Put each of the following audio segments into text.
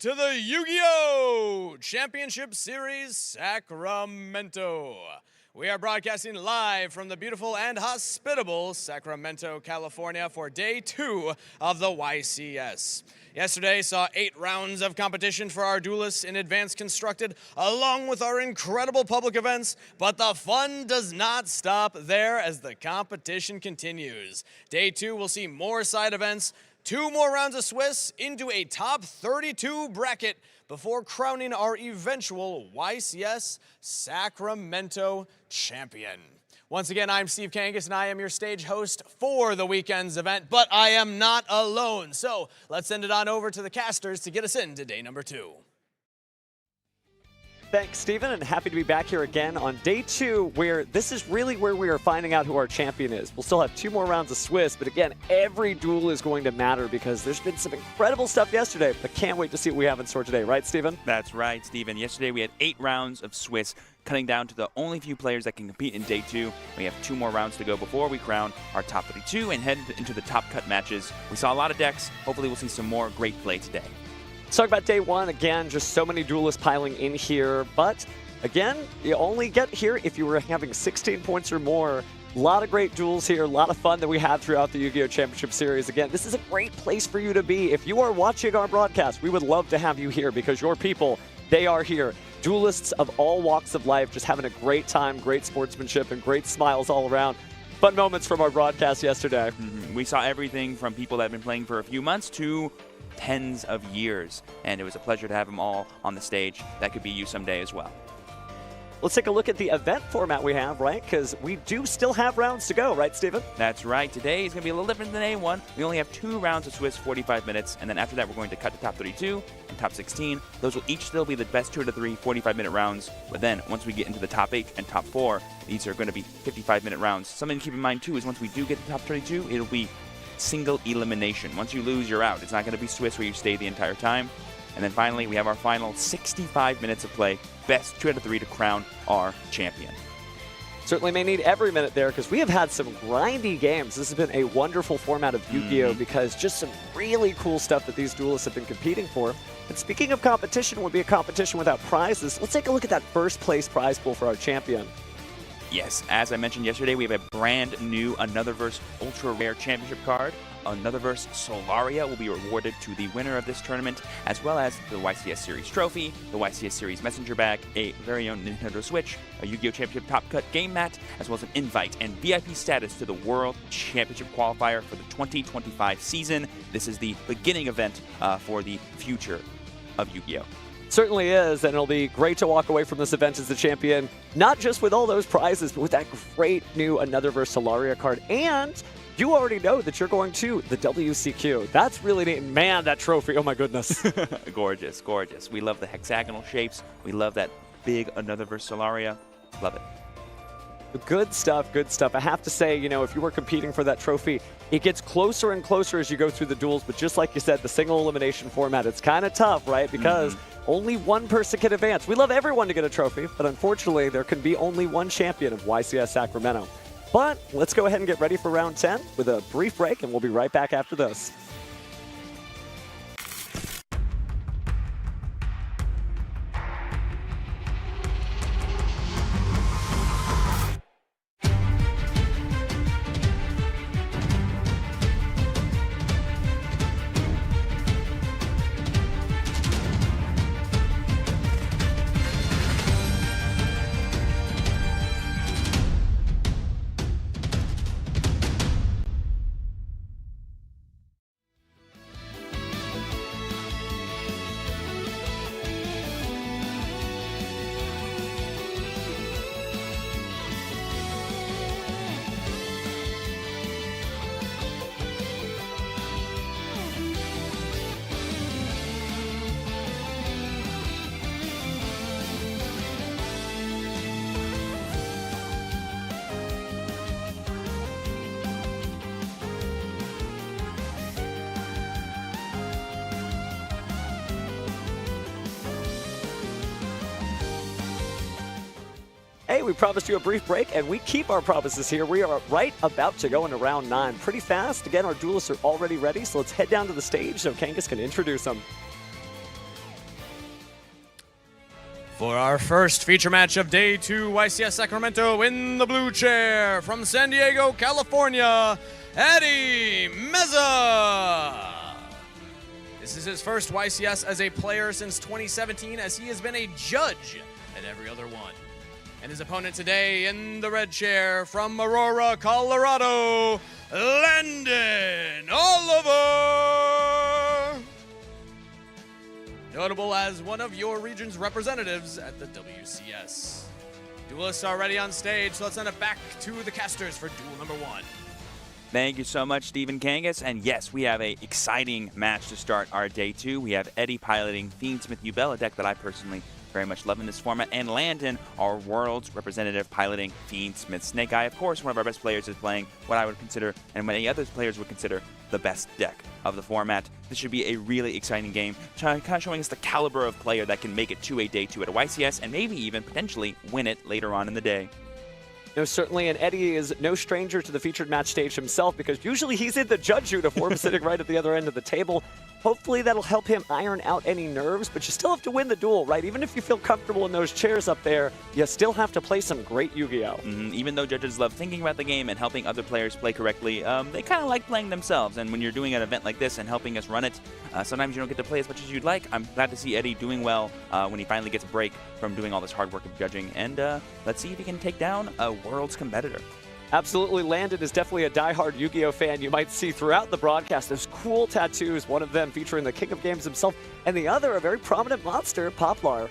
to the Yu-Gi-Oh! Championship Series Sacramento. We are broadcasting live from the beautiful and hospitable Sacramento, California for day 2 of the YCS. Yesterday saw 8 rounds of competition for our duelists in advanced constructed, along with our incredible public events, but the fun does not stop there as the competition continues. Day 2 will see more side events, 2 more rounds of Swiss into a top 32 bracket before crowning our eventual YCS Sacramento champion. Once again, I'm Steve Kangas, and I am your stage host for the weekend's event, but I am not alone. So let's send it on over to the casters to get us into day number 2. Thanks, Steven, and happy to be back here again on day 2, where this is really where we are finding out who our champion is. We'll still have 2 more rounds of Swiss, but again, every duel is going to matter because there's been some incredible stuff yesterday, but can't wait to see what we have in store today. Right, Steven? That's right, Steven. Yesterday we had 8 rounds of Swiss, cutting down to the only few players that can compete in day 2. We have 2 more rounds to go before we crown our top 32 and head into the top cut matches. We saw a lot of decks. Hopefully we'll see some more great play today. Let's talk about day 1. Again, just so many duelists piling in here. But again, you only get here if you were having 16 points or more. A lot of great duels here, a lot of fun that we had throughout the Yu-Gi-Oh! Championship Series. Again, this is a great place for you to be. If you are watching our broadcast, we would love to have you here because your people, they are here. Duelists of all walks of life, just having a great time, great sportsmanship, and great smiles all around. Fun moments from our broadcast yesterday. We saw everything from people that have been playing for a few months to tens of years, and it was a pleasure to have them all on the stage. That could be you someday as well. Let's take a look at the event format we have, right? Because we do still have rounds to go, right, Steven? That's right. Today is going to be a little different than A1. We only have 2 rounds of Swiss, 45 minutes, and then after that we're going to cut to top 32 and top 16. Those will each still be the best 2 out of 3 45-minute rounds, but then once we get into the top 8 and top 4, these are going to be 55-minute rounds. Something to keep in mind, too, is once we do get to top 32, it'll be single elimination. Once you lose, you're out. It's not going to be Swiss where you stay the entire time. And then finally, we have our final 65 minutes of play. Best 2 out of 3 to crown our champion. Certainly may need every minute there because we have had some grindy games. This has been a wonderful format of Yu-Gi-Oh! Because just some really cool stuff that these duelists have been competing for. And speaking of competition, would be a competition without prizes. Let's take a look at that first place prize pool for our champion. Yes, as I mentioned yesterday, we have a brand new Anotherverse Ultra Rare Championship card. Anotherverse Solaria will be rewarded to the winner of this tournament, as well as the YCS Series Trophy, the YCS Series Messenger Bag, a very own Nintendo Switch, a Yu-Gi-Oh! Championship Top Cut game mat, as well as an invite and VIP status to the World Championship Qualifier for the 2025 season. This is the beginning event for the future of Yu-Gi-Oh! Certainly is, and it'll be great to walk away from this event as the champion, not just with all those prizes, but with that great new Anotherverse Solaria card. And you already know that you're going to the WCQ. That's really neat. Man, that trophy, oh my goodness. Gorgeous, gorgeous. We love the hexagonal shapes. We love that big Anotherverse Solaria. Love it. Good stuff, good stuff. I have to say, you know, if you were competing for that trophy, it gets closer and closer as you go through the duels, but just like you said, the single elimination format, it's kind of tough, right? Because only one person can advance. We love everyone to get a trophy, but unfortunately, there can be only one champion of YCS Sacramento. But let's go ahead and get ready for round 10 with a brief break, and we'll be right back after this. Hey, we promised you a brief break, and we keep our promises here. We are right about to go into round 9 pretty fast. Again, our duelists are already ready, so let's head down to the stage so Kangas can introduce them. For our first feature match of Day 2, YCS Sacramento in the blue chair from San Diego, California, Eddie Meza. This is his first YCS as a player since 2017, as he has been a judge at every other one. And his opponent today in the red chair from Aurora, Colorado, Landon Oliver. Notable as one of your region's representatives at the WCS. Duelists are already on stage, so let's send it back to the casters for duel number 1. Thank you so much, Stephen Kangas. And yes, we have an exciting match to start our Day 2. We have Eddie piloting Fiendsmith Yubel, a deck that I personally very much love in this format, and Landon, our world's representative, piloting Fiendsmith Snake Eye. Of course, one of our best players is playing what I would consider, and many other players would consider, the best deck of the format. This should be a really exciting game, kind of showing us the caliber of player that can make it to a Day 2 at a YCS, and maybe even potentially win it later on in the day. No, certainly, and Eddie is no stranger to the featured match stage himself, because usually he's in the judge uniform sitting right at the other end of the table. Hopefully that'll help him iron out any nerves, but you still have to win the duel, right? Even if you feel comfortable in those chairs up there, you still have to play some great Yu-Gi-Oh! Even though judges love thinking about the game and helping other players play correctly, they kind of like playing themselves. And when you're doing an event like this and helping us run it, sometimes you don't get to play as much as you'd like. I'm glad to see Eddie doing well when he finally gets a break from doing all this hard work of judging. And let's see if he can take down a world's competitor. Absolutely, Landon is definitely a diehard Yu-Gi-Oh! Fan. You might see throughout the broadcast those cool tattoos, one of them featuring the King of Games himself, and the other, a very prominent monster, Poplar.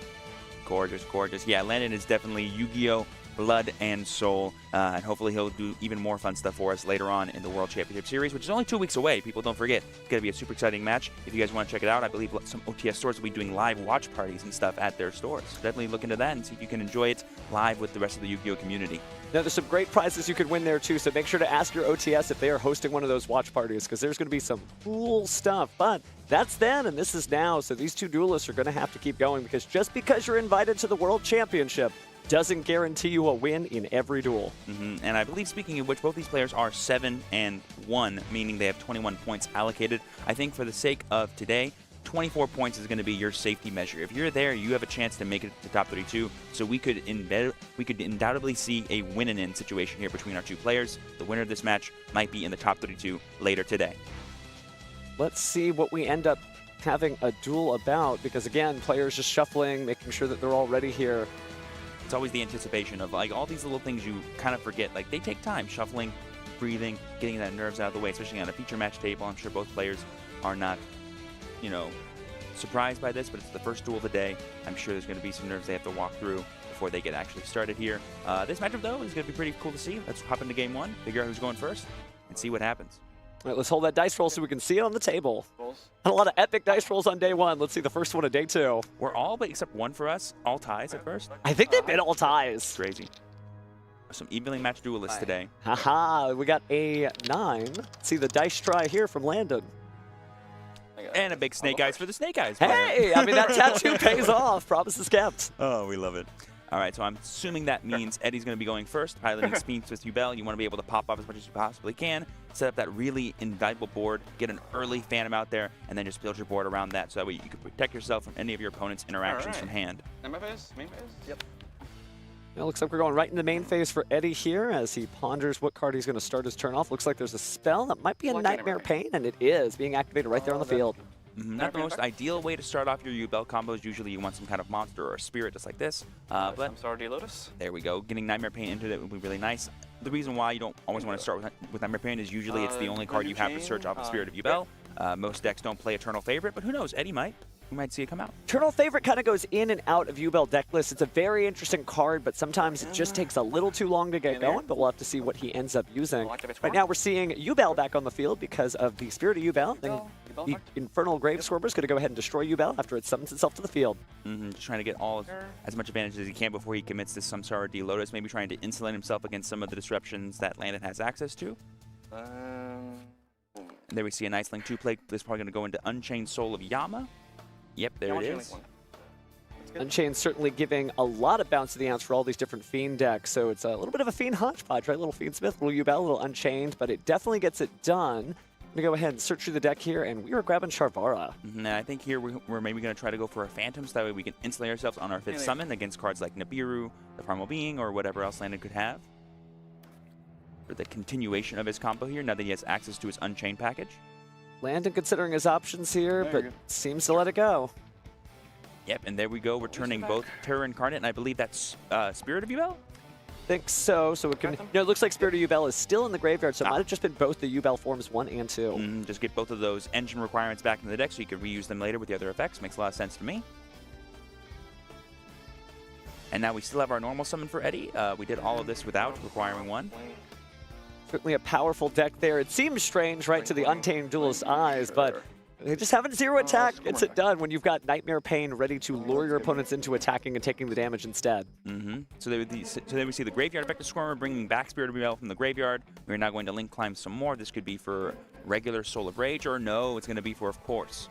Gorgeous, gorgeous. Yeah, Landon is definitely Yu-Gi-Oh! Blood and soul, and hopefully he'll do even more fun stuff for us later on in the World Championship Series, which is only 2 weeks away. People don't forget, it's going to be a super exciting match. If you guys want to check it out, I believe some OTS stores will be doing live watch parties and stuff at their stores. Definitely look into that and see if you can enjoy it live with the rest of the Yu-Gi-Oh! Community. Now, there's some great prizes you could win there, too, so make sure to ask your OTS if they are hosting one of those watch parties, because there's going to be some cool stuff. But that's then, and this is now, so these two duelists are going to have to keep going, because just because you're invited to the World Championship doesn't guarantee you a win in every duel. And I believe, speaking of which, both these players are 7-1, meaning they have 21 points allocated. I think for the sake of today, 24 points is going to be your safety measure. If you're there, you have a chance to make it to top 32. So we could undoubtedly see a win-and-in situation here between our two players. The winner of this match might be in the top 32 later today. Let's see what we end up having a duel about, because again, players just shuffling, making sure that they're all ready here. It's always the anticipation of like all these little things you kind of forget. Like they take time, shuffling, breathing, getting that nerves out of the way, especially on a feature match table. I'm sure both players are not, surprised by this, but it's the first duel of the day. I'm sure there's going to be some nerves they have to walk through before they get actually started here. This matchup, though, is going to be pretty cool to see. Let's hop into game 1, figure out who's going first, and see what happens. All right, let's hold that dice roll so we can see it on the table. And a lot of epic dice rolls on day 1. Let's see the first one of day 2. We're all, but except one for us, all ties at first. I think they've been all ties. Crazy. Some evenly matched duelists today. Haha, we got a 9. Let's see the dice try here from Landon. And a big Snake Eyes for the Snake Eyes player. Hey, I mean, that tattoo pays off. Promise is kept. Oh, we love it. All right, so I'm assuming that means Eddie's going to be going first, piloting Fiendsmith Yubel. You want to be able to pop off as much as you possibly can, set up that really invaluable board, get an early Phantom out there, and then just build your board around that so that way you can protect yourself from any of your opponent's interactions from hand. And my phase? Main phase? Yep. It looks like we're going right in the main phase for Eddie here as he ponders what card he's going to start his turn off. Looks like there's a spell that might be a Nightmare Pain, and it is being activated right there on the field. Not the most ideal way to start off your Yubel combos. Usually you want some kind of monster or a spirit just like this. But Samsara Lotus. There we go. Getting Nightmare Pain into it would be really nice. The reason why you don't always want to start with Nightmare Pain is usually it's the only card you have to search off a Spirit of Yubel. Most decks don't play Eternal Favorite, but who knows? Eddie might. We might see it come out. Eternal Favorite kind of goes in and out of Yubel deck lists. It's a very interesting card, but sometimes it just takes a little too long to get going, but we'll have to see what he ends up using. Right now we're seeing Yubel back on the field because of the Spirit of Yubel. The Infernal Gravescorper is going to go ahead and destroy Yubel after it summons itself to the field. Just trying to get as much advantage as he can before he commits to Samsara Lotus, maybe trying to insulate himself against some of the disruptions that Landon has access to. And there we see a nice Link 2 play. This is probably going to go into Unchained Soul of Yama. Yep, there it is. Unchained certainly giving a lot of bounce to the ounce for all these different Fiend decks, so it's a little bit of a Fiend hodgepodge, right? Little Fiendsmith, little Yubel, little Unchained, but it definitely gets it done. to go ahead and search through the deck here, and we are grabbing Sharvara. And I think here we're maybe going to try to go for a Phantom, so that way we can insulate ourselves on our 5th summon against cards like Nibiru, the Primal Being, or whatever else Landon could have. For the continuation of his combo here, now that he has access to his Unchained package. Landon considering his options here, but seems to let it go. Yep, and there we go, returning both Terror Incarnate, and I believe that's Spirit of Yubel? Think so. So it can. It looks like Spirit of Yubel is still in the graveyard, so it might have just been both the Yubel forms 1 and 2. Just get both of those engine requirements back into the deck so you can reuse them later with the other effects. Makes a lot of sense to me. And now we still have our normal summon for Eddie. We did all of this without requiring one. Certainly a powerful deck there. It seems strange, right, to the Untamed Duelist's eyes, but just having 0 attack gets it done when you've got Nightmare Pain ready to lure your opponents into attacking and taking the damage instead. So then we see the Graveyard Effect of Squirmer bringing back Spirit of Yubel from the graveyard. We're now going to Link Climb some more. This could be for regular Soul of Rage, or no, it's going to be for, of course,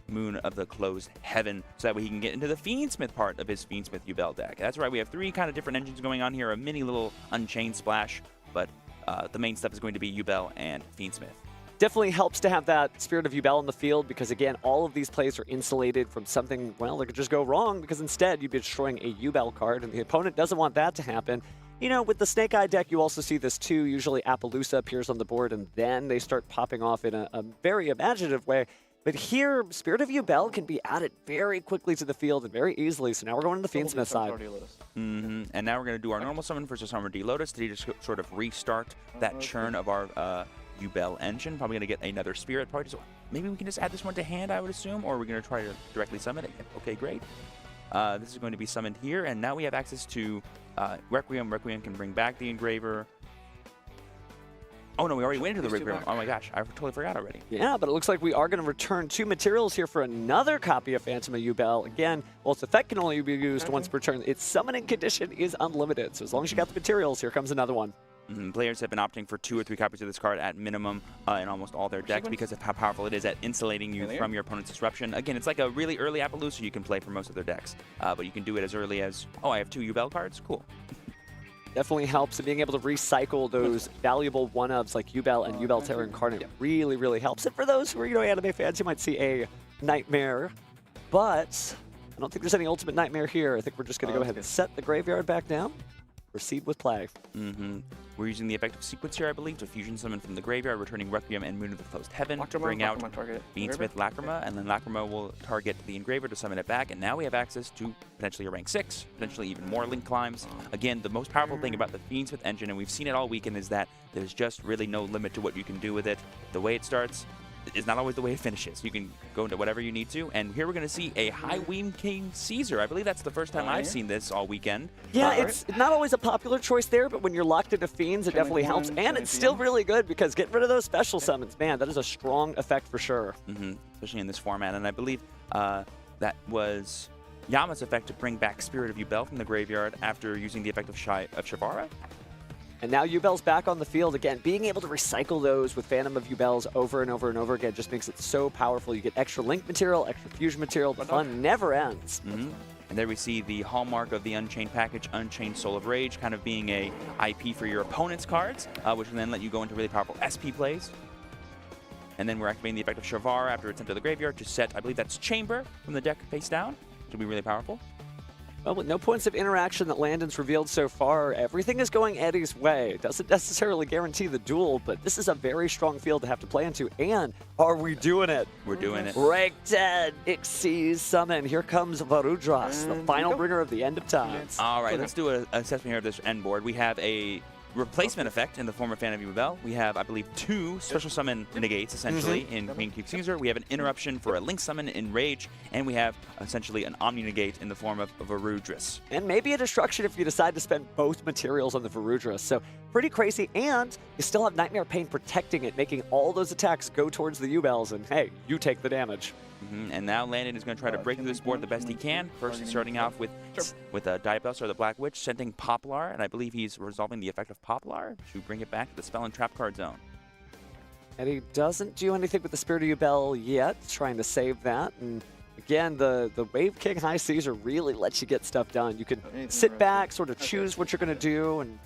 Moon of the Closed Heaven, so that way he can get into the Fiendsmith part of his Fiendsmith Yubel deck. That's right, we have 3 kind of different engines going on here, a mini little Unchained splash, but the main stuff is going to be Yubel and Fiendsmith. Definitely helps to have that Spirit of Yubel in the field because, again, all of these plays are insulated from something, well, that could just go wrong because instead you'd be destroying a Yubel card, and the opponent doesn't want that to happen. You know, with the Snake Eye deck, you also see this too. Usually Appaloosa appears on the board, and then they start popping off in a very imaginative way. But here, Spirit of Yubel can be added very quickly to the field and very easily, so now we're going to the Fiendsmith side. And now we're going to do our normal summon versus Armor D Lotus to just sort of restart that churn of our Yubel engine. Probably going to get another Spirit. Probably just, maybe we can just add this one to hand, I would assume, or we're going to try to directly summon it. Okay, great. This is going to be summoned here, and now we have access to Requiem. Requiem can bring back the Engraver. Oh no, we already went into the Requiem. Oh my gosh, I totally forgot already. Yeah, but it looks like we are going to return 2 materials here for another copy of Phantom of Yubel. Again, while its effect can only be used once per turn, its summoning condition is unlimited. So as long as you got the materials, here comes another one. Players have been opting for 2 or 3 copies of this card at minimum in almost all their decks because of how powerful it is at insulating you from your opponent's disruption. Again, it's like a really early Appaloosa you can play for most of their decks, but you can do it as early as, oh, I have 2 Yubel cards? Cool. Definitely helps, and being able to recycle those valuable one-ups like Yubel and Yubel Terror Incarnate really, really helps. And for those who are, anime fans, you might see a Nightmare, but I don't think there's any Ultimate Nightmare here. I think we're just going to go ahead and set the graveyard back down, proceed with play. We're using the effective sequence here, I believe, to fusion summon from the graveyard, returning Requiem and Moon of the Closed Heaven to bring out Fiendsmith Lacrima, and then Lacrima will target the Engraver to summon it back, and now we have access to potentially a rank 6, potentially even more Link Climbs. Again, the most powerful thing about the Fiendsmith engine, and we've seen it all weekend, is that there's just really no limit to what you can do with it. The way it starts is not always the way it finishes. You can go into whatever you need to, and here we're going to see a Highwing King Caesar. I believe that's the first time I've seen this all weekend. Yeah, it's not always a popular choice there, but when you're locked into Fiends, it definitely helps, and it's still really good because getting rid of those special summons, man, that is a strong effect for sure. Especially in this format, and I believe that was Yama's effect to bring back Spirit of Yubel from the graveyard after using the effect of Shavara. And now Yubel's back on the field again. Being able to recycle those with Phantom of Yubels over and over and over again just makes it so powerful. You get extra Link material, extra Fusion material. The fun never ends. And there we see the hallmark of the Unchained package, Unchained Soul of Rage, kind of being a IP for your opponent's cards, which will then let you go into really powerful SP plays. And then we're activating the effect of Shavara after it's into the graveyard to set, I believe that's Chamber from the deck face down, which will be really powerful. Well, with no points of interaction that Landon's revealed so far, everything is going Eddie's way. It doesn't necessarily guarantee the duel, but this is a very strong field to have to play into. And are we doing it? We're doing it. Rank 10, Xyz summon. Here comes Varudras, the final bringer of the end of time. All right, let's do an assessment here of this end board. We have a replacement effect in the form of Phantom of Yubel. We have, I believe, 2 special summon negates, essentially, in Queen King Caesar. We have an interruption for a Link summon in Rage, and we have, essentially, an Omni negate in the form of Varudras. And maybe a destruction if you decide to spend both materials on the Varudras. So, pretty crazy, and you still have Nightmare Pain protecting it, making all those attacks go towards the Yubels, and hey, you take the damage. And now Landon is going to try to break through this board the best he can. First, starting off with Diabellus or the Black Witch, sending Poplar, and I believe he's resolving the effect of Poplar to bring it back to the Spell and Trap card zone. And he doesn't do anything with the Spirit of Yubel yet, trying to save that. And again, the Wave King High Caesar really lets you get stuff done. You can sit back, sort of choose what you're going to do, and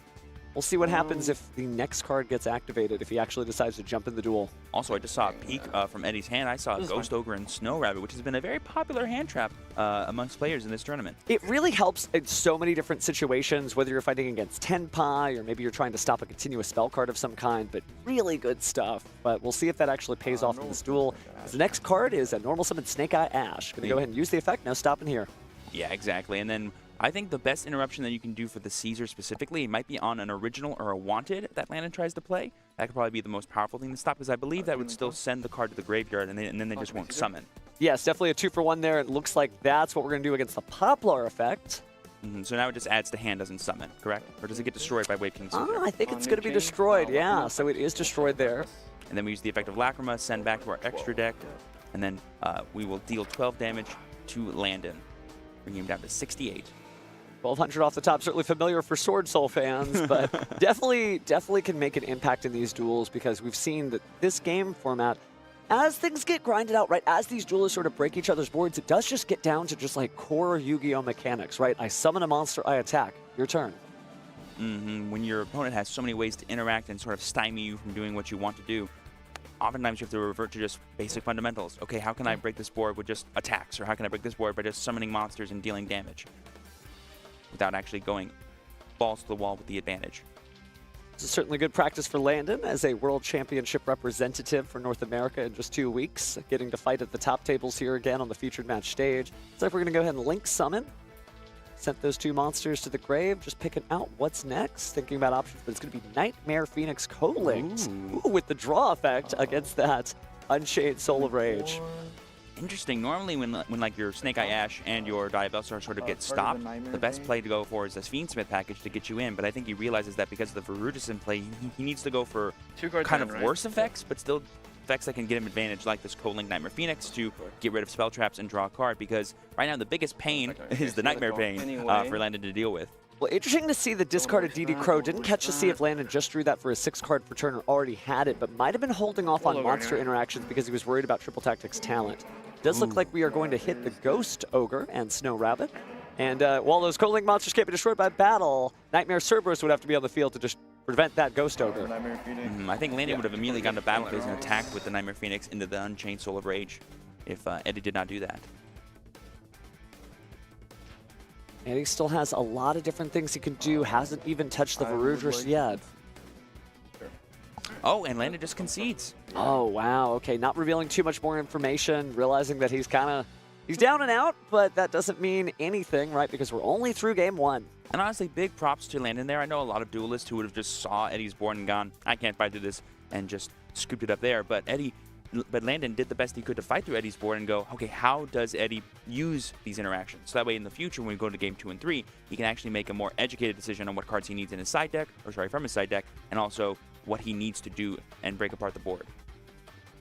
We'll see what happens if the next card gets activated, if he actually decides to jump in the duel. Also, I just saw a peek from Eddie's hand. I saw Ghost Ogre and Snow Rabbit, which has been a very popular hand trap amongst players in this tournament. It really helps in so many different situations, whether you're fighting against Tenpai or maybe you're trying to stop a continuous spell card of some kind, but really good stuff. But we'll see if that actually pays off in this duel. The next card is a normal summon Snake Eye Ash. Gonna go ahead and use the effect, no stopping here. Yeah, exactly. And then I think the best interruption that you can do for the Caesar specifically might be on an original or a wanted that Landon tries to play. That could probably be the most powerful thing to stop, because I believe that would still send the card to the graveyard, and then they just won't summon. Yes, definitely a 2-for-1 there. It looks like that's what we're going to do against the Poplar effect. So now it just adds to hand, doesn't summon, correct? Or does it get destroyed by Wave King Caesar? I think it's going to be destroyed, yeah. So it is destroyed there. And then we use the effect of Lacrima, send back to our extra deck, and then we will deal 12 damage to Landon, bringing him down to 68. 1,200 off the top, certainly familiar for Sword Soul fans, but definitely can make an impact in these duels, because we've seen that this game format, as things get grinded out, right, as these duelists sort of break each other's boards, it does just get down to just like core Yu-Gi-Oh mechanics, right? I summon a monster, I attack. Your turn. When your opponent has so many ways to interact and sort of stymie you from doing what you want to do, oftentimes you have to revert to just basic fundamentals. Okay, how can I break this board with just attacks, or how can I break this board by just summoning monsters and dealing damage, without actually going balls to the wall with the advantage. This is certainly good practice for Landon as a World Championship representative for North America in just 2 weeks, getting to fight at the top tables here again on the featured match stage. So we're going to go ahead and link summon. Sent those 2 monsters to the grave, just picking out what's next, thinking about options, but it's going to be Nightmare Phoenix co-linked with the draw effect against that Unchained Soul of Rage. Interesting. Normally, when like your Snake Eye Ash and your Diabellstar sort of get stopped, the best play to go for is this Fiendsmith package to get you in. But I think he realizes that because of the Verugus in play, he needs to go for kind of worse effects, but still effects that can get him advantage, like this co-link Nightmare Phoenix to get rid of spell traps and draw a card. Because right now the biggest pain is the Nightmare Pain for Landon to deal with. Well, interesting to see the discarded DD Crow. Didn't catch to see if Landon just drew that for his 6-card per turn or already had it, but might have been holding off on monster interactions because he was worried about Triple Tactics talent. Does look like we are going to hit the Ghost Ogre and Snow Rabbit. And while those co-link monsters can't be destroyed by battle, Nightmare Cerberus would have to be on the field to just prevent that Ghost Ogre. I think Landon would have immediately gone to battle phase and attacked with the Nightmare Phoenix into the Unchained Soul of Rage if Eddie did not do that. And he still has a lot of different things he can do. Hasn't even touched the Verugus yet. Oh, and Landon just concedes. Oh, wow. Okay, not revealing too much more information, realizing that he's down and out, but that doesn't mean anything, right? Because we're only through game 1. And honestly, big props to Landon there. I know a lot of duelists who would have just saw Eddie's board and gone, I can't fight through this, and just scooped it up there. But Landon did the best he could to fight through Eddie's board and go, okay, how does Eddie use these interactions? So that way in the future, when we go to game 2 and 3, he can actually make a more educated decision on what cards he needs in his side deck, or sorry, from his side deck, and also what he needs to do and break apart the board.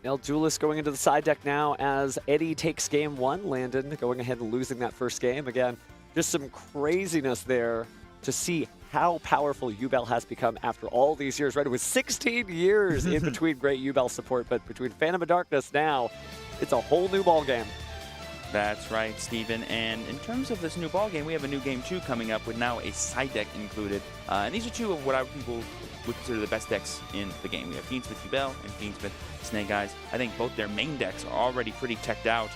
Now, Duelist going into the side deck now as Eddie takes game 1. Landon going ahead and losing that first game. Again, just some craziness there to see how powerful Yubel has become after all these years, right? It was 16 years in between great Yubel support, but between Phantom of Darkness now, it's a whole new ballgame. That's right, Steven. And in terms of this new ballgame, we have a new game 2 coming up with now a side deck included. And these are 2 of what I people would consider the best decks in the game. We have Fiendsmith Yubel and Fiendsmith Snake Eyes. I think both their main decks are already pretty teched out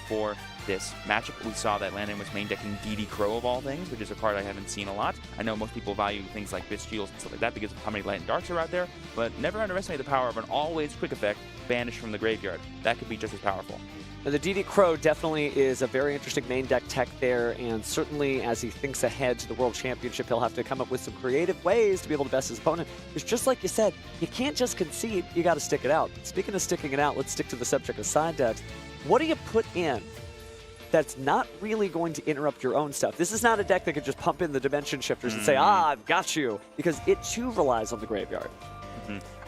for this matchup. We saw that Landon was main decking DD Crow of all things, which is a card I haven't seen a lot. I know most people value things like Fist Shields and stuff like that because of how many Light and Darks are out there, but never underestimate the power of an always quick effect banished from the graveyard. That could be just as powerful. Now, the DD Crow definitely is a very interesting main deck tech there, and certainly as he thinks ahead to the World Championship, he'll have to come up with some creative ways to be able to best his opponent. Because just like you said, you can't just concede, you got to stick it out. Speaking of sticking it out, let's stick to the subject of side decks. What do you put in that's not really going to interrupt your own stuff? This is not a deck that could just pump in the Dimension Shifters and say, I've got you, because it too relies on the graveyard.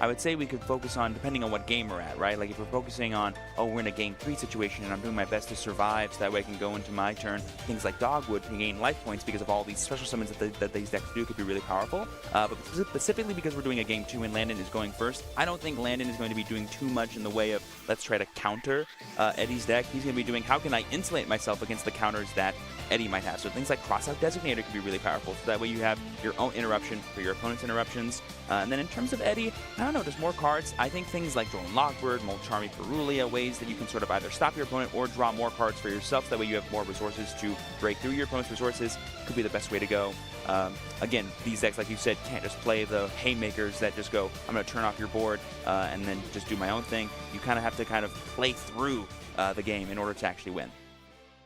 I would say we could focus on, depending on what game we're at, right? Like if we're focusing on, oh, we're in a game 3 situation and I'm doing my best to survive so that way I can go into my turn, things like Dogwood to gain life points because of all these special summons that these decks do could be really powerful. But specifically because we're doing a game 2 and Landon is going first, I don't think Landon is going to be doing too much in the way of let's try to counter Eddie's deck. He's going to be doing how can I insulate myself against the counters that Eddie might have. So things like Crossout Designator could be really powerful. So that way you have your own interruption for your opponent's interruptions. And then in terms of Eddie, I don't know, just more cards. I think things like Drone Lockbird, Molcharmy Perulia, ways that you can sort of either stop your opponent or draw more cards for yourself. So that way you have more resources to break through your opponent's resources could be the best way to go. Again, these decks, like you said, can't just play the haymakers that just go, I'm going to turn off your board and then just do my own thing. You kind of have to kind of play through the game in order to actually win.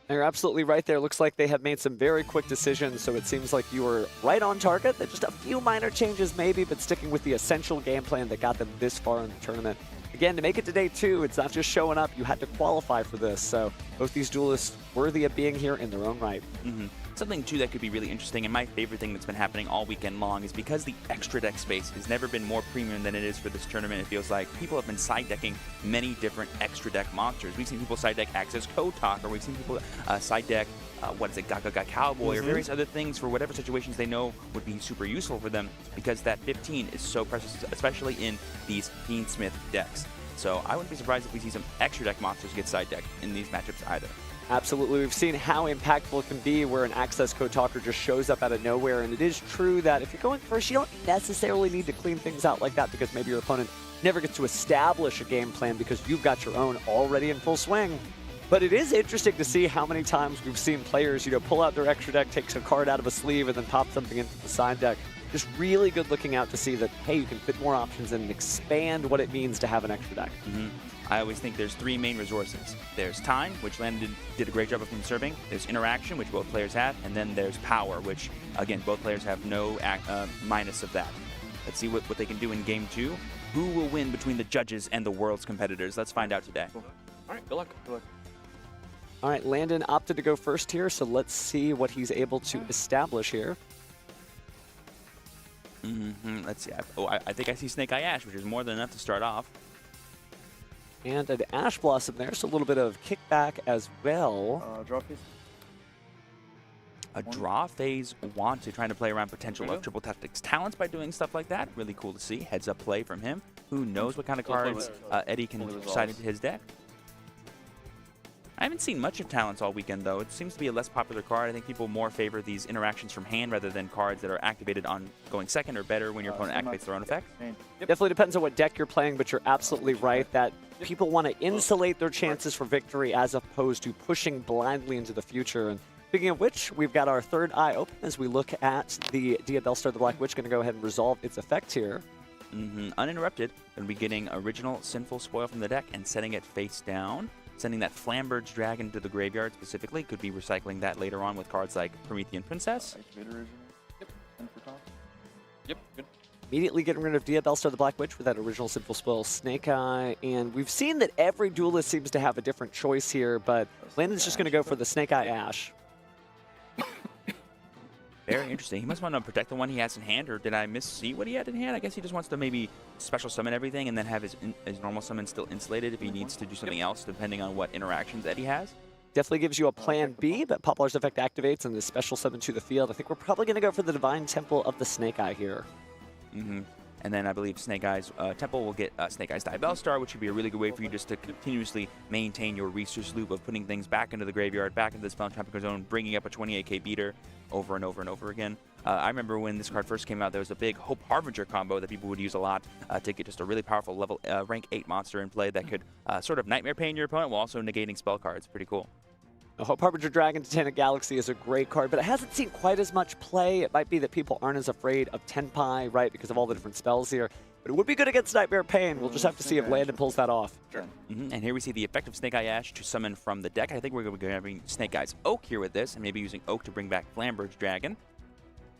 You're absolutely right there. Looks like they have made some very quick decisions, so it seems like you were right on target. There's just a few minor changes maybe, but sticking with the essential game plan that got them this far in the tournament. Again, to make it to day 2, it's not just showing up. You had to qualify for this, so both these duelists worthy of being here in their own right. Something, too, that could be really interesting, and my favorite thing that's been happening all weekend long is because the extra deck space has never been more premium than it is for this tournament. It feels like people have been side decking many different extra deck monsters. We've seen people side deck Access Kotak, or we've seen people side deck, Gaga Cowboy, or various other things for whatever situations they know would be super useful for them, because that 15 is so precious, especially in these Fiendsmith decks. So I wouldn't be surprised if we see some extra deck monsters get side decked in these matchups either. Absolutely. We've seen how impactful it can be where an Access Code Talker just shows up out of nowhere. And it is true that if you're going first, you don't necessarily need to clean things out like that because maybe your opponent never gets to establish a game plan because you've got your own already in full swing. But it is interesting to see how many times we've seen players, pull out their extra deck, takes a card out of a sleeve, and then pop something into the side deck. Just really good looking out to see that, hey, you can fit more options in and expand what it means to have an extra deck. I always think there's 3 main resources. There's time, which Landon did a great job of conserving. There's interaction, which both players have. And then there's power, which, again, both players have no minus of that. Let's see what they can do in Game 2. Who will win between the judges and the world's competitors? Let's find out today. Cool. All right, good luck. Good luck. All right, Landon opted to go first here, so let's see what he's able to establish here. Let's see. I think I see Snake Eye Ash, which is more than enough to start off. And an Ash Blossom there, so a little bit of kickback as well. Draw phase. A draw phase want to trying to play around potential of Triple Tactics talents by doing stuff like that. Really cool to see. Heads up play from him. Who knows what kind of cards Eddie can decide into his deck. I haven't seen much of Talents all weekend, though. It seems to be a less popular card. I think people more favor these interactions from hand rather than cards that are activated on going second or better when your opponent activates their own effect. Definitely depends on what deck you're playing, but you're absolutely right that people want to insulate their chances for victory as opposed to pushing blindly into the future. And speaking of which, we've got our third eye open as we look at the Dia Bellstar the Black Witch going to go ahead and resolve its effect here. Uninterrupted, going to be getting original Sinful Spoil from the deck and setting it face down. Sending that Flamberge Dragon to the graveyard specifically. Could be recycling that later on with cards like Promethean Princess. Yep, good. Immediately getting rid of Dia Bellstar the Black Witch with that original Sinful Spoil Snake Eye. And we've seen that every duelist seems to have a different choice here, but Landon's just going to go for the Snake Eye Ash. Very interesting. He must want to protect the one he has in hand, or did I see what he had in hand? I guess he just wants to maybe special summon everything and then have his normal summon still insulated if he needs to do something else, depending on what interactions Eddie has. Definitely gives you a plan B, but Poplar's effect activates and the special summon to the field. I think we're probably going to go for the Divine Temple of the Snake Eye here. And then I believe Snake Eye's Temple will get Snake Eye's Dia Bellstar, which would be a really good way for you just to continuously maintain your research loop of putting things back into the graveyard, back into the Spell Trapper Zone, bringing up a 28k beater over and over and over again. I remember when this card first came out, there was a big Hope Harbinger combo that people would use a lot to get just a really powerful level rank 8 monster in play that could sort of Nightmare Pain your opponent while also negating spell cards. Pretty cool. Hope Harbinger Dragon Titanic Galaxy is a great card, but it hasn't seen quite as much play. It might be that people aren't as afraid of Tenpai, right, because of all the different spells here. But it would be good against Nightmare Pain. We'll just have to see if Landon pulls that off. Sure. And here we see the effect of Snake Eye Ash to summon from the deck. I think we're going to be having Snake Eye's Oak here with this, and maybe using Oak to bring back Flamberge Dragon.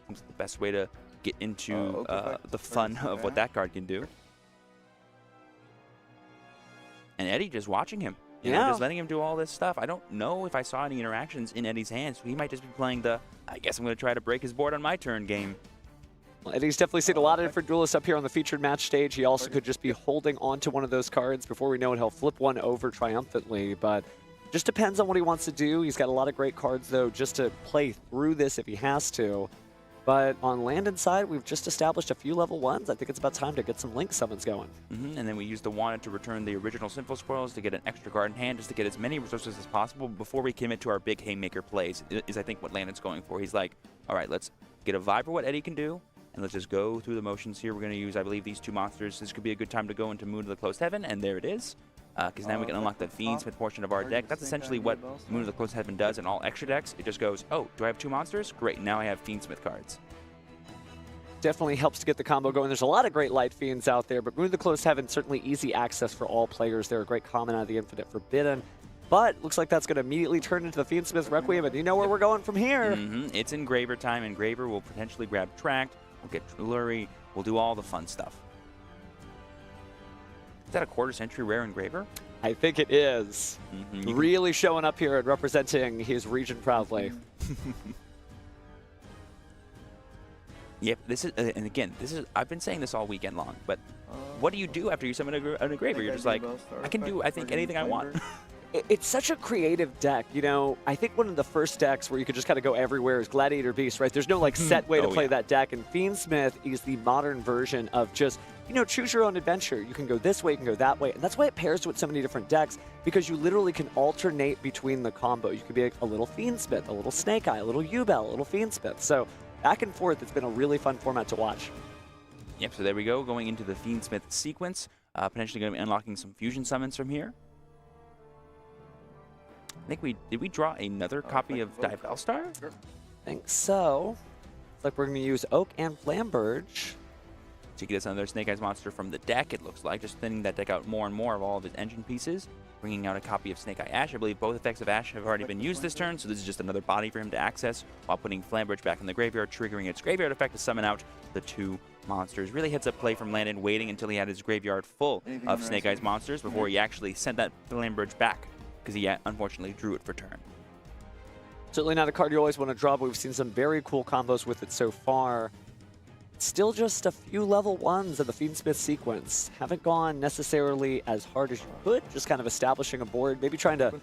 Seems the best way to get into the fun of what that card can do. And Eddie just watching him. You know, just letting him do all this stuff. I don't know if I saw any interactions in Eddie's hands, so he might just be playing the, I guess I'm going to try to break his board on my turn game. And he's definitely seen a lot of different duelists up here on the featured match stage. He also could just be holding on to one of those cards. Before we know it, he'll flip one over triumphantly. But just depends on what he wants to do. He's got a lot of great cards, though, just to play through this if he has to. But on Landon's side, we've just established a few level 1s. I think it's about time to get some Link summons going. And then we use the Wanted to return the original Sinful Spoils to get an extra card in hand, just to get as many resources as possible before we commit to our big Haymaker plays, is I think what Landon's going for. He's like, all right, let's get a vibe for what Eddie can do, and let's just go through the motions here. We're going to use, I believe, these 2 monsters. This could be a good time to go into Moon of the Closed Heaven, and there it is. Because now we can unlock the Fiendsmith portion of our deck. That's essentially what Moon of the Closed Heaven does in all extra decks. It just goes, oh, do I have 2 monsters? Great, now I have Fiendsmith cards. Definitely helps to get the combo going. There's a lot of great Light Fiends out there, but Moon of the Closed Heaven, certainly easy access for all players. They're a great common out of the Infinite Forbidden. But looks like that's going to immediately turn into the Fiendsmith Requiem, and you know where we're going from here. It's Engraver time. Engraver will potentially grab Tract. We'll get Flurry. We'll do all the fun stuff. Is that a quarter-century rare Engraver? I think it is. Really showing up here and representing his region proudly. Yep, this is, and again, this is, I've been saying this all weekend long, but what do you do after you summon an Engraver? You're just like, I can do, I think, anything I want. It's such a creative deck, you know. I think one of the first decks where you could just kind of go everywhere is Gladiator Beast, right? There's no like set way to play that deck, and Fiendsmith is the modern version of just, you know, choose your own adventure. You can go this way, you can go that way, and that's why it pairs with so many different decks, because you literally can alternate between the combo. You could be like a little Fiendsmith, a little Snake Eye, a little U-Bell, a little Fiendsmith. So back and forth, it's been a really fun format to watch. Yep, so there we go, going into the Fiendsmith sequence. Potentially going to be unlocking some fusion summons from here. I think did we draw another copy of Divelstar? I think so. Looks like we're going to use Oak and Flamberge to get us another Snake Eyes monster from the deck, it looks like. Just thinning that deck out more and more of all of his engine pieces. Bringing out a copy of Snake Eye Ash. I believe both effects of Ash have already been used this turn, so this is just another body for him to access, while putting Flamberge back in the graveyard, triggering its graveyard effect to summon out the 2 monsters. Really heads up play from Landon, waiting until he had his graveyard full of Snake Eyes monsters before he actually sent that Flamberge back, because he unfortunately drew it for turn. Certainly not a card you always want to draw, but we've seen some very cool combos with it so far. Still just a few level 1s of the Fiendsmith sequence. Haven't gone necessarily as hard as you could, just kind of establishing a board, maybe trying to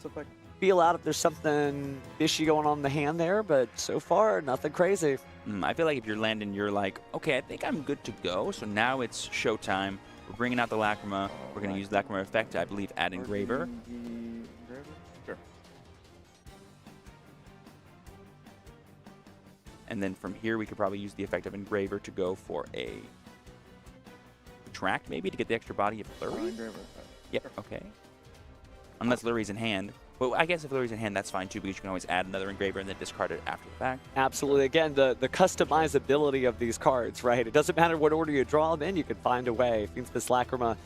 feel out if there's something fishy going on in the hand there, but so far, nothing crazy. I feel like if you're Landon, you're like, okay, I think I'm good to go, so now it's showtime. We're bringing out the Lacrima. We're going to use Lacrima effect to, I believe, add Engraver. Sure. And then from here, we could probably use the effect of Engraver to go for a Tract, maybe, to get the extra body of Flurry. Yep, okay. Unless Flurry's in hand. Well, I guess if Flurry's in hand, that's fine too, because you can always add another Engraver and then discard it after the fact. Absolutely. Again, the customizability of these cards, right? It doesn't matter what order you draw them in, you can find a way. Fiendsmith Lacrima,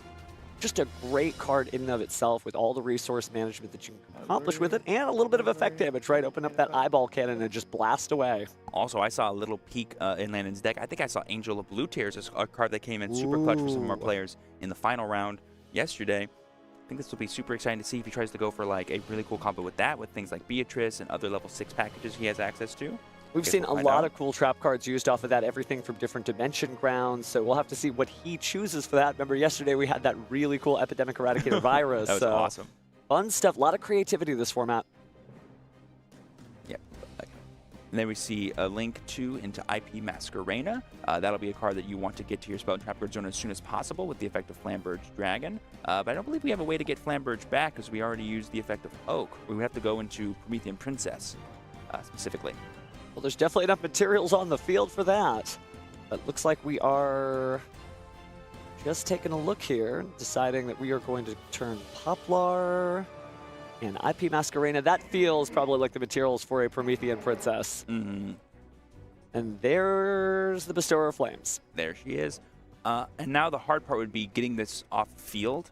just a great card in and of itself with all the resource management that you can accomplish with it, and a little bit of effect damage, right? Open up that eyeball cannon and just blast away. Also, I saw a little peek in Landon's deck. I think I saw Angel of Blue Tears, a card that came in super clutch for some of our players in the final round yesterday. I think this will be super exciting to see if he tries to go for like a really cool combo with that, with things like Beatrice and other level 6 packages he has access to. We've seen a lot of cool trap cards used off of that, everything from different dimension grounds, so we'll have to see what he chooses for that. Remember, yesterday we had that really cool Epidemic Eradicator virus. That was awesome. Fun stuff, a lot of creativity in this format. Yep. And then we see a link into IP Masquerena. That'll be a card that you want to get to your spell trap card zone as soon as possible with the effect of Flamberge Dragon. But I don't believe we have a way to get Flamberge back, because we already used the effect of Oak. We would have to go into Promethean Princess specifically. Well, there's definitely enough materials on the field for that. But looks like we are just taking a look here, deciding that we are going to turn Poplar and IP Masquerena. That feels probably like the materials for a Promethean Princess. And there's the Bestower of Flames. There she is. And now the hard part would be getting this off field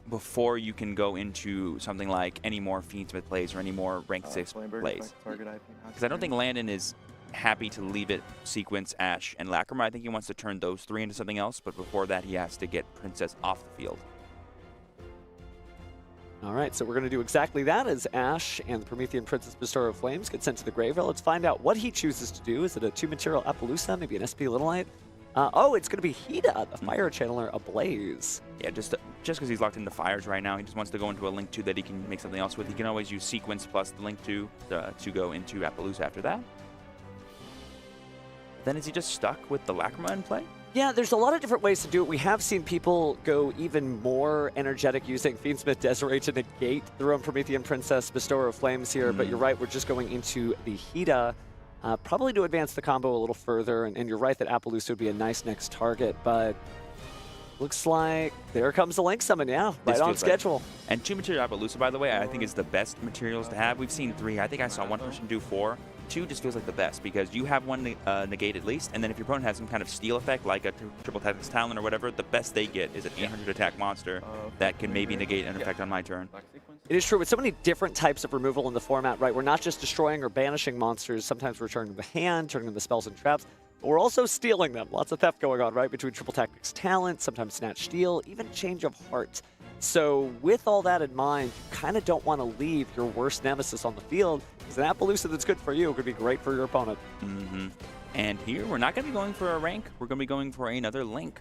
before you can go into something like any more Fiendsmith plays or any more rank 6 plays. Because I don't think Landon is happy to leave it sequence Ash and Lacrima. I think he wants to turn those 3 into something else, but before that he has to get Princess off the field. All right, so we're going to do exactly that as Ash and the Promethean Princess Bestower of Flames get sent to the graveyard. Let's find out what he chooses to do. Is it a 2-material Appaloosa, maybe an SP Little Light? Oh, it's going to be Hida, the Fire Channeler Ablaze. Yeah, just because he's locked into fires right now, he just wants to go into a Link 2 that he can make something else with. He can always use Sequence plus the Link 2 to go into Appaloosa after that. Then is he just stuck with the Lacrima in play? Yeah, there's a lot of different ways to do it. We have seen people go even more energetic using Fiendsmith Desiree to negate the Roam Promethean Princess Bestower of Flames here, but you're right, we're just going into the Hida, probably to advance the combo a little further, and you're right that Appaloosa would be a nice next target, but looks like there comes the Link Summon, yeah, right on schedule. And 2 material Appaloosa, by the way, I think is the best materials to have. We've seen 3. I think I saw one person do 4. 2 just feels like the best because you have one negate at least, and then if your opponent has some kind of steal effect like a triple tactics talent or whatever, the best they get is an 800 attack monster that can maybe negate an effect on my turn. It is true, with so many different types of removal in the format, right? We're not just destroying or banishing monsters, sometimes we're turning the hand, turning the spells and traps, but we're also stealing them. Lots of theft going on, right? Between triple tactics talent, sometimes snatch steal, even change of heart. So with all that in mind, you kind of don't want to leave your worst nemesis on the field, because an Appaloosa that's good for you could be great for your opponent. And here, we're not going to be going for a rank. We're going to be going for another link.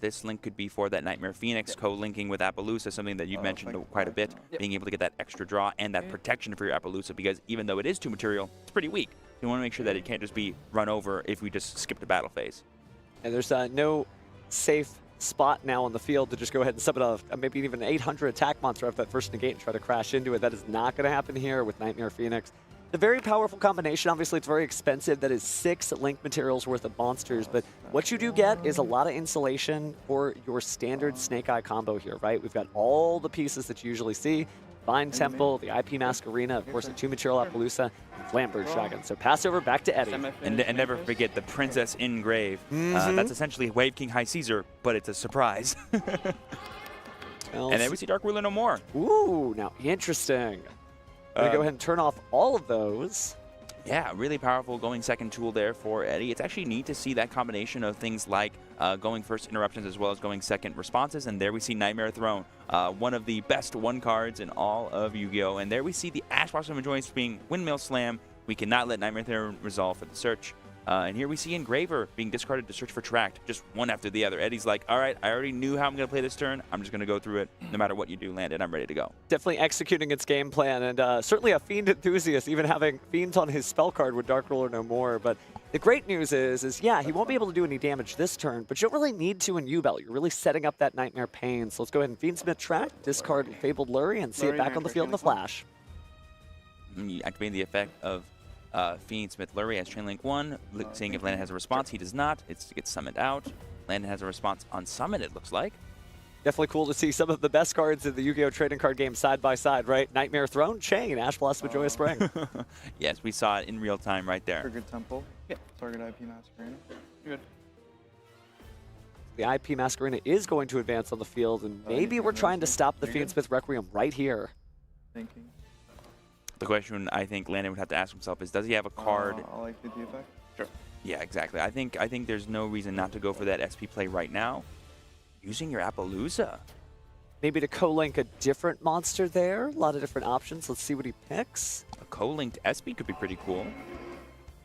This link could be for that Nightmare Phoenix, co-linking with Appaloosa, something that you mentioned quite a bit, being able to get that extra draw and that protection for your Appaloosa, because even though it is 2 material, it's pretty weak. You want to make sure that it can't just be run over if we just skip the battle phase. And there's no safe spot now on the field to just go ahead and summon maybe even an 800 attack monster off that first negate and try to crash into it. That is not going to happen here with Nightmare Phoenix. A very powerful combination. Obviously, it's very expensive. That is 6 Link materials worth of monsters, but what you do get is a lot of insulation for your standard Snake Eye combo here, right? We've got all the pieces that you usually see. Divine Temple, the IP Masquerena, of course, the 2 material Appaloosa, and Flambird Dragon. So pass over back to Eddie. And never forget the Princess in Grave. That's essentially Wave King High Caesar, but it's a surprise. And then we see Dark Ruler no more. Ooh, now interesting. I'm going to go ahead and turn off all of those. Yeah, really powerful going second tool there for Eddie. It's actually neat to see that combination of things like going first interruptions as well as going second responses. And there we see Nightmare Throne, one of the best 1 cards in all of Yu-Gi-Oh! And there we see the Ash Blossom of Joyance being Windmill Slam. We cannot let Nightmare Throne resolve for the search. And here we see Engraver being discarded to search for Tract, just one after the other. Eddie's like, all right, I already knew how I'm going to play this turn. I'm just going to go through it. No matter what you do, Landon, I'm ready to go. Definitely executing its game plan, and certainly a Fiend enthusiast, even having Fiends on his spell card with Dark Ruler no more. But the great news is yeah, he won't be able to do any damage this turn, but you don't really need to in U-Belt. You're really setting up that Nightmare Pain. So let's go ahead and Fiendsmith Tract, discard Fabled Lurry, and see it back on the field in the flash. Activating the effect of Fiendsmith Lurry as Chain Link 1, seeing if Landon has a response. He does not. It gets summoned out. Landon has a response on summon, it looks like. Definitely cool to see some of the best cards in the Yu-Gi-Oh! Trading card game side by side, right? Nightmare Throne, Chain, Ash Blossom of Joyous Spring. Yes, we saw it in real time right there. Target Temple. Target IP Masquerena. You're good. The IP Masquerena is going to advance on the field, and maybe we're trying to stop the Fiendsmith Requiem right here. Thinking. The question I think Landon would have to ask himself is, does he have a card? I like the effect. Sure. Yeah, exactly. I think there's no reason not to go for that SP play right now. Using your Appaloosa. Maybe to co-link a different monster there. A lot of different options. Let's see what he picks. A co-linked SP could be pretty cool.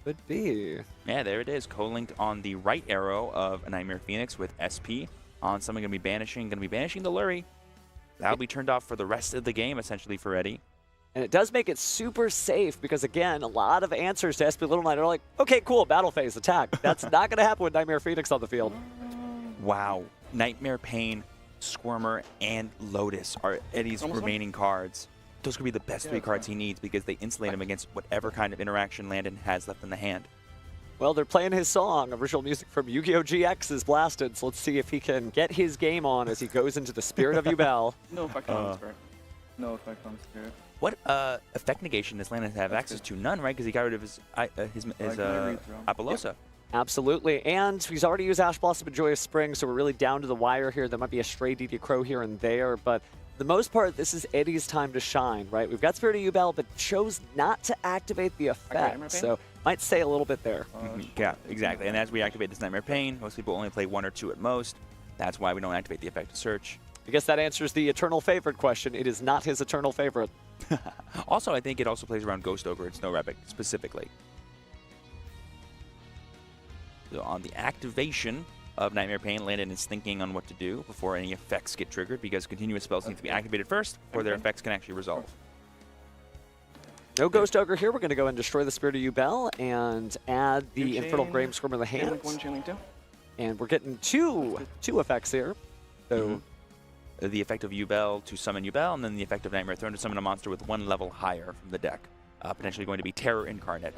Could be. Yeah, there it is. Co-linked on the right arrow of a Nightmare Phoenix with SP on something going to be banishing the Lurry. That'll be turned off for the rest of the game, essentially, for Eddie. And it does make it super safe because, again, a lot of answers to SP Little Knight are like, okay, cool, battle phase, attack. That's not going to happen with Nightmare Phoenix on the field. Wow. Nightmare Pain, Squirmer, and Lotus are Eddie's remaining cards. Those could be the best 3 cards he needs because they insulate him against whatever kind of interaction Landon has left in the hand. Well, they're playing his song. Original music from Yu-Gi-Oh! GX is blasted, so let's see if he can get his game on as he goes into the Spirit of Yubel. No effect on Spirit. No effect on Spirit. What effect negation does Landon have access to? None, right? Because he got rid of his Appaloosa. Absolutely, and he's already used Ash Blossom and Joyous Spring, so we're really down to the wire here. There might be a stray DD Crow here and there, but for the most part, this is Eddie's time to shine, right? We've got Spirit of Yubel, but chose not to activate the effect, so might say a little bit there. Yeah, exactly. And as we activate this Nightmare Pain, most people only play 1 or 2 at most. That's why we don't activate the effect of search. I guess that answers the eternal favorite question. It is not his eternal favorite. Also, I think it also plays around Ghost Ogre and Snow Rabbit specifically. So on the activation of Nightmare Pain, Landon is thinking on what to do before any effects get triggered, because continuous spells need to be activated first before their effects can actually resolve. No Ghost Ogre here. We're going to go and destroy the Spirit of Yubel and add the Infernal chain, Grave Squirmer to the Chain hand. link 1, chain link 2. And we're getting two effects here. So The effect of Yubel to summon Yubel, and then the effect of Nightmare Throne to summon a monster with 1 level higher from the deck. Potentially going to be Terror Incarnate.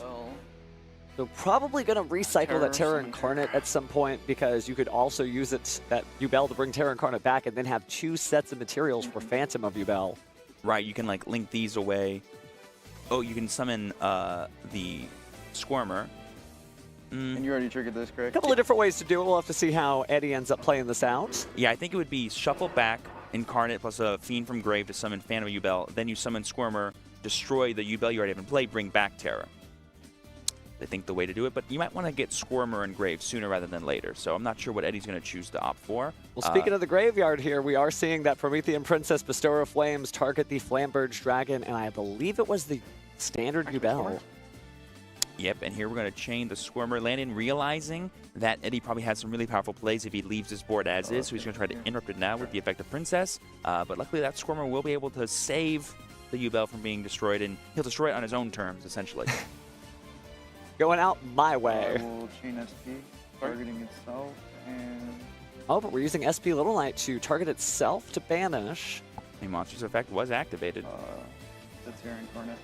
So probably going to recycle that Terror Terror Incarnate at some point, because you could also use it, that Yubel, to bring Terror Incarnate back and then have 2 sets of materials for Phantom of Yubel. Right, you can like link these away. Oh, you can summon the Squirmer. And you already triggered this, A correct? couple of different ways to do it. We'll have to see how Eddie ends up playing this out. Yeah, I think it would be Shuffle back Incarnate plus a Fiend from Grave to summon Phantom of Yubel. Then you summon Squirmer, destroy the Yubel you already have in play, bring back Terror. I think the way to do it, but you might want to get Squirmer and Grave sooner rather than later, so I'm not sure what Eddie's going to choose to opt for. Well, speaking of the graveyard here, we are seeing that Promethean Princess Bestower of Flames target the Flamberge Dragon, and I believe it was the standard Yubel. Yep, and here we're going to chain the Squirmer. Landon realizing that Eddie probably has some really powerful plays if he leaves his board as is, so he's going to try to interrupt it now with the effect of Princess. But luckily that Squirmer will be able to save the Yubel from being destroyed, and he'll destroy it on his own terms, essentially. Going out my way. We'll chain SP, targeting itself, and... Oh, but we're using SP Little Knight to target itself to banish. The monster's effect was activated. That's here Incarnate.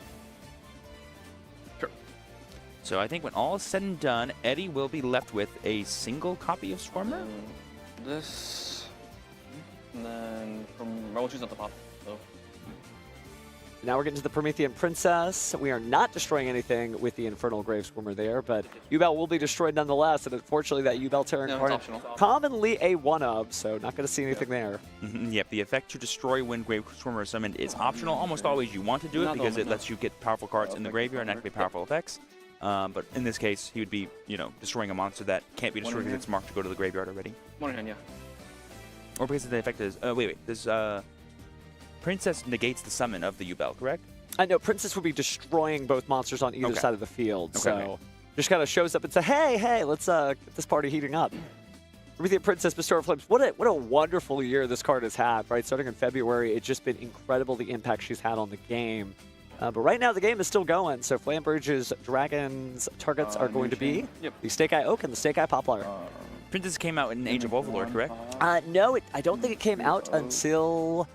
So I think when all is said and done, Eddie will be left with a single copy of Squirmer. This, and then from roll choose at the top. So Now we're getting to the Promethean Princess. We are not destroying anything with the Infernal Grave Squirmer there, but Yubel will be destroyed nonetheless, and unfortunately that Yubel Terror No, it's Incarnate optional. commonly a one-of, so not going to see anything there. Yep, the effect to destroy when Grave Squirmer is summoned is optional. Almost always you want to do it Not because the it only- lets you get powerful cards in the graveyard and activate powerful effects. But in this case, he would be, destroying a monster that can't be destroyed because it's marked to go to the graveyard already. one in hand, yeah. Or because the effect is, wait, this Princess negates the summon of the Yubel, correct? I know Princess would be destroying both monsters on either Okay. side of the field, Okay, so okay. just kind of shows up and says, hey, let's get this party heating up. Promethean Princess Bestower of Flames, what a wonderful year this card has had, right? Starting in February, it's just been incredible the impact she's had on the game. But right now the game is still going, so Flamberge's Dragon's targets are going to be the Snake Eye Oak and the Snake Eye Poplar. Princess came out in Age of Overlord, correct? No, I don't think it came out until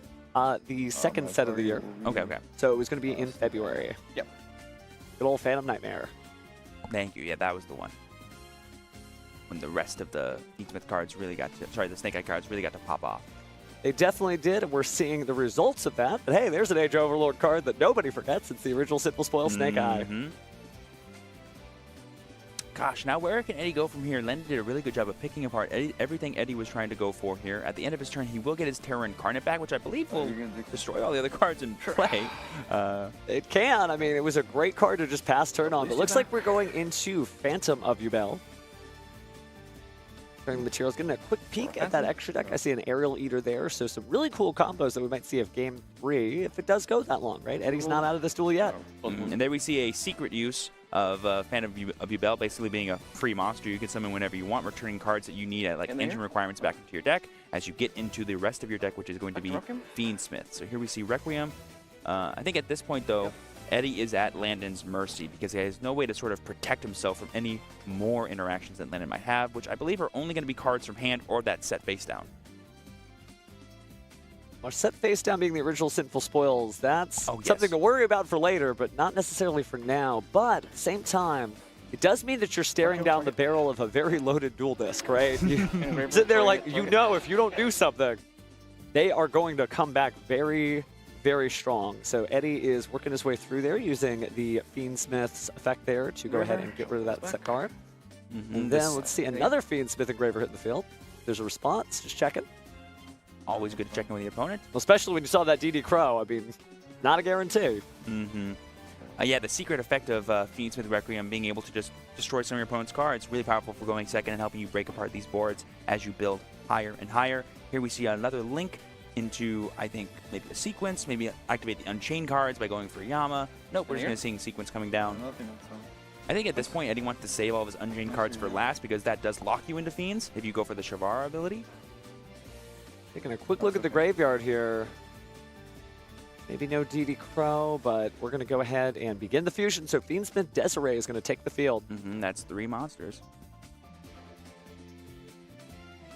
the second set of the year. Okay. So it was going to be in February. Yep. Good old Phantom Nightmare. Thank you. Yeah, that was the one. When the rest of the Smith cards really got to, the Snake Eye cards really got to pop off. They definitely did, and we're seeing the results of that. But hey, there's an Age of Overlord card that nobody forgets. It's the original Simple Spoil Snake Eye. Gosh, now where can Eddie go from here? Len did a really good job of picking apart everything Eddie was trying to go for here. At the end of his turn, he will get his Terror Incarnate back, which I believe will destroy all the other cards in play. It can. I mean, it was a great card to just pass turn on. But looks like we're going into Phantom of Yubel. Turning the materials, getting a quick peek at that extra deck. I see an Aerial Eater there, so some really cool combos that we might see of Game 3 if it does go that long, right? Eddie's not out of this duel yet. And there we see a secret use of Phantom of Yubel, basically being a free monster. You can summon whenever you want, returning cards that you need at engine requirements back into your deck as you get into the rest of your deck, which is going to be Fiendsmith. So here we see Requiem. I think at this point, though, Eddie is at Landon's mercy because he has no way to sort of protect himself from any more interactions that Landon might have, which I believe are only going to be cards from hand or that set face down. Our set face down being the original Sinful Spoils, that's Oh, yes. something to worry about for later, but not necessarily for now. But at the same time, it does mean that you're staring down the barrel of a very loaded dual disc, right? You sit there like, if you don't do something, they are going to come back very, very strong. So Eddie is working his way through there using the Fiendsmith's effect there to go ahead and get rid of that set card. And then let's see another Fiendsmith Engraver hit the field. There's a response, just checking. Always good to check in with the opponent. Well, especially when you saw that DD Crow. I mean, not a guarantee. Yeah, the secret effect of Fiendsmith Requiem being able to just destroy some of your opponent's cards, really powerful for going second and helping you break apart these boards as you build higher and higher. Here we see another link into, I think, maybe a sequence, maybe activate the Unchained cards by going for Yama. Nope, we're just going to see sequence coming down. I think at this point, Eddie wants to save all of his Unchained cards for last because that does lock you into Fiends if you go for the Shavara ability. Taking a quick look at the graveyard here. Maybe no DD Crow, but we're going to go ahead and begin the fusion. So Fiendsmith Desiree is going to take the field. That's 3 monsters.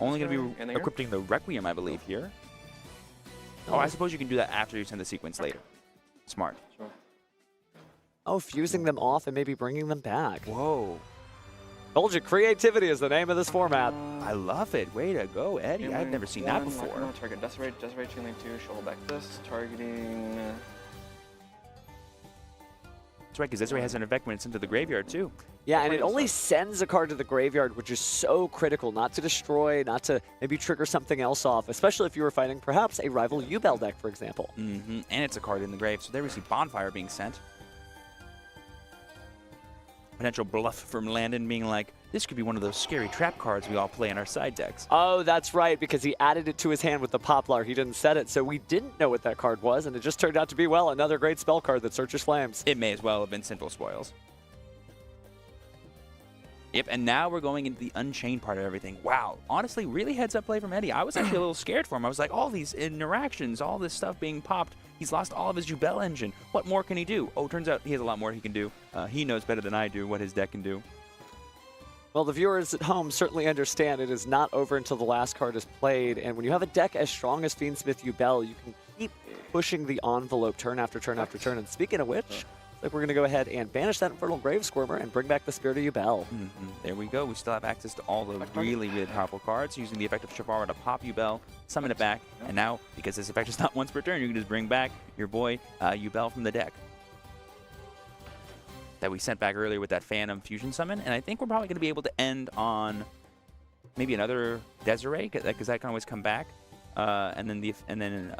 Only going to be equipping the Requiem, I believe, here. Oh, I suppose you can do that after you send the sequence later. Smart. Sure. Oh, fusing them off and maybe bringing them back. Whoa. Told you, creativity is the name of this format. I love it. Way to go, Eddie. I've never seen that before. Target Desiree, chain link 2, shuffle back this, targeting... That's right, because Desiree has an effect when it's into the graveyard, too. Yeah, and it only sends a card to the graveyard, which is so critical, not to destroy, not to maybe trigger something else off, especially if you were fighting perhaps a rival Yubel deck, for example. And it's a card in the grave, so there we see Bonfire being sent. Potential bluff from Landon being like, this could be one of those scary trap cards we all play in our side decks. Oh, that's right, because he added it to his hand with the Poplar. He didn't set it, so we didn't know what that card was, and it just turned out to be, well, another great spell card that searches flames. It may as well have been Sinful Spoils. Yep, and now we're going into the Unchained part of everything. Wow, honestly, really heads-up play from Eddie. I was actually a little scared for him. I was like, all these interactions, all this stuff being popped. He's lost all of his Jubel engine. What more can he do? Oh, turns out he has a lot more he can do. He knows better than I do what his deck can do. Well, the viewers at home certainly understand it is not over until the last card is played, and when you have a deck as strong as Fiendsmith Yubel, you can keep pushing the envelope turn after turn after turn. And speaking of which, like we're going to go ahead and banish that Infernal Grave Squirmer and bring back the Spirit of Yubel. There we go. We still have access to all the really, really powerful cards, using the effect of Shavara to pop Yubel, summon it back, and now, because this effect is not once per turn, you can just bring back your boy Yubel from the deck that we sent back earlier with that Phantom Fusion Summon. And I think we're probably going to be able to end on maybe another Desiree, because that can always come back. And then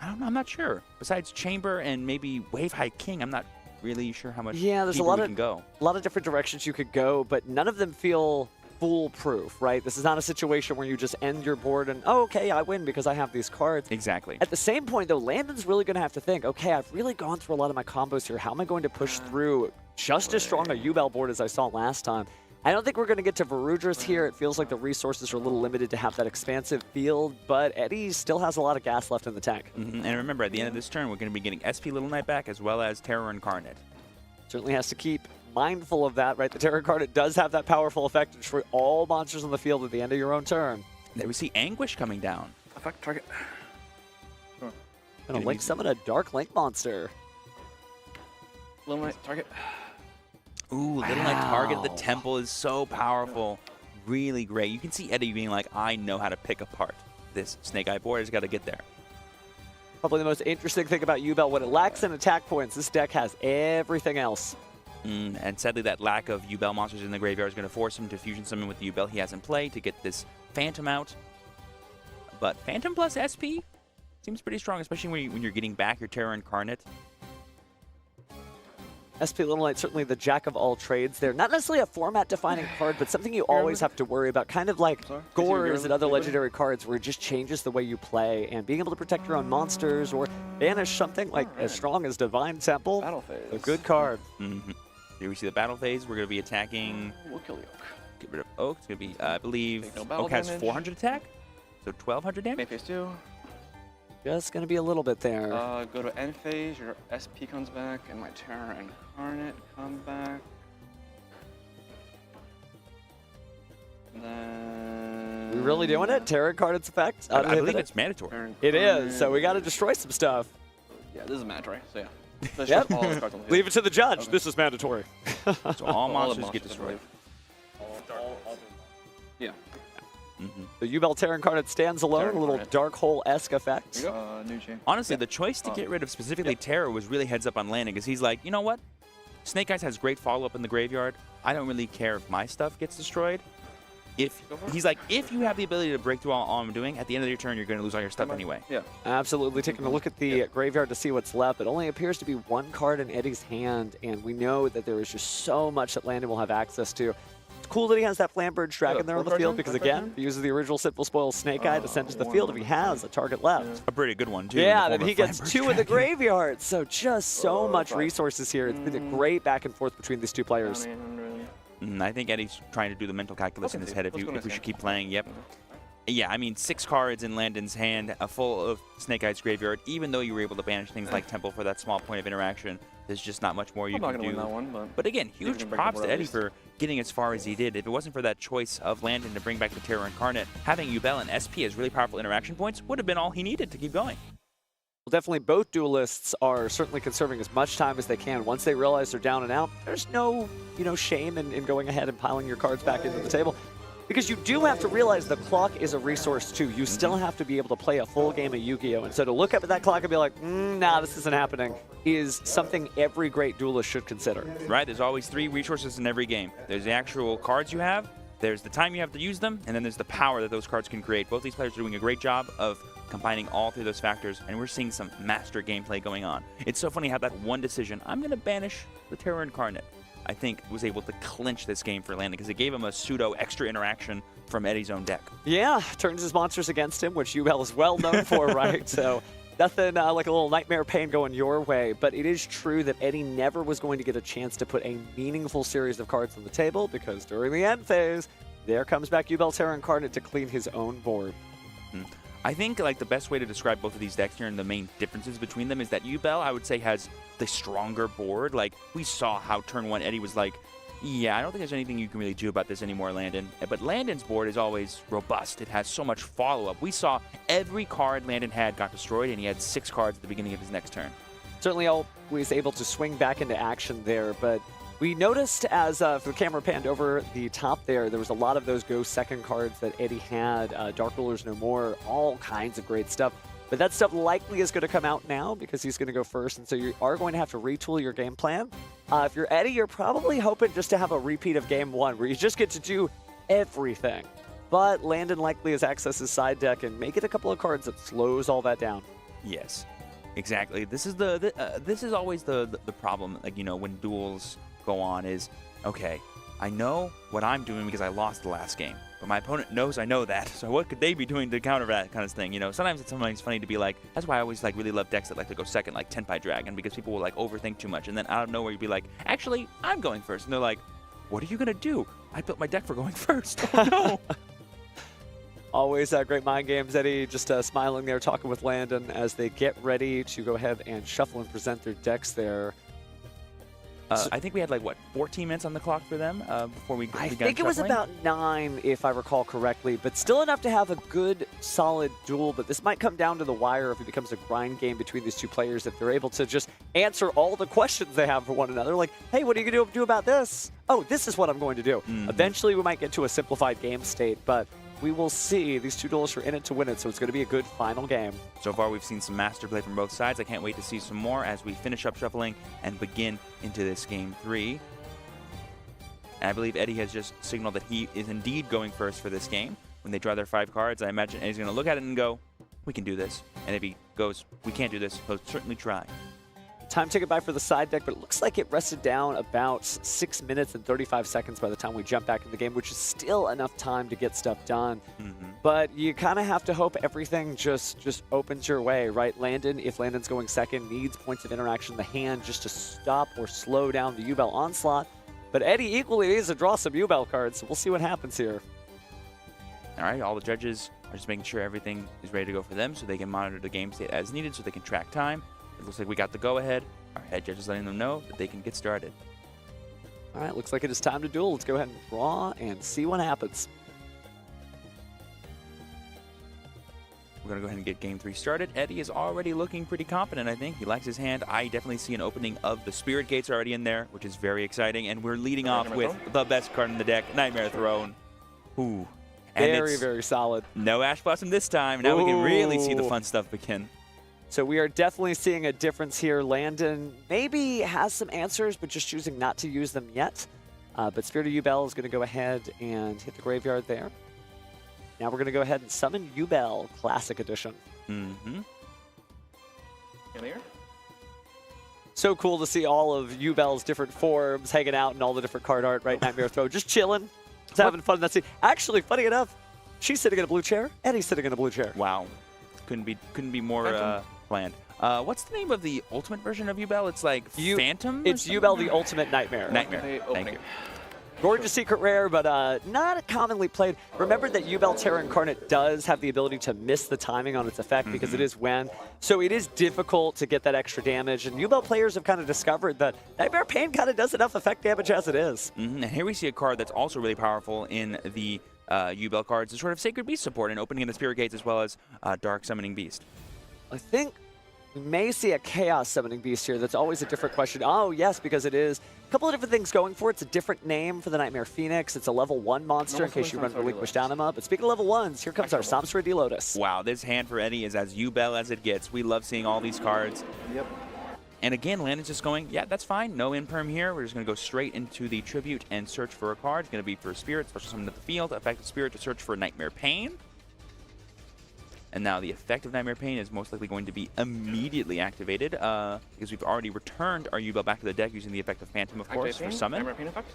I don't know, I'm not sure. Besides Chamber and maybe Wave High King, I'm not really sure how much there's a deeper lot we can go. A lot of different directions you could go, but none of them feel foolproof, right? This is not a situation where you just end your board and, oh, okay, I win because I have these cards. Exactly. At the same point, though, Landon's really going to have to think, okay, I've really gone through a lot of my combos here. How am I going to push through just as strong a Yubel board as I saw last time? I don't think we're going to get to Varudras here. It feels like the resources are a little limited to have that expansive field, but Eddie still has a lot of gas left in the tank. And remember, at the end of this turn, we're going to be getting SP Little Knight back as well as Terror Incarnate. Certainly has to keep mindful of that, right? The Terror Incarnate does have that powerful effect to destroy all monsters on the field at the end of your own turn. There we see Anguish coming down. Effect target. Sure. Gonna link summon a Dark Link monster. Little Knight target. Ooh, Little Knight target at the temple is so powerful. Really great. You can see Eddie being like, I know how to pick apart this Snake Eye board. I just got to get there. Probably the most interesting thing about Yubel, what it lacks in attack points, this deck has everything else. And sadly, that lack of Yubel monsters in the graveyard is going to force him to fusion summon with the Yubel he has in play to get this Phantom out. But Phantom plus SP seems pretty strong, especially when you're getting back your Terror Incarnate. SP Little Knight, certainly the jack of all trades there. Not necessarily a format-defining card, but something you always have to worry about. Kind of like Gores and other legendary cards where it just changes the way you play. And being able to protect your own monsters or banish something like as strong as Divine Temple, Battle phase. a good card. Here we see the battle phase. We're going to be attacking... We'll kill the Oak. Get rid of Oak. It's going to be, I believe, Take no battle Oak has damage. 400 attack, so 1,200 damage. Main phase 2. Just going to be a little bit there. Go to end phase, your SP comes back, and my Terror Incarnate come back. Then... We really doing it? Terror Incarnate's effect? I believe it's mandatory. It is, so we got to destroy some stuff. Yeah, this is mandatory, so yeah. Yep. All the cards on the field. Leave it to the judge. Okay. This is mandatory. So all the monsters get I destroyed. believe. Yeah. The Yubel Terror Incarnate stands alone, Terror a little Incarnate. dark hole-esque effect. New chain. Honestly, the choice to get rid of specifically Terror was really heads up on Landon, because he's like, you know what? Snake Eyes has great follow-up in the graveyard. I don't really care if my stuff gets destroyed. He's like, if you have the ability to break through all I'm doing, at the end of your turn, you're going to lose all your stuff anyway. Yeah. Absolutely. Taking a look at the graveyard to see what's left. It only appears to be one card in Eddie's hand, and we know that there is just so much that Landon will have access to. It's cool that he has that Flamberge Dragon there on the four-card field turn? because, Four-card again, turn? he uses the original Simple Spoil Snake Eye to send to the field if he has a target left. A pretty good one, too. Yeah, in the then form he of gets Flamberge 2 in the Dragon. graveyard. So just so much fuck. resources here. It's been a great back and forth between these two players. Down 800. I think Eddie's trying to do the mental calculus in his head if Let's go we next should game. keep playing. Yep. Yeah, I mean, 6 cards in Landon's hand, full of Snake Eye's graveyard. Even though you were able to banish things like Temple for that small point of interaction, there's just not much more you I'm not can gonna do. win that one, but But again, you huge can break the props board to at Eddie least. for getting as far as he did. If it wasn't for that choice of Landon to bring back the Terror Incarnate, having Yubel and SP as really powerful interaction points would have been all he needed to keep going. Well, definitely both duelists are certainly conserving as much time as they can. Once they realize they're down and out, there's no, shame in going ahead and piling your cards back into the table. Because you do have to realize the clock is a resource too. You still have to be able to play a full game of Yu-Gi-Oh! And so to look up at that clock and be like, nah, this isn't happening, is something every great duelist should consider. Right? There's always 3 resources in every game. There's the actual cards you have, there's the time you have to use them, and then there's the power that those cards can create. Both these players are doing a great job of combining all 3 of those factors, and we're seeing some master gameplay going on. It's so funny how that one decision, I'm going to banish the Terror Incarnate, I think was able to clinch this game for Landon because it gave him a pseudo extra interaction from Eddie's own deck. Yeah, turns his monsters against him, which UL is well known for, right? So nothing like a little nightmare pain going your way. But it is true that Eddie never was going to get a chance to put a meaningful series of cards on the table because during the end phase, there comes back UL Terror Incarnate to clean his own board. I think like the best way to describe both of these decks here and the main differences between them is that Yubel, I would say, has the stronger board. Like, we saw how turn 1 Eddie was like, yeah, I don't think there's anything you can really do about this anymore, Landon. But Landon's board is always robust. It has so much follow-up. We saw every card Landon had got destroyed, and he had 6 cards at the beginning of his next turn. Certainly always able to swing back into action there, but we noticed as the camera panned over the top there was a lot of those go second cards that Eddie had, Dark Rulers No More, all kinds of great stuff. But that stuff likely is going to come out now because he's going to go first, and so you are going to have to retool your game plan. If you're Eddie, you're probably hoping just to have a repeat of Game 1 where you just get to do everything. But Landon likely has access his side deck and may get a couple of cards that slows all that down. Yes, exactly. This is this is always the problem. Like, when duels go on is, okay, I know what I'm doing because I lost the last game, but my opponent knows I know that. So what could they be doing to counter that kind of thing? Sometimes it's funny to be like, that's why I always really love decks that like to go second, like Tenpai Dragon, because people will overthink too much, and then out of nowhere you'd be like, actually, I'm going first, and they're like, what are you gonna do? I built my deck for going first. Oh no. Always great mind games, Eddie. Just smiling there, talking with Landon as they get ready to go ahead and shuffle and present their decks there. I think we had 14 minutes on the clock for them before we I began think it was shuffling? about 9, if I recall correctly, but still enough to have a good, solid duel. But this might come down to the wire if it becomes a grind game between these two players, if they're able to just answer all the questions they have for one another. Like, hey, what are you going to do about this? Oh, this is what I'm going to do. Eventually, we might get to a simplified game state, but we will see. These two duelists are in it to win it, so it's going to be a good final game. So far, we've seen some master play from both sides. I can't wait to see some more as we finish up shuffling and begin into this game 3. And I believe Eddie has just signaled that he is indeed going first for this game. When they draw their 5 cards, I imagine Eddie's going to look at it and go, we can do this. And if he goes, we can't do this, he'll certainly try. Time ticket by for the side deck, but it looks like it rested down about 6 minutes and 35 seconds by the time we jump back in the game, which is still enough time to get stuff done. But you kind of have to hope everything just opens your way, right? Landon, if Landon's going second, needs points of interaction in the hand just to stop or slow down the Yubel onslaught. But Eddie equally needs to draw some Yubel cards, so we'll see what happens here. All right, all the judges are just making sure everything is ready to go for them so they can monitor the game state as needed so they can track time. It looks like we got the go-ahead. Our head judge is letting them know that they can get started. All right, looks like it is time to duel. Let's go ahead and draw and see what happens. We're going to go ahead and get game 3 started. Eddie is already looking pretty confident, I think. He likes his hand. I definitely see an opening of the Spirit Gates already in there, which is very exciting. And we're leading off with the best card in the deck, Nightmare Throne. Ooh. And Very, very solid. No Ash Blossom this time. Now we can really see the fun stuff begin. So we are definitely seeing a difference here. Landon maybe has some answers, but just choosing not to use them yet. But Spirit of Yubel is going to go ahead and hit the graveyard there. Now we're going to go ahead and summon Yubel Classic Edition. Here? So cool to see all of Yubel's different forms hanging out and all the different card art, right? Nightmare Throne, just chilling. It's having fun in that scene. Actually, funny enough, she's sitting in a blue chair, Eddie's sitting in a blue chair. Wow. Couldn't be more planned. What's the name of the ultimate version of Yubel? It's like Phantom? It's Yubel the Ultimate Nightmare. Nightmare. Thank you. Gorgeous secret rare, but not commonly played. Remember that Yubel Terra Incarnate does have the ability to miss the timing on its effect because it is when. So it is difficult to get that extra damage. And Yubel players have kind of discovered that Nightmare Pain kind of does enough effect damage as it is. And here we see a card that's also really powerful in the Yubel cards. It's sort of Sacred Beast support and opening in the Spirit Gates as well as Dark Summoning Beast. I think we may see a Chaos Summoning Beast here. That's always a different question. Oh, yes, because it is a couple of different things going for it. It's a different name for the Nightmare Phoenix. It's a level 1 monster in case you run Relinquished Anima. But speaking of level 1s, here comes our Samsara D Lotus. Wow, this hand for Eddie is as Yubel as it gets. We love seeing all these cards. Yep. And again, Landon's just going, yeah, that's fine. No imperm here. We're just going to go straight into the Tribute and search for a card. It's going to be for Spirit, special summon to the field, effective Spirit to search for Nightmare Pain. And now the effect of Nightmare Pain is most likely going to be immediately activated because we've already returned our Yubel back to the deck using the effect of Phantom, of course, for summon. Nightmare Pain effect.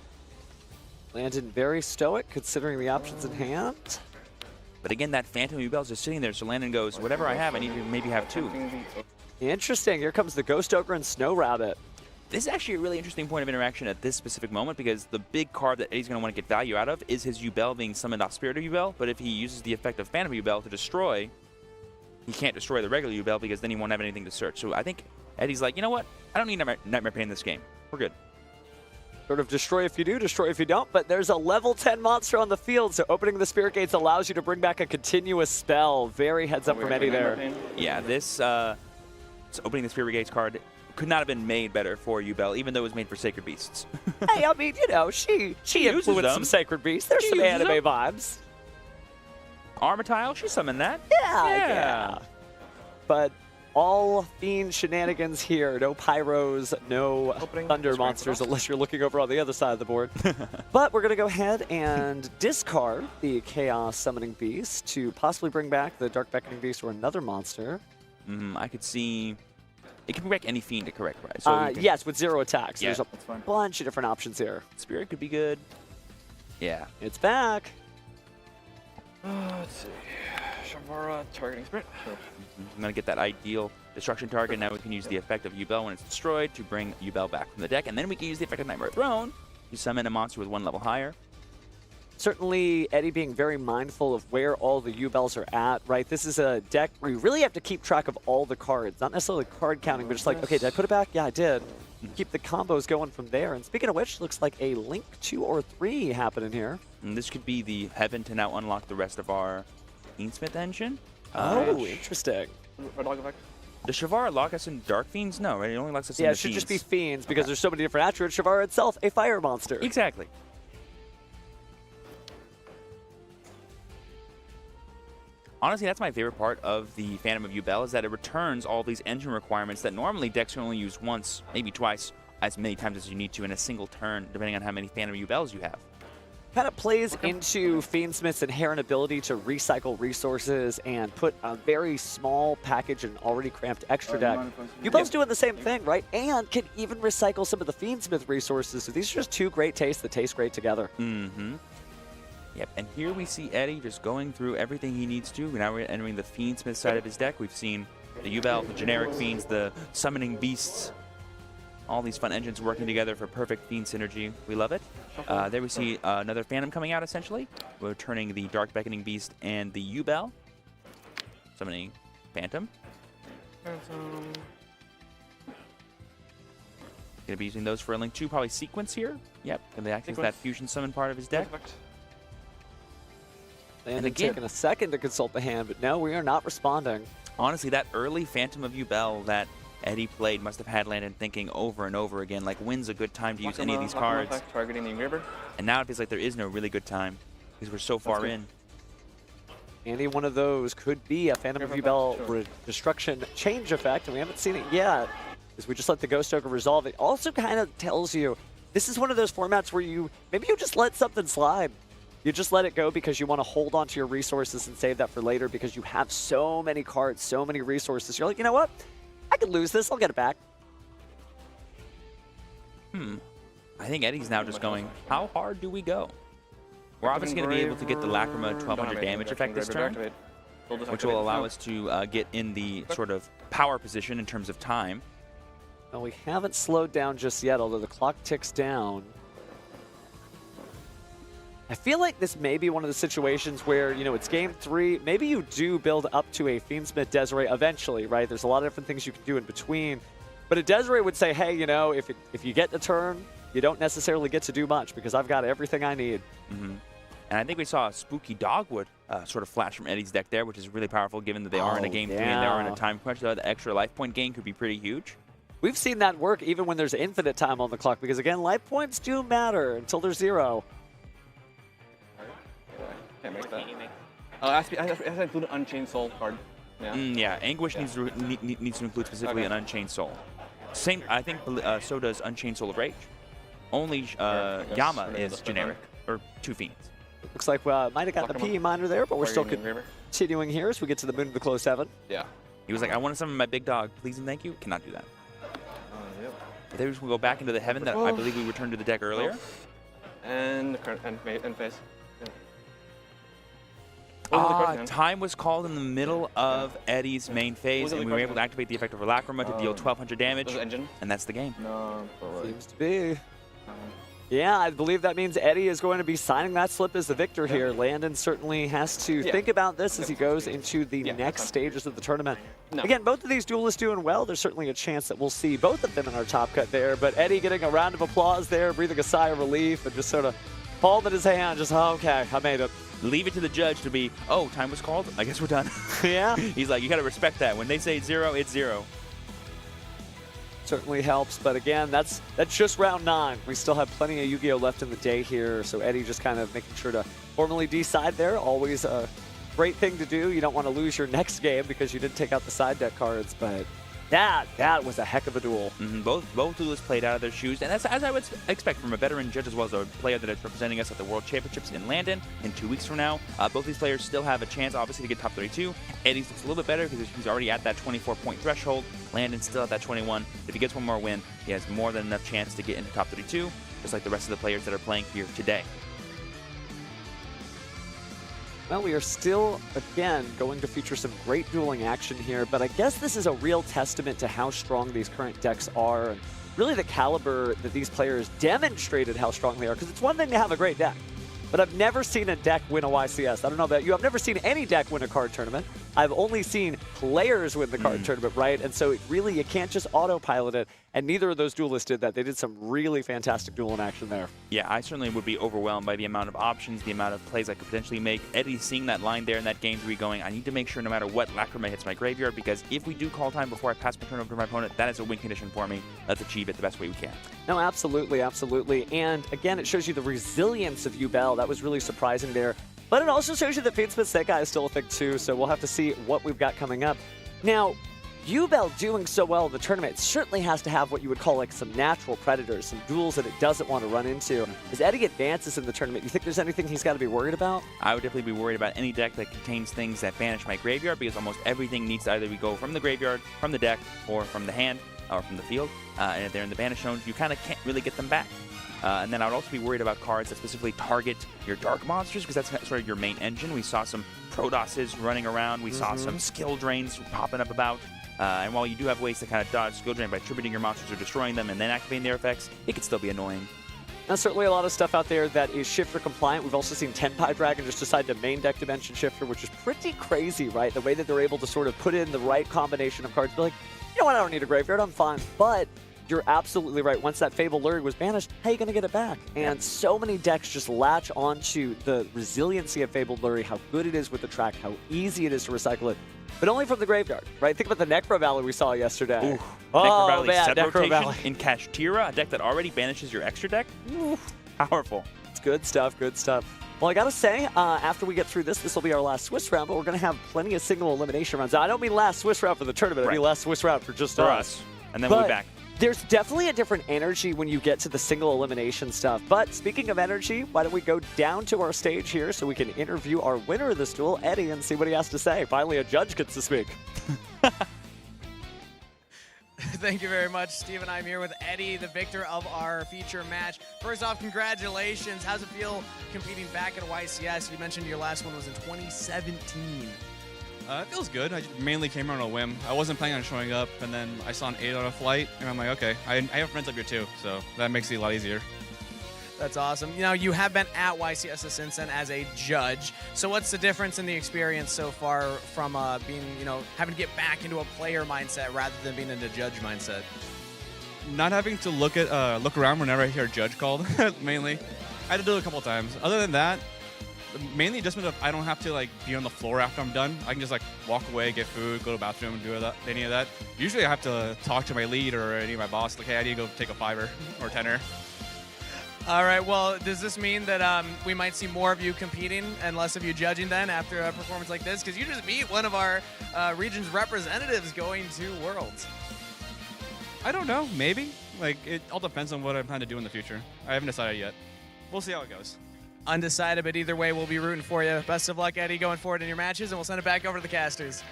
Landon very stoic considering the options in hand. But again, that Phantom Yubel is just sitting there, so Landon goes, whatever I have, I need to maybe have 2. Interesting. Here comes the Ghost Ogre and Snow Rabbit. This is actually a really interesting point of interaction at this specific moment because the big card that Eddie's going to want to get value out of is his Yubel being summoned off Spirit of Yubel, but if he uses the effect of Phantom Yubel to destroy, he can't destroy the regular Yubel because then he won't have anything to search. So I think Eddie's like, you know what? I don't need Nightmare Pain in this game. We're good. Sort of destroy if you do, destroy if you don't, but there's a level 10 monster on the field, so opening the Spirit Gates allows you to bring back a continuous spell. Very heads up from Eddie there. Yeah, this opening the Spirit Gates card could not have been made better for Yubel, even though it was made for Sacred Beasts. Hey, I mean, you know, she influenced some Sacred Beasts. There's some anime vibes. Armatile, she summoned that. Yeah. But all Fiend shenanigans here. No Pyros, no Thunder monsters, unless you're looking over on the other side of the board. But we're going to go ahead and discard the Chaos Summoning Beast to possibly bring back the Dark Beckoning Beast or another monster. I could see... It can bring back any Fiend to correct, right? So yes, with 0 attacks. Yeah, there's a bunch of different options here. Spirit could be good. Yeah. It's back. Let's see. Shavara, targeting Spirit. Sure. I'm going to get that ideal destruction target. Now we can use the effect of Yubel when it's destroyed to bring Yubel back from the deck. And then we can use the effect of Nightmare Throne to summon a monster with 1 level higher. Certainly, Eddie being very mindful of where all the Yubels are at, right? This is a deck where you really have to keep track of all the cards. Not necessarily card counting, but just like, okay, did I put it back? Yeah, I did. Keep the combos going from there. And speaking of which, looks like a Link 2 or 3 happening here. And this could be the Heaven to now unlock the rest of our Fiendsmith engine. Oh, interesting. Red Dog effect. Does Shavara lock us in Dark Fiends? No, right? It only locks us in Yeah, the it should Fiends. just be Fiends because there's so many different attributes. Shavara itself, a fire monster. Exactly. Honestly, that's my favorite part of the Phantom of Yubel is that it returns all these engine requirements that normally decks can only use once, maybe twice, as many times as you need to in a single turn, depending on how many Phantom Yubels you have. Kind of plays into Fiendsmith's inherent ability to recycle resources and put a very small package in an already cramped extra deck. Yubel's doing the same thing, right? And can even recycle some of the Fiendsmith resources. So these are just 2 great tastes that taste great together. Mm-hmm. Yep, and here we see Eddie just going through everything he needs to. Now we're entering the Fiendsmith side of his deck. We've seen the Yubel, the generic Fiends, the Summoning Beasts. All these fun engines working together for perfect Fiend synergy. We love it. There we see another Phantom coming out, essentially. We're turning the Dark Beckoning Beast and the Yubel. Summoning Phantom. Phantom. Gonna be using those for a Link 2, probably Sequence here. Yep, gonna act as that fusion summon part of his deck. And again, taking a second to consult the hand, but no, we are not responding. Honestly, that early Phantom of Yubel that Eddie played must have had Landon thinking over and over again, like, when's a good time to use any of these cards? Targeting the Engraver. And now it feels like there is no really good time because we're so far in. Any one of those could be a Phantom of Yubel Destruction change effect, and we haven't seen it yet, because we just let the Ghost Ogre resolve it. Also kind of tells you, this is one of those formats where maybe you just let something slide. You just let it go because you want to hold on to your resources and save that for later because you have so many cards, so many resources. You're like, you know what? I could lose this. I'll get it back. I think Eddie's now just going, how hard do we go? We're obviously going to be able to get the Lacrima 1200 damage effect this turn, which will allow us to get in the sort of power position in terms of time. Well, we haven't slowed down just yet, although the clock ticks down. I feel like this may be one of the situations where, you know, it's game 3. Maybe you do build up to a Fiendsmith Desiree eventually, right? There's a lot of different things you can do in between. But a Desiree would say, hey, you know, if you get the turn, you don't necessarily get to do much because I've got everything I need. Mm-hmm. And I think we saw a Spooky Dogwood sort of flash from Eddie's deck there, which is really powerful given that they are in a game 3 and they are in a time crunch. The extra life point gain could be pretty huge. We've seen that work even when there's infinite time on the clock because, again, life points do matter until they're 0. Can't make that. I have to include an Unchained Soul card. Yeah. Yeah, Anguish needs to include specifically an Unchained Soul. Same, I think so does Unchained Soul of Rage. Only Yama is generic, or 2 Fiends. Looks like we might have got the PE minor there, but we're still continuing here as we get to the moon of the close 7. Yeah. He was like, I want to summon my big dog. Please and thank you. Cannot do that. But there we go back into the heaven that I believe we returned to the deck earlier. And the current end phase. Time was called in the middle of Eddie's main phase, and we were able to activate the effect of Lacrima to deal 1200 damage, and that's the game. Seems to be. Yeah, I believe that means Eddie is going to be signing that slip as the victor here. Landon certainly has to think about this as he goes into the next stages of the tournament. Again, both of these duelists doing well. There's certainly a chance that we'll see both of them in our top cut there, but Eddie getting a round of applause there, breathing a sigh of relief, and just sort of palm in his hand, just, oh, okay, I made it. Leave it to the judge to be, oh, time was called? I guess we're done. Yeah. He's like, you got to respect that. When they say 0, it's 0. Certainly helps, but again, that's just round 9. We still have plenty of Yu-Gi-Oh! Left in the day here, so Eddie just kind of making sure to formally decide there. Always a great thing to do. You don't want to lose your next game because you didn't take out the side deck cards, but that was a heck of a duel. Mm-hmm. Both duelists played out of their shoes, and that's as I would expect from a veteran judge as well as a player that is representing us at the World Championships in Landon in 2 weeks from now. Both these players still have a chance, obviously, to get top 32. Eddie's looks a little bit better because he's already at that 24-point threshold. Landon's still at that 21. If he gets one more win, he has more than enough chance to get into top 32, just like the rest of the players that are playing here today. Well, we are still, again, going to feature some great dueling action here, but I guess this is a real testament to how strong these current decks are, and really the caliber that these players demonstrated how strong they are, because it's one thing to have a great deck, but I've never seen a deck win a YCS. I don't know about you. I've never seen any deck win a card tournament. I've only seen players win the card tournament, right? And so really, you can't just autopilot it, and neither of those duelists did that. They did some really fantastic dueling action there. Yeah, I certainly would be overwhelmed by the amount of options, the amount of plays I could potentially make. Eddie seeing that line there in that game 3 going, I need to make sure no matter what, Lacrima hits my graveyard, because if we do call time before I pass my turn over to my opponent, that is a win condition for me. Let's achieve it the best way we can. No, absolutely, absolutely. And again, it shows you the resilience of Yubel. That was really surprising there. But it also shows you that Fiendsmith's that guy is still a thing too, so we'll have to see what we've got coming up. Now, Yubel doing so well in the tournament certainly has to have what you would call like some natural predators, some duels that it doesn't want to run into. As Eddie advances in the tournament, you think there's anything he's got to be worried about? I would definitely be worried about any deck that contains things that banish my graveyard, because almost everything needs to either go from the graveyard, from the deck, or from the hand, or from the field. And if they're in the banish zones, you kind of can't really get them back. And then I would also be worried about cards that specifically target your dark monsters, because that's sort of your main engine. We saw some Prodosses running around. We saw some skill drains popping up about. And while you do have ways to kind of dodge skill drain by attributing your monsters or destroying them and then activating their effects, it can still be annoying. There's certainly a lot of stuff out there that is shifter compliant. We've also seen Tenpai Dragon just decide to main deck Dimension Shifter, which is pretty crazy, right? The way that they're able to sort of put in the right combination of cards. Be like, you know what, I don't need a graveyard, I'm fine. But you're absolutely right. Once that Fabled Lure was banished, how are you going to get it back? And so many decks just latch onto the resiliency of Fabled Lure, how good it is with the track, how easy it is to recycle it, but only from the graveyard, right? Think about the Necro Valley we saw yesterday. Ooh. Oh, Necro Valley man, set Necro rotation Valley. in Kashtira, a deck that already banishes your extra deck. Ooh. Powerful. It's good stuff, good stuff. Well, I gotta say, after we get through this will be our last Swiss round, but we're gonna have plenty of single elimination rounds. I don't mean last Swiss round for the tournament, I mean last Swiss round for just us. And then we'll be back. There's definitely a different energy when you get to the single elimination stuff. But speaking of energy, why don't we go down to our stage here so we can interview our winner of this duel, Eddie, and see what he has to say. Finally, a judge gets to speak. Thank you very much, Steve. And I'm here with Eddie, the victor of our feature match. First off, congratulations. How's it feel competing back at YCS? You mentioned your last one was in 2017. It feels good. I mainly came on a whim. I wasn't planning on showing up, and then I saw an 8 on a flight, and I'm like, okay, I have friends up here too, so that makes it a lot easier. That's awesome. You know, you have been at YCS since then as a judge. So what's the difference in the experience so far from being, having to get back into a player mindset rather than being in a judge mindset? Not having to look around whenever I hear a judge called, mainly. I had to do it a couple times. Other than that, mainly adjustment of I don't have to be on the floor after I'm done. I can just walk away, get food, go to the bathroom, and do any of that. Usually I have to talk to my lead or any of my boss, hey, I need to go take a 5er or 10er. All right, well, does this mean that we might see more of you competing and less of you judging then after a performance like this? Because you just beat one of our region's representatives going to Worlds. I don't know, maybe. It all depends on what I plan to do in the future. I haven't decided yet. We'll see how it goes. Undecided, but either way, we'll be rooting for you. Best of luck, Eddie, going forward in your matches, and we'll send it back over to the casters.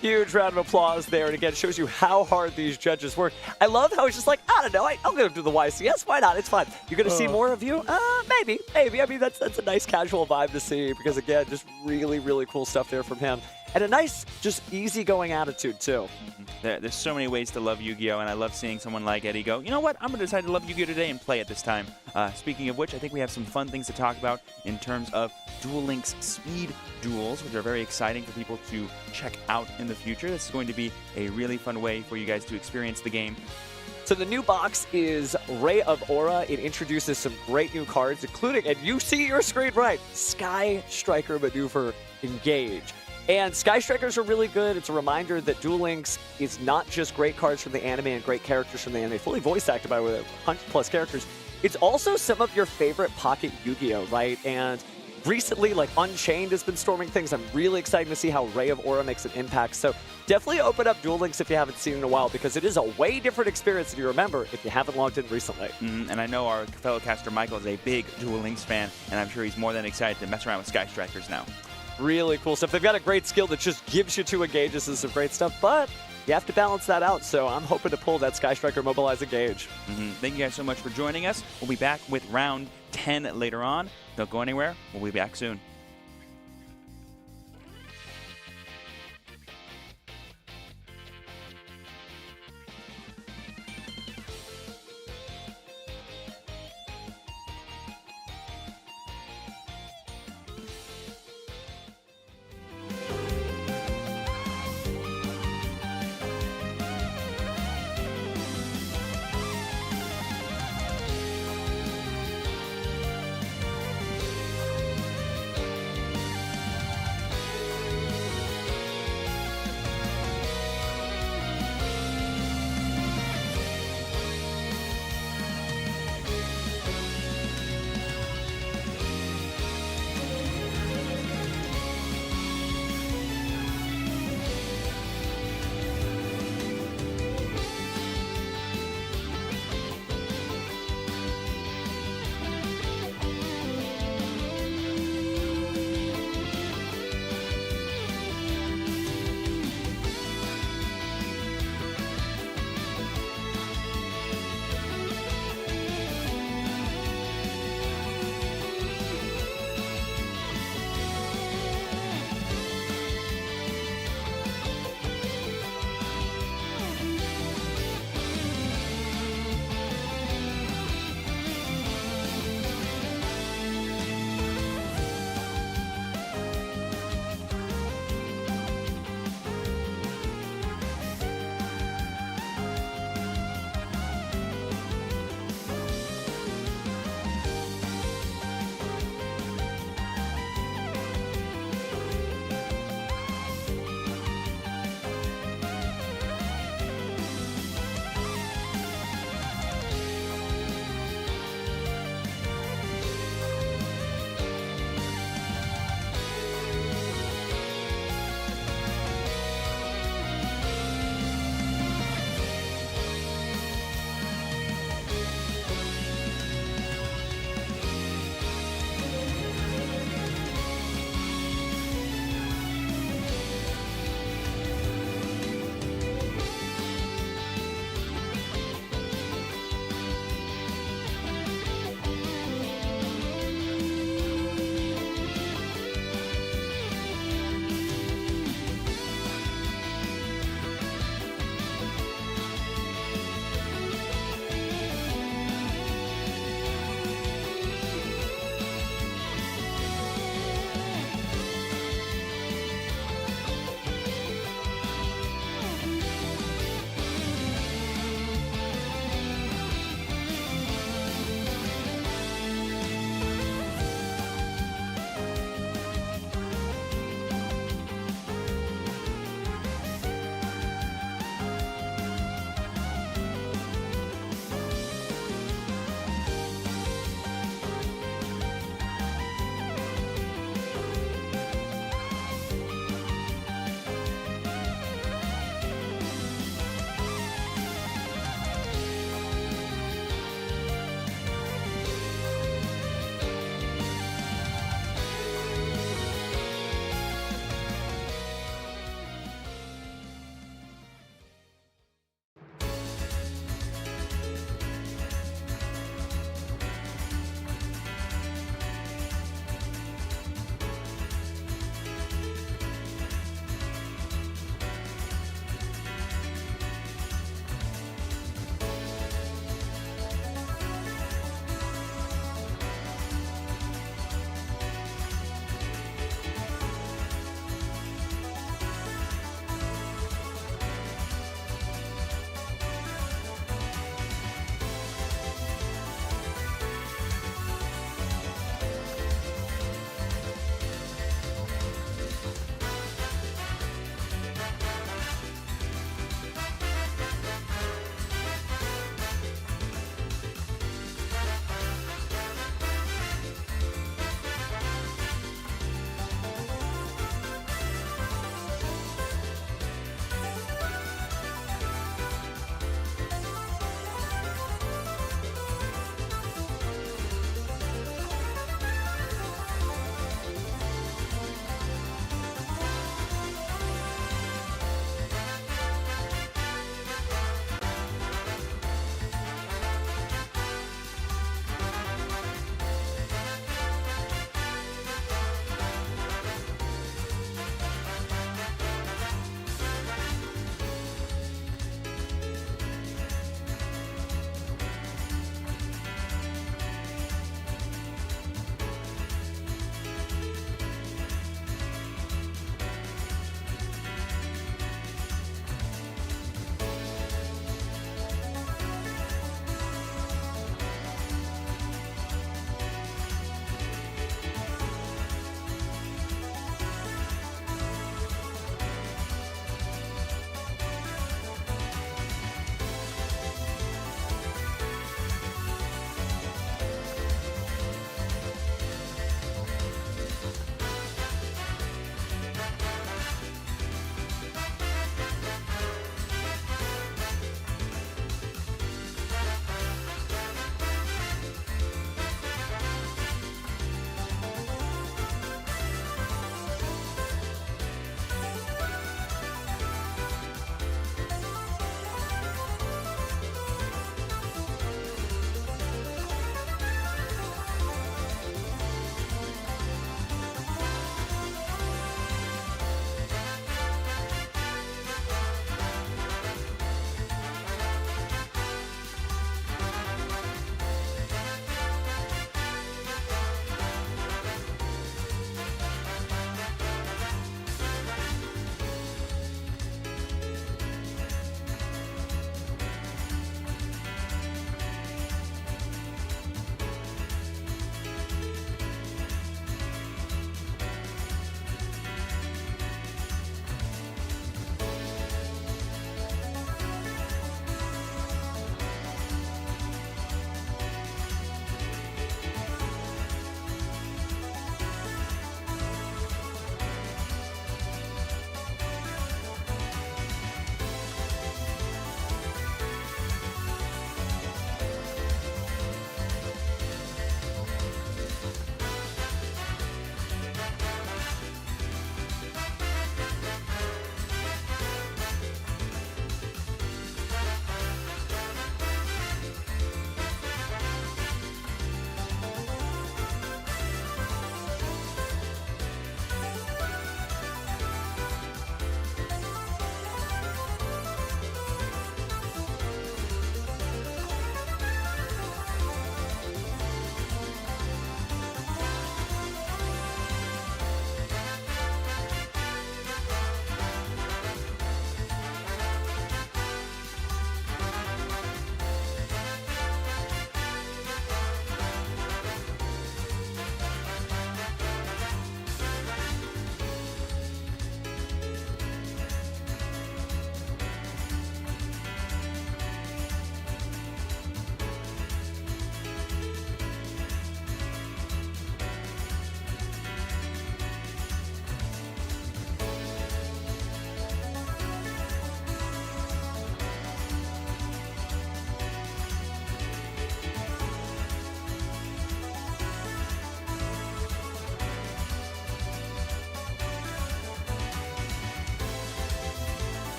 Huge round of applause there, and again, it shows you how hard these judges work. I love how it's just I don't know, I'll go to the YCS, why not? It's fun. You're going to see more of you? Maybe. I mean, that's a nice casual vibe to see, because again, just really, really cool stuff there from him. And a nice, just easygoing attitude, too. There's so many ways to love Yu-Gi-Oh! And I love seeing someone like Eddie go, you know what, I'm going to decide to love Yu-Gi-Oh! Today and play it this time. Speaking of which, I think we have some fun things to talk about in terms of Duel Links speed duels, which are very exciting for people to check out in the future. This is going to be a really fun way for you guys to experience the game. So the new box is Ray of Aura. It introduces some great new cards, including, and you see your screen right, Sky Striker Maneuver Engage. And Sky Strikers are really good. It's a reminder that Duel Links is not just great cards from the anime and great characters from the anime, fully voice acted by 100+ characters. It's also some of your favorite pocket Yu-Gi-Oh, right? And recently, Unchained has been storming things. I'm really excited to see how Ray of Aura makes an impact. So definitely open up Duel Links if you haven't seen it in a while, because it is a way different experience than you remember if you haven't logged in recently. And I know our fellow caster Michael is a big Duel Links fan, and I'm sure he's more than excited to mess around with Sky Strikers now. Really cool stuff. They've got a great skill that just gives you 2 engages and some great stuff, but you have to balance that out. So I'm hoping to pull that Sky Striker Mobilize Engage. Thank you guys so much for joining us. We'll be back with round 10 later on. Don't go anywhere. We'll be back soon.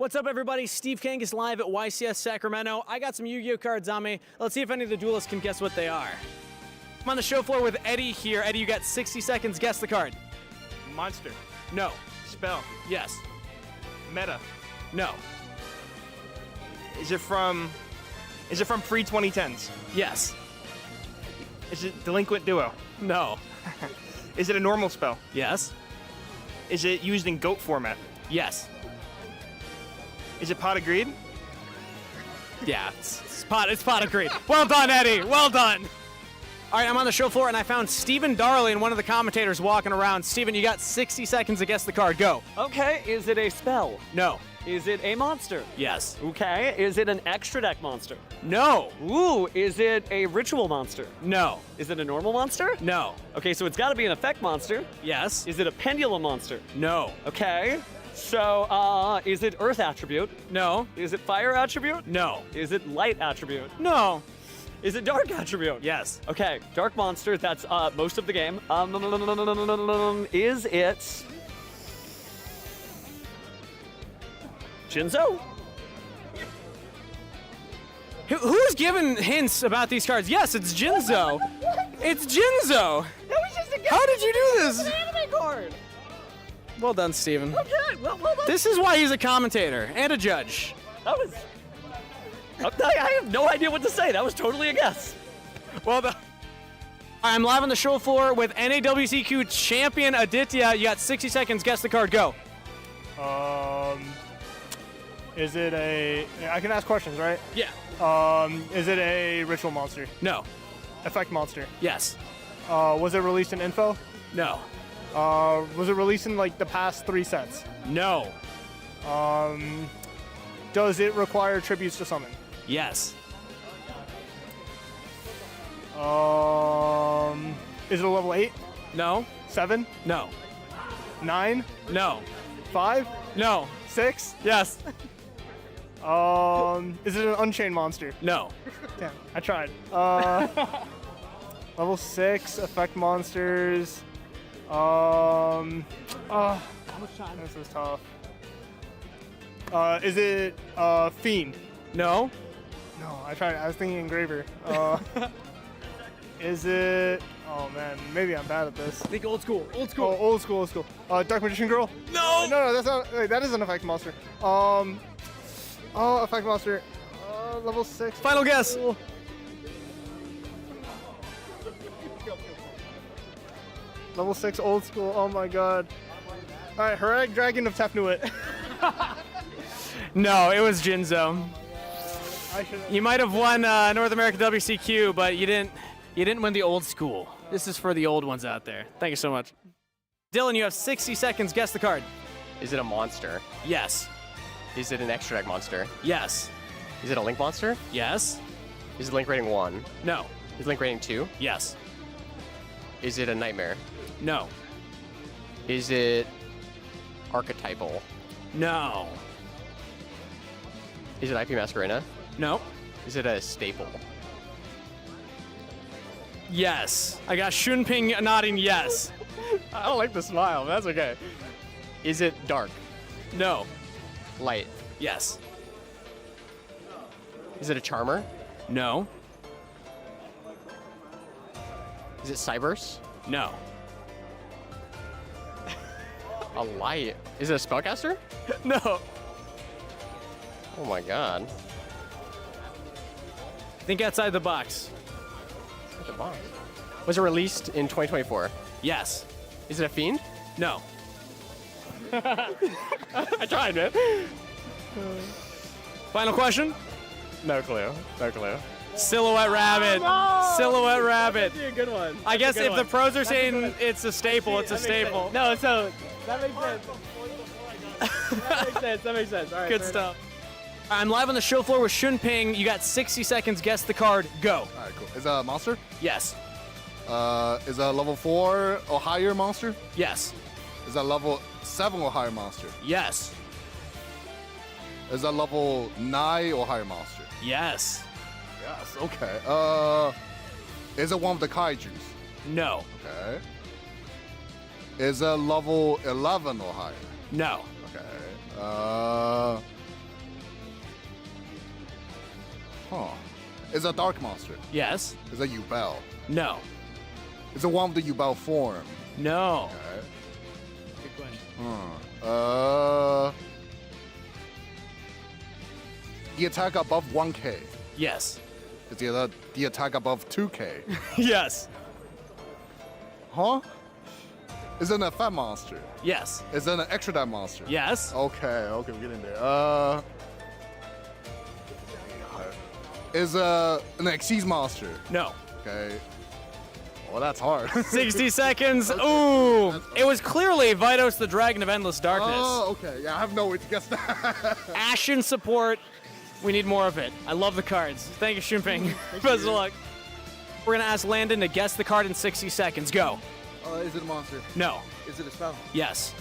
What's up, everybody? Steve Kangas live at YCS Sacramento. I got some Yu-Gi-Oh cards on me. Let's see if any of the duelists can guess what they are. I'm on the show floor with Eddie here. Eddie, you got 60 seconds. Guess the card. Monster. No. Spell. Yes. Meta. No. Is it from pre-2010s? Yes. Is it Delinquent Duo? No. Is it a normal spell? Yes. Is it used in GOAT format? Yes. Is it Pot of Greed? Yeah, it's pot of greed. Well done, Eddie. Well done. All right, I'm on the show floor, and I found Steven Darling, one of the commentators, walking around. Steven, you got 60 seconds to guess the card. Go. Okay, is it a spell? No. Is it a monster? Yes. Okay, is it an extra deck monster? No. Ooh, is it a ritual monster? No. Is it a normal monster? No. Okay, so it's got to be an effect monster. Yes. Is it a pendulum monster? No. Okay, so is it earth attribute? No. Is it fire attribute? No. Is it light attribute? No. Is it dark attribute? Yes. Okay, dark monster, that's most of the game. Is it Jinzo? Who's giving hints about these cards? Yes, it's Jinzo. It's Jinzo. That was just a guess. How did you do this? It's an anime card. Well done, Steven. Okay, well done. This is why he's a commentator and a judge. That was... I have no idea what to say. That was totally a guess. Well done. I'm live on the show floor with NAWCQ champion Aditya. You got 60 seconds. Guess the card. Go. Is it a... I can ask questions, right? Yeah. Is it a ritual monster? No. Effect monster? Yes. Was it released in info? No. Was it released in like the past 3 sets? No. Does it require tributes to summon? Yes. Is it a level 8? No. 7? No. 9? No. 5? No. 6? Yes. Is it an Unchained monster? No. Damn, I tried. Level 6, effect monsters. How much time? This is tough. Is it Fiend? No. No, I tried. I was thinking Engraver. Is it? Oh man, maybe I'm bad at this. Think old school. Old school. Oh, old school, old school. Dark Magician Girl? No. No, that's not. Wait, that is an effect monster. Effect monster. Level 6. Final guess. Level 6, old school. Oh my god. All right, Herag Dragon of Tefnuit. No, it was Jinzo. You might have won North American WCQ, but you didn't win the old school. This is for the old ones out there. Thank you so much. Dylan, you have 60 seconds. Guess the card. Is it a monster? Yes. Is it an extra deck monster? Yes. Is it a link monster? Yes. Is it link rating 1? No. Is it link rating 2? Yes. Is it a nightmare? No. Is it archetypal? No. Is it IP Masquerena? No. Is it a staple? Yes. I got Shunping nodding yes. I don't like the smile, but that's okay. Is it dark? No. Light? Yes. Is it a charmer? No. Is it Cyberse? No. A light? Is it a spellcaster? No. Oh my god. Think outside the box. What's the box? Was it released in 2024? Yes. Is it a fiend? No. I tried, man. Final question? No clue. No clue. Silhouette Rabbit. Silhouette Rabbit. That'd be a good one. I guess if the pros are saying it's a staple, it's a staple. No, so that makes sense. That makes sense. That makes sense. All right. Good stuff. I'm live on the show floor with Shunping. You got 60 seconds. Guess the card. Go. All right, cool. Is that a monster? Yes. Is that a level 4 or higher monster? Yes. Is that level 7 or higher monster? Yes. Is that level 9 or higher monster? Yes. Yes, okay. Is it one of the kaijus? No. Okay. Is it level 11 or higher? No. Okay. Huh. Is a dark monster. Yes. Is a Yubel. No. Is it one of the Yubel form? No. Okay. Good question. The attack above 1k. Yes. Is the attack above 2k? Yes. Huh? Is it a fat monster? Yes. Is it an extra die monster? Yes. Okay, we're getting there. Is an Xyz monster? No. Okay. Well, that's hard. 60 seconds. Ooh. It was clearly Vitos, the Dragon of Endless Darkness. Oh, okay. Yeah, I have no way to guess that. Ashen support. We need more of it. I love the cards. Thank you, Shumping. Best of luck. We're going to ask Landon to guess the card in 60 seconds. Go. Is it a monster? No. Is it a spell? Yes.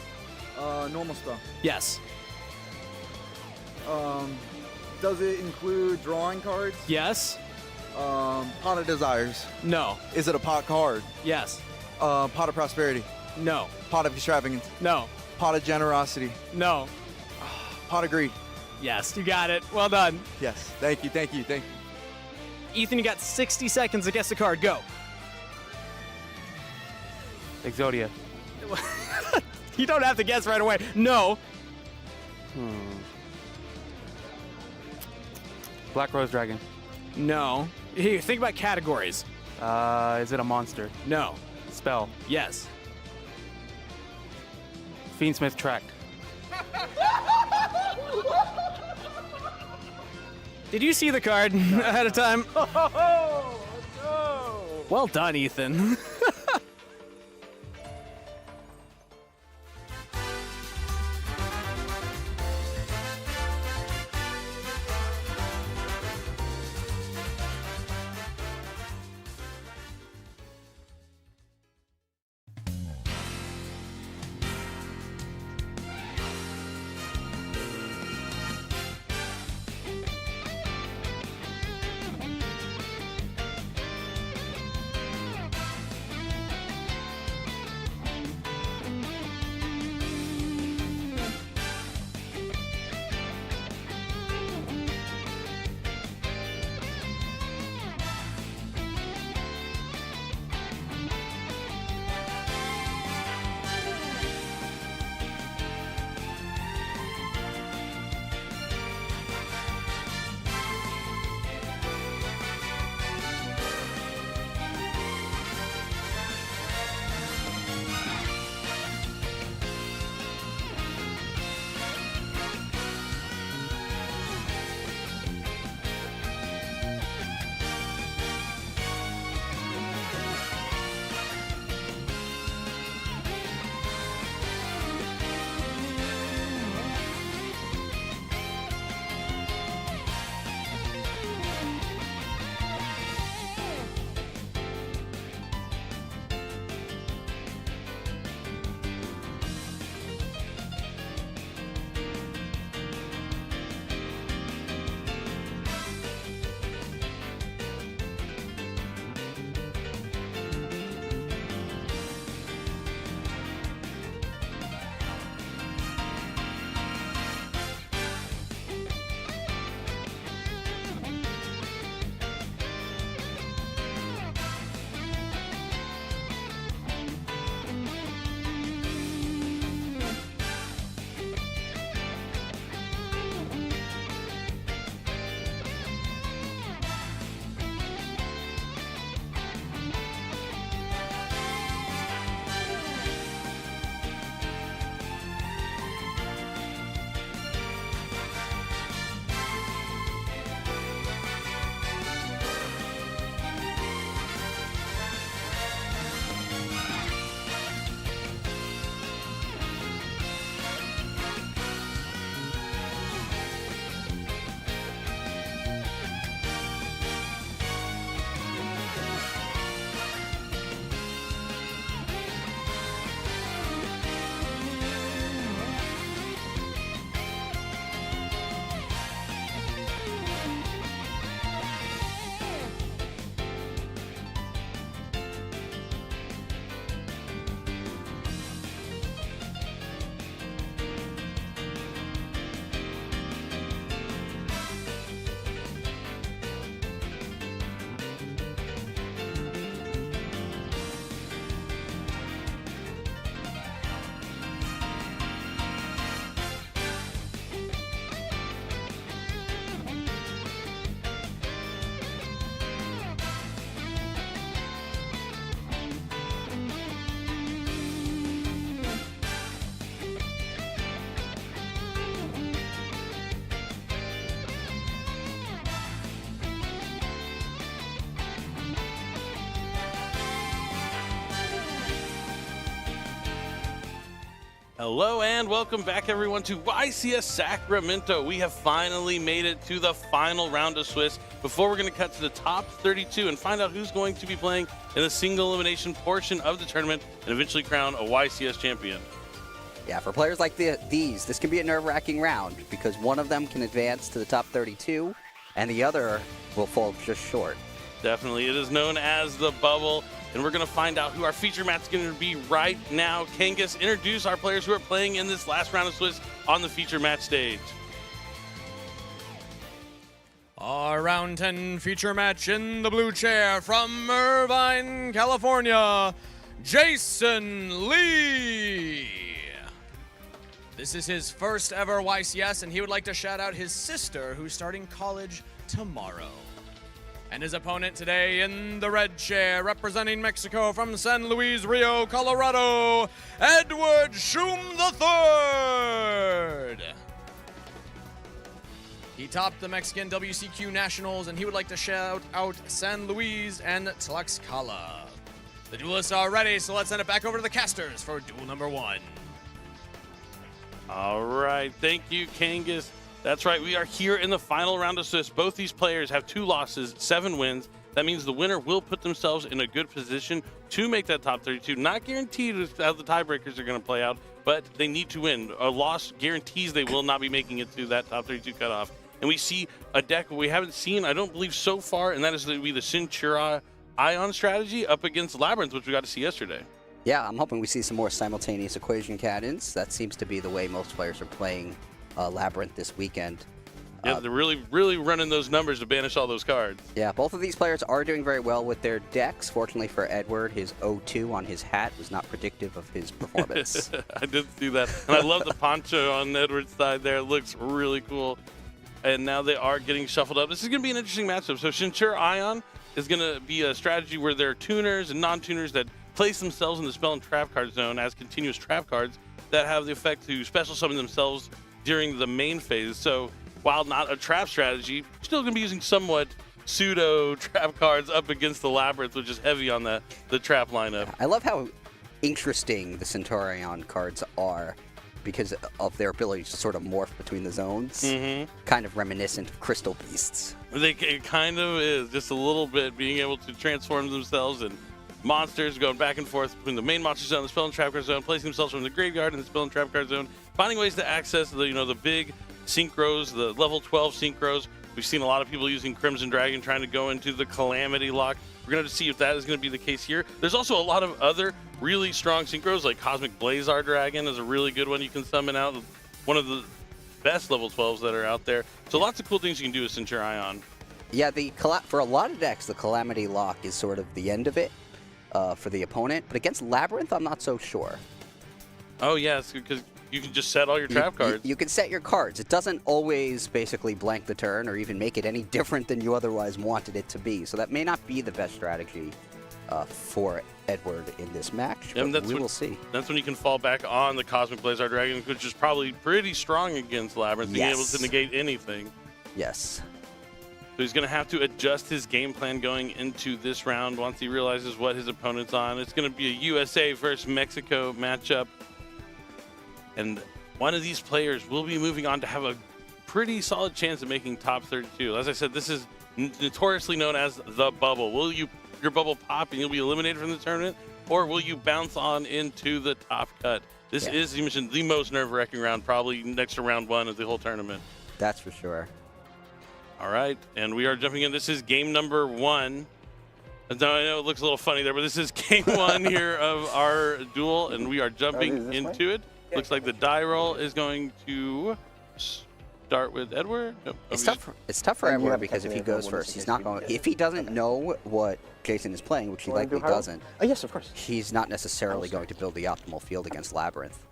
Normal spell. Yes. Does it include drawing cards? Yes. Pot of Desires. No. Is it a pot card? Yes. Pot of Prosperity. No. Pot of Extravagance. No. Pot of Generosity. No. Pot of Greed. Yes, you got it. Well done. Yes. Thank you. Ethan, you got 60 seconds to guess the card. Go. Exodia. You don't have to guess right away. No. Black Rose Dragon. No. Here, think about categories. Is it a monster? No. Spell. Yes. Fiendsmith Tract. Did you see the card ahead of time? Well done, Ethan. Hello and welcome back everyone to YCS Sacramento. We have finally made it to the final round of Swiss before we're going to cut to the top 32 and find out who's going to be playing in the single elimination portion of the tournament and eventually crown a YCS champion. Yeah, for players like these, this can be a nerve-wracking round because one of them can advance to the top 32 and the other will fall just short. Definitely. It is known as the bubble. And we're going to find out who our feature match is going to be right now. Kangas, introduce our players who are playing in this last round of Swiss on the feature match stage. Our round 10 feature match in the blue chair from Irvine, California, Jason Lee. This is his first ever YCS, and he would like to shout out his sister, who's starting college tomorrow. And his opponent today in the red chair, representing Mexico from San Luis Rio, Colorado, Edward Schum III. He topped the Mexican WCQ Nationals, and he would like to shout out San Luis and Tlaxcala. The duelists are ready, so let's send it back over to the casters for duel number 1. All right. Thank you, Kangas. That's right. We are here in the final round of Swiss. Both these players have 2 losses, 7 wins. That means the winner will put themselves in a good position to make that top 32. Not guaranteed how the tiebreakers are going to play out, but they need to win. A loss guarantees they will not be making it to that top 32 cutoff. And we see a deck we haven't seen, I don't believe, so far, and that is going to be the Cintura Ion strategy up against Labyrinth, which we got to see yesterday. Yeah, I'm hoping we see some more simultaneous equation cannons. That seems to be the way most players are playing Labyrinth this weekend. Yeah, they're really running those numbers to banish all those cards. Yeah, both of these players are doing very well with their decks. Fortunately for Edward, his O2 on his hat was not predictive of his performance. I did see that. And I love the poncho on Edward's side there. It looks really cool. And now they are getting shuffled up. This is going to be an interesting matchup. So Cintura Ion is going to be a strategy where there are tuners and non-tuners that place themselves in the spell and trap card zone as continuous trap cards that have the effect to special summon themselves during the main phase. So while not a trap strategy, still going to be using somewhat pseudo trap cards up against the Labyrinth, which is heavy on the trap lineup. I love how interesting the Centurion cards are because of their ability to sort of morph between the zones. Kind of reminiscent of Crystal Beasts. It kind of is, just a little bit, being able to transform themselves and monsters going back and forth between the main monster zone, the spell and trap card zone, placing themselves from the graveyard and the spell and trap card zone, finding ways to access the big synchros, the level 12 synchros. We've seen a lot of people using Crimson Dragon trying to go into the Calamity Lock. We're going to see if that is going to be the case here. There's also a lot of other really strong synchros, like Cosmic Blazar Dragon is a really good one you can summon out. One of the best level 12s that are out there. So lots of cool things you can do with Cintura Ion. Yeah, for a lot of decks, the Calamity Lock is sort of the end of it. For the opponent, but against Labyrinth, I'm not so sure. Oh, yes, because you can just set all your trap cards. You can set your cards. It doesn't always basically blank the turn or even make it any different than you otherwise wanted it to be. So that may not be the best strategy for Edward in this match, but we will see. That's when you can fall back on the Cosmic Blazar Dragon, which is probably pretty strong against Labyrinth, being able to negate anything. Yes. So he's going to have to adjust his game plan going into this round once he realizes what his opponent's on. It's going to be a USA versus Mexico matchup. And one of these players will be moving on to have a pretty solid chance of making top 32. As I said, this is notoriously known as the bubble. Will your bubble pop and you'll be eliminated from the tournament? Or will you bounce on into the top cut? This is, as you mentioned, the most nerve-wracking round, probably next to round 1 of the whole tournament. That's for sure. All right, and we are jumping in. This is game number 1. Now, I know it looks a little funny there, but this is game 1 here of our duel, and we are jumping into it. Looks like the die roll is going to start with Edward. Nope. It's tough for Edward because if he goes first, he's not going. If he doesn't know what Jason is playing, which he likely doesn't, yes, of course, he's not necessarily going to build the optimal field against Labyrinth.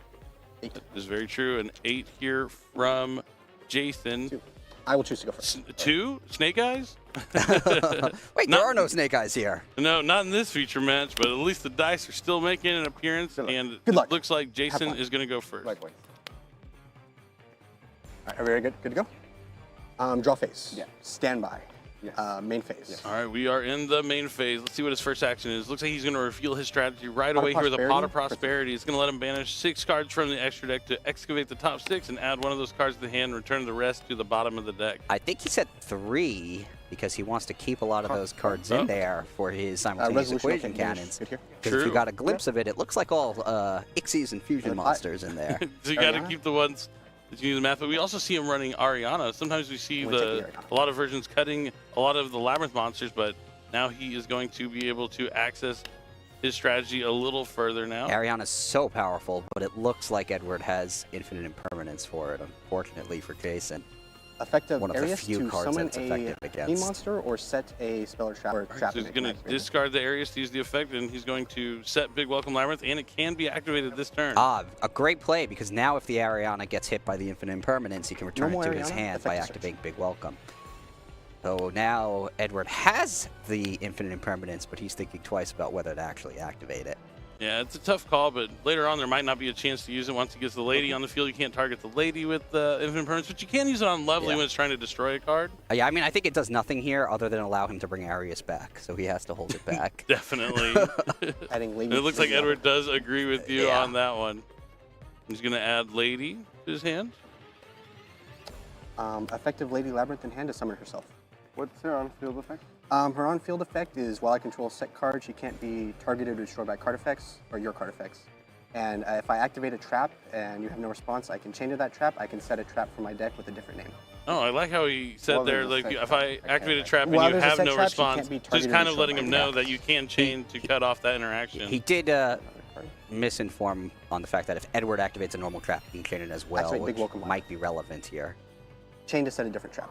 That is very true. An 8 here from Jason. 2. I will choose to go first. 2? Snake Eyes? Wait, there are no Snake Eyes here. No, not in this feature match, but at least the dice are still making an appearance, and it looks like Jason is going to go first. Likewise. All right, are we ready? Good to go? Draw face. Yeah. Stand by. Main phase. All right, we are in the main phase. Let's see what his first action is. Looks like he's going to reveal his strategy right away here with a Pot of Prosperity. It's going to let him banish 6 cards from the extra deck to excavate the top 6 and add one of those cards to the hand and return the rest to the bottom of the deck. I think he said 3 because he wants to keep a lot of those cards in there for his simultaneous equation cannons. Because if you got a glimpse of it, it looks like all Ixies and Fusion monsters in there. So you got to keep the ones that you use the math, but we also see him running Ariana. Sometimes we see a lot of versions cutting a lot of the Labyrinth monsters, but now he is going to be able to access his strategy a little further now. Ariana's so powerful, but it looks like Edward has infinite impermanence for it, unfortunately for Jason. Effective one of the areas few to cards summon that's effective a against. monster or set a spell or trap. So he's going to discard the Areas to use the effect, and he's going to set Big Welcome Labyrinth, and it can be activated this turn. A great play, because now if the Ariana gets hit by the infinite impermanence, he can return it to his hand by activating Big Welcome. So now Edward has the infinite impermanence, but he's thinking twice about whether to actually activate it. Yeah, it's a tough call, but later on there might not be a chance to use it. Once he gets the Lady on the field, you can't target the Lady with the infinite impermanence, but you can use it on Lovely when it's trying to destroy a card. Yeah, I mean, I think it does nothing here other than allow him to bring Arius back, so he has to hold it back. Definitely. Adding Lady. It looks like Edward does agree with you on that one. He's going to add Lady to his hand. Effective Lady Labyrinth in hand to summon herself. What's her on-field effect? Her on-field effect is while I control a set card, she can't be targeted or destroyed by card effects, or your card effects. And if I activate a trap and you have no response, I can chain to that trap. I can set a trap for my deck with a different name. Oh, I like how he said there, like, if I activate a trap and you have no response, just kind of letting him know that you can chain to cut off that interaction. He did misinform on the fact that if Edward activates a normal trap, he can chain it as well, which might be relevant here. Chain to set a different trap.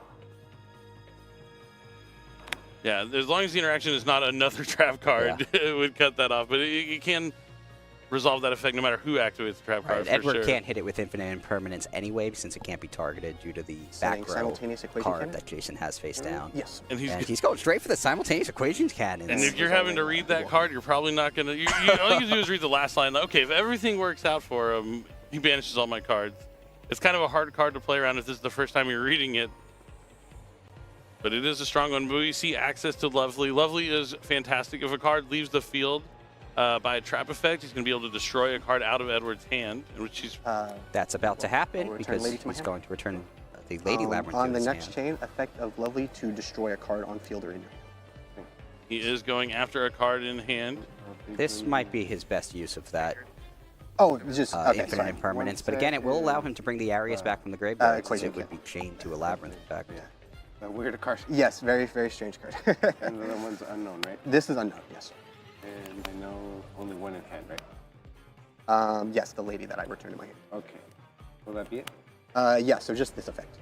Yeah, as long as the interaction is not another trap card, it would cut that off. But it can resolve that effect no matter who activates the trap card. Edward can't hit it with infinite impermanence anyway, since it can't be targeted due to the back row card that Jason has face down. Yes. And he's going straight for the simultaneous equations cannons. And if you're having to read that card, you're probably not going to... all you do is read the last line. Okay, if everything works out for him, he banishes all my cards. It's kind of a hard card to play around if this is the first time you're reading it. But it is a strong one. We see access to Lovely. Lovely is fantastic. If a card leaves the field by a trap effect, he's going to be able to destroy a card out of Edward's hand, which he's... That's about to happen because he's going to return the Lady Labyrinth on to the his next hand. chain, effect of Lovely to destroy a card on field or in your. He is going after a card in hand. This might be his best use of that. Oh, just infinite impermanence, but again, it will allow him to bring the Arius back from the graveyard, since it would be chained to a Labyrinth effect. A weird card. Yes, very, very strange card. And the other one's unknown, right? This is unknown, yes. And I know only one in hand, right? Yes, the Lady that I returned to my hand. Okay. Will that be it? Yeah, so just this effect.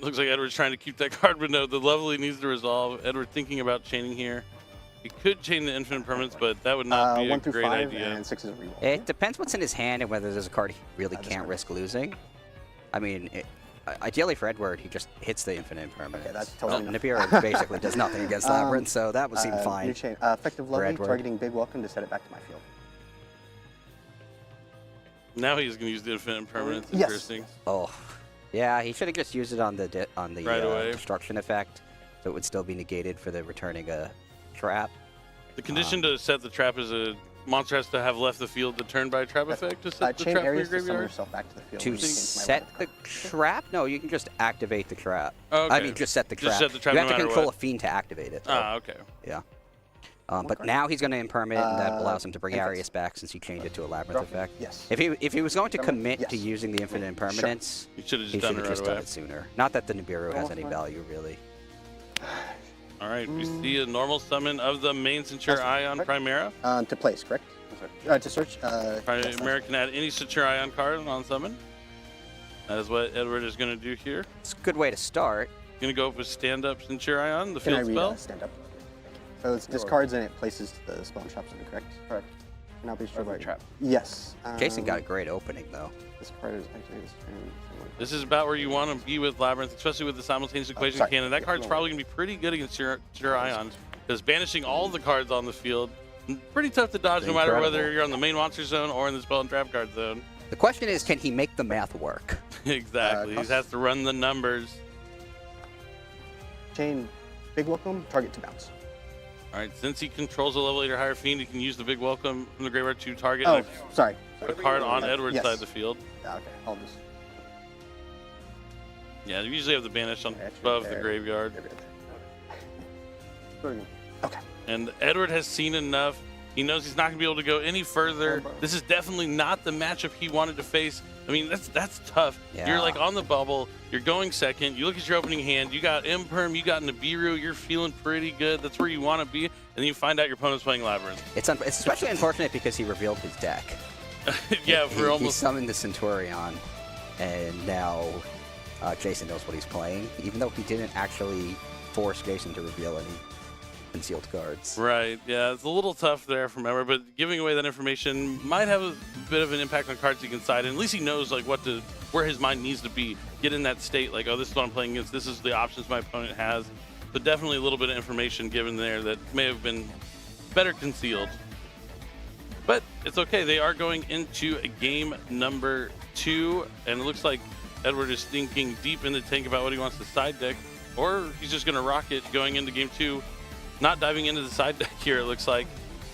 Looks like Edward's trying to keep that card, but no, the Lovely needs to resolve. Edward thinking about chaining here. He could chain the infinite permanence, but that would not be a great idea. And 6 is a reroll. It depends what's in his hand and whether there's a card he really can't risk losing. I mean, ideally for Edward, he just hits the infinite impermanence. Okay, that's totally Nibiru basically does nothing against Labyrinth, so that would seem fine. New chain. Effective Lovely, targeting Big Welcome to set it back to my field. Now he's going to use the infinite impermanence. Yes. Interesting. Oh, yeah, he should have just used it on the destruction effect, so it would still be negated for the returning a trap. The condition to set the trap is a monster has to have left the field to turn by a trap effect to set the chain trap for your areas to summon graveyard. yourself back to the field. To set the trap? No, you can just activate the trap. Oh, okay. I mean, just set the trap. Just set the trap you have no to matter control what. a fiend to activate it. Ah, okay. Yeah. But now he's going to impermanent, and that allows him to bring Arius back since he changed it to a Labyrinth effect. Yes. If he was going to commit to using the infinite impermanence, he should have he just should done have it just right done away. it sooner. Not that the Nibiru has any value, really. All right, we see a normal summon of the main Centaur Ion Primera. To place, correct? To search. Primera can add any Centaur Ion card on summon. That is what Edward is going to do here. It's a good way to start. Going to go up with Stand Up Centaur Ion, the Can I field read spell. stand up? So it's discards and it places the spell and traps in, correct? Correct. Cannot be destroyed by trap. Yes. Jason got a great opening, though. This card is actually this turn. This is about where you want to be with Labyrinth, especially with the simultaneous equation sorry. cannon. That card's probably going to be pretty good against your Ion, because banishing all the cards on the field, pretty tough to dodge no matter whether you're on the main monster zone or in the spell and trap card zone. The question is, can he make the math work? Exactly. He has to run the numbers. chain Big Welcome, target to bounce. All right, since he controls a level 8 or higher fiend, he can use the Big Welcome from the graveyard to target sorry. a card on Edward's Yes. side of the field. Yeah, okay, I'll just... Yeah, you usually have the banish on above the graveyard. Okay. And Edward has seen enough. He knows he's not going to be able to go any further. This is definitely not the matchup he wanted to face. I mean, that's tough. Yeah. You're like on the bubble. You're going second. You look at your opening hand. You got Imperm. You got Nibiru. You're feeling pretty good. That's where you want to be. And then you find out your opponent's playing Labyrinth. It's especially unfortunate because he revealed his deck. Yeah, He summoned the Centurion, and now Jason knows what he's playing, even though he didn't actually force Jason to reveal any concealed cards. Right, yeah, it's a little tough there from Edward, but giving away that information might have a bit of an impact on cards he can side, and at least he knows like where his mind needs to be. Get in that state, like, oh, this is what I'm playing against, this is the options my opponent has. But definitely a little bit of information given there that may have been better concealed. But it's okay, they are going into game number 2, and it looks like Edward is thinking deep in the tank about what he wants to side deck, or he's just gonna rock it going into game 2. Not diving into the side deck here, it looks like.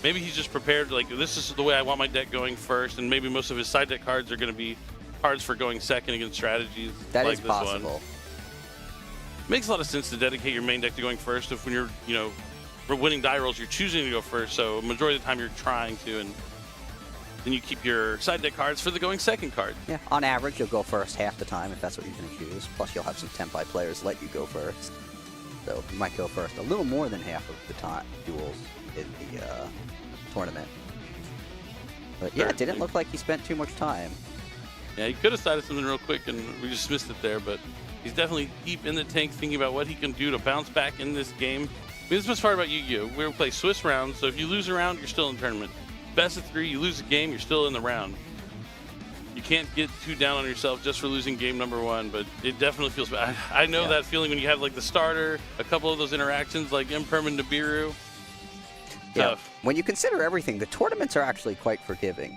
Maybe he's just prepared, like, this is the way I want my deck going first, and maybe most of his side deck cards are going to be cards for going second against strategies That like is this possible. one. Makes a lot of sense to dedicate your main deck to going first if when you're, for winning die rolls, you're choosing to go first, so majority of the time you're trying to, and then you keep your side deck cards for the going second card. Yeah, on average, you'll go first half the time if that's what you're going to choose. Plus, you'll have some Tempai players let you go first. So you might go first a little more than half of the time duels in the tournament. But yeah, it didn't look like he spent too much time. Yeah, he could have sided something real quick, and we just missed it there, but he's definitely deep in the tank thinking about what he can do to bounce back in this game. I mean, this is the best part about Yu-Gi-Oh! We play Swiss rounds, so if you lose a round, you're still in the tournament. Best of 3, you lose a game, you're still in the round. You can't get too down on yourself just for losing game number 1, but it definitely feels bad. I know that feeling when you have like the starter, a couple of those interactions like Imperm and Nibiru. Yeah. Tough. When you consider everything, the tournaments are actually quite forgiving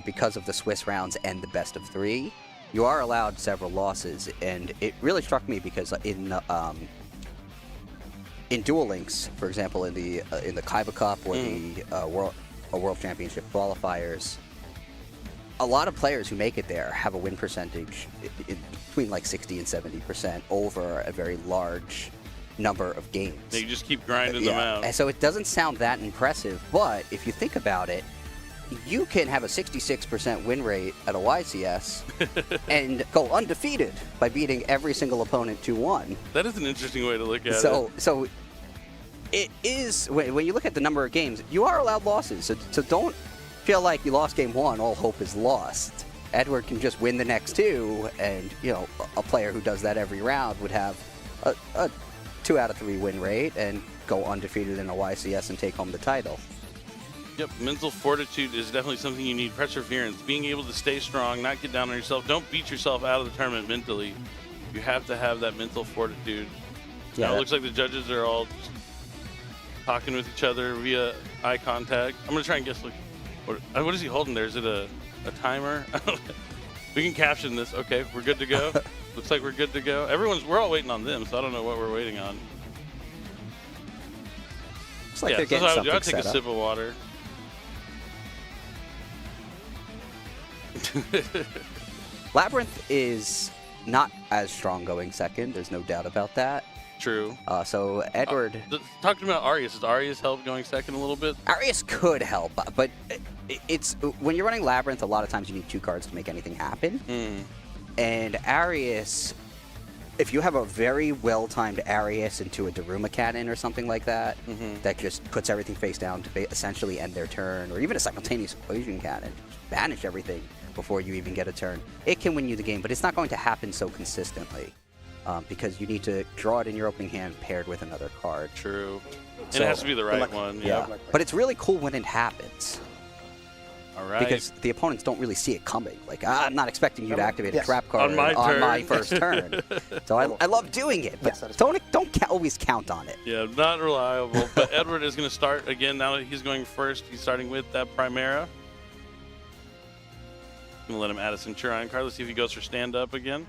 because of the Swiss rounds and the best of 3. You are allowed several losses, and it really struck me because in Duel Links, for example, in the Kaiba Cup or the World Championship qualifiers, a lot of players who make it there have a win percentage between like 60 and 70% over a very large number of games. They just keep grinding them out. And so it doesn't sound that impressive, but if you think about it, you can have a 66% win rate at a YCS and go undefeated by beating every single opponent 2-1. That is an interesting way to look at it. So it is, when you look at the number of games, you are allowed losses. So don't feel like you lost game 1, all hope is lost. Edward can just win the next 2, and a player who does that every round would have a 2 out of 3 win rate and go undefeated in a YCS and take home the title. Yep, mental fortitude is definitely something you need. Perseverance, being able to stay strong, not get down on yourself. Don't beat yourself out of the tournament mentally. You have to have that mental fortitude. Yeah, now, it looks like the judges are all just talking with each other via eye contact. I'm going to try and guess, like, what is he holding there? Is it a timer? We can caption this. Okay, we're good to go. Looks like we're good to go. We're all waiting on them, so I don't know what we're waiting on. Looks like they're getting something I'll take a set up. sip of water. Labyrinth is not as strong going second. There's no doubt about that. True. So Edward... Talking about Arias, does Arias help going second a little bit? Arias could help, but it's when you're running Labyrinth, a lot of times you need 2 cards to make anything happen. And Arias, if you have a very well-timed Arias into a Daruma Cannon or something like that, that just puts everything face down to essentially end their turn, or even a simultaneous Equation Cannon, just banish everything before you even get a turn, it can win you the game, but it's not going to happen so consistently. Because you need to draw it in your opening hand paired with another card. True. And it has to be the right one. Yeah. But it's really cool when it happens. All right. Because the opponents don't really see it coming. Like, I'm not expecting you to activate a trap card on my first turn. So I love doing it, but don't always count on it. Yeah, not reliable. But Edward is going to start again. Now that he's going first, he's starting with that Primera. I'm going to let him add a Centurion card. Let's see if he goes for stand-up again.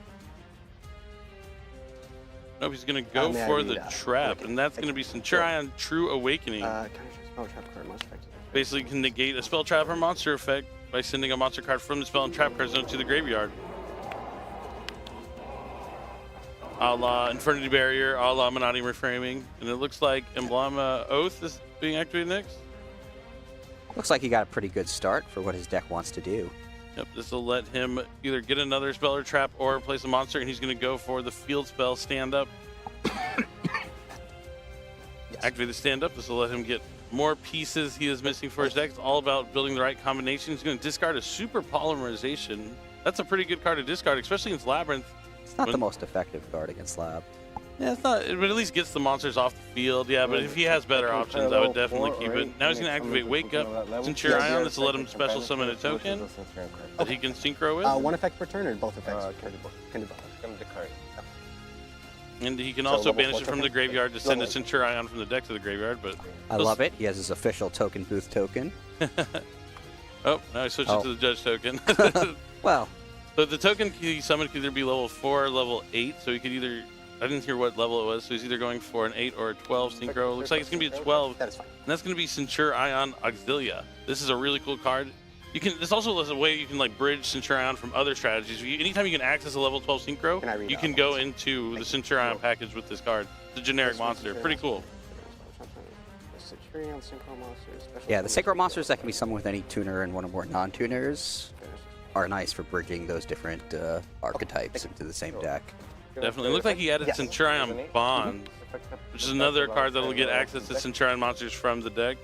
Nope, he's going to go for the trap, and that's going to be Centurion True Awakening. Spell trap card, monster effect. Basically can negate a spell trap or monster effect by sending a monster card from the spell and trap card zone to the graveyard. A la Infernity Barrier, a la Menotti Reframing. And it looks like Emblema Oath is being activated next. Looks like he got a pretty good start for what his deck wants to do. Yep, this will let him either get another spell or trap or place a monster, and he's going to go for the field spell Stand Up. Activate the Stand Up. This will let him get more pieces he is missing for his deck. It's all about building the right combination. He's going to discard a Super Polymerization. That's a pretty good card to discard, especially against Labyrinth. It's not the most effective card against Lab. Yeah, it's not, but at least gets the monsters off the field. Yeah, but if he has better options, I would definitely keep it. Now he's going to activate Wake Up Centurion. This will let him special summon a token that he can synchro with. One effect per turn or both effects? Can do both. And he can also banish it from the graveyard to send a Centurion from the deck to the graveyard. But I love it. He has his official token booth token. Oh, now he switched it to the Judge token. Well. So the token he summoned could either be level 4 or level 8. So he could either, I didn't hear what level it was, so he's either going for an 8 or a 12 synchro. Looks like it's going to be a 12. That is fine. And that's going to be Centurion Auxilia. This is a really cool card. You can. This also is a way you can like bridge Centurion from other strategies. Anytime you can access a level 12 synchro, you can go into the Centurion package with this card. It's a generic monster. Pretty cool. Yeah, the Sacred Monsters that can be summoned with any tuner and one or more non-tuners are nice for bridging those different archetypes into the same deck. Definitely. It looks like he added Centurion Bond, which is another card that'll get access to Centurion monsters from the deck.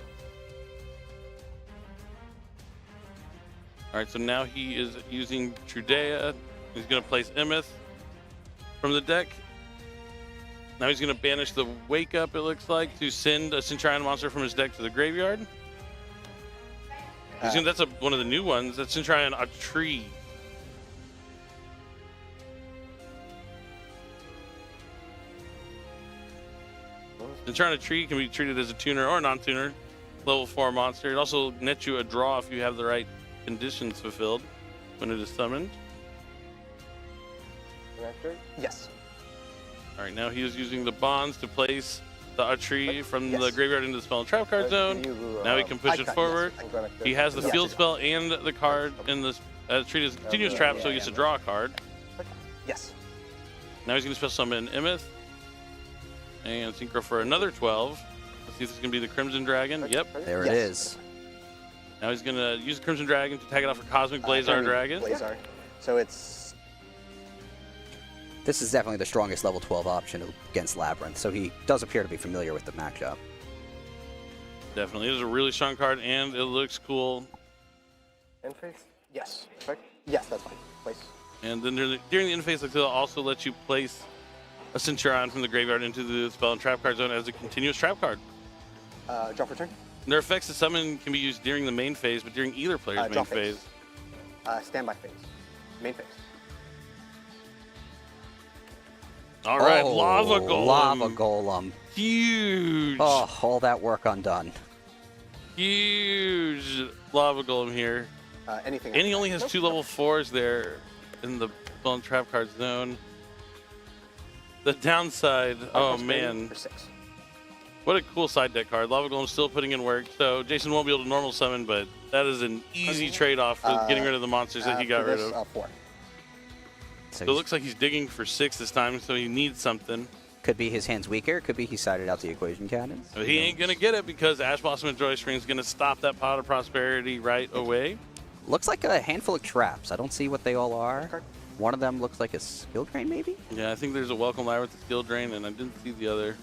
All right, so now he is using Trudea. He's going to place Emeth from the deck. Now he's going to banish the Wake Up, it looks like, to send a Centurion monster from his deck to the graveyard. That's one of the new ones. That's Centurion a tree. Centurion a tree can be treated as a tuner or non-tuner, level 4 monster. It also nets you a draw if you have the right conditions fulfilled when it is summoned. Yes. All right, now he is using the bonds to place the tree from the graveyard into the spell and trap card zone. Now he can push it forward. He has the field spell and the card in the treat as a continuous trap, so he gets to draw a card. Yes. Now he's going to special summon Emeth and synchro for another 12. Let's see if this is going to be the Crimson Dragon. Yep. There it is. Now he's going to use the Crimson Dragon to tag it off for Cosmic Blazar Dragon. Blazar. So it's... This is definitely the strongest level 12 option against Labyrinth, so he does appear to be familiar with the matchup. Definitely. It is a really strong card, and it looks cool. End phase? Yes. Perfect. Yes, that's fine. Place. And then during the end phase, it'll also let you place a Centurion from the graveyard into the spell and trap card zone as a continuous trap card. Draw for turn? Their effects to summon can be used during the main phase, but during either player's main phase. Standby phase. Main phase. All right, Lava Golem. Lava Golem. Huge. Oh, all that work undone. Huge Lava Golem here. Anything. And he only has 2 level 4s there in the spell and trap card zone. The downside, oh man. For 6. What a cool side deck card. Lava Golem's still putting in work, so Jason won't be able to normal summon, but that is an easy trade-off with getting rid of the monsters that he got rid of. 4. So it looks like he's digging for 6 this time, so he needs something. Could be his hand's weaker. Could be he sided out the equation cannons. But he ain't going to get it because Ash Blossom and Joy Spring is going to stop that Pot of Prosperity right away. Looks like a handful of traps. I don't see what they all are. One of them looks like a skill drain, maybe? Yeah, I think there's a Welcome Liar with the skill drain, and I didn't see the other.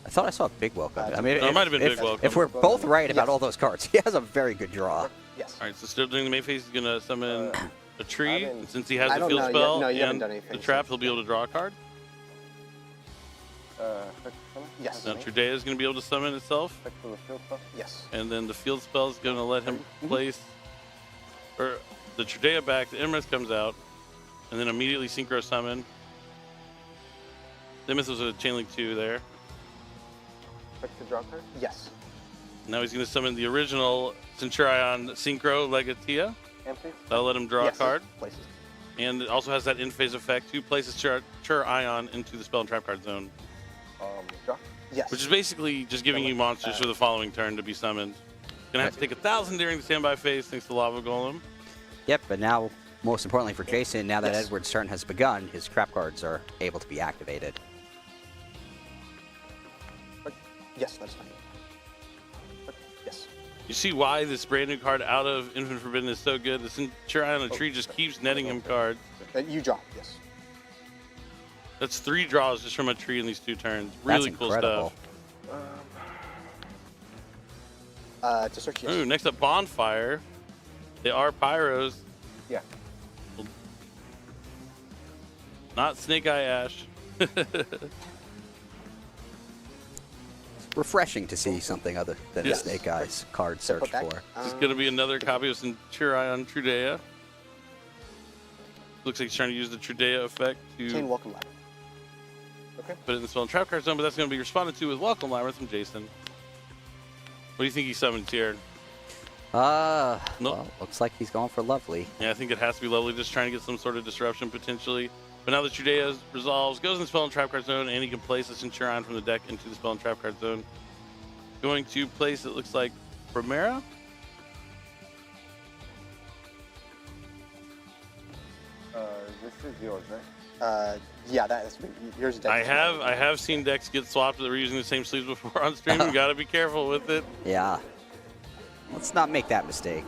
I thought I saw a big welcome. I mean, it might have been big welcome. If we're both right about all those cards, he has a very good draw. Yes. All right, so still during the main phase, he's going to summon a tree. And since he has the field spell and the trap, he'll be able to draw a card. Yes. Now Trudea is going to be able to summon itself. Yes. And then the field spell is going to let him place, or the Trudea back, the Emrith comes out, and then immediately synchro summon. The Emrith was a Chain Link 2 there. To draw card? Yes. Now he's going to summon the original Centurion Synchro Legatia. That'll let him draw a card. Places. and it also has that in-phase effect to place a Chur Ion into the spell and trap card zone. Draw? Yes. Which is basically just giving you monsters for the following turn to be summoned. Gonna have to take 1,000 during the standby phase thanks to Lava Golem. Yep, but now, most importantly for Jason, now that Edward's turn has begun, his trap cards are able to be activated. Yes, that's fine. Yes. You see why this brand new card out of Infinite Forbidden is so good? The Centurion on the tree just keeps netting him cards. You draw, yes. That's 3 draws just from a tree in these 2 turns. Really That's cool incredible. stuff. To search, yes. Ooh, next up, Bonfire. They are Pyros. Yeah. Not Snake Eye Ash. Refreshing to see something other than a Snake Eyes card searched for. This is going to be another copy of Centurion Trudea. Looks like he's trying to use the Trudea effect to Chain Welcome Labyrinth. Okay. put it in the spell and trap card zone, but that's going to be responded to with Welcome Labyrinth from Jason. What do you think he summons here? Well, looks like he's going for Lovely. Yeah, I think it has to be Lovely, just trying to get some sort of disruption potentially. But now the Trudea resolves, goes in the spell and trap card zone, and he can place a Centurion from the deck into the spell and trap card zone. Going to place, it looks like, Primera? This is yours, right? Yeah, that's yours. Deck. I have seen decks get swapped that were using the same sleeves before on stream. You got to be careful with it. Yeah. Let's not make that mistake.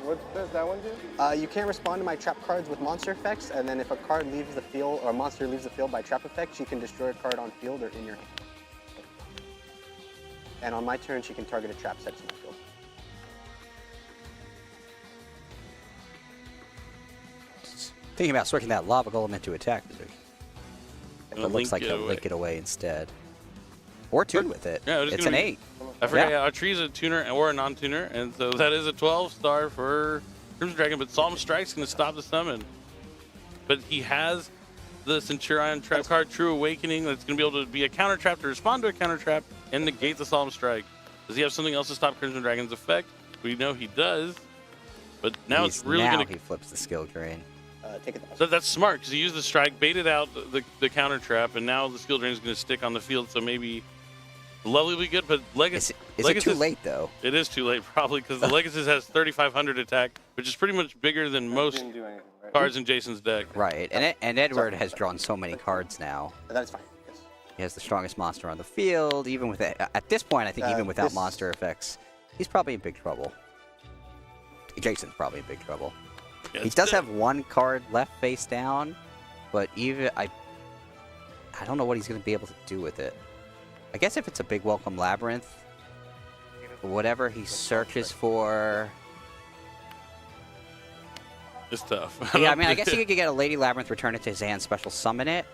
What does that one do? You can't respond to my trap cards with monster effects, and then if a card leaves the field or a monster leaves the field by trap effect, she can destroy a card on field or in your hand. And on my turn, she can target a trap set to my field. Thinking about switching that Lava Golem into attack position. It looks like he'll away. link it away instead. Or tune with it. Yeah, It's an 8. I forgot, yeah, our tree's a tuner or a non-tuner, and so that is a 12-star for Crimson Dragon, but Solemn Strike's going to stop the summon. But he has the Centurion trap card, True Awakening, that's going to be able to be a counter trap to respond to a counter trap and negate the Solemn Strike. Does he have something else to stop Crimson Dragon's effect? We know he does, but now it's really going to... he flips the skill drain. Take it. So that's smart, because he used the strike, baited out the counter trap, and now the skill drain is going to stick on the field, so maybe Lovely will be good, but Legacy... Is it too late, though? It is too late, probably, because the Legacy has 3,500 attack, which is pretty much bigger than most cards in Jason's deck. Right, and Edward has drawn so many cards now. That's fine. Yes. He has the strongest monster on the field, even with it. At this point, I think even without monster effects, he's probably in big trouble. Jason's probably in big trouble. Yeah, he does have 1 card left face down, but even I don't know what he's going to be able to do with it. I guess if it's a big Welcome Labyrinth, whatever he searches for... It's tough. Yeah, I mean, I guess he could get a Lady Labyrinth, return it to his hand, special summon it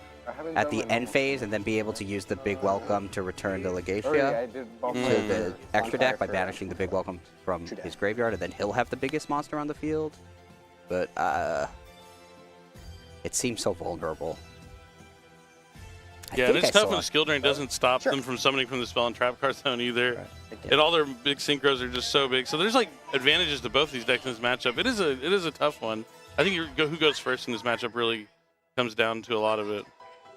at the end phase, and then be able to use the Big Welcome to return the Legatia to the extra deck by banishing the Big Welcome from his graveyard, and then he'll have the biggest monster on the field. But it seems so vulnerable. Yeah, and it's tough when the skill drain doesn't stop them from summoning from the spell and trap card zone either. And all their big synchros are just so big. So there's like advantages to both these decks in this matchup. It is a tough one. I think who goes first in this matchup really comes down to a lot of it.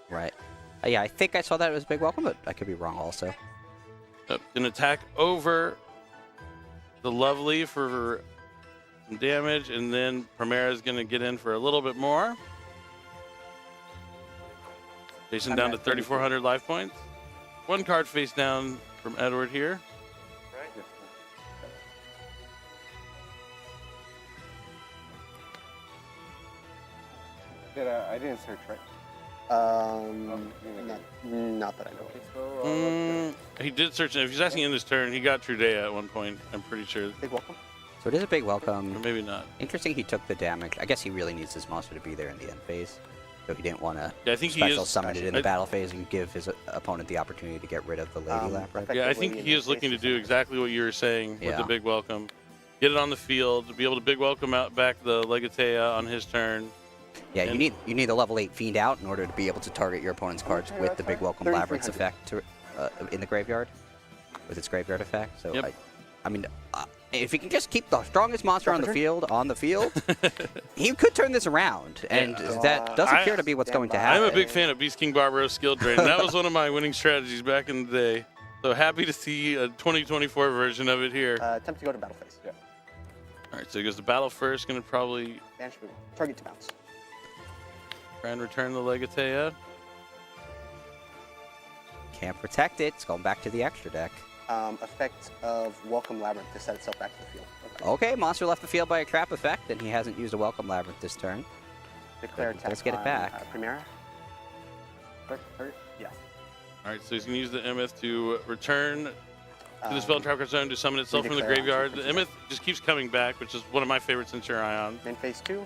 Right. Yeah, I think I saw that it was Big Welcome, but I could be wrong also. An attack over the Lovely for some damage, and then Primera is going to get in for a little bit more. Jason down to 3,400 life points. 1 card face down from Edward here. I didn't search, right? Not that I know. He did search. If he's asking in this turn, he got Trudea at one point, I'm pretty sure. Big Welcome? So it is a Big Welcome. Or maybe not. Interesting he took the damage. I guess he really needs his monster to be there in the end phase. So he didn't want to special summon it in the battle phase and give his opponent the opportunity to get rid of the Lady Labyrinth. Yeah, I think he is looking to do exactly what you were saying with the Big Welcome. Get it on the field, be able to Big Welcome out back the Legatea on his turn. Yeah, you need the level 8 Fiend out in order to be able to target your opponent's cards with the Big Welcome Labyrinth's effect in the graveyard, with its graveyard effect. So, I mean, if he can just keep the strongest monster on the field, he could turn this around, and that doesn't appear to be what's going to happen. I'm a big fan of Beast King Barbaros Skill Drain. That was one of my winning strategies back in the day. So happy to see a 2024 version of it here. Attempt to go to battle phase. Yeah. All right, so he goes to battle first. Going to probably target to bounce. Try and return the Legatea. Can't protect it. It's going back to the extra deck. Effect of Welcome Labyrinth to set itself back to the field. Okay, monster left the field by a trap effect, and he hasn't used a Welcome Labyrinth this turn. Declare attack. Let's get it back. Primera. Yeah. All right, so he's going to use the Emeth to return to the spell trap card zone to summon itself from the graveyard. The Emeth just keeps coming back, which is one of my favorites in Ion. Main phase 2.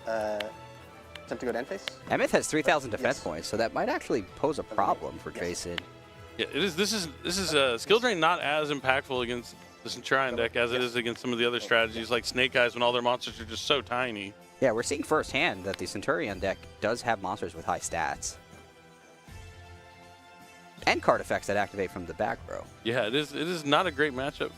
Attempt to go to end phase. Emeth has 3,000 defense points, so that might actually pose a problem for Jason. Yeah, it is. This is Skill Drain not as impactful against the Centurion deck as it is against some of the other strategies like Snake Eyes when all their monsters are just so tiny. Yeah, we're seeing firsthand that the Centurion deck does have monsters with high stats. And card effects that activate from the back row. Yeah, it is. It is not a great matchup.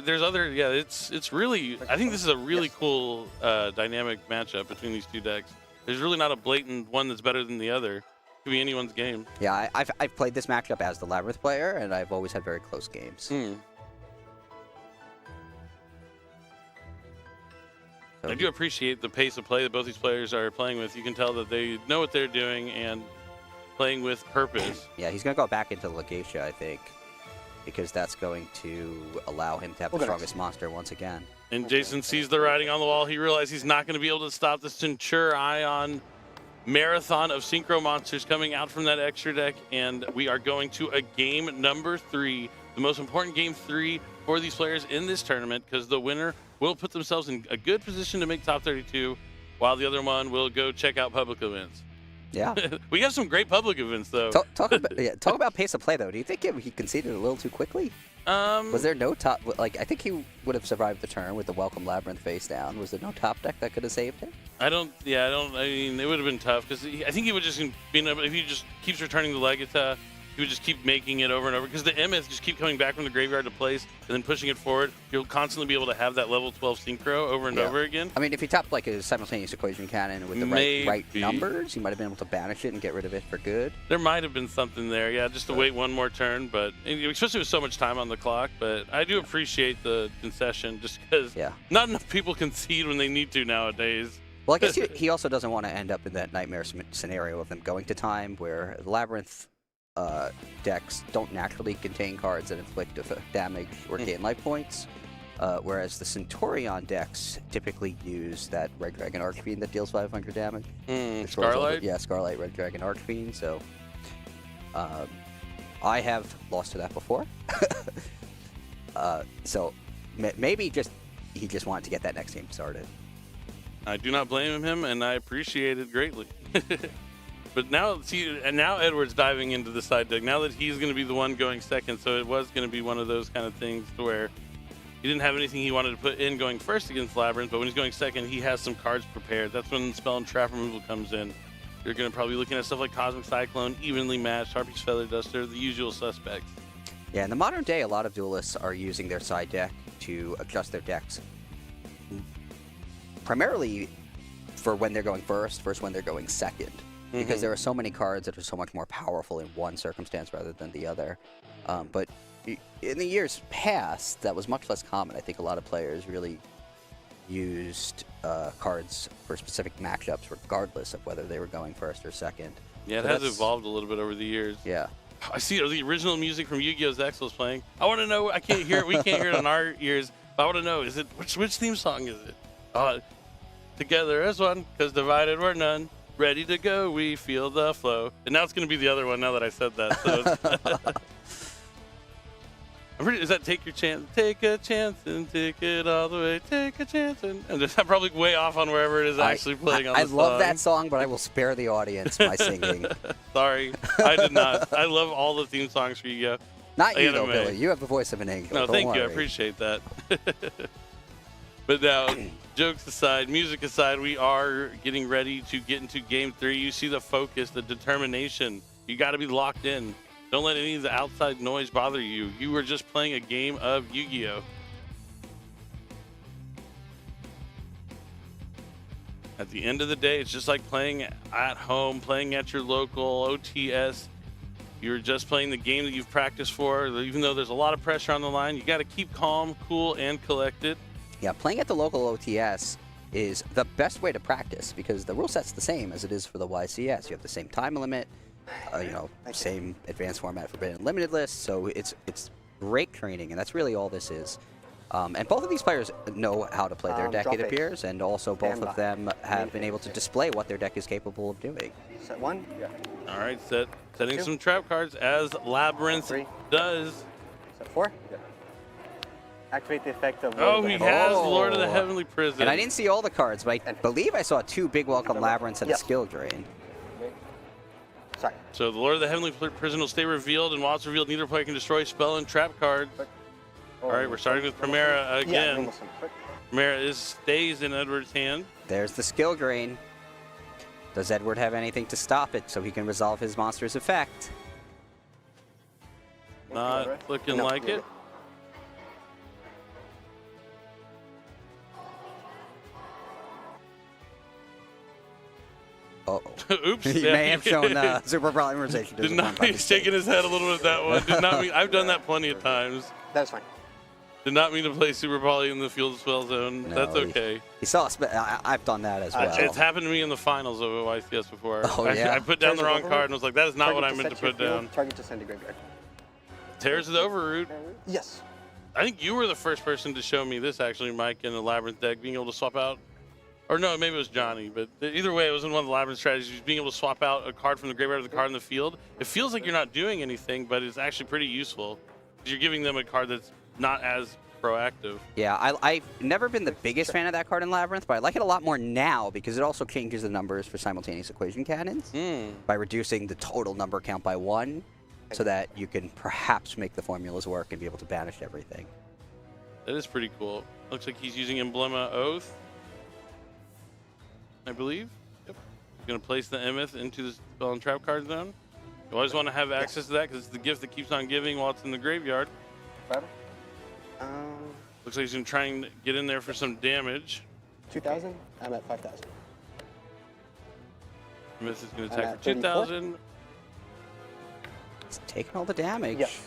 There's other. Yeah, it's really. I think this is a really cool dynamic matchup between these two decks. There's really not a blatant one that's better than the other. It could be anyone's game. Yeah, I've played this matchup as the Labyrinth player, and I've always had very close games. I do appreciate the pace of play that both these players are playing with. You can tell that they know what they're doing and playing with purpose. Yeah, he's going to go back into Legacia, I think, because that's going to allow him to have the strongest monster once again. And Jason sees the writing on the wall. He realizes he's not going to be able to stop the Centurion marathon of synchro monsters coming out from that extra deck, and we are going to a game number 3, the most important game 3 for these players in this tournament, because the winner will put themselves in a good position to make top 32, while the other one will go check out public events. Yeah. We have some great public events, though. Talk about pace of play, though. Do you think he conceded a little too quickly? Was there no top... Like, I think he would have survived the turn with the Welcome Labyrinth face down. Was there no top deck that could have saved him? I mean, it would have been tough, because I think he would just been able... If he just keeps returning the Legata, he would just keep making it over and over, because the Emeth just keep coming back from the graveyard to place and then pushing it forward. You'll constantly be able to have that level 12 synchro over and over again. I mean, if he topped like a simultaneous equation cannon with the right numbers, he might have been able to banish it and get rid of it for good. There might have been something there, yeah, just to wait one more turn, but especially with so much time on the clock. But I do appreciate the concession, just because not enough people concede when they need to nowadays. Well, I guess he also doesn't want to end up in that nightmare scenario of them going to time where the Labyrinth decks don't naturally contain cards that inflict damage or gain life points, whereas the Centurion decks typically use that Red Dragon Archfiend that deals 500 damage. Scarlight? Yeah, Scarlight Red Dragon Archfiend. So I have lost to that before. So maybe he just wanted to get that next game started. I do not blame him, and I appreciate it greatly. But now, now Edward's diving into the side deck. Now that he's going to be the one going second, so it was going to be one of those kind of things to where he didn't have anything he wanted to put in going first against Labyrinth, but when he's going second, he has some cards prepared. That's when spell and trap removal comes in. You're going to probably be looking at stuff like Cosmic Cyclone, Evenly Matched, Harpy's Feather Duster, the usual suspects. Yeah, in the modern day, a lot of duelists are using their side deck to adjust their decks. Primarily for when they're going first when they're going second. Because there are so many cards that are so much more powerful in one circumstance rather than the other. But in the years past, that was much less common. I think a lot of players really used cards for specific matchups regardless of whether they were going first or second. Yeah, it has evolved a little bit over the years. Yeah. I see the original music from Yu-Gi-Oh's Exil's playing. I want to know, I can't hear it, we can't hear it on our ears, but I want to know, is it, which theme song is it? Together as one, because divided we're none. Ready to go, we feel the flow. And now it's going to be the other one now that I said that. So is that Take Your Chance? Take a chance and take it all the way. Take a chance. And I'm probably way off on wherever it is actually playing on the song. I love that song, but I will spare the audience my singing. Sorry, I did not. I love all the theme songs for Yu-Gi-Oh! Not you, though, Billy. You have the voice of an angel. No, thank you. I appreciate that. But now, jokes aside, music aside, we are getting ready to get into Game 3. You see the focus, the determination. You got to be locked in. Don't let any of the outside noise bother you. You were just playing a game of Yu-Gi-Oh! At the end of the day, it's just like playing at home, playing at your local OTS. You're just playing the game that you've practiced for. Even though there's a lot of pressure on the line, you got to keep calm, cool, and collected. Yeah, playing at the local OTS is the best way to practice because the rule set's the same as it is for the YCS. You have the same time limit, same advanced format for limited list, so it's great training, and that's really all this is. And both of these players know how to play their deck, it appears, and also both of them have been able to display what their deck is capable of doing. Set 1? Yeah. All right, setting some trap cards as Labyrinth does. Set 4? Yeah. Activate the effect of... He has Lord of the Heavenly Prison. And I didn't see all the cards, but I believe I saw 2 Big Welcome Labyrinths and a Skill Drain. Sorry. So the Lord of the Heavenly Prison will stay revealed, and while it's revealed, neither player can destroy spell and trap cards. All right, we're starting with Primera again. Primera stays in Edward's hand. There's the Skill Drain. Does Edward have anything to stop it so he can resolve his monster's effect? Not looking like it. Oops. He may have shown super polymerization. He's shaking his head a little bit at that one. Did not mean, I've done that plenty of times. That's fine. Did not mean to play super poly in the field spell zone. No, that's okay. He saw. I've done that as well. It's happened to me in the finals of YCS before. Yeah. I put down the wrong card and was like, that is not what I meant to put down. Target to send to graveyard. Tears of the Overroot. Yes. I think you were the first person to show me this, actually, Mike, in the Labyrinth deck, being able to swap out. Or no, maybe it was Johnny, but either way, it was in one of the Labyrinth strategies, being able to swap out a card from the graveyard to the card in the field. It feels like you're not doing anything, but it's actually pretty useful. Because you're giving them a card that's not as proactive. Yeah, I've never been the biggest fan of that card in Labyrinth, but I like it a lot more now because it also changes the numbers for simultaneous equation cannons by reducing the total number count by 1 so that you can perhaps make the formulas work and be able to banish everything. That is pretty cool. Looks like he's using Emblema Oath, I believe. Yep. He's going to place the Emeth into the spell and trap card zone. You always want to have access to that because it's the gift that keeps on giving while it's in the graveyard. Looks like he's going to try and get in there for some damage. 2,000? I'm at 5,000. Emeth is going to attack for 2,000. It's taking all the damage. Yes.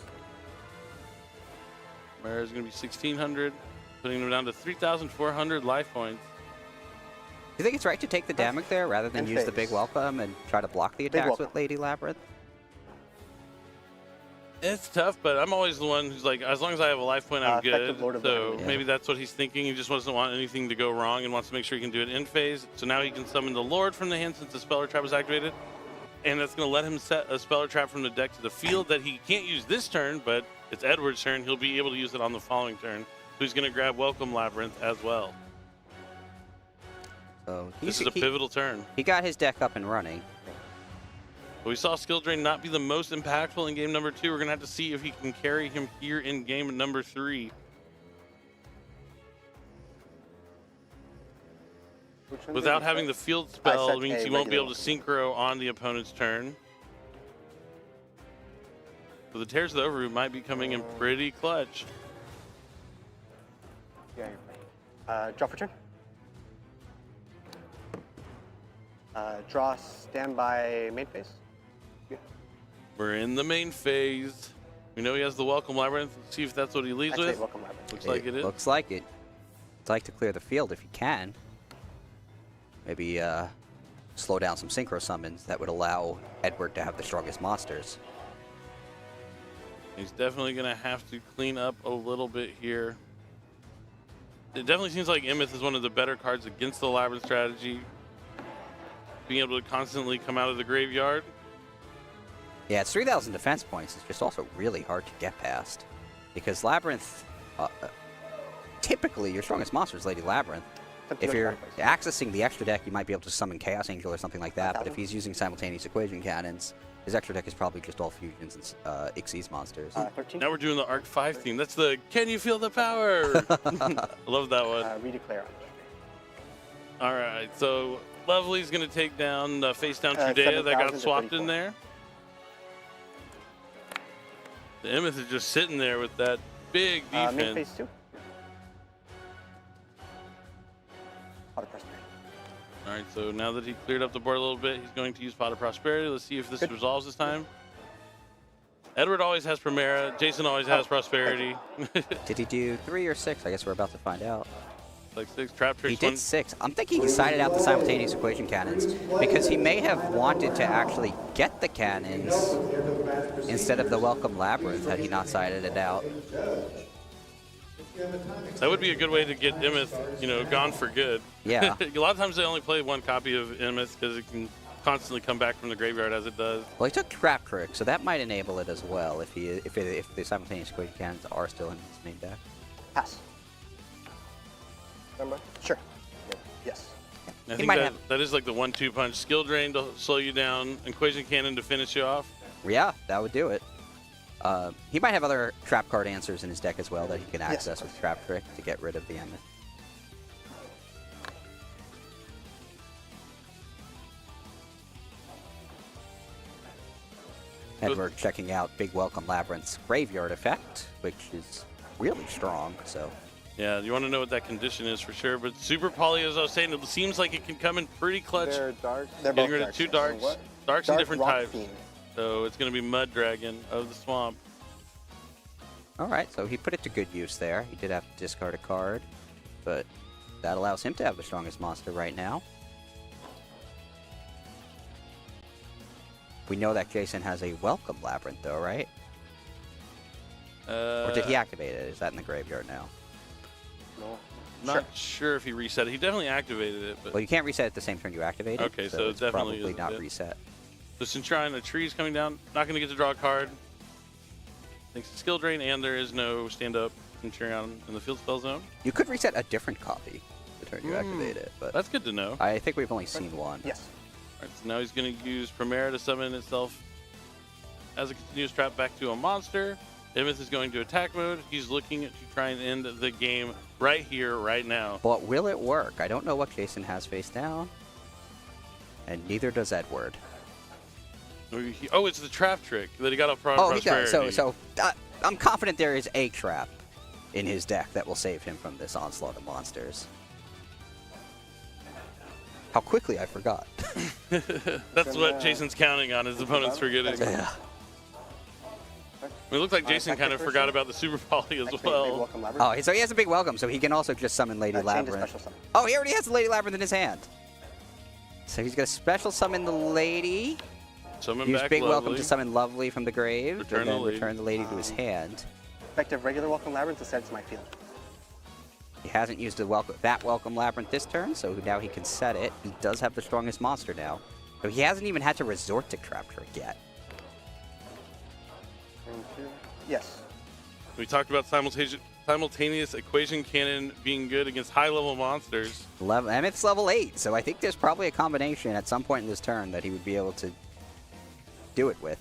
Mara is going to be 1,600, putting him down to 3,400 life points. Do you think it's right to take the damage there rather than use the Big Welcome and try to block the attacks with Lady Labyrinth? It's tough, but I'm always the one who's like, as long as I have a life point, I'm good. So maybe that's what he's thinking. He just doesn't want anything to go wrong and wants to make sure he can do it in phase. So now he can summon the Lord from the hand since the Speller Trap is activated. And that's going to let him set a Speller Trap from the deck to the field that he can't use this turn, but it's Edward's turn. He'll be able to use it on the following turn. So he's going to grab Welcome Labyrinth as well. So this is a pivotal turn. He got his deck up and running. We saw Skill Drain not be the most impactful in game number 2. We're going to have to see if he can carry him here in game number 3. Without having the field spell, it means he won't be able to synchro on the opponent's turn. So the Tears of the Overroot might be coming in pretty clutch. Yeah, draw for turn. Draw standby main phase. We're in the main phase. We know he has the Welcome Labyrinth. Let's see if that's what he leads with. Welcome Labyrinth. Looks like it is. Looks like it. I'd like to clear the field if you can. Maybe slow down some synchro summons that would allow Edward to have the strongest monsters. He's definitely going to have to clean up a little bit here. It definitely seems like Emeth is one of the better cards against the Labyrinth strategy. Being able to constantly come out of the graveyard. Yeah, it's 3,000 defense points. It's just also really hard to get past. Because Labyrinth, typically your strongest monster is Lady Labyrinth. If you're accessing the extra deck, you might be able to summon Chaos Angel or something like that. But if he's using simultaneous equation cannons, his extra deck is probably just all fusions and Xyz monsters. Now we're doing the Arc 5 theme. That's the Can You Feel the Power? I love that one. Redeclare. All right, so Lovely's going to take down face down Trudea that got swapped in there. The Emeth is just sitting there with that big defense. Main phase 2. All right, so now that he cleared up the board a little bit, he's going to use Pot of Prosperity. Let's see if this resolves this time. Edward always has Primera. Jason always has Prosperity. Did he do 3 or 6? I guess we're about to find out. Like 6 trap tricks. He did 6. I'm thinking he sided out the simultaneous equation cannons because he may have wanted to actually get the cannons instead of the Welcome Labyrinth had he not sided it out. That would be a good way to get Imith, you know, gone for good. Yeah. A lot of times they only play one copy of Imith because it can constantly come back from the graveyard as it does. Well, he took Trap Trick, so that might enable it as well if the simultaneous equation cannons are still in his main deck. Pass. Remember? Sure. Yes. I think that is like the 1-2 punch. Skill Drain to slow you down, Equation Cannon to finish you off. Yeah, that would do it. He might have other trap card answers in his deck as well that he can access with Trap Trick to get rid of the Emmet. And we're checking out Big Welcome Labyrinth's Graveyard Effect, which is really strong, so... Yeah, you want to know what that condition is for sure, but Super Poly, as I was saying, it seems like it can come in pretty clutch. They're dark. They're Getting both rid of 2 darks. Darks in different types. Fiend. So it's going to be Mud Dragon of the Swamp. Alright, so he put it to good use there. He did have to discard a card, but that allows him to have the strongest monster right now. We know that Jason has a Welcome Labyrinth, though, right? Or did he activate it? Is that in the graveyard now? No. Not sure if he reset it. He definitely activated it. But well, you can't reset it the same turn you activate it. Okay, so it's definitely probably not reset. The Centurion, the tree's coming down. Not going to get to draw a card. Thanks to Skill Drain, and there is no stand-up Centurion in the field spell zone. You could reset a different copy the turn you activate it, but that's good to know. I think we've only seen one. Yes. All right, so now he's going to use Primera to summon itself as a continuous trap back to a monster. Imith is going to attack mode. He's looking to try and end the game right here, right now. But will it work? I don't know what Jason has face down, and neither does Edward. Oh, it's the trap trick that he got up front. Oh, he does. So I'm confident there is a trap in his deck that will save him from this onslaught of monsters. How quickly I forgot. That's what Jason's counting on, his opponent's forgetting. Yeah. It looked like Jason kind of forgot about the Super Poly as well. Oh, so he has a big welcome, so he can also just summon Lady Labyrinth. Oh, he already has the Lady Labyrinth in his hand. So he's going to special summon the Lady. Use Big Welcome to summon Lovely from the grave, and then return the Lady to his hand. Effective regular Welcome Labyrinth to set it to my field. He hasn't used that Welcome Labyrinth this turn, so now he can set it. He does have the strongest monster now. So he hasn't even had to resort to Trap Trick yet. Yes. We talked about simultaneous equation cannon being good against high-level monsters. Emmett's level 8, so I think there's probably a combination at some point in this turn that he would be able to do it with.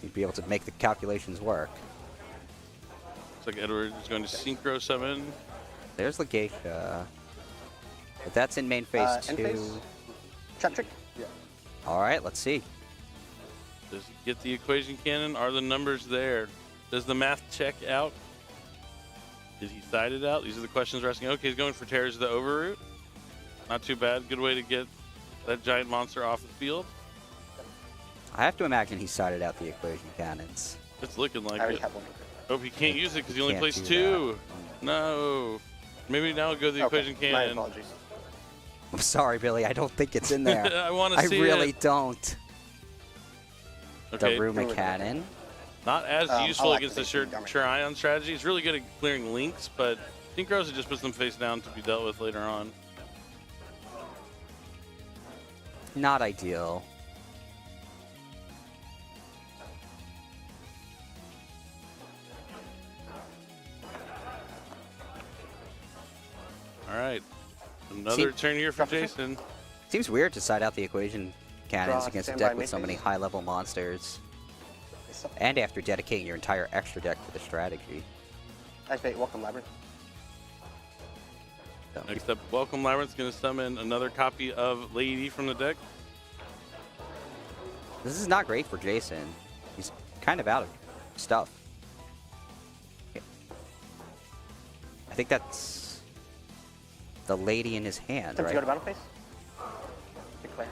He'd be able to make the calculations work. Looks like Edward is going to synchro summon. There's Legatia. But that's in main phase 2. Phase? Trap trick? Yeah. Alright, let's see. Does he get the equation cannon? Are the numbers there? Does the math check out? Did he side it out? These are the questions we're asking. Okay, he's going for Terrors of the Overroot. Not too bad. Good way to get that giant monster off the field. I have to imagine he sided out the equation cannons. It's looking like I already it. have one. Hope he can't use it because he only Can't plays do 2. No. Maybe now go the equation My cannon. apologies. I'm sorry, Billy. I don't think it's in there. I want to see it. I really don't. Okay. The Ruma Cannon. Not as useful I'll against the sure Ion strategy. It's really good at clearing links, but Synchros, it just puts them face down to be dealt with later on. Not ideal. All right. Another turn here for Jason. Seems weird to side out the equation cannons Draw, against a standby deck with so many matrix. high-level monsters. And after dedicating your entire extra deck to the strategy. Activate Welcome Labyrinth. Next up, Welcome Labyrinth's going to summon another copy of Lady from the deck. This is not great for Jason. He's kind of out of stuff. I think that's... the lady in his hand, Time right? to go to battle phase. Declare.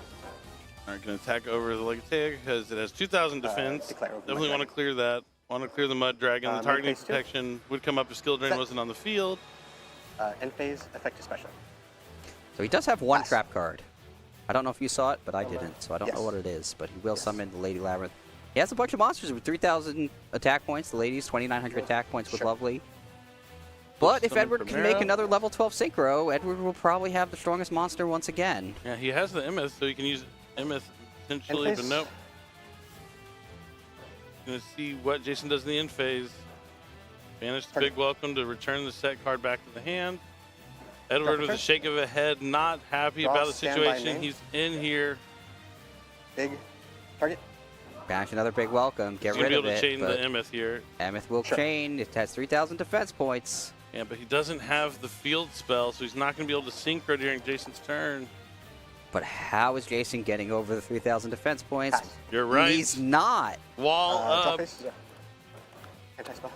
All right, going to attack over the Legatea because it has 2,000 defense. Declare over Definitely Mud want to clear that. Want to clear the Mud Dragon. The Mid targeting phase 2. protection would come up if Skill Drain Set. wasn't on the field. End phase, effective special. So he does have one Pass. trap card. I don't know if you saw it, but I didn't, so I don't know Yes. what it is. But he will summon the Lady Labyrinth. He has a bunch of monsters with 3,000 attack points. The ladies, 2,900 attack points with Lovely. But if Summon Edward can make Primera. another level 12 Synchro, Edward will probably have the strongest monster once again. Yeah, he has the Emeth, so he can use Emeth potentially, End but phase. nope. Gonna see what Jason does in the end phase. Banish the Big Welcome to return the set card back to the hand. Edward with a return. shake of a head, not happy Draw about the standby situation. name. He's in here. Big target. Banish another big welcome, get He's gonna rid be of able to it. chain the But Emeth here. Emeth will chain. It has 3,000 defense points. Yeah, but he doesn't have the field spell, so he's not gonna be able to synchro during Jason's turn. But how is Jason getting over the 3,000 defense points? Pass. You're right. He's not. Wall Draw up. phase. Anti-spell.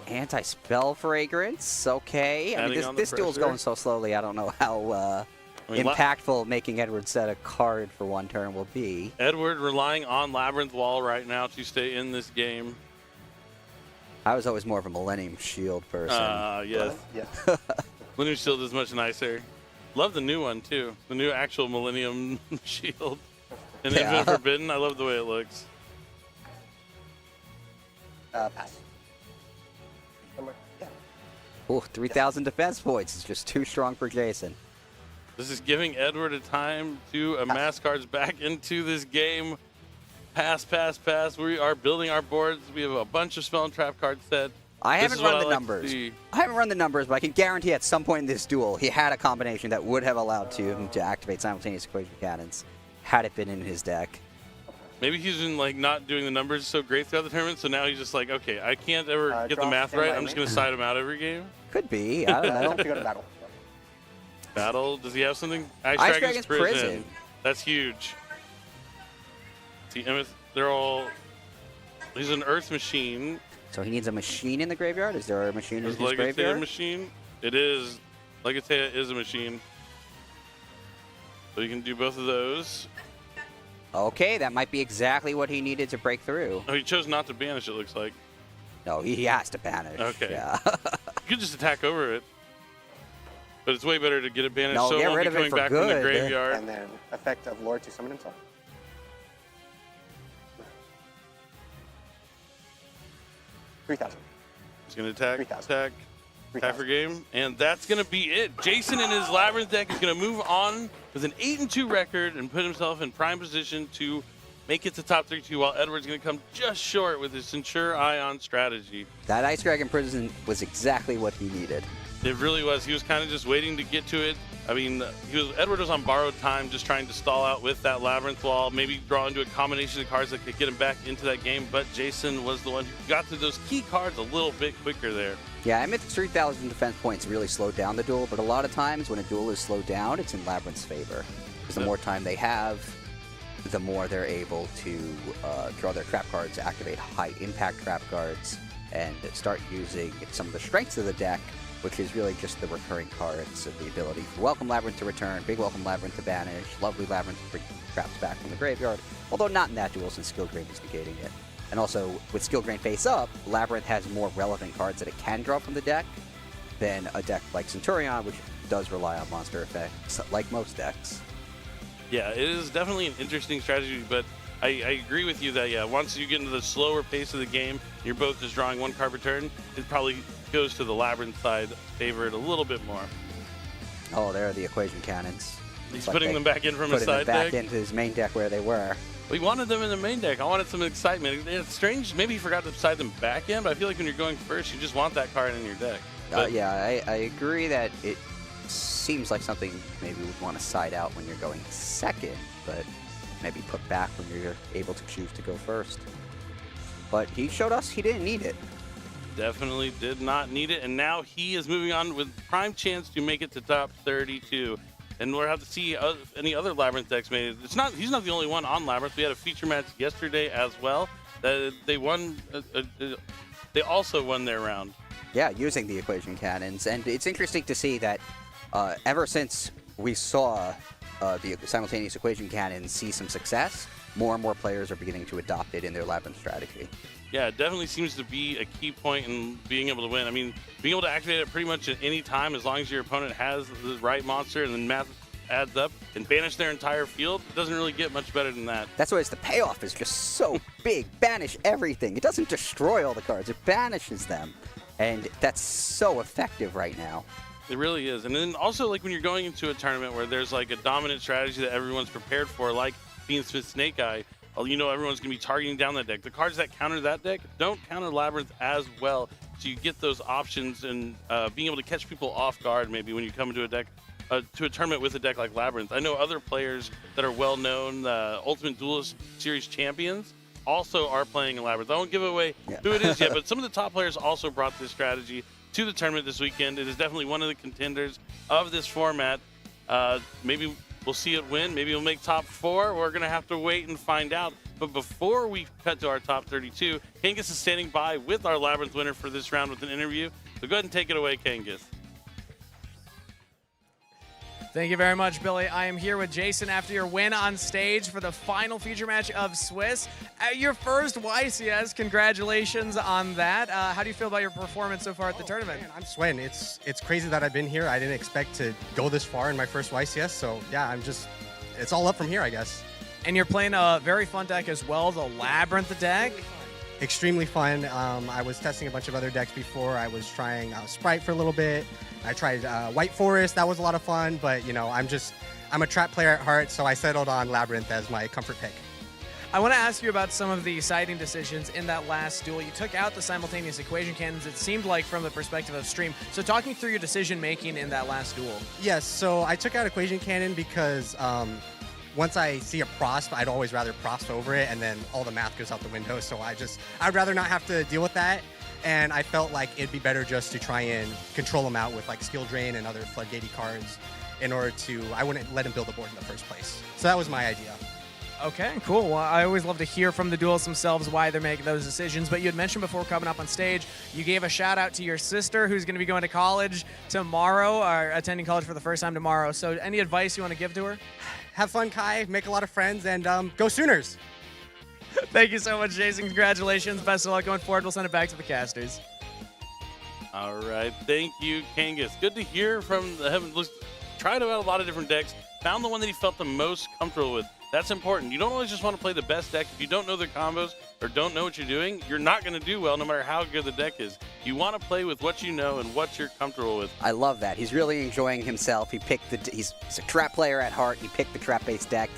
Anti-spell fragrance. Okay. I Adding mean, on the this duel's pressure. going so slowly. I don't know how I mean, impactful making Edward set a card for one turn will be. Edward relying on Labyrinth Wall right now to stay in this game. I was always more of a Millennium Shield person. Yes. Yeah. Millennium Shield is much nicer. Love the new one too. The new actual Millennium Shield. And Yeah. Infinite Forbidden, I love the way it looks. Pass. Somewhere. Yeah. Ooh, 3,000 defense points is just too strong for Jason. This is giving Edward a time to amass cards back into this game. Pass, pass, pass. We are building our boards. We have a bunch of spell and trap cards set. I This haven't is what run I the like to numbers. see. I haven't run the numbers, but I can guarantee at some point in this duel, he had a combination that would have allowed him to activate simultaneous equation cannons, had it been in his deck. Maybe he's been like not doing the numbers so great throughout the tournament, so now he's just like, okay, I can't ever get the draw math standby right. I'm just name. going to side him out every game. Could be. I don't Time know. to go to battle. Battle, does he have something? Ice Ice Dragon's Dragon's Prison. That's huge. See, Emeth, they're all. He's an Earth machine. So he needs a machine in the graveyard? Is there a machine in Is his Legatea a graveyard? machine? It is. Legatea is a machine. So you can do both of those. Okay, that might be exactly what he needed to break through. Oh, he chose not to banish, it looks like. No, he has to banish. Okay. Yeah. You could just attack over it. But it's way better to get it banished No, so it get won't rid be of it coming for back from the good. graveyard. And then effect of Lord to summon himself. $3,000. He's going to attack, 3,000. attack, attack for game. And that's going to be it. Jason in his Labyrinth deck is going to move on with an 8-2 record and put himself in prime position to make it to top 32, while Edward's going to come just short with his Ensure Ion strategy. That Ice Dragon Prison was exactly what he needed. It really was. He was kind of just waiting to get to it. I mean, Edward was on borrowed time, just trying to stall out with that Labyrinth Wall, maybe draw into a combination of cards that could get him back into that game. But Jason was the one who got to those key cards a little bit quicker there. Yeah, Emeth's 3,000 defense points really slowed down the duel, but a lot of times when a duel is slowed down, it's in Labyrinth's favor. Because the more time they have, the more they're able to draw their trap cards, activate high impact trap cards, and start using some of the strengths of the deck, which is really just the recurring cards and the ability for Welcome Labyrinth to return, Big Welcome Labyrinth to banish, Lovely Labyrinth to bring traps back from the graveyard, although not in that duel since Skill Drain is negating it. And also, with Skill Drain face up, Labyrinth has more relevant cards that it can draw from the deck than a deck like Centurion, which does rely on monster effects, like most decks. Yeah, it is definitely an interesting strategy, but I agree with you that, yeah, once you get into the slower pace of the game, you're both just drawing one card per turn, it probably goes to the Labyrinth side, favored a little bit more. Oh, there are the equation cannons. He's It's like putting they them back in from his putting them side back deck. into his main deck where they were. We wanted them in the main deck. I wanted some excitement. It's strange. Maybe he forgot to side them back in, but I feel like when you're going first, you just want that card in your deck. But Yeah, I agree that it seems like something maybe would want to side out when you're going second, but maybe put back when you're able to choose to go first. But he showed us he didn't need it. definitely did not need it, and now he is moving on with prime chance to make it to top 32. And we'll have to see any other Labyrinth decks made. He's not the only one on Labyrinth. We had a feature match yesterday as well. They won. They also won their round. Yeah, using the equation cannons. And it's interesting to see that ever since we saw the simultaneous equation cannon see some success, more and more players are beginning to adopt it in their Labyrinth strategy. Yeah, it definitely seems to be a key point in being able to win. I mean, being able to activate it pretty much at any time as long as your opponent has the right monster and then math adds up and banish their entire field, it doesn't really get much better than that. That's why the payoff is just so big. Banish everything. It doesn't destroy all the cards. It banishes them. And that's so effective right now. It really is. And then also, like, when you're going into a tournament where there's like a dominant strategy that everyone's prepared for, like Fiendsmith Snake Eye, you know everyone's going to be targeting down that deck. The cards that counter that deck don't counter Labyrinth as well. So you get those options and being able to catch people off guard maybe when you come into a deck, to a tournament with a deck like Labyrinth. I know other players that are well-known, Ultimate Duelist Series champions, also are playing in Labyrinth. I won't give away who it is yet, but some of the top players also brought this strategy to the tournament this weekend. It is definitely one of the contenders of this format. Maybe we'll see it win. Maybe it'll make top 4. We're going to have to wait and find out. But before we cut to our top 32, Kangas is standing by with our Labyrinth winner for this round with an interview. So go ahead and take it away, Kangas. Thank you very much, Billy. I am here with Jason after your win on stage for the final feature match of Swiss. Your first YCS, congratulations on that. How do you feel about your performance so far at the tournament? Man, I'm sweating. It's crazy that I've been here. I didn't expect to go this far in my first YCS, so yeah, it's all up from here, I guess. And you're playing a very fun deck as well, the Labyrinth deck. Extremely fun. I was testing a bunch of other decks before. I was trying Sprite for a little bit. I tried White Forest. That was a lot of fun, but you know, I'm a trap player at heart, so I settled on Labyrinth as my comfort pick. I want to ask you about some of the siding decisions in that last duel. You took out the simultaneous equation cannons, it seemed like, from the perspective of Stream. So talking through your decision making in that last duel. Yes, so I took out equation cannon because once I see a prosp, I'd always rather prosp over it, and then all the math goes out the window. So I'd rather not have to deal with that. And I felt like it'd be better just to try and control him out with like Skill Drain and other floodgatey cards in order to, I wouldn't let him build the board in the first place. So that was my idea. Okay, cool. Well, I always love to hear from the duelists themselves why they're making those decisions. But you had mentioned before coming up on stage, you gave a shout out to your sister who's going to be going to college tomorrow, or attending college for the first time tomorrow. So any advice you want to give to her? Have fun, Kai. Make a lot of friends, and go Sooners. Thank you so much, Jason. Congratulations. Best of luck going forward. We'll send it back to the casters. All right. Thank you, Kangas. Good to hear from the tried out a lot of different decks. Found the one that he felt the most comfortable with. That's important. You don't always just want to play the best deck. If you don't know their combos or don't know what you're doing, you're not going to do well no matter how good the deck is. You want to play with what you know and what you're comfortable with. I love that. He's really enjoying himself. He's a trap player at heart. He picked the trap-based deck.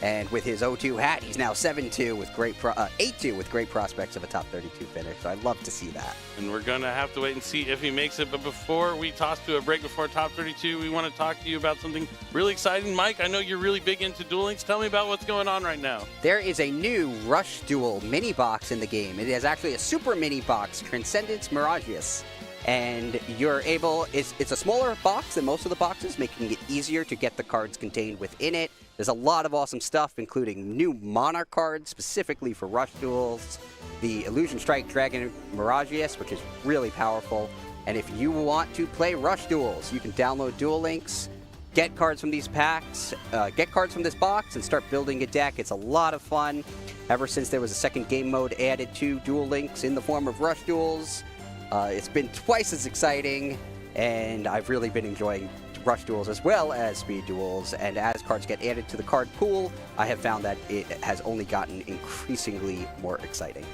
And with his 0-2 hat, he's now 7-2 with 8-2 with great prospects of a top 32 finish. So I'd love to see that. And we're going to have to wait and see if he makes it. But before we toss to a break before top 32, we want to talk to you about something really exciting. Mike, I know you're really big into Duel Links. Tell me about what's going on right now. There is a new Rush Duel mini box in the game. It is actually a super mini box, Transcendence Miragius. And you're able, it's a smaller box than most of the boxes, making it easier to get the cards contained within it. There's a lot of awesome stuff, including new Monarch cards specifically for Rush Duels, the Illusion Strike Dragon Miragius, which is really powerful. And if you want to play Rush Duels, you can download Duel Links, get cards from these packs, get cards from this box, and start building a deck. It's a lot of fun. Ever since there was a second game mode added to Duel Links in the form of Rush Duels, it's been twice as exciting, and I've really been enjoying Rush Duels as well as Speed Duels, and as cards get added to the card pool, I have found that it has only gotten increasingly more exciting.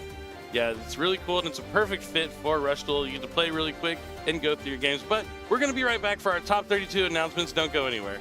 Yeah, it's really cool, and it's a perfect fit for Rush Duel. You get to play really quick and go through your games, but we're going to be right back for our top 32 announcements. Don't go anywhere.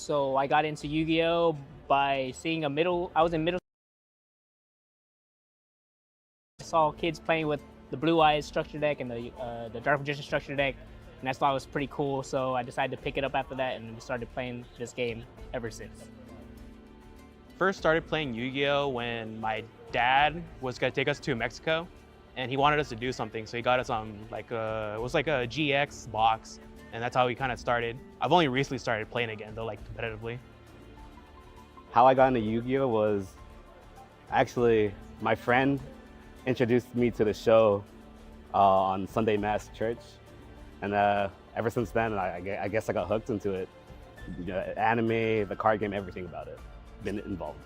So I got into Yu-Gi-Oh by seeing I was in middle. I saw kids playing with the Blue Eyes structure deck and the Dark Magician structure deck, and I thought it was pretty cool. So I decided to pick it up after that and started playing this game ever since. First started playing Yu-Gi-Oh when my dad was gonna take us to Mexico, and he wanted us to do something, so he got us on it was like a GX box, and that's how we kind of started. I've only recently started playing again though, like competitively. How I got into Yu-Gi-Oh was actually my friend introduced me to the show on Sunday Mass Church, and ever since then I guess I got hooked into it. Anime, the card game, everything about it. Been involved.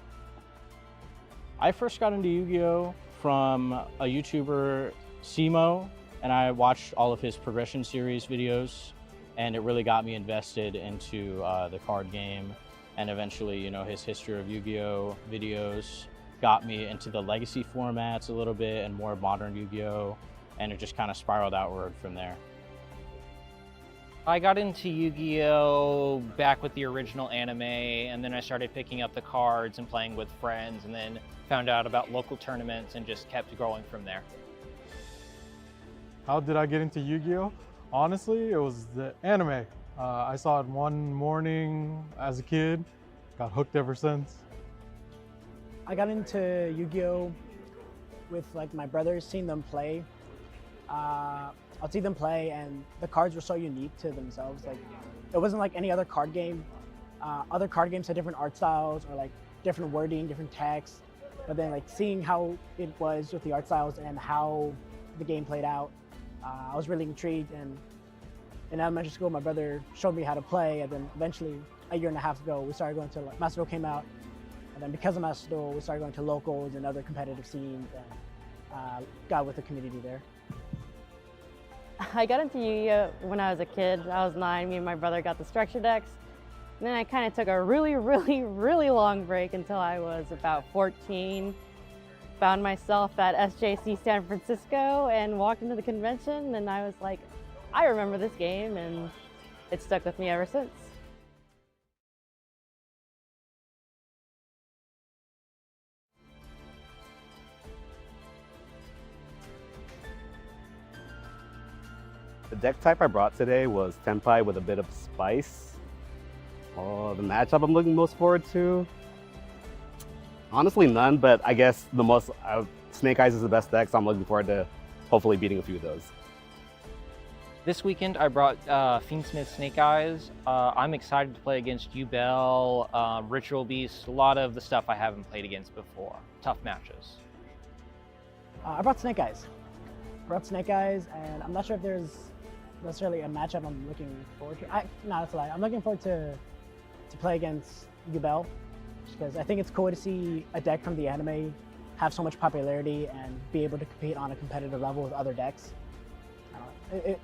I first got into Yu-Gi-Oh from a YouTuber, Simo, and I watched all of his progression series videos, and it really got me invested into the card game, and eventually, you know, his history of Yu-Gi-Oh videos got me into the legacy formats a little bit and more modern Yu-Gi-Oh, and it just kind of spiraled outward from there. I got into Yu-Gi-Oh back with the original anime, and then I started picking up the cards and playing with friends, and then found out about local tournaments and just kept growing from there. How did I get into Yu-Gi-Oh? Honestly, it was the anime. I saw it one morning as a kid, got hooked ever since. I got into Yu-Gi-Oh with like my brothers, seeing them play. I'll see them play, and the cards were so unique to themselves. Like, it wasn't like any other card game. Other card games had different art styles or like different wording, different text. But then like seeing how it was with the art styles and how the game played out, I was really intrigued. And in elementary school, my brother showed me how to play, and then eventually a year and a half ago, we started going to Master Duel came out, and then because of Master Duel, we started going to locals and other competitive scenes, and got with the community there. I got into Yu-Gi-Oh when I was a kid. I was 9, me and my brother got the structure decks. And then I kind of took a really long break until I was about 14. Found myself at SJC San Francisco and walked into the convention, and I was like, I remember this game, and it stuck with me ever since. The deck type I brought today was Tenpai with a bit of spice. The matchup I'm looking most forward to? Honestly, none, but I guess the most Snake Eyes is the best deck, so I'm looking forward to hopefully beating a few of those. This weekend I brought Fiendsmith Snake Eyes. I'm excited to play against Yubel, Ritual Beast, a lot of the stuff I haven't played against before. Tough matches. I brought Snake Eyes. And I'm not sure if there's necessarily a matchup I'm looking forward to. No, that's a lie. I'm looking forward to play against Yubel, because I think it's cool to see a deck from the anime have so much popularity and be able to compete on a competitive level with other decks. It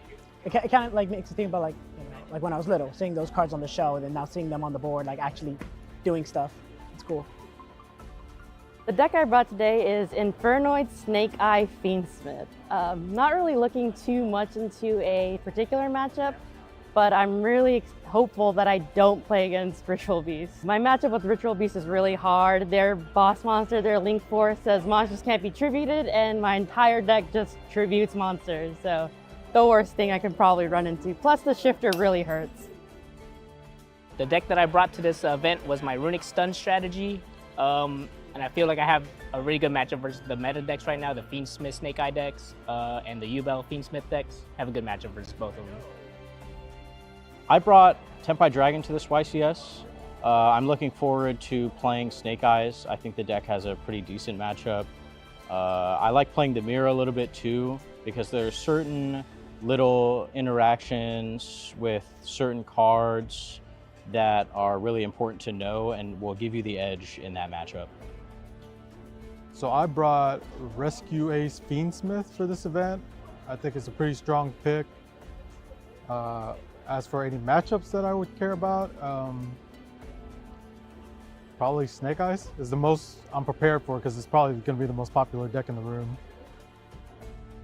kind of like makes you think about like, you know, like when I was little, seeing those cards on the show and then now seeing them on the board, like actually doing stuff. It's cool. The deck I brought today is Infernoid Snake Eye Fiendsmith. Not really looking too much into a particular matchup, but I'm really hopeful that I don't play against Ritual Beast. My matchup with Ritual Beast is really hard. Their boss monster, their Link Force, says monsters can't be tributed, and my entire deck just tributes monsters. So the worst thing I could probably run into. Plus the shifter really hurts. The deck that I brought to this event was my Runic Stun strategy. And I feel like I have a really good matchup versus the meta decks right now, the Fiendsmith Snake Eye decks and the Yubel Fiendsmith decks. Have a good matchup versus both of them. I brought Tenpai Dragon to this YCS. I'm looking forward to playing Snake Eyes. I think the deck has a pretty decent matchup. I like playing the mirror a little bit too, because there are certain little interactions with certain cards that are really important to know and will give you the edge in that matchup. So I brought Rescue Ace Fiendsmith for this event. I think it's a pretty strong pick. As for any matchups that I would care about, probably Snake Eyes is the most I'm prepared for, because it's probably going to be the most popular deck in the room.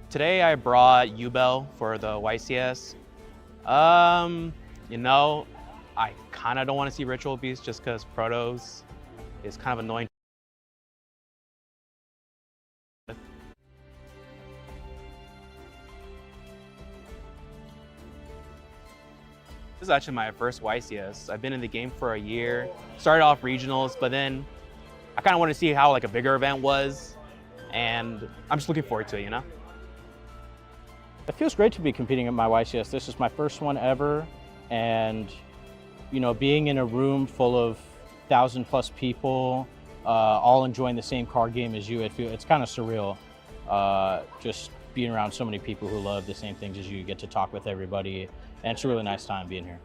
Today I brought Yubel for the YCS. You know, I kind of don't want to see Ritual Beast just because Protos is kind of annoying. This is actually my first YCS. I've been in the game for a year. Started off regionals, but then I kind of want to see how like a bigger event was, and I'm just looking forward to it, you know? It feels great to be competing at my YCS. This is my first one ever, and you know, being in a room full of 1,000+ people, all enjoying the same card game as you, it's kind of surreal. Just being around so many people who love the same things as you, get to talk with everybody, and it's a really nice time being here.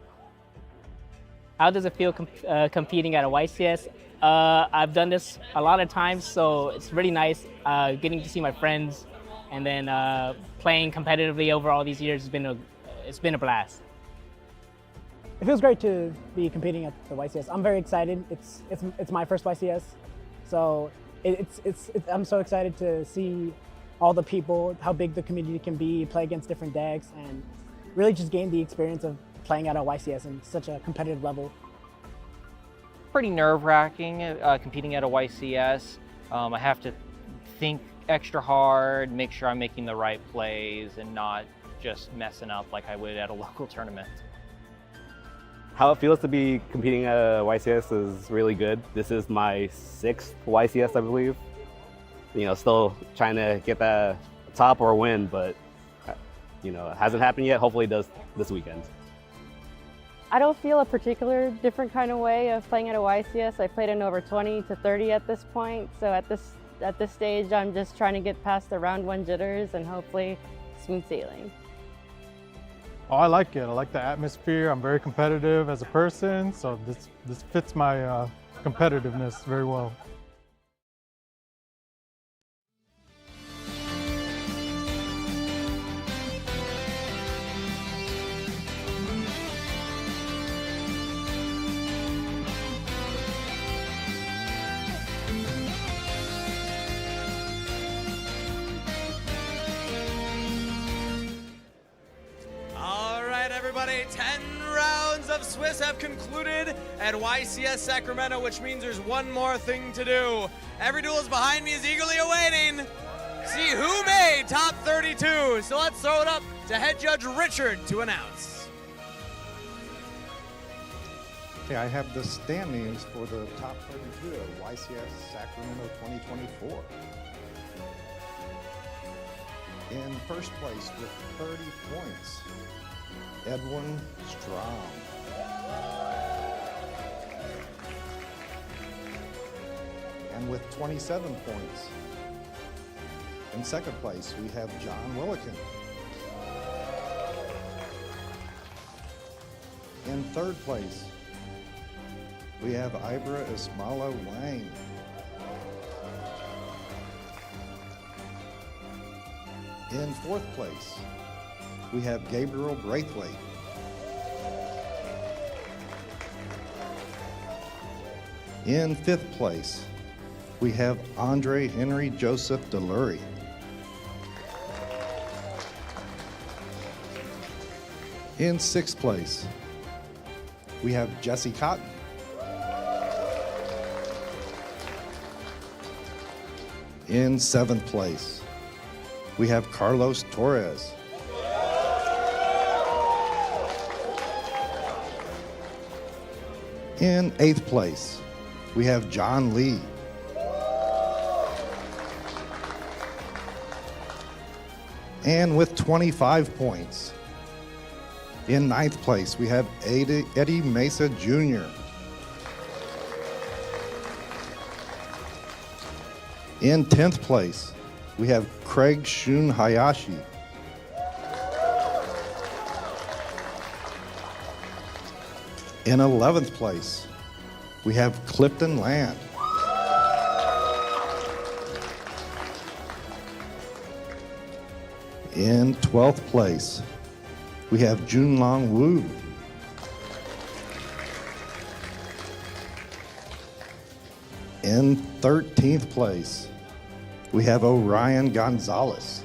How does it feel competing at a YCS? I've done this a lot of times, so it's really nice getting to see my friends, and then playing competitively over all these years. It's been a blast. It feels great to be competing at the YCS. I'm very excited. It's my first YCS, so I'm so excited to see all the people, how big the community can be, play against different decks, and really just gain the experience of playing at a YCS in such a competitive level. Pretty nerve-wracking competing at a YCS. I have to think extra hard, make sure I'm making the right plays and not just messing up like I would at a local tournament. How it feels to be competing at a YCS is really good. This is my 6th YCS, I believe. You know, still trying to get that top or win, but you know, it hasn't happened yet. Hopefully it does this weekend. I don't feel a particular different kind of way of playing at a YCS. I played in over 20 to 30 at this point. So at this stage, I'm just trying to get past the round 1 jitters and hopefully smooth sailing. Oh, I like it. I like the atmosphere. I'm very competitive as a person, so this fits my competitiveness very well. Everybody, 10 rounds of Swiss have concluded at YCS Sacramento, which means there's one more thing to do. Every duelist behind me is eagerly awaiting. See who made top 32. So let's throw it up to head judge Richard to announce. Okay, I have the standings for the top 32 of YCS Sacramento 2024. In first place with 30 points, Edwin Strom. And with 27 points, in second place, we have John Willikin. In third place, we have Ibra Ismaila Wang. In fourth place, we have Gabriel Braithwaite. In fifth place, we have Andre Henry Joseph Delury. In sixth place, we have Jesse Cotton. In seventh place, we have Carlos Torres. In eighth place, we have John Lee. And with 25 points, in ninth place, we have Eddie Mesa Jr. In 10th place, we have Craig Shun Hayashi. In 11th place, we have Clifton Land. In 12th place, we have Junlong Wu. In 13th place, we have Orion Gonzalez.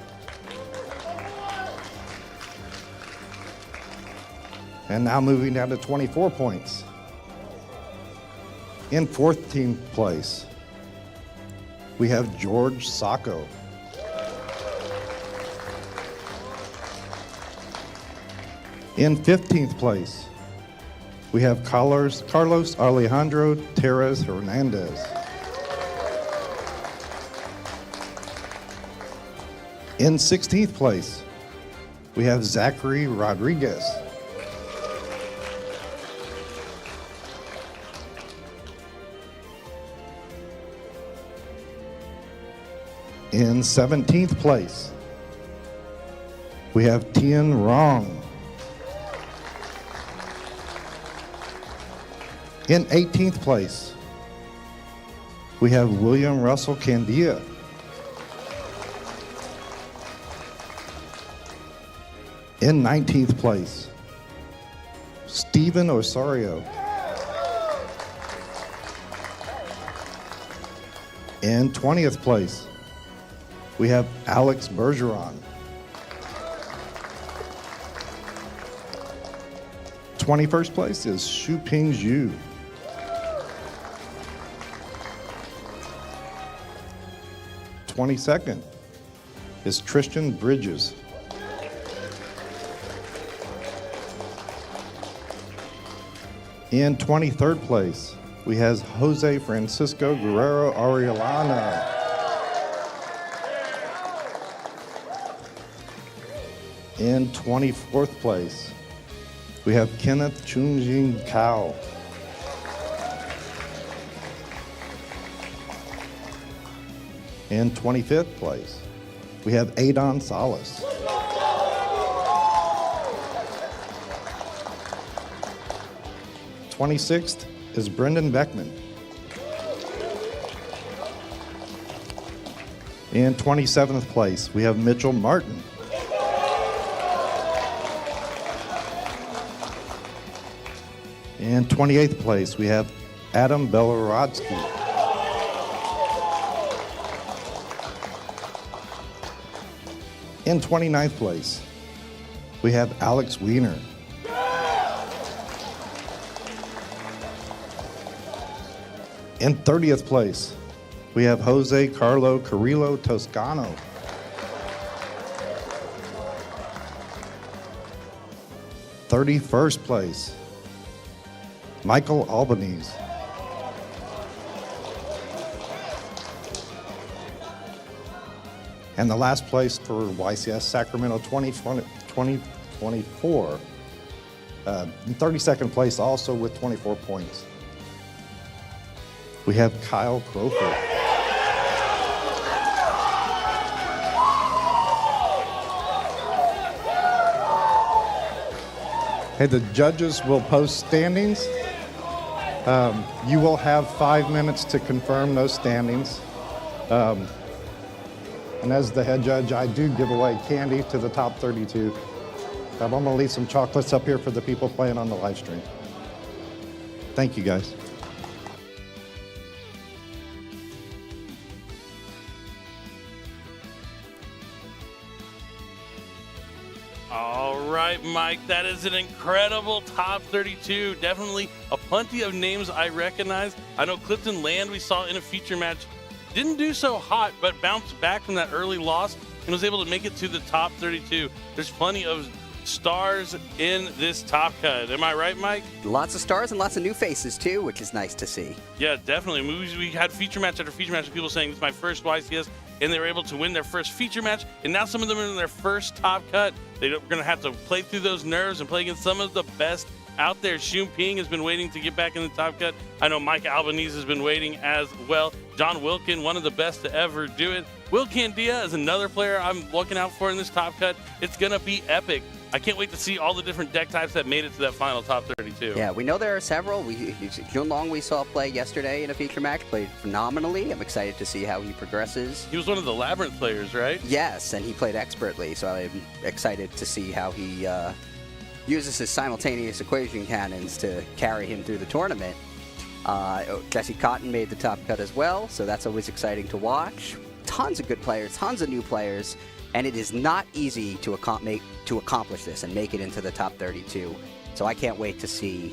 And now moving down to 24 points. In 14th place, we have George Sacco. In 15th place, we have Carlos Alejandro Terres Hernandez. In 16th place, we have Zachary Rodriguez. In 17th place, we have Tien Rong. In 18th place, we have William Russell Candia. In 19th place, Stephen Osorio. In 20th place, we have Alex Bergeron. 21st place is Shuping Zhu. '22nd is Tristan Bridges. In 23rd place, we have Jose Francisco Guerrero Ariellana. In 24th place, we have Kenneth Chunjing Kao. In 25th place, we have Adon Salas. '26th is Brendan Beckman. In 27th place, we have Mitchell Martin. In 28th place, we have Adam Belorodsky. In 29th place, we have Alex Wiener. In 30th place, we have Jose Carlo Carrillo Toscano. '31st place, Michael Albanese. And the last place for YCS Sacramento 2024, in 32nd place also with 24 points, we have Kyle Crowford. Hey, the judges will post standings. You will have 5 minutes to confirm those standings. And as the head judge, I do give away candy to the top 32. I'm gonna leave some chocolates up here for the people playing on the live stream. Thank you, guys. All right, Mike, that is an incredible top 32. Definitely a plenty of names I recognize. I know Clifton Land we saw in a feature match didn't do so hot, but bounced back from that early loss and was able to make it to the top 32. There's plenty of stars in this top cut. Am I right, Mike? Lots of stars and lots of new faces, too, which is nice to see. Yeah, definitely. We had feature match after feature match with people saying, "This is my first YCS," and they were able to win their first feature match, and now some of them are in their first top cut. They're going to have to play through those nerves and play against some of the best out there. Shun Ping has been waiting to get back in the top cut. I know Mike Albanese has been waiting as well. John Wilkin, one of the best to ever do it. Will Candia is another player I'm looking out for in this top cut. It's going to be epic. I can't wait to see all the different deck types that made it to that final top 32. Yeah, we know there are several. Jun Long we saw play yesterday in a feature match, played phenomenally. I'm excited to see how he progresses. He was one of the Labyrinth players, right? Yes, and he played expertly, so I'm excited to see how he uses his simultaneous equation cannons to carry him through the tournament. Jesse Cotton made the top cut as well, so that's always exciting to watch. Tons of good players, tons of new players, and it is not easy to accomplish this and make it into the top 32. So I can't wait to see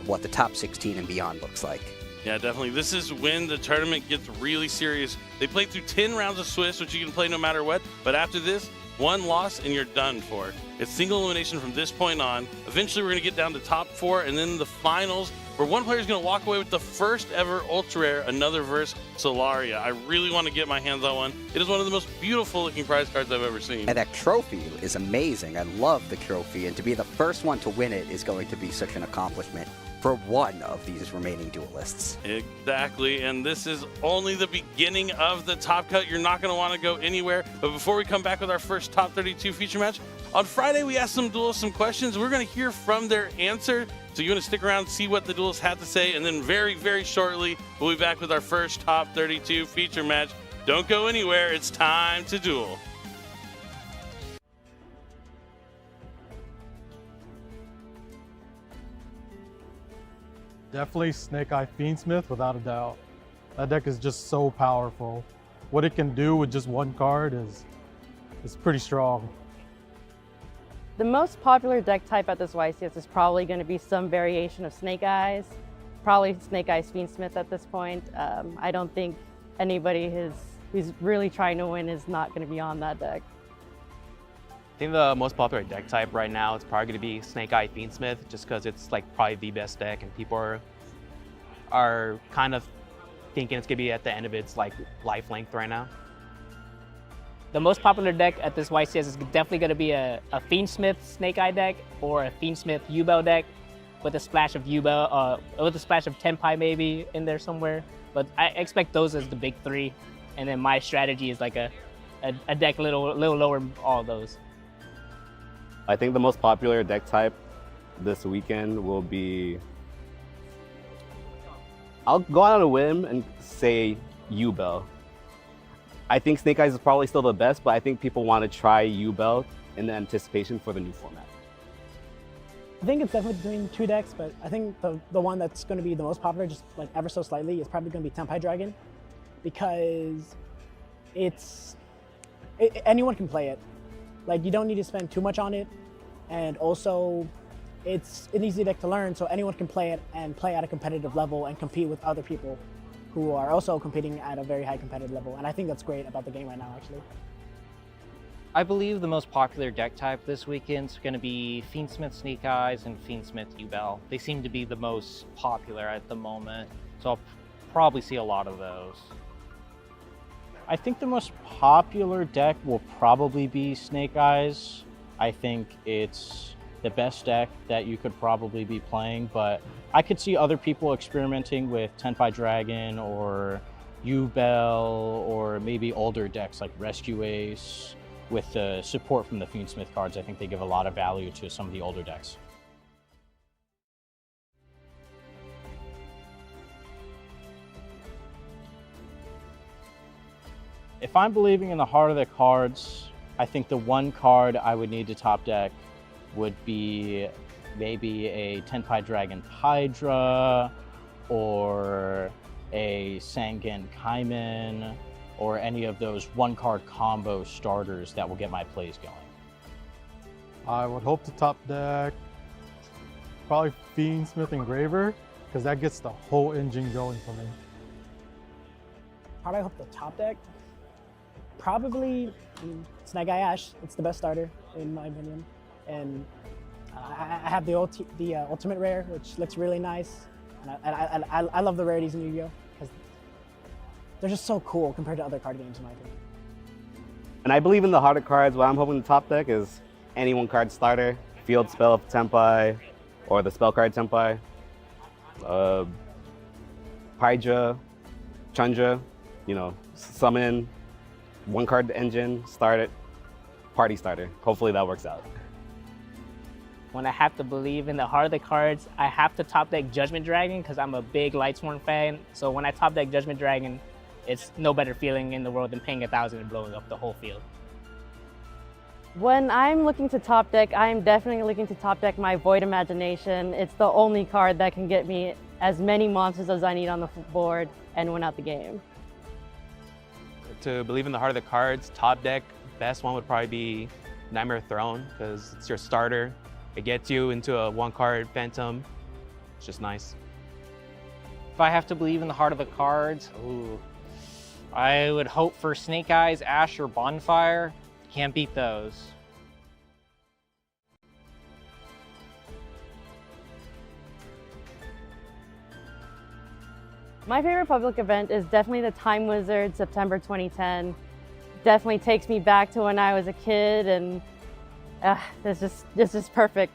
what the top 16 and beyond looks like. Yeah, definitely. This is when the tournament gets really serious. They played through 10 rounds of Swiss, which you can play no matter what. But after this, one loss and you're done for. It's single elimination from this point on. Eventually, we're going to get down to top 4 and then the finals, where one player is going to walk away with the first ever ultra rare, another verse Solaria. I really want to get my hands on one. It is one of the most beautiful looking prize cards I've ever seen. And that trophy is amazing. I love the trophy, and to be the first one to win it is going to be such an accomplishment for one of these remaining duelists. Exactly, and this is only the beginning of the top cut. You're not going to want to go anywhere. But before we come back with our first top 32 feature match, on Friday we asked some duelists some questions. We're going to hear from their answer. So you want to stick around, see what the duelists have to say, and then very, very shortly, we'll be back with our first top 32 feature match. Don't go anywhere. It's time to duel. Definitely Snake Eye Fiendsmith, without a doubt. That deck is just so powerful. What it can do with just one card is pretty strong. The most popular deck type at this YCS is probably going to be some variation of Snake Eyes. Probably Snake Eyes Fiendsmith at this point. I don't think anybody who's really trying to win is not going to be on that deck. I think the most popular deck type right now is probably going to be Snake Eye Fiendsmith, just because it's like probably the best deck, and people are kind of thinking it's going to be at the end of its like life length right now. The most popular deck at this YCS is definitely going to be a Fiendsmith Snake Eye deck or a Fiendsmith U-Bell deck with a splash of U-Bell, with a splash of Tenpai maybe in there somewhere. But I expect those as the big three, and then my strategy is like a deck little lower all of those. I think the most popular deck type this weekend will be, I'll go out on a whim and say U-Bell. I think Snake Eyes is probably still the best, but I think people want to try U-Bell in the anticipation for the new format. I think it's definitely between two decks, but I think the one that's going to be the most popular, just like ever so slightly, is probably going to be Tenpai Dragon, because anyone can play it. Like, you don't need to spend too much on it, and also it's an easy deck to learn, so anyone can play it and play at a competitive level and compete with other people who are also competing at a very high competitive level. And I think that's great about the game right now, actually. I believe the most popular deck type this weekend is going to be Fiendsmith Snake Eyes and Fiendsmith U-Bell. They seem to be the most popular at the moment, so I'll probably see a lot of those. I think the most popular deck will probably be Snake Eyes. I think it's the best deck that you could probably be playing, but I could see other people experimenting with Tenpai Dragon or U-Bell, or maybe older decks like Rescue Ace. With the support from the Fiendsmith cards, I think they give a lot of value to some of the older decks. If I'm believing in the heart of the cards, I think the one card I would need to top deck would be maybe a Tenpai Dragon Hydra, or a Sangen Kaiman, or any of those one-card combo starters that will get my plays going. I would hope to top deck probably Fiendsmith Engraver, because that gets the whole engine going for me. How do I hope the top deck? Probably Snake Eye Ash. It's the best starter, in my opinion. And I have the Ultimate Rare, which looks really nice. And I love the rarities in Yu-Gi-Oh! Because they're just so cool compared to other card games, in my opinion. And I believe in the harder cards. What I'm hoping to top deck is any one card starter, Field Spell Tenpai, or the Spell Card Tenpai, Hydra, Chandra, summon, one card engine, start it, party starter. Hopefully that works out. When I have to believe in the heart of the cards, I have to top deck Judgment Dragon because I'm a big Lightsworn fan. So when I top deck Judgment Dragon, it's no better feeling in the world than paying 1,000 and blowing up the whole field. When I'm looking to top deck, I'm definitely looking to top deck my Void Imagination. It's the only card that can get me as many monsters as I need on the board and win out the game. To believe in the heart of the cards, top deck, best one would probably be Nightmare Throne, because it's your starter. It gets you into a 1-card Phantom. It's just nice. If I have to believe in the heart of the cards, ooh, I would hope for Snake Eyes, Ash, or Bonfire. Can't beat those. My favorite public event is definitely the Time Wizard September 2010. Definitely takes me back to when I was a kid, and this is perfect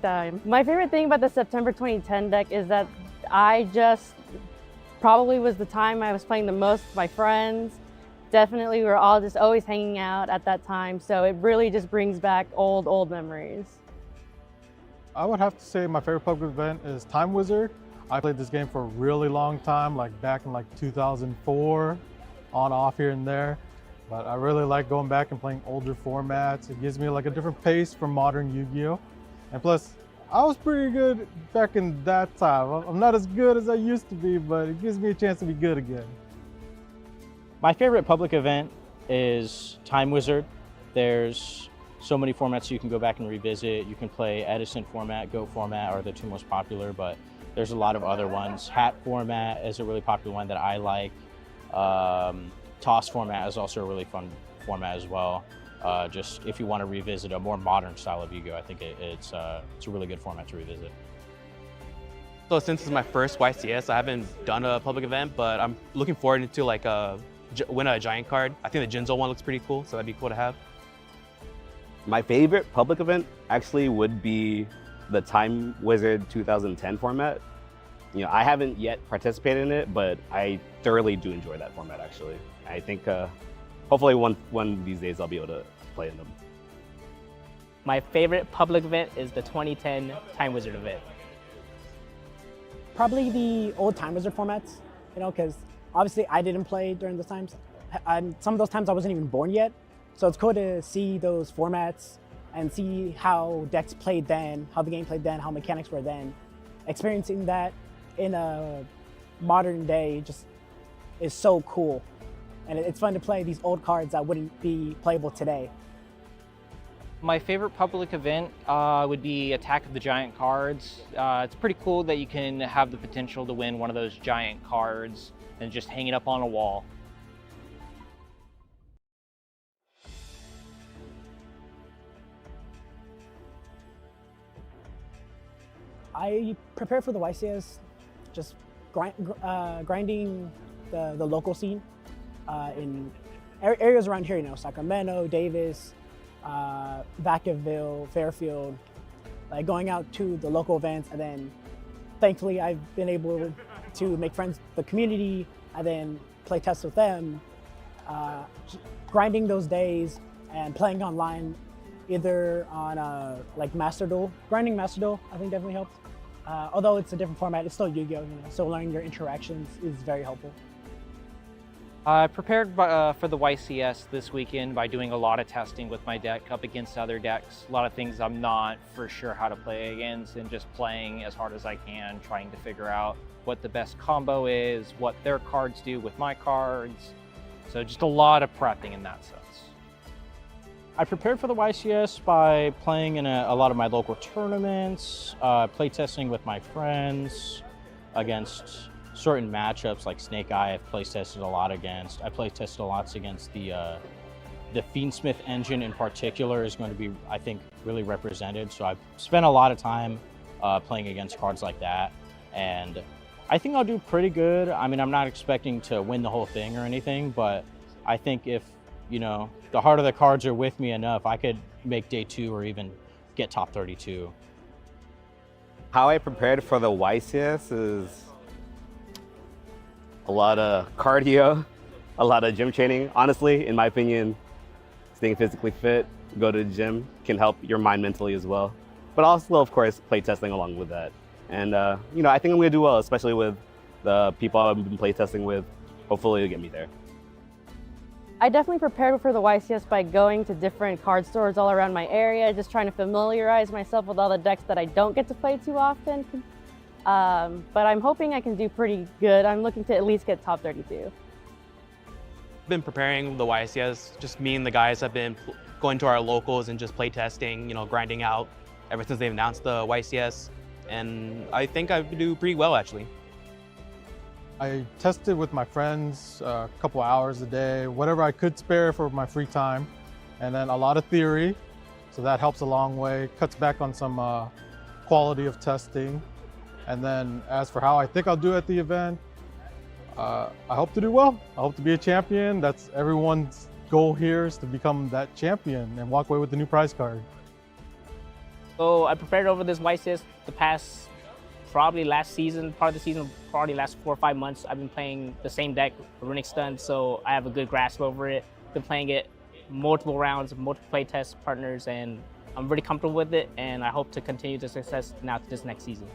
time. My favorite thing about the September 2010 deck is that I just probably was the time I was playing the most with my friends. Definitely, we were all just always hanging out at that time, so it really just brings back old memories. I would have to say my favorite public event is Time Wizard. I played this game for a really long time, like back in 2004, on off here and there. But I really like going back and playing older formats. It gives me a different pace from modern Yu-Gi-Oh! And plus, I was pretty good back in that time. I'm not as good as I used to be, but it gives me a chance to be good again. My favorite public event is Time Wizard. There's so many formats you can go back and revisit. You can play Edison format, Go format are the two most popular, but there's a lot of other ones. Hat format is a really popular one that I like. Toss format is also a really fun format as well. Just if you want to revisit a more modern style of Yu-Gi-Oh, I think it's a really good format to revisit. So since it's my first YCS, I haven't done a public event, but I'm looking forward to win a giant card. I think the Jinzo one looks pretty cool, so that'd be cool to have. My favorite public event actually would be the Time Wizard 2010 format. I haven't yet participated in it, but I thoroughly do enjoy that format actually. I think hopefully one of these days I'll be able to play in them. My favorite public event is the 2010 Time Wizard event. Probably the old Time Wizard formats, because obviously I didn't play during those times. Some of those times I wasn't even born yet. So it's cool to see those formats and see how decks played then, how the game played then, how mechanics were then. Experiencing that in a modern day just is so cool. And it's fun to play these old cards that wouldn't be playable today. My favorite public event would be Attack of the Giant cards. It's pretty cool that you can have the potential to win one of those giant cards and just hang it up on a wall. I prepare for the YCS, just grinding the local scene in areas around here, Sacramento, Davis, Vacaville, Fairfield, going out to the local events, and then thankfully I've been able to make friends with the community and then play tests with them, grinding those days and playing online, either on Master Duel. Grinding Master Duel I think definitely helped. Although it's a different format, it's still Yu-Gi-Oh! So learning your interactions is very helpful. I prepared for the YCS this weekend by doing a lot of testing with my deck up against other decks. A lot of things I'm not for sure how to play against, and just playing as hard as I can, trying to figure out what the best combo is, what their cards do with my cards. So just a lot of prepping in that sense. I prepared for the YCS by playing in a lot of my local tournaments, playtesting with my friends against certain matchups like Snake Eye. I've playtested a lot against. I playtested a lot against the Fiendsmith engine in particular is going to be, I think, really represented. So I've spent a lot of time playing against cards like that, and I think I'll do pretty good. I mean, I'm not expecting to win the whole thing or anything, but I think if the heart of the cards are with me enough, I could make day 2 or even get top 32. How I prepared for the YCS is a lot of cardio, a lot of gym training. Honestly, in my opinion, staying physically fit, go to the gym can help your mind mentally as well. But also, of course, playtesting along with that. And, I think I'm going to do well, especially with the people I've been playtesting with. Hopefully it'll get me there. I definitely prepared for the YCS by going to different card stores all around my area, just trying to familiarize myself with all the decks that I don't get to play too often. But I'm hoping I can do pretty good. I'm looking to at least get top 32. I've been preparing the YCS, just me and the guys have been going to our locals and just play testing, grinding out ever since they've announced the YCS, and I think I do pretty well actually. I tested with my friends a couple hours a day, whatever I could spare for my free time, and then a lot of theory, so that helps a long way, cuts back on some quality of testing. And then as for how I think I'll do at the event, I hope to do well. I hope to be a champion. That's everyone's goal here, is to become that champion and walk away with the new prize card. So I prepared over this YCS the past, probably last season, part of the season, probably last 4 or 5 months. I've been playing the same deck, Wunax Stun, so I have a good grasp over it. Been playing it multiple rounds, multiple play test partners, and I'm really comfortable with it, and I hope to continue the success now to this next season.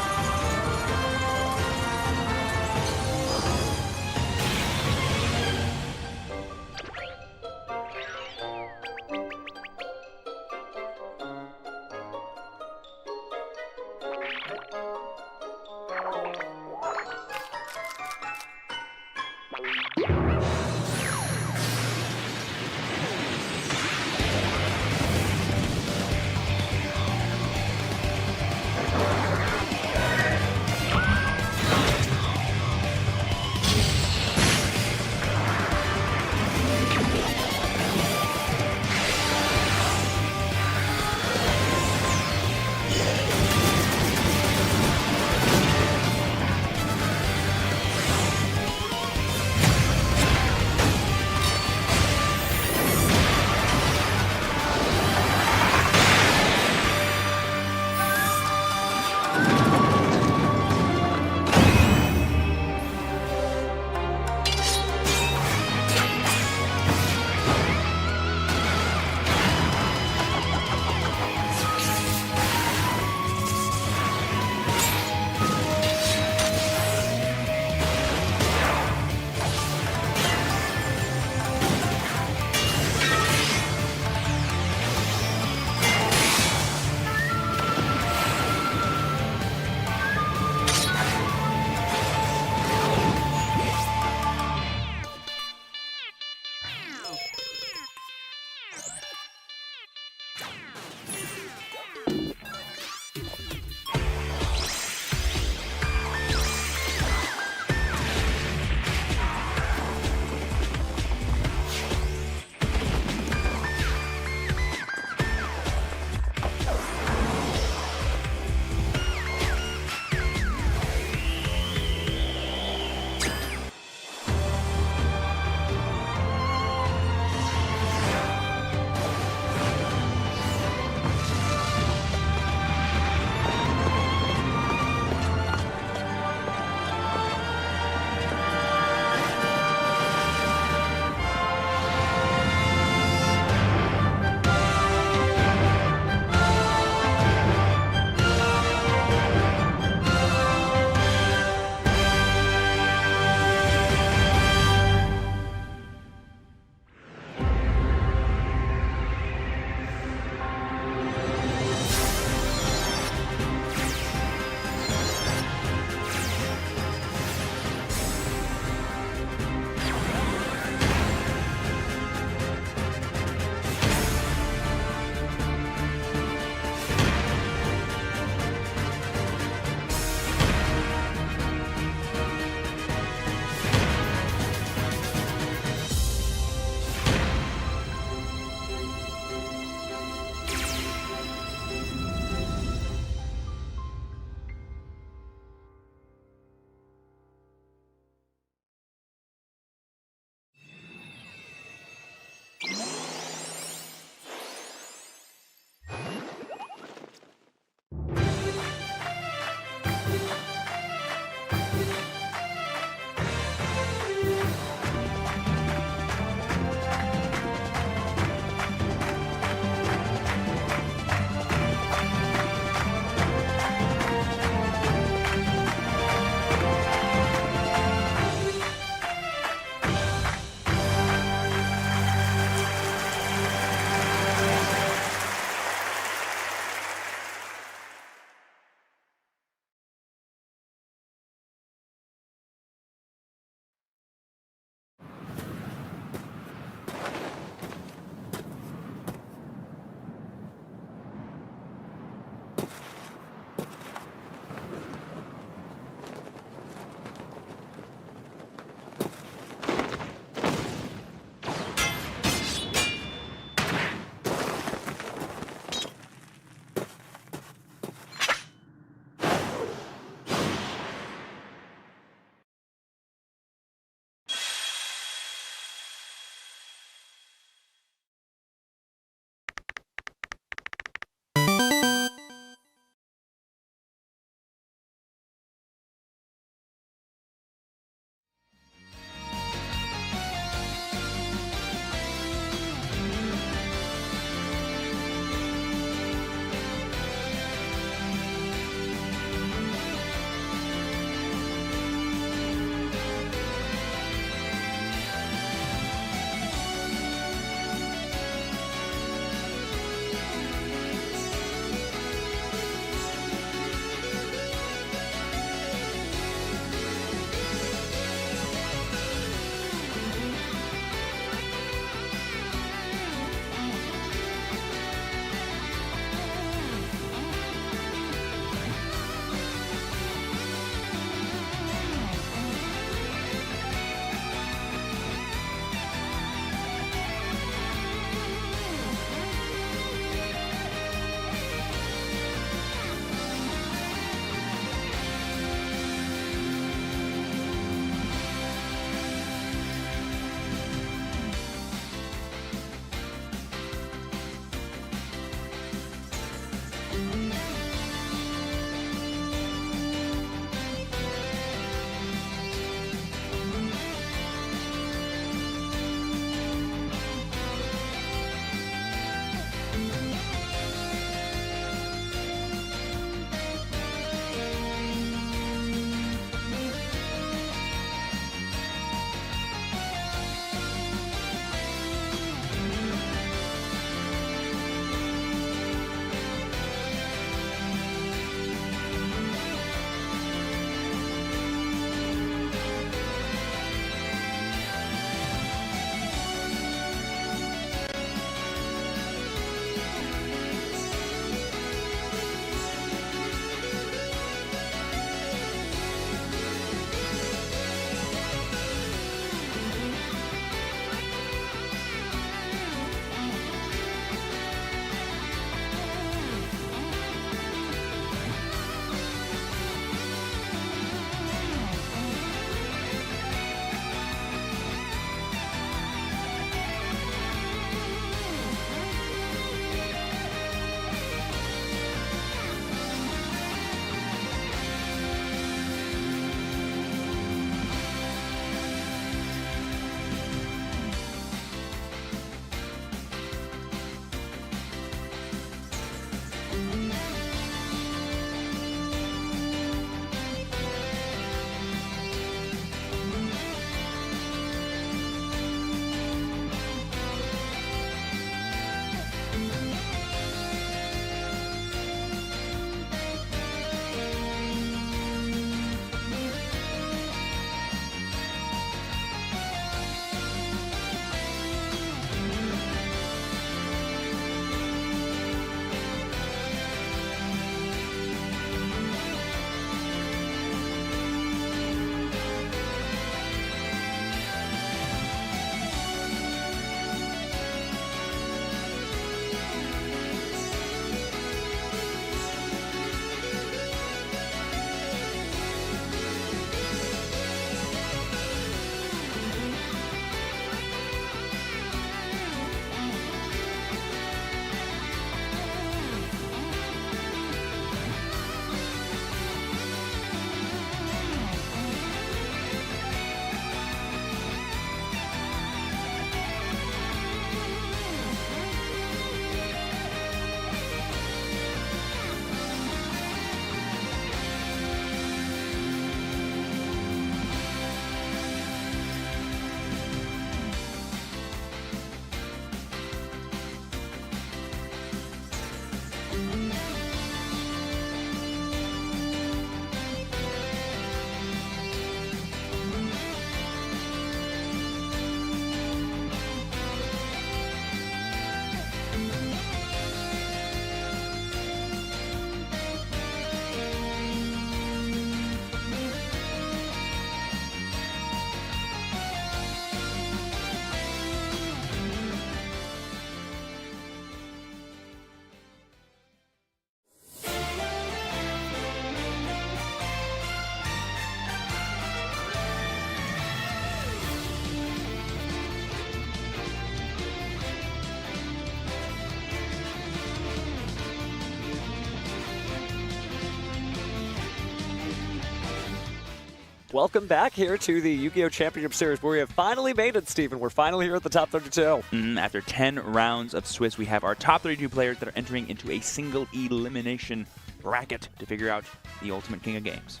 welcome back here to the Yu-Gi-Oh! Championship Series, where we have finally made it, Steven. We're finally here at the top 32. After 10 rounds of Swiss, we have our top 32 players that are entering into a single elimination bracket to figure out the ultimate king of games.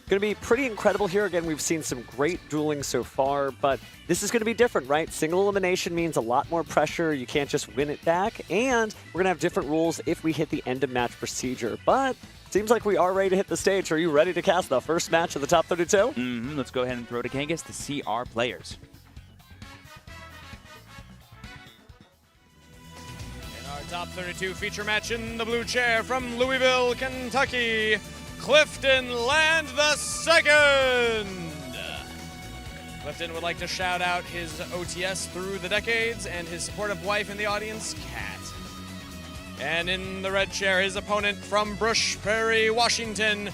Going to be pretty incredible here. Again, we've seen some great dueling so far, but this is going to be different, right? Single elimination means a lot more pressure. You can't just win it back, and we're going to have different rules if we hit the end of match procedure. But seems like we are ready to hit the stage. Are you ready to cast the first match of the top 32? Let's go ahead and throw to Kangas to see our players. In our top 32 feature match in the blue chair from Louisville, Kentucky, Clifton Land II. Clifton would like to shout out his OTS through the decades and his supportive wife in the audience, Kat. And in the red chair, his opponent from Brush Prairie, Washington,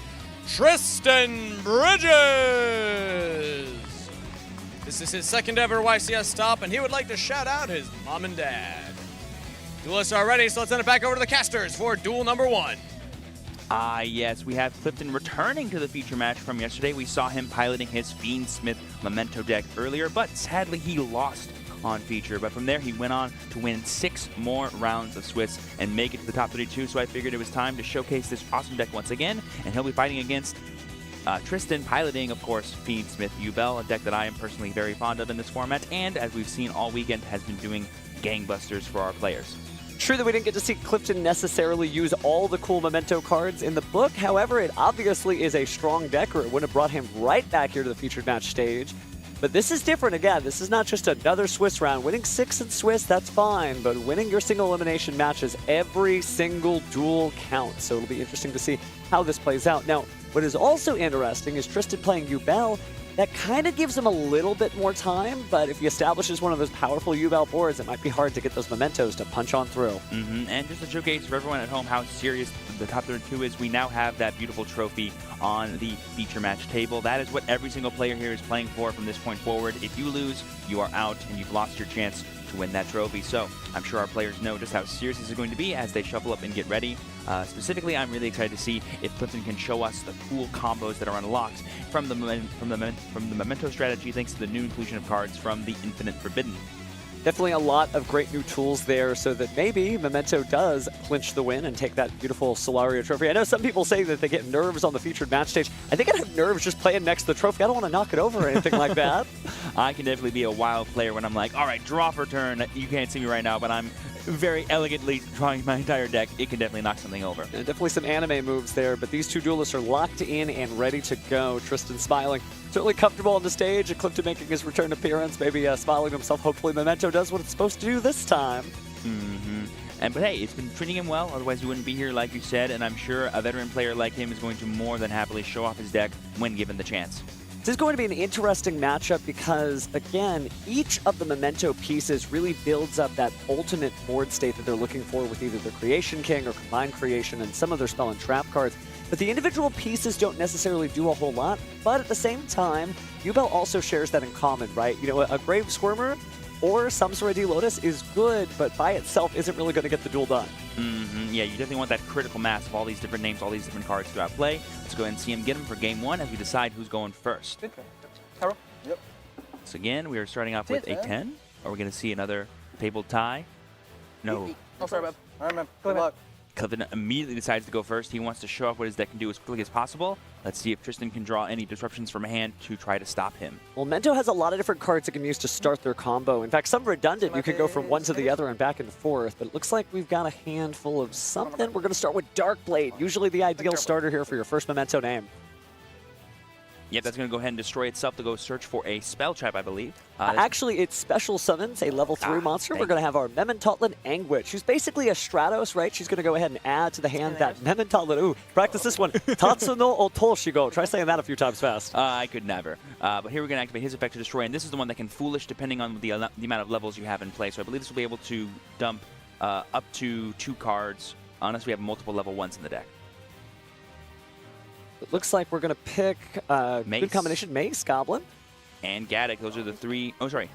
Tristan Bridges. This is his second ever YCS stop, and he would like to shout out his mom and dad. Duelists are ready, so let's send it back over to the casters for duel number 1. Yes, we have Clifton returning to the feature match from yesterday. We saw him piloting his Fiendsmith Memento deck earlier, but sadly he lost on feature. But from there, he went on to win 6 more rounds of Swiss and make it to the top 32, so I figured it was time to showcase this awesome deck once again, and he'll be fighting against Tristan, piloting, of course, Fiendsmith Ubel, a deck that I am personally very fond of in this format, and as we've seen all weekend, has been doing gangbusters for our players. True that we didn't get to see Clifton necessarily use all the cool Memento cards in the book. However, it obviously is a strong deck, or it would have brought him right back here to the featured match stage. But this is different again. This is not just another Swiss round. Winning 6 in Swiss, that's fine, but winning your single elimination matches, every single duel counts. So it'll be interesting to see how this plays out. Now, what is also interesting is Tristan playing Ubel. That kind of gives him a little bit more time, but if he establishes one of those powerful Ubel boards, it might be hard to get those mementos to punch on through. And just to showcase for everyone at home how serious the top 32 is, we now have that beautiful trophy on the feature match table. That is what every single player here is playing for from this point forward. If you lose, you are out, and you've lost your chance to win that trophy. So I'm sure our players know just how serious this is going to be as they shuffle up and get ready. Specifically, I'm really excited to see if Clifton can show us the cool combos that are unlocked from the Memento strategy, thanks to the new inclusion of cards from the Infinite Forbidden. Definitely a lot of great new tools there, so that maybe Memento does clinch the win and take that beautiful Solaria trophy. I know some people say that they get nerves on the featured match stage. I think I'd have nerves just playing next to the trophy. I don't want to knock it over or anything like that. I can definitely be a wild player when I'm like, all right, draw for turn. You can't see me right now, but I'm very elegantly drawing my entire deck. It can definitely knock something over. Definitely some anime moves there, but these two duelists are locked in and ready to go. Tristan smiling, certainly comfortable on the stage, and Clifton making his return appearance, maybe smiling to himself. Hopefully Memento does what it's supposed to do this time. But hey, it's been treating him well, otherwise he wouldn't be here like you said, and I'm sure a veteran player like him is going to more than happily show off his deck when given the chance. This is going to be an interesting matchup because, again, each of the Memento pieces really builds up that ultimate board state that they're looking for with either the Creation King or Combined Creation and some of their spell and trap cards. But the individual pieces don't necessarily do a whole lot, but at the same time, Ubel also shares that in common, right? You know, a Grave Squirmer or Samsara D Lotus is good, but by itself isn't really going to get the duel done. Yeah, you definitely want that critical mass of all these different names, all these different cards throughout play. Let's go ahead and see him get them for game 1 as we decide who's going first. Carol? Yep. So again, we are starting off with a 10. Are we going to see another table tie? No. Oh, sorry, man. All right, man. Good luck. Clifton immediately decides to go first. He wants to show off what his deck can do as quickly as possible. Let's see if Tristan can draw any disruptions from hand to try to stop him. Well, Memento has a lot of different cards it can use to start their combo. In fact, some redundant. You could go from one to the other and back and forth, but it looks like we've got a handful of something. We're going to start with Darkblade, usually the ideal starter here for your first Memento name. Yep, that's going to go ahead and destroy itself to go search for a spell trap, I believe. Actually, it special summons a level 3 monster. We're going to have our Memantotlan Anguish, who's basically a Stratos, right? She's going to go ahead and add to the hand that Memantotlan. Ooh, practice this one. Tatsuno Otoshigo. Try saying that a few times fast. I could never. But here we're going to activate his effect to destroy, and this is the one that can Foolish depending on the amount of levels you have in play. So I believe this will be able to dump up to 2 cards, unless we have multiple level 1s in the deck. It looks like we're going to pick good combination, Mace, Goblin. And Gaddock. Those are the 3. Oh, sorry.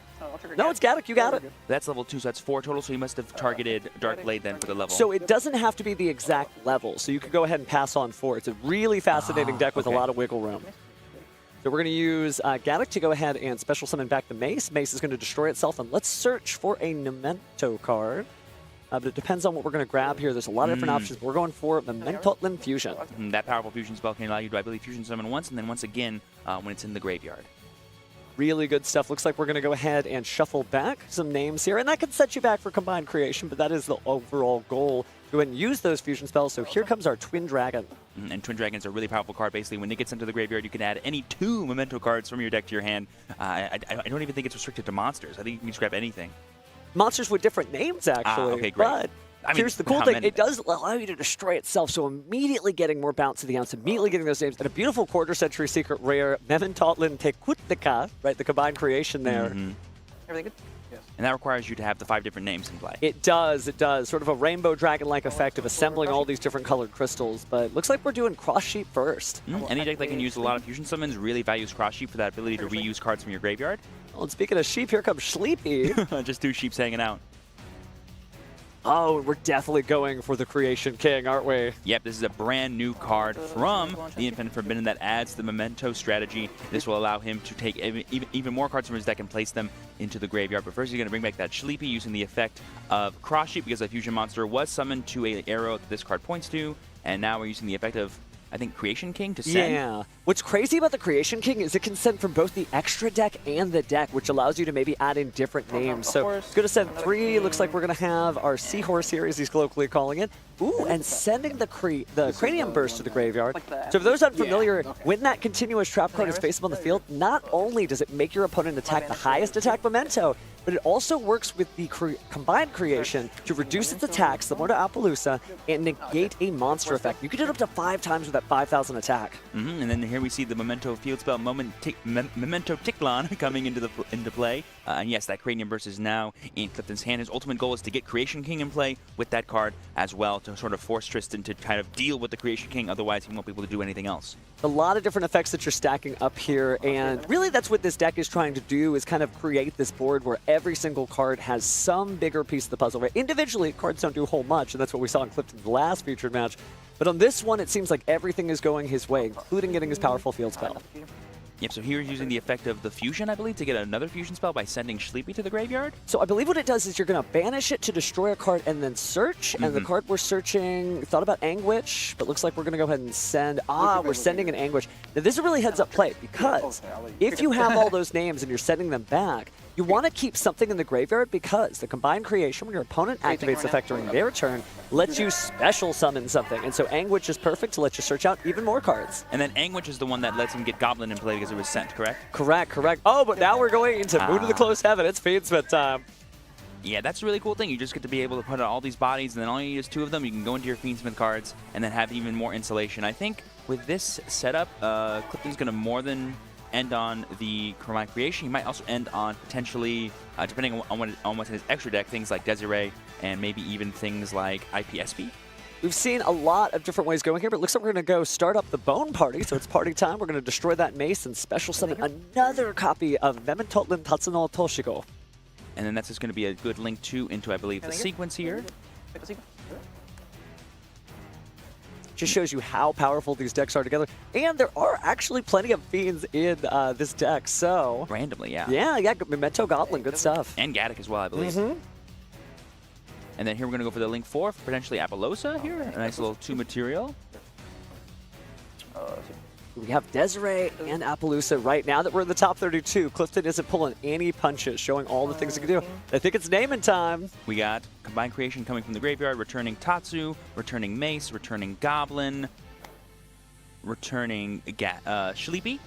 No, it's Gaddock. You got it. That's level 2, so that's 4 total, so you must have targeted Darkblade then for the level. So it doesn't have to be the exact level, so you could go ahead and pass on 4. It's a really fascinating deck with a lot of wiggle room. So we're going to use Gaddock to go ahead and special summon back the Mace. Mace is going to destroy itself, and let's search for a Memento card. But it depends on what we're going to grab here. There's a lot of different options. We're going for Memento Fusion. That powerful fusion spell can allow you to, I believe, fusion summon once, and then once again when it's in the graveyard. Really good stuff. Looks like we're going to go ahead and shuffle back some names here, and that can set you back for Combined Creation, but that is the overall goal. Go ahead and use those fusion spells. So here comes our Twin Dragon. And Twin Dragon's a really powerful card. Basically, when it gets into the graveyard, you can add any 2 Memento cards from your deck to your hand. I don't even think it's restricted to monsters. I think you can just grab anything. Monsters with different names, actually. Okay, great. But I mean, here's the cool thing. It does allow you to destroy itself, so immediately getting more bounce to the ounce, immediately getting those names, and a beautiful quarter-century secret rare, Mementotlin Tekutlika, right, the Combined Creation there. Everything good? Yes. And that requires you to have the 5 different names in play. It does, it does. Sort of a rainbow dragon-like effect of assembling all these different colored crystals, but looks like we're doing Cross Sheep first. Any deck that can use a lot of fusion summons really values Cross Sheep for that ability to reuse cards from your graveyard. Well, and speaking of sheep, here comes Sleepy. Just 2 sheeps hanging out. Oh, we're definitely going for the Creation King, aren't we? Yep, this is a brand new card from the Infinite Forbidden that adds the Memento strategy. This will allow him to take even more cards from his deck and place them into the graveyard. But first, he's going to bring back that Sleepy using the effect of Cross Sheep because a fusion monster was summoned to an arrow that this card points to. And now we're using the effect of, I think, Creation King to send. Yeah. What's crazy about the Creation King is it can send from both the extra deck and the deck, which allows you to maybe add in different names. So it's going to send 3. Looks like we're going to have our Seahorse here, as he's colloquially calling it. Ooh, and sending the Cranium Burst to the graveyard. So for those unfamiliar, when that continuous trap card is face-up on the field, not only does it make your opponent attack the highest attack memento, but it also works with the Combined Creation to reduce its attacks, similar to Appaloosa, and negate a monster effect. You can do it up to 5 times with that 5,000 attack. And then here we see the Memento field spell Memento Ticklon coming into play. And yes, that Cranium Burst is now in Clifton's hand. His ultimate goal is to get Creation King in play with that card as well to sort of force Tristan to kind of deal with the Creation King. Otherwise, he won't be able to do anything else. A lot of different effects that you're stacking up here, and really that's what this deck is trying to do, is kind of create this board where every single card has some bigger piece of the puzzle. Right? Individually, cards don't do a whole much, and that's what we saw in Clifton's last featured match. But on this one, it seems like everything is going his way, including getting his powerful field spell. Yep, so here he's using the effect of the Fusion, I believe, to get another Fusion spell by sending Sleepy to the graveyard. So I believe what it does is you're going to banish it to destroy a card and then search. And the card we're searching, thought about Anguish, but looks like we're going to go ahead and send, we're sending an Anguish. Now this is really heads-up play, because if you have all those names and you're sending them back, you want to keep something in the graveyard because the Combined Creation, when your opponent activates the effect during their turn, lets you special summon something. And so Anguish is perfect to let you search out even more cards. And then Anguish is the one that lets him get Goblin in play because it was sent, correct? Correct. Oh, but now we're going into Moon of the Close Heaven. It's Fiendsmith time. Yeah, that's a really cool thing. You just get to be able to put out all these bodies, and then all you need is 2 of them. You can go into your Fiendsmith cards and then have even more insulation. I think with this setup, Clifton's going to more than end on the Combined Creation. He might also end on potentially, depending on what's in his extra deck, things like Desiree and maybe even things like IPSP. We've seen a lot of different ways going here, but it looks like we're going to go start up the Bone Party, so it's party time. We're going to destroy that Mace and special summon another copy of Mementotlin Tatsuno Toshiko. And then that's just going to be a good link into, I believe, the sequence here. Just shows you how powerful these decks are together. And there are actually plenty of Fiends in this deck, so... Randomly, yeah. Yeah, Memento Goblin, good stuff. And Gaddock as well, I believe. And then here we're going to go for the link 4, potentially Appaloosa here. A nice little 2 material. We have Desiree and Appaloosa right now that we're in the top 32. Clifton isn't pulling any punches, showing all the things he can do. I think it's naming time. We got Combined Creation coming from the graveyard, returning Tatsu, returning Mace, returning Goblin, returning Sleepy,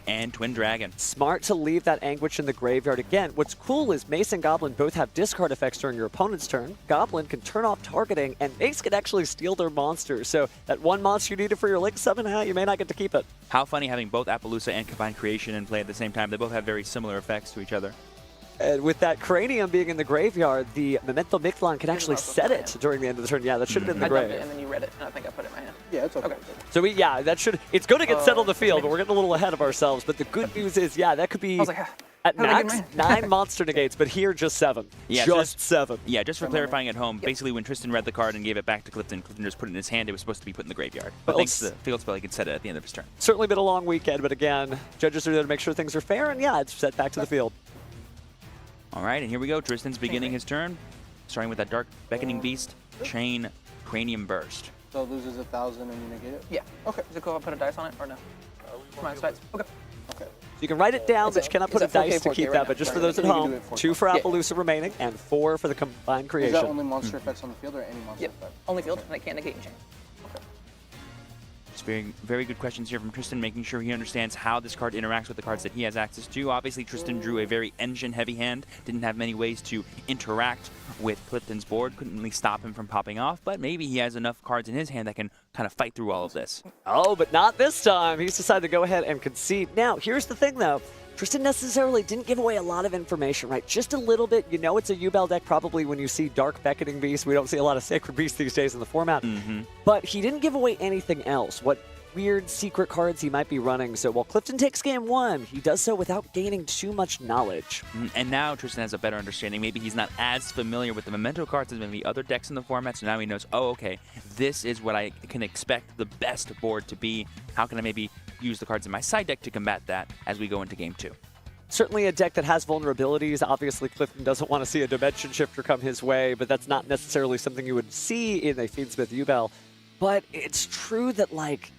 and Twin Dragon. Smart to leave that Anguish in the graveyard again. What's cool is Mace and Goblin both have discard effects during your opponent's turn. Goblin can turn off targeting, and Mace can actually steal their monsters. So that one monster you needed for your link summon, you may not get to keep it. How funny having both Appaloosa and Combined Creation in play at the same time. They both have very similar effects to each other. And with that Cranium being in the graveyard, the Memento Mictlan can actually set it during the end of the turn. Yeah, that should have been in the grave. And then you read it, and I think I put it in my hand. Yeah, it's okay. So that should, it's going to get settled in the field, but we're getting a little ahead of ourselves. But the good news is, that could be At max, 9 monster negates, but here just 7. Yeah, just 7. Yeah, just for clarifying at home, basically when Tristan read the card and gave it back to Clifton, Clifton just put it in his hand. It was supposed to be put in the graveyard. But thanks to the field spell, he could set it at the end of his turn. Certainly been a long weekend, but again, judges are there to make sure things are fair, and yeah, it's set back to the field. All right, and here we go. Tristan's beginning his turn, starting with that Dark Beckoning Beast, Chain, Cranium Burst. So it loses 1,000 and you negate it? Yeah. Okay. Is it cool if I put a dice on it or no? Come on, spice. Okay. Okay. So you can write it down, but you cannot put a dice to keep that. But just for those at home, 2 for Yeah. Appaloosa remaining, and 4 for the combined creation. Is that only monster effects on the field or any monster effect? Only field, and I can't negate and chain. Just very, very good questions here from Tristan, making sure he understands how this card interacts with the cards that he has access to. Obviously, Tristan drew a very engine-heavy hand, didn't have many ways to interact with Clifton's board, couldn't really stop him from popping off, but maybe he has enough cards in his hand that can kind of fight through all of this. Oh, but not this time. He's decided to go ahead and concede. Now, here's the thing, though. Tristan necessarily didn't give away a lot of information, right? Just a little bit. You know it's a Yubel deck probably when you see Dark Beckoning Beast. We don't see a lot of Sacred Beasts these days in the format. But he didn't give away anything else. What weird secret cards he might be running. So while Clifton takes game 1, he does so without gaining too much knowledge. And now Tristan has a better understanding. Maybe he's not as familiar with the Memento cards as maybe other decks in the format, so now he knows, oh, okay, this is what I can expect the best board to be. How can I maybe use the cards in my side deck to combat that as we go into game 2? Certainly a deck that has vulnerabilities. Obviously, Clifton doesn't want to see a Dimension Shifter come his way, but that's not necessarily something you would see in a Fiendsmith Yubel. But it's true that, like,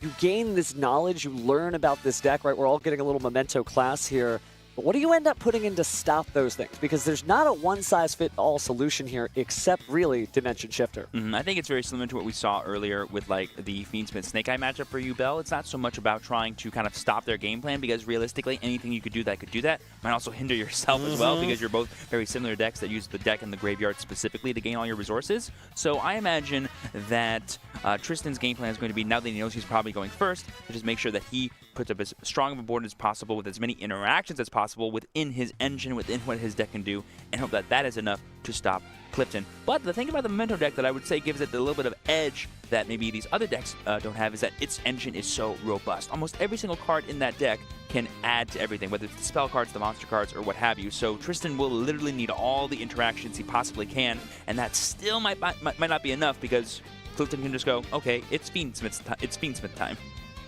you gain this knowledge, you learn about this deck, right? We're all getting a little Memento class here. But what do you end up putting in to stop those things? Because there's not a one-size-fit-all solution here, except really Dimension Shifter. I think it's very similar to what we saw earlier with like the Fiendsmith Snake Eye matchup for Yubel. It's not so much about trying to kind of stop their game plan, because realistically, anything you could do that could do that might also hinder yourself as well, because you're both very similar decks that use the deck and the graveyard specifically to gain all your resources. So I imagine that Tristan's game plan is going to be, now that he knows he's probably going first, to just make sure that he puts up as strong of a board as possible with as many interactions as possible within his engine, within what his deck can do, and hope that that is enough to stop Clifton. But the thing about the Memento deck that I would say gives it a little bit of edge that maybe these other decks don't have is that its engine is so robust. Almost every single card in that deck can add to everything, whether it's the spell cards, the monster cards, or what have you. So Tristan will literally need all the interactions he possibly can, and that still might not be enough, because Clifton can just go, okay, it's Fiendsmith time.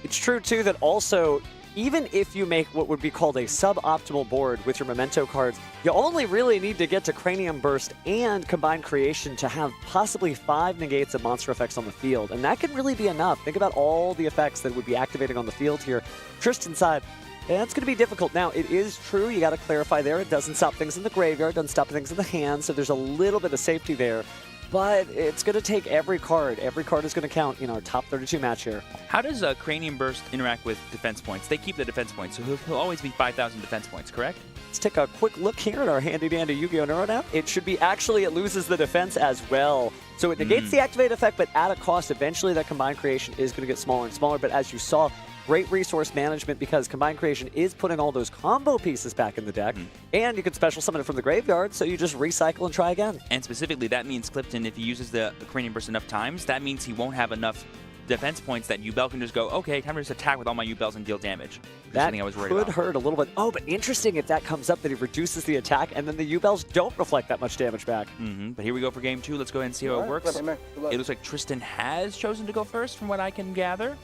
It's true, too, that also, even if you make what would be called a suboptimal board with your Memento cards, you only really need to get to Cranium Burst and Combined Creation to have possibly 5 negates of monster effects on the field. And that can really be enough. Think about all the effects that would be activating on the field here. Tristan's side, that's going to be difficult. Now, it is true, you got to clarify there, it doesn't stop things in the graveyard, doesn't stop things in the hand, so there's a little bit of safety there. But it's going to take every card. Every card is going to count in our top 32 match here. How does Cranium Burst interact with defense points? They keep the defense points, so he'll always be 5,000 defense points, correct? Let's take a quick look here at our handy-dandy Yu-Gi-Oh! Neuronap. It should be actually, it loses the defense as well. So it negates the activate effect, but at a cost. Eventually that Combined Creation is going to get smaller and smaller. But as you saw, great resource management, because Combined Creation is putting all those combo pieces back in the deck. And you can special summon it from the graveyard, so you just recycle and try again. And specifically, that means Clifton, if he uses the Cranium Burst enough times, that means he won't have enough defense points that Yubel can just go, okay, time to just attack with all my Yubels and deal damage. That I was worried could about. hurt a little bit. Oh, but interesting if that comes up, that he reduces the attack, and then the Yubels don't reflect that much damage back. But here we go for game 2. Let's go ahead and see how it works. It looks like Tristan has chosen to go first, from what I can gather.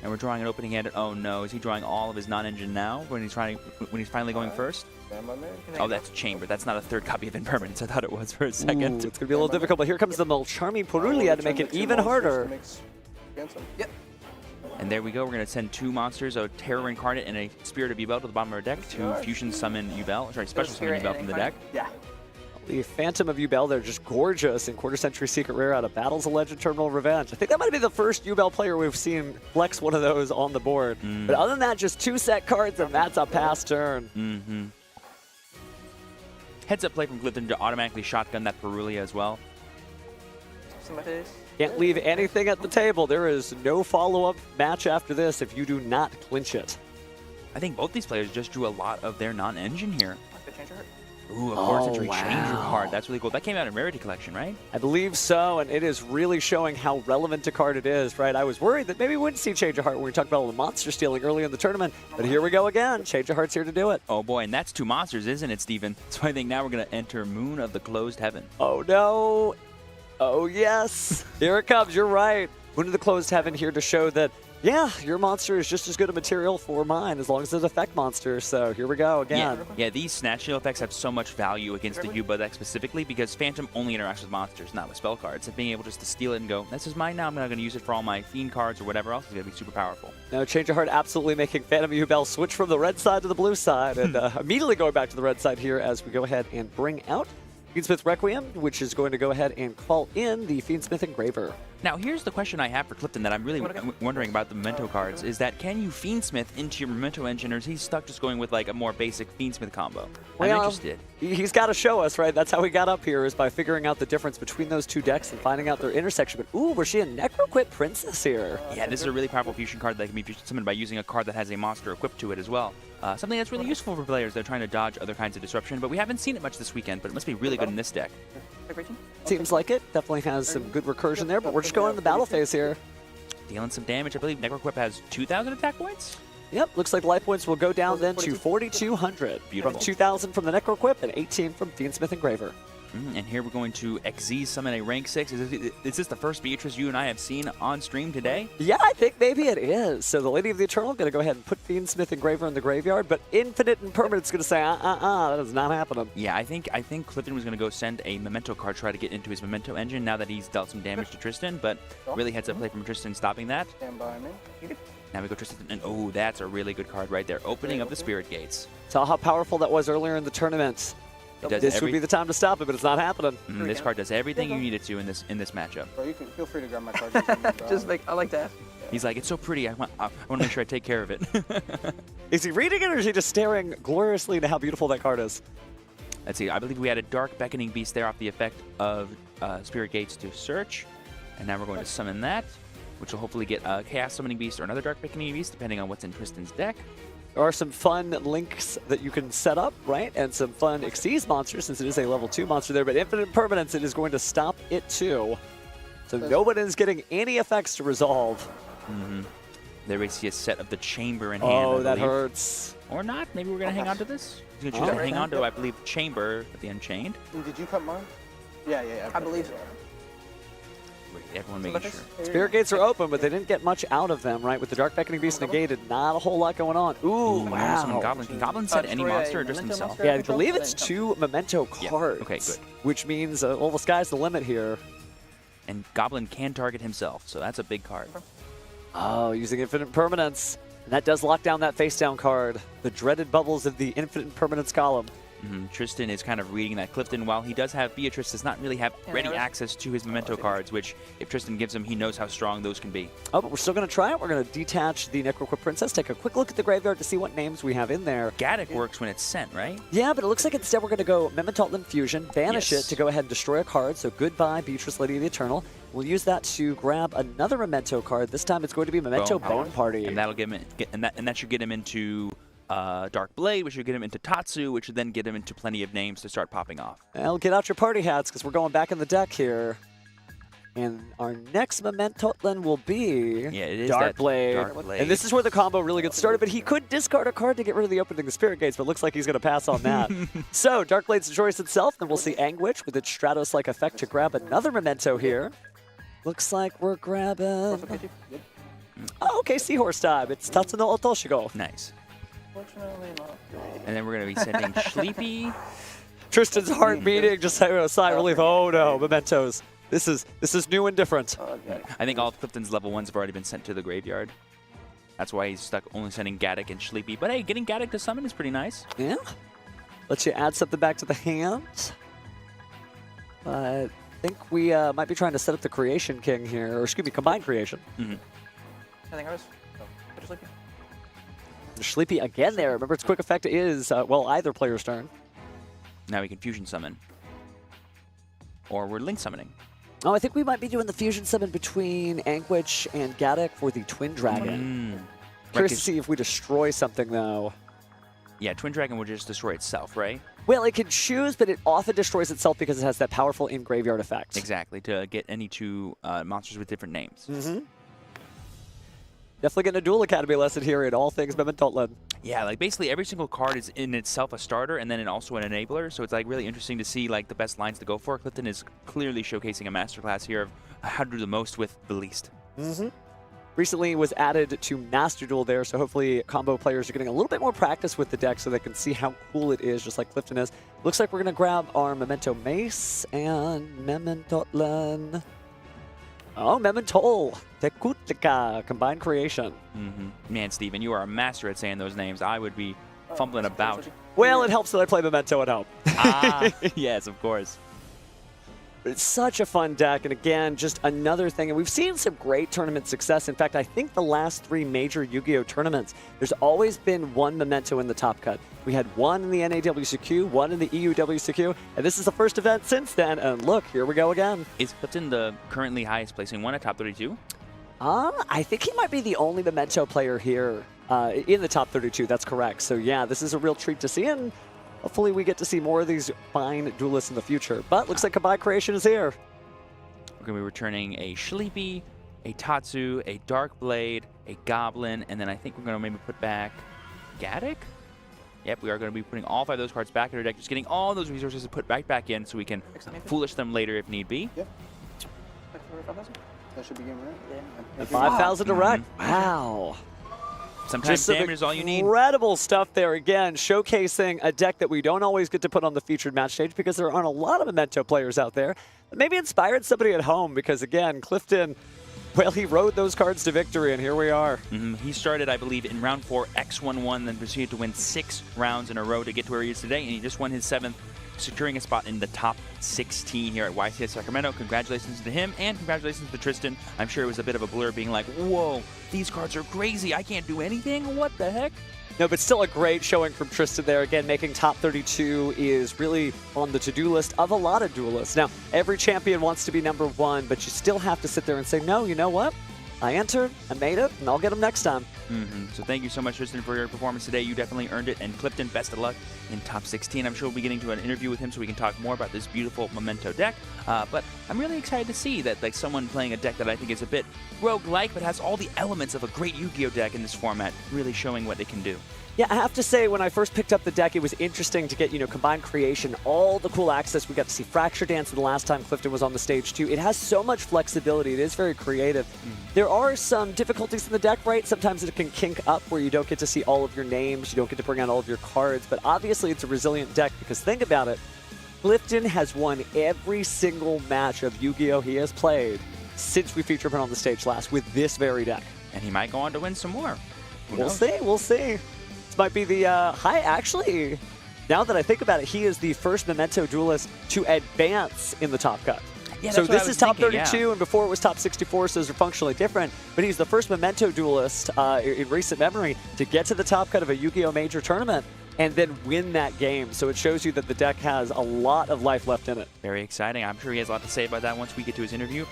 And we're drawing an opening hand. Oh no, is he drawing all of his non-engine now when he's finally going first? Oh, that's Chamber. That's not a third copy of Impermanence. I thought it was for a second. Ooh, it's going to be a little difficult, but here comes the Charming Purulia to make it even harder. Yep. And there we go. We're going to send 2 monsters, a Terror Incarnate and a Spirit of Yubel, to the bottom of our deck to fusion summon Yubel. Sorry, special summon Yubel from the deck. Yeah. The Phantom of Yubel, they're just gorgeous in Quarter Century Secret Rare out of Battles of Legend Terminal Revenge. I think that might be the first Yubel player we've seen flex one of those on the board. But other than that, just 2 set cards, and that's a pass turn. Heads up play from Clifton to automatically shotgun that Purulia as well. Can't leave anything at the table. There is no follow-up match after this if you do not clinch it. I think both these players just drew a lot of their non-engine here. Ooh, a 4th Century Changer card. That's really cool. That came out in Rarity Collection, right? I believe so, and it is really showing how relevant a card it is, right? I was worried that maybe we wouldn't see Change of Heart when we talked about all the monster stealing early in the tournament, but here we go again. Change of Heart's here to do it. Oh boy, and that's 2 monsters, isn't it, Steven? So I think now we're going to enter Moon of the Closed Heaven. Oh no. Oh yes. Here it comes. You're right. Moon of the Closed Heaven here to show that, yeah, your monster is just as good a material for mine as long as it's effect monster. So here we go again. Yeah, these Snatch Steal effects have so much value against the Yuba deck specifically because Phantom only interacts with monsters, not with spell cards. And being able just to steal it and go, this is mine now, I'm not going to use it for all my Fiend cards or whatever else is going to be super powerful. Now, Change of Heart absolutely making Phantom Yubel switch from the red side to the blue side and immediately going back to the red side here as we go ahead and bring out Fiendsmith Requiem, which is going to go ahead and call in the Fiendsmith Engraver. Now, here's the question I have for Clifton that I'm really wondering about the Memento cards, is that can you Fiendsmith into your Memento engine, or is he stuck just going with like a more basic Fiendsmith combo? I'm interested. He's got to show us, right? That's how he got up here, is by figuring out the difference between those two decks and finding out their intersection. But, ooh, we're seeing Necroquip Princess here. Yeah, this is a really powerful fusion card that can be summoned by using a card that has a monster equipped to it as well. Something that's really useful for players that are trying to dodge other kinds of disruption, but we haven't seen it much this weekend, but it must be really good in this deck. Seems like it. Definitely has some good recursion there, but we're just going in the battle phase here. Dealing some damage. I believe Necroquip has 2,000 attack points? Yep, looks like life points will go down then to 4,200. Beautiful. From 2,000 from the Necroquip and 18 from Fiendsmith Engraver. And here we're going to XZ summon a rank 6. Is this the first Beatrice you and I have seen on stream today? Yeah, I think maybe it is. So the Lady of the Eternal going to go ahead and put Fiendsmith Engraver in the graveyard, but Infinite Impermanent's going to say, that is not happening. Yeah, I think Clifton was going to go send a Memento card, try to get into his Memento engine now that he's dealt some damage to Tristan, but really heads up play from Tristan stopping that. Stand by me. Now we go Tristan, and oh, that's a really good card right there. Opening of the Spirit Gates. Saw how powerful that was earlier in the tournament. This would be the time to stop it, but it's not happening. This card does everything you need it to in this matchup. Bro, you can feel free to grab my card. Just like I like that. He's like, it's so pretty. I want to make sure I take care of it. Is he reading it, or is he just staring gloriously into how beautiful that card is? Let's see. I believe we had a Dark Beckoning Beast there off the effect of Spirit Gates to search, and now we're going to summon that, which will hopefully get a Chaos Summoning Beast or another Dark Beckoning Beast, depending on what's in Tristan's deck. There are some fun links that you can set up, right? And some fun Xyz monsters, since it is a level 2 monster there. But Infinite Permanence, it is going to stop it too. So nobody is getting any effects to resolve. There we see a set of the Chamber in hand. Oh, that hurts. Or not. Maybe we're going to hang on to this. He's going to choose to hang on to, I believe, Chamber at the Unchained. Did you cut mine? Yeah. I believe so. Everyone making sure. Spirit Gates are open, but they didn't get much out of them, right? With the Dark Beckoning Beast negated, not a whole lot going on. Ooh, wow. Goblin. Can Goblin set any monster or just himself? Yeah, I believe it's 2 Memento cards. Yeah. Okay, good. Which means, well, the sky's the limit here. And Goblin can target himself, so that's a big card. Oh, using Infinite Permanence. And that does lock down that face-down card. The dreaded bubbles of the Infinite Permanence column. Tristan is kind of reading that. Clifton, while he does have Beatrice, does not really have ready access to his Memento cards, which if Tristan gives him, he knows how strong those can be. Oh, but we're still going to try it. We're going to detach the Necroquip Princess, take a quick look at the graveyard to see what names we have in there. Gaddock works when it's sent, right? Yeah, but it looks like instead we're going to go Mementaltland Fusion, banish it to go ahead and destroy a card. So goodbye, Beatrice, Lady of the Eternal. We'll use that to grab another Memento card. This time it's going to be Memento Bone Party. And that'll get him that should get him into Dark Blade, which should get him into Tatsu, which should then get him into plenty of names to start popping off. Well, get out your party hats, because we're going back in the deck here. And our next Mementaltland will be Dark Blade. And this is where the combo really gets started, but he could discard a card to get rid of the opening of Spirit Gates, but it looks like he's going to pass on that. So, Dark Blade destroys itself, then we'll see Anguish with its Stratos-like effect to grab another Memento here. Looks like we're grabbing... Oh, okay, Seahorse time. It's Tatsu no Otoshigo. Nice. And then we're going to be sending Sleepy. Tristan's heart beating, just a sigh of relief. Oh no, Mementos. This is new and different. I think all of Clifton's level 1s have already been sent to the graveyard. That's why he's stuck only sending Gaddock and Sleepy. But hey, getting Gaddock to summon is pretty nice. Yeah. Lets you add something back to the hand. I think we might be trying to set up the Creation King here, or excuse me, Combined Creation. Anything else? Sleepy. Sleepy again there. Remember, its quick effect is, well, either player's turn. Now we can Fusion Summon. Or we're Link Summoning. Oh, I think we might be doing the Fusion Summon between Anguish and Gaddock for the Twin Dragon. Curious to see if we destroy something, though. Yeah, Twin Dragon would just destroy itself, right? Well, it can choose, but it often destroys itself because it has that powerful in-graveyard effect. Exactly, to get any two monsters with different names. Definitely getting a Duel Academy lesson here in all things Mementoland. Yeah, like basically every single card is in itself a starter and then also an enabler, so it's like really interesting to see like the best lines to go for. Clifton is clearly showcasing a masterclass here of how to do the most with the least. Recently was added to Master Duel there, so hopefully combo players are getting a little bit more practice with the deck so they can see how cool it is, just like Clifton is. Looks like we're going to grab our Memento Mace and Mementoland. Oh, Mementol, Tekutlika, Combined Creation. Man, Steven, you are a master at saying those names. I would be fumbling about. Well, it helps that I play Memento at home. Yes, of course. But it's such a fun deck, and again, just another thing. And we've seen some great tournament success. In fact, I think the last 3 major Yu-Gi-Oh! Tournaments, there's always been one Memento in the top cut. We had one in the NAWCQ, one in the EUWCQ, and this is the first event since then. And look, here we go again. Is Clifton the currently highest placing one at top 32? I think he might be the only Memento player here in the top 32. That's correct. So yeah, this is a real treat to see, and hopefully we get to see more of these fine duelists in the future. But looks like Combined Creation is here. We're going to be returning a Sleepy, a Tatsu, a Dark Blade, a Goblin, and then I think we're going to maybe put back Gaddock? Yep, we are going to be putting all 5 of those cards back in our deck, just getting all those resources to put back in so we can foolish them later if need be. Yep. That should be game right. And 5,000 direct. Wow. Sometimes damage is all you need. Incredible stuff there again, showcasing a deck that we don't always get to put on the featured match stage because there aren't a lot of Memento players out there. But maybe inspired somebody at home because, again, Clifton, well, he rode those cards to victory, and here we are. He started, I believe, in round 4, X1-1, then proceeded to win 6 rounds in a row to get to where he is today, and he just won his 7th, securing a spot in the top 16 here at YCS Sacramento. Congratulations to him, and congratulations to Tristan. I'm sure it was a bit of a blur being like, whoa, these cards are crazy. I can't do anything. What the heck? No, but still a great showing from Tristan there. Again, making top 32 is really on the to-do list of a lot of duelists. Now, every champion wants to be number 1, but you still have to sit there and say, no, you know what? I entered, I made it, and I'll get them next time. So thank you so much, Tristan, for your performance today. You definitely earned it. And Clifton, best of luck in top 16. I'm sure we'll be getting to an interview with him so we can talk more about this beautiful Memento deck. But I'm really excited to see that like someone playing a deck that I think is a bit roguelike, but has all the elements of a great Yu-Gi-Oh deck in this format, really showing what they can do. Yeah, I have to say, when I first picked up the deck, it was interesting to get, Combined Creation, all the cool access. We got to see Fracture Dance the last time Clifton was on the stage, too. It has so much flexibility. It is very creative. There are some difficulties in the deck, right? Sometimes it can kink up where you don't get to see all of your names. You don't get to bring out all of your cards. But obviously, it's a resilient deck because think about it. Clifton has won every single match of Yu-Gi-Oh! He has played since we featured him on the stage last with this very deck. And he might go on to win some more. We'll see. We'll see. This might be the actually, now that I think about it, he is the first Memento duelist to advance in the top cut. Yeah, so this is top thinking, 32, and before it was top 64, so those are functionally different. But he's the first Memento duelist in recent memory to get to the top cut of a Yu-Gi-Oh! Major tournament and then win that game. So it shows you that the deck has a lot of life left in it. Very exciting. I'm sure he has a lot to say about that once we get to his interview.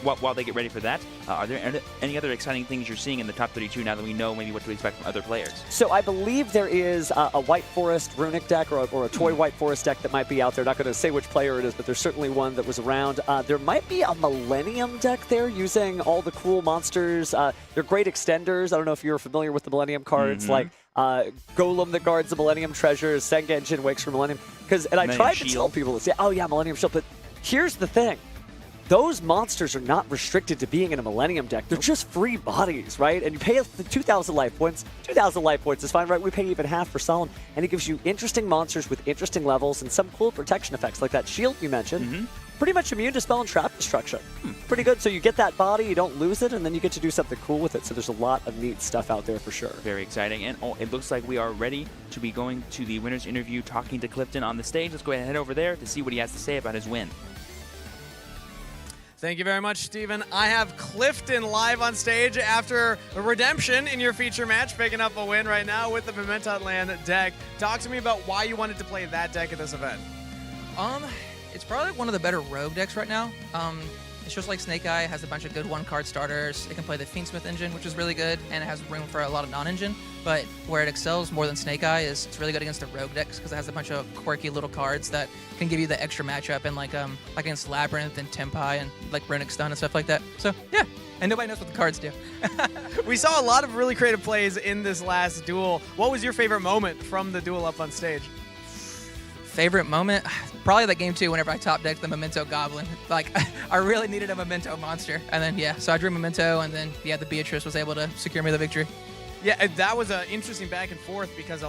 While they get ready for that, are there any other exciting things you're seeing in the top 32 now that we know maybe what to expect from other players? So I believe there is a White Forest Runic deck or a toy White Forest deck that might be out there. Not going to say which player it is, but there's certainly one that was around. There might be a Millennium deck there using all the cool monsters. They're great extenders. I don't know if you're familiar with the Millennium cards, like Golem that guards the Millennium Treasures, Sengenjin wakes for Millennium. And I tried to tell people to say, oh yeah, Millennium Shield, but here's the thing. Those monsters are not restricted to being in a Millennium deck. They're just free bodies, right? And you pay 2,000 life points. 2,000 life points is fine, right? We pay even half for Solemn. And it gives you interesting monsters with interesting levels and some cool protection effects, like that shield you mentioned. Pretty much immune to spell and trap destruction. Pretty good. So you get that body, you don't lose it, and then you get to do something cool with it. So there's a lot of neat stuff out there for sure. Very exciting. And it looks like we are ready to be going to the winner's interview, talking to Clifton on the stage. Let's go ahead and head over there to see what he has to say about his win. Thank you very much, Steven. I have Clifton live on stage after a redemption in your feature match, picking up a win right now with the Memento Land deck. Talk to me about why you wanted to play that deck at this event. It's probably one of the better rogue decks right now. It's just like Snake Eye. It has a bunch of good one-card starters. It can play the Fiendsmith engine, which is really good, and it has room for a lot of non-engine. But where it excels more than Snake Eye is it's really good against the rogue decks because it has a bunch of quirky little cards that can give you the extra matchup and like against Labyrinth and Tempai and like Runic Stun and stuff like that. So yeah, and nobody knows what the cards do. We saw a lot of really creative plays in this last duel. What was your favorite moment from the duel up on stage? Favorite moment? Probably that game 2 whenever I top decked the Memento Goblin. Like, I really needed a Memento monster. And then, yeah, so I drew Memento, and then, yeah, the Beatrice was able to secure me the victory. Yeah, that was an interesting back and forth because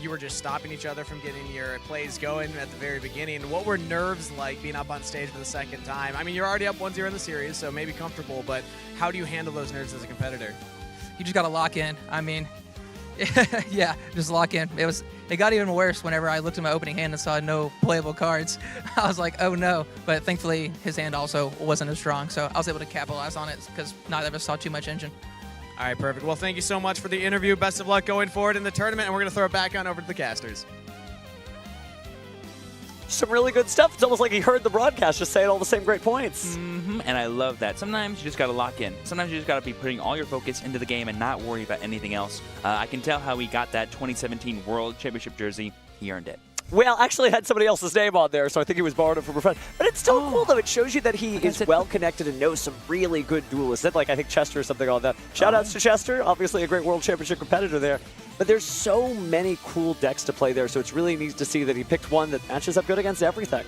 you were just stopping each other from getting your plays going at the very beginning. What were nerves like being up on stage for the second time? I mean, you're already up 1-0 in the series, so maybe comfortable, but how do you handle those nerves as a competitor? You just got to lock in. I mean, yeah, just lock in. It got even worse whenever I looked at my opening hand and saw no playable cards. I was like, oh no. But thankfully, his hand also wasn't as strong, so I was able to capitalize on it because neither of us saw too much engine. All right, perfect. Well, thank you so much for the interview. Best of luck going forward in the tournament, and we're going to throw it back on over to the casters. Some really good stuff. It's almost like he heard the broadcast just saying all the same great points. And I love that. Sometimes you just got to lock in. Sometimes you just got to be putting all your focus into the game and not worry about anything else. I can tell how he got that 2017 World Championship jersey. He earned it. Well, actually, it had somebody else's name on there, so I think he was borrowed it from a friend. But it's still cool, though. It shows you that he is well connected and knows some really good duelists. Like, I think Chester or something on that. Shout-outs to Chester. Obviously, a great World Championship competitor there. But there's so many cool decks to play there, so it's really neat to see that he picked one that matches up good against everything.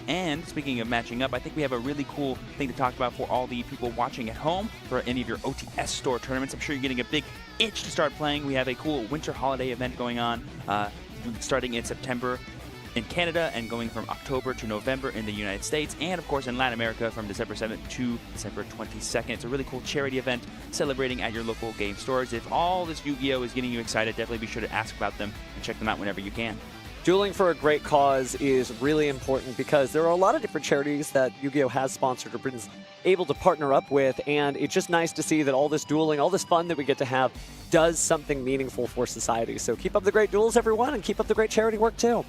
And speaking of matching up, I think we have a really cool thing to talk about for all the people watching at home for any of your OTS store tournaments. I'm sure you're getting a big itch to start playing. We have a cool winter holiday event going on starting in September in Canada and going from October to November in the United States, and of course in Latin America from December 7th to December 22nd. It's a really cool charity event celebrating at your local game stores. If all this Yu-Gi-Oh! Is getting you excited, definitely be sure to ask about them and check them out whenever you can. Dueling for a great cause is really important because there are a lot of different charities that Yu-Gi-Oh! Has sponsored or been able to partner up with, and it's just nice to see that all this dueling, all this fun that we get to have, does something meaningful for society. So keep up the great duels, everyone, and keep up the great charity work, too.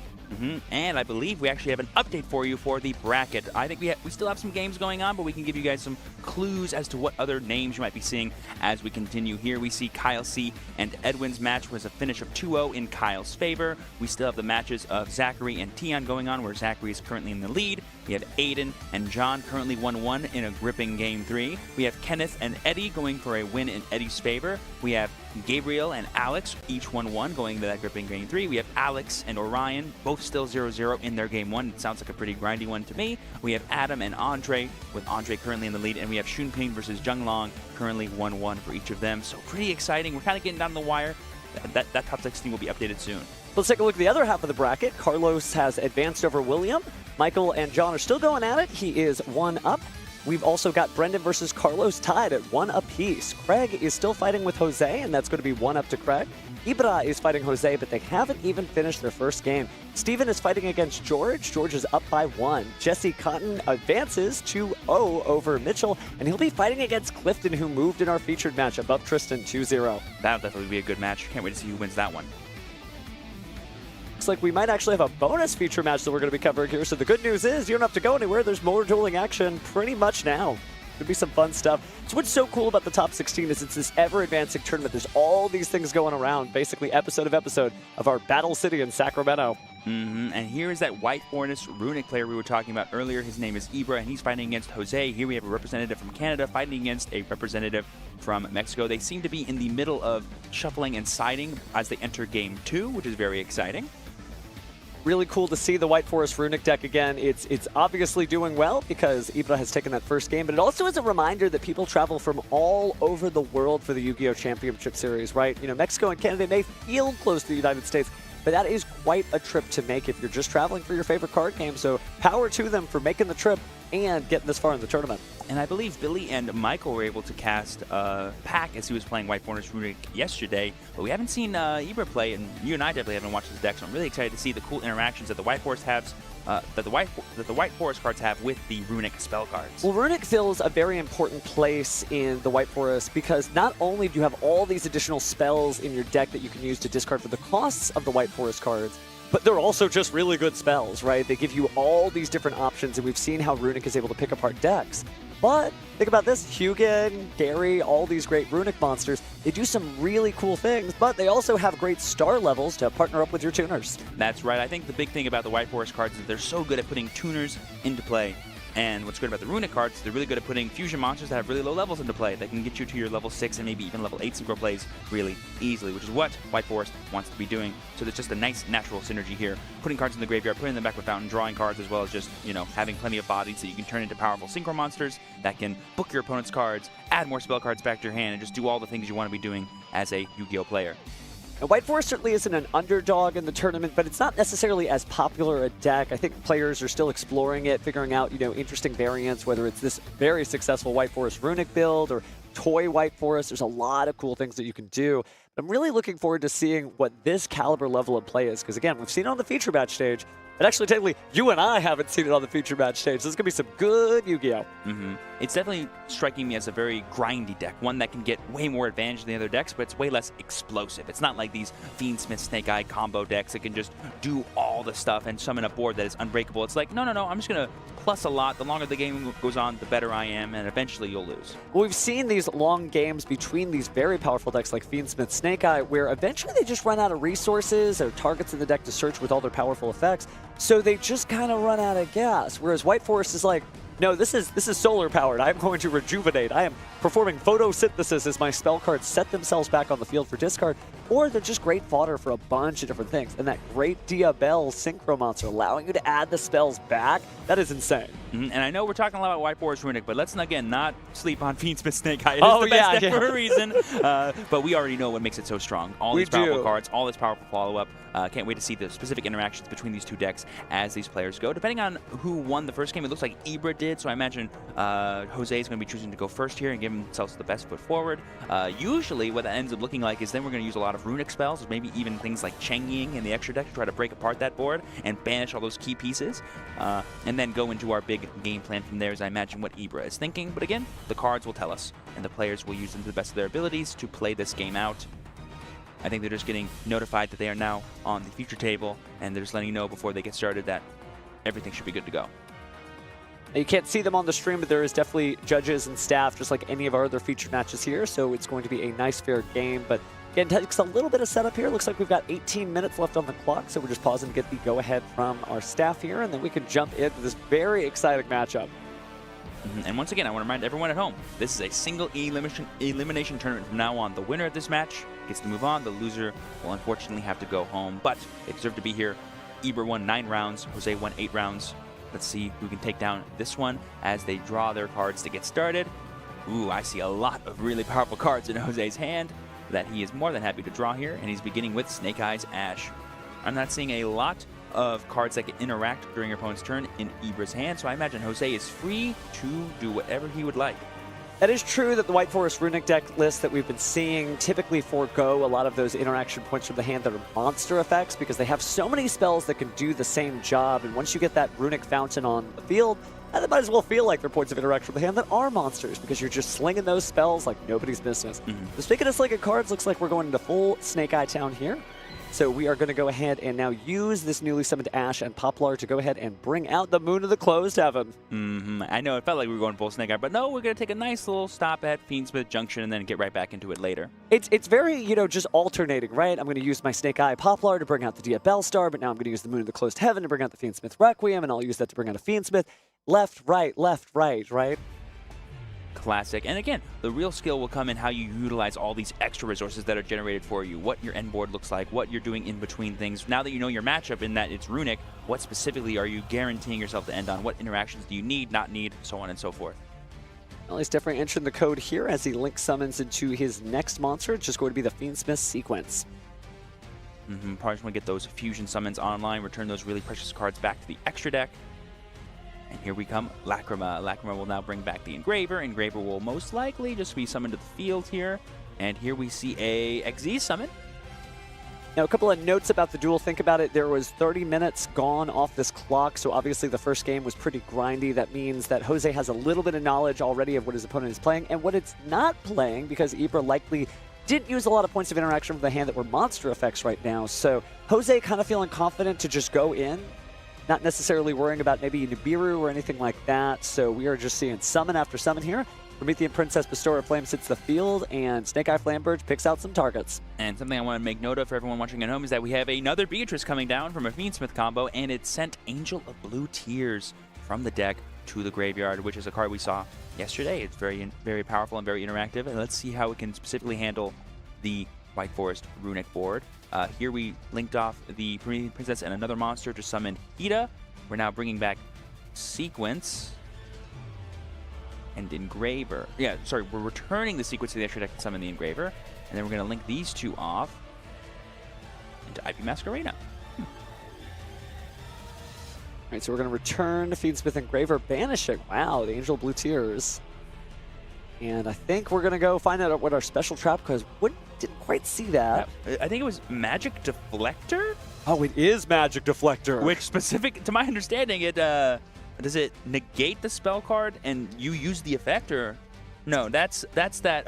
And I believe we actually have an update for you for the bracket. I think we still have some games going on, but we can give you guys some clues as to what other names you might be seeing as we continue. Here we see Kyle C. and Edwin's match was a finish of 2-0 in Kyle's favor. We still have the matches of Zachary and Tion going on, where Zachary is currently in the lead. We have Aiden and John currently 1-1 in a gripping Game 3. We have Kenneth and Eddie going for a win in Eddie's favor. We have Gabriel and Alex, each 1-1 going to that gripping Game 3. We have Alex and Orion, both still 0-0 in their Game 1. It sounds like a pretty grindy one to me. We have Adam and Andre, with Andre currently in the lead. And we have Shunping versus Junglong, currently 1-1 for each of them. So pretty exciting. We're kind of getting down the wire. That top 16 will be updated soon. Let's take a look at the other half of the bracket. Carlos has advanced over William. Michael and John are still going at it. He is 1 up. We've also got Brendan versus Carlos tied at 1 apiece. Craig is still fighting with Jose, and that's going to be 1 up to Craig. Ibra is fighting Jose, but they haven't even finished their first game. Steven is fighting against George. George is up by 1. Jesse Cotton advances 2-0 over Mitchell, and he'll be fighting against Clifton, who moved in our featured match above Tristan 2-0. That'll definitely be a good match. Can't wait to see who wins that one. Looks like we might actually have a bonus feature match that we're going to be covering here. So the good news is you don't have to go anywhere. There's more dueling action pretty much now. Could be some fun stuff. So what's so cool about the top 16 is it's this ever-advancing tournament. There's all these things going around, basically episode of our Battle City in Sacramento. And here is that White Forest Runic player we were talking about earlier. His name is Ibra, and he's fighting against Jose. Here we have a representative from Canada fighting against a representative from Mexico. They seem to be in the middle of shuffling and siding as they enter Game 2, which is very exciting. Really cool to see the White Forest Runic deck again. It's obviously doing well because Ibra has taken that first game, but it also is a reminder that people travel from all over the world for the Yu-Gi-Oh! Championship Series, right? You know, Mexico and Canada may feel close to the United States, but that is quite a trip to make if you're just traveling for your favorite card game. So power to them for making the trip and getting this far in the tournament. And I believe Billy and Michael were able to cast Pack as he was playing White Forest Runic yesterday, but we haven't seen Ibra play, and you and I definitely haven't watched his deck, so I'm really excited to see the cool interactions that the White Forest has, that the White Forest cards have with the Runic spell cards. Well, Runic fills a very important place in the White Forest because not only do you have all these additional spells in your deck that you can use to discard for the costs of the White Forest cards, but they're also just really good spells, right? They give you all these different options, and we've seen how Runic is able to pick apart decks. But think about this, Hugin, Gary, all these great Runic monsters, they do some really cool things, but they also have great star levels to partner up with your tuners. That's right. I think the big thing about the White Forest cards is they're so good at putting tuners into play. And what's good about the Runic cards, they're really good at putting fusion monsters that have really low levels into play. They can get you to your level 6 and maybe even level 8 synchro plays really easily, which is what White Forest wants to be doing. So there's just a nice natural synergy here. Putting cards in the graveyard, putting them back with Fountain, drawing cards, as well as just, you know, having plenty of bodies that you can turn into powerful synchro monsters that can book your opponent's cards, add more spell cards back to your hand, and just do all the things you want to be doing as a Yu-Gi-Oh player. And White Forest certainly isn't an underdog in the tournament, but it's not necessarily as popular a deck. I think players are still exploring it, figuring out, you know, interesting variants, whether it's this very successful White Forest Runic build or Toy White Forest. There's a lot of cool things that you can do. But I'm really looking forward to seeing what this caliber level of play is, because again, we've seen it on the feature match stage, but actually, technically, you and I haven't seen it on the feature match stage. So this is going to be some good Yu-Gi-Oh! It's definitely striking me as a very grindy deck, one that can get way more advantage than the other decks, but it's way less explosive. It's not like these Fiendsmith Snake Eye combo decks that can just do all the stuff and summon a board that is unbreakable. It's like, no, I'm just going to plus a lot. The longer the game goes on, the better I am, and eventually you'll lose. Well, we've seen these long games between these very powerful decks like Fiendsmith Snake Eye, where eventually they just run out of resources or targets in the deck to search with all their powerful effects. So they just kind of run out of gas, whereas White Forest is like, no, this is solar powered. I'm going to rejuvenate. I am performing photosynthesis as my spell cards set themselves back on the field for discard, or they're just great fodder for a bunch of different things. And that great Diabell Synchro monster allowing you to add the spells back, that is insane. And I know we're talking a lot about White Forest Runic, but let's again not sleep on Fiendsmith Snake Eye. It is the best deck for a reason. But we already know what makes it so strong. All these powerful cards, all this powerful follow-up. Can't wait to see the specific interactions between these two decks as these players go. Depending on who won the first game, it looks like Ibra did, so I imagine Jose is going to be choosing to go first here and give himself the best foot forward. Usually what that ends up looking like is then we're going to use a lot of Runic spells, maybe even things like Cheng Ying in the extra deck to try to break apart that board and banish all those key pieces, and then go into our big game plan from there, as I imagine what Ibra is thinking. But again, the cards will tell us, and the players will use them to the best of their abilities to play this game out. I think they're just getting notified that they are now on the feature table, and they're just letting you know before they get started that everything should be good to go. You can't see them on the stream, but there is definitely judges and staff, just like any of our other featured matches here, so it's going to be a nice, fair game. But again, it takes a little bit of setup here. Looks like we've got 18 minutes left on the clock, so we're just pausing to get the go-ahead from our staff here, and then we can jump into this very exciting matchup. And once again, I want to remind everyone at home, this is a single elimination tournament from now on. The winner of this match gets to move on. The loser will unfortunately have to go home, but they deserve to be here. Ibra won 9 rounds. Jose won 8 rounds. Let's see who can take down this one as they draw their cards to get started. Ooh, I see a lot of really powerful cards in Jose's hand that he is more than happy to draw here, and he's beginning with Snake Eyes Ash. I'm not seeing a lot of cards that can interact during your opponent's turn in Ibra's hand, so I imagine Jose is free to do whatever he would like. That is true that the White Forest Runic deck list that we've been seeing typically forego a lot of those interaction points from the hand that are monster effects, because they have so many spells that can do the same job, and once you get that Runic Fountain on the field, they might as well feel like they're points of interaction with the hand that are monsters, because you're just slinging those spells like nobody's business. So speaking of slinging cards, looks like we're going into full Snake Eye Town here. So we are going to go ahead and now use this newly summoned Ash and Poplar to go ahead and bring out the Moon of the Closed Heaven. I know it felt like we were going full Snake Eye, but no, we're going to take a nice little stop at Fiendsmith Junction and then get right back into it later. It's very, just alternating, right? I'm going to use my Snake Eye Poplar to bring out the Diabell Star, but now I'm going to use the Moon of the Closed Heaven to bring out the Fiendsmith Requiem, and I'll use that to bring out a Fiendsmith. Left, right, right? Classic. And again, the real skill will come in how you utilize all these extra resources that are generated for you, what your end board looks like, what you're doing in between things. Now that you know your matchup in that it's Runic, what specifically are you guaranteeing yourself to end on? What interactions do you need, not need, so on and so forth. Well, he's definitely entering the code here as he link summons into his next monster. It's just going to be the Fiendsmith sequence. Probably just want to get those fusion summons online, return those really precious cards back to the extra deck. And here we come, Lacrima. Lacrima will now bring back the Engraver. Engraver will most likely just be summoned to the field here. And here we see a XZ summon. Now, a couple of notes about the duel. Think about it. There was 30 minutes gone off this clock, so obviously the first game was pretty grindy. That means that Jose has a little bit of knowledge already of what his opponent is playing and what it's not playing, because Ibra likely didn't use a lot of points of interaction from the hand that were monster effects right now. So Jose kind of feeling confident to just go in, not necessarily worrying about maybe Nibiru or anything like that. So we are just seeing summon after summon here. Promethean Princess Bestower of Flames hits the field, and Snake Eye Flamberge picks out some targets. And something I want to make note of for everyone watching at home is that we have another Beatrice coming down from a Fiendsmith combo, and it sent Angel of Blue Tears from the deck to the graveyard, which is a card we saw yesterday. It's very, very powerful and very interactive, and let's see how it can specifically handle the White Forest Runic board. Here we linked off the Promethean Princess and another monster to summon Hida. We're now bringing back Sequence and Engraver. Yeah, sorry, we're returning the Sequence to the extra deck to summon the Engraver, and then we're going to link these two off into IP Masquerena. All right, so we're going to return Fiendsmith Engraver, banishing. Wow, the Angel Blue Tears. And I think we're going to go find out what our special trap, because we didn't quite see that. Yeah, I think it was Magic Deflector? Oh, it is Magic Deflector. Which specific, to my understanding, it does it negate the spell card and you use the effect, or no? That's that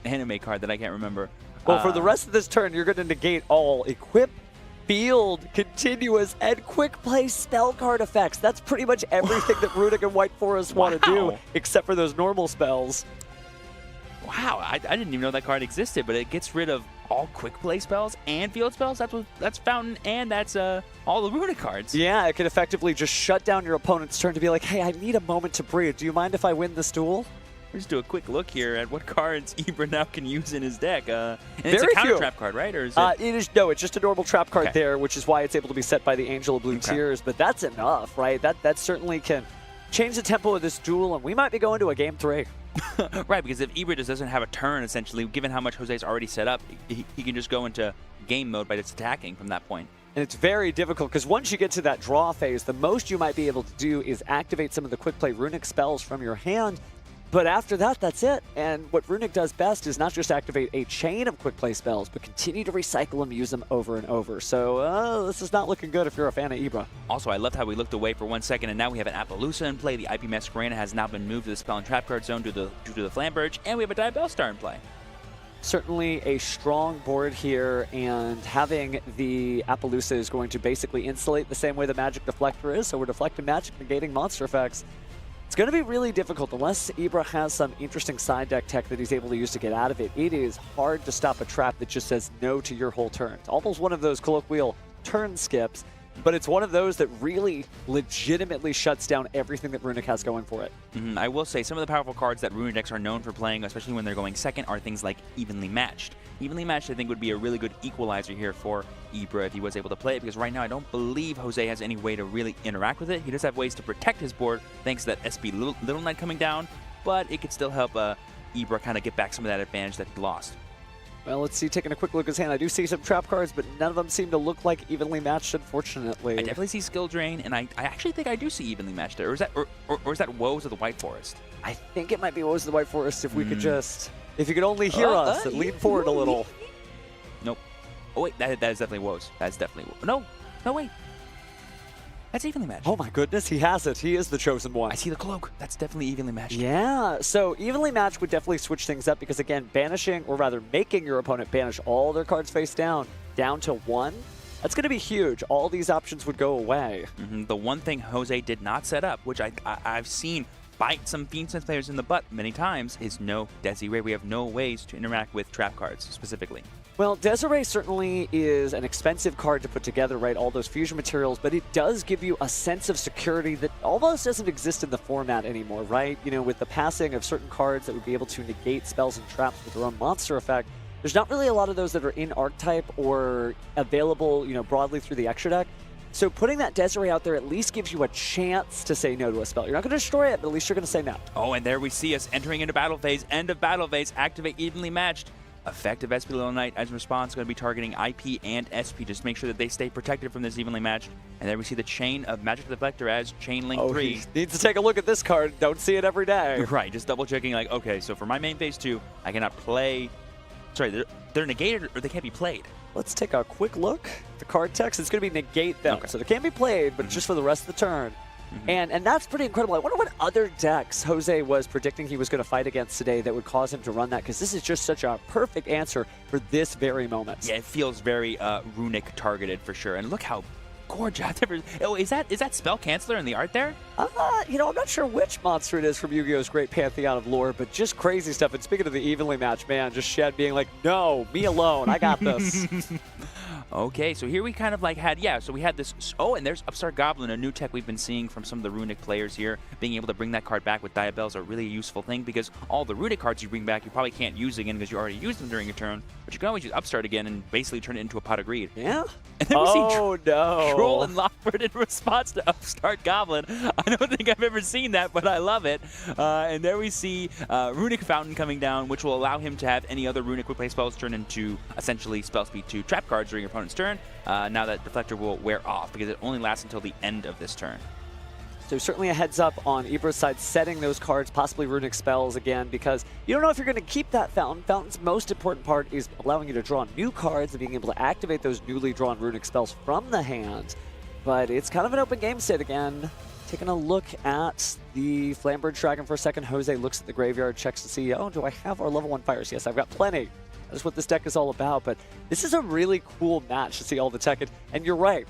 anime card that I can't remember. Well, for the rest of this turn, you're going to negate all equip, field, continuous, and quick play spell card effects. That's pretty much everything that Runic and White Forest want to do, except for those normal spells. Wow, I didn't even know that card existed, but it gets rid of all quick play spells and field spells. That's Fountain, and that's all the Runic cards. Yeah, it can effectively just shut down your opponent's turn to be like, hey, I need a moment to breathe. Do you mind if I win this duel? Let's do a quick look here at what cards Ibra now can use in his deck. And Very it's a counter few. trap card, right? Or is it? No, it's just a normal trap card there, which is why it's able to be set by the Angel of Blue Tears. But that's enough, right? That certainly can change the tempo of this duel, and we might be going to a game 3. Right, because if Ibra just doesn't have a turn, essentially, given how much Jose's already set up, he can just go into game mode by just attacking from that point. And it's very difficult, because once you get to that draw phase, the most you might be able to do is activate some of the quick play Runic spells from your hand. But after that, that's it. And what Runic does best is not just activate a chain of quick play spells, but continue to recycle them, use them over and over. So this is not looking good if you're a fan of Ibra. Also, I loved how we looked away for 1 second, and now we have an Appaloosa in play. The IP Masquerena has now been moved to the spell and trap card zone due to the Flamberge, and we have a Diabellstar in play. Certainly a strong board here, and having the Appaloosa is going to basically insulate the same way the Magic Deflector is. So we're deflecting magic, negating monster effects. It's going to be really difficult unless Ibra has some interesting side deck tech that he's able to use to get out of it. It is hard to stop a trap that just says no to your whole turn. It's almost one of those colloquial turn skips, but it's one of those that really legitimately shuts down everything that Runic has going for it. I will say some of the powerful cards that Runic decks are known for playing, especially when they're going second, are things like Evenly Matched. Evenly Matched, I think, would be a really good equalizer here for Ibra if he was able to play it, because right now I don't believe Jose has any way to really interact with it. He does have ways to protect his board thanks to that SB Little Knight coming down, but it could still help Ibra kind of get back some of that advantage that he lost. Well, let's see, taking a quick look at his hand. I do see some trap cards, but none of them seem to look like evenly matched, unfortunately. I definitely see Skill Drain, and I actually think I do see evenly matched there. Or is that Woes of the White Forest? I think it might be Woes of the White Forest if we could just... If you could only hear us and lean forward a little. Nope. Oh, wait, that is definitely Woes. That's definitely Woes. No, wait. That's evenly matched. Oh my goodness, he has it. He is the chosen one. I see the cloak. That's definitely evenly matched. Yeah, so evenly matched would definitely switch things up because, again, banishing, or rather making your opponent banish all their cards face down to 1, that's going to be huge. All these options would go away. The one thing Jose did not set up, which I've seen bite some Fiendsmith players in the butt many times, is no Desiree. We have no ways to interact with trap cards specifically. Well, Desiree certainly is an expensive card to put together, right? All those fusion materials, but it does give you a sense of security that almost doesn't exist in the format anymore, right? You know, with the passing of certain cards that would be able to negate spells and traps with their own monster effect, there's not really a lot of those that are in archetype or available, you know, broadly through the extra deck. So putting that Desiree out there at least gives you a chance to say no to a spell. You're not going to destroy it, but at least you're going to say no. Oh, and there we see us entering into battle phase. End of battle phase. Activate evenly matched. Effective SP Little Knight as a response going to be targeting IP and SP. Just make sure that they stay protected from this evenly matched. And there we see the chain of Magic Deflector as Chain Link 3. He needs to take a look at this card. Don't see it every day. Right, just double checking like, okay, so for my main phase 2, I cannot play... Sorry, they're negated or they can't be played. Let's take a quick look. The card text, it's going to be negate them. Okay. So they can't be played, but just for the rest of the turn. And that's pretty incredible. I wonder what other decks Jose was predicting he was going to fight against today that would cause him to run that, because this is just such a perfect answer for this very moment. Yeah, it feels very Runic targeted for sure. And look how gorgeous. Oh, is that Spell Canceller in the art there? You know, I'm not sure which monster it is from Yu-Gi-Oh's great pantheon of lore, but just crazy stuff. And speaking of the evenly matched, man, just Shed being like, no, me alone, I got this. Okay, so here we kind of like had, so we had this, and there's Upstart Goblin, a new tech we've been seeing from some of the Runic players here. Being able to bring that card back with Diabell is a really useful thing, because all the Runic cards you bring back, you probably can't use again because you already used them during your turn, but you can always use Upstart again and basically turn it into a Pot of Greed. Yeah? And then we see no. Troll and Lockford in response to Upstart Goblin. I don't think I've ever seen that, but I love it. And there we see Runic Fountain coming down, which will allow him to have any other Runic quick play spells turn into essentially spell speed 2 trap cards during your opponent's turn. Now that Deflector will wear off because it only lasts until the end of this turn. So certainly a heads up on Ibra's side, setting those cards, possibly Runic spells again, because you don't know if you're going to keep that Fountain. Fountain's most important part is allowing you to draw new cards and being able to activate those newly drawn Runic spells from the hand. But it's kind of an open game state again. Taking a look at the Flamberge Dragon for a second, Jose looks at the graveyard, checks to see, oh, do I have our level 1 fires? Yes, I've got plenty. That's what this deck is all about, but this is a really cool match to see all the tech. And you're right,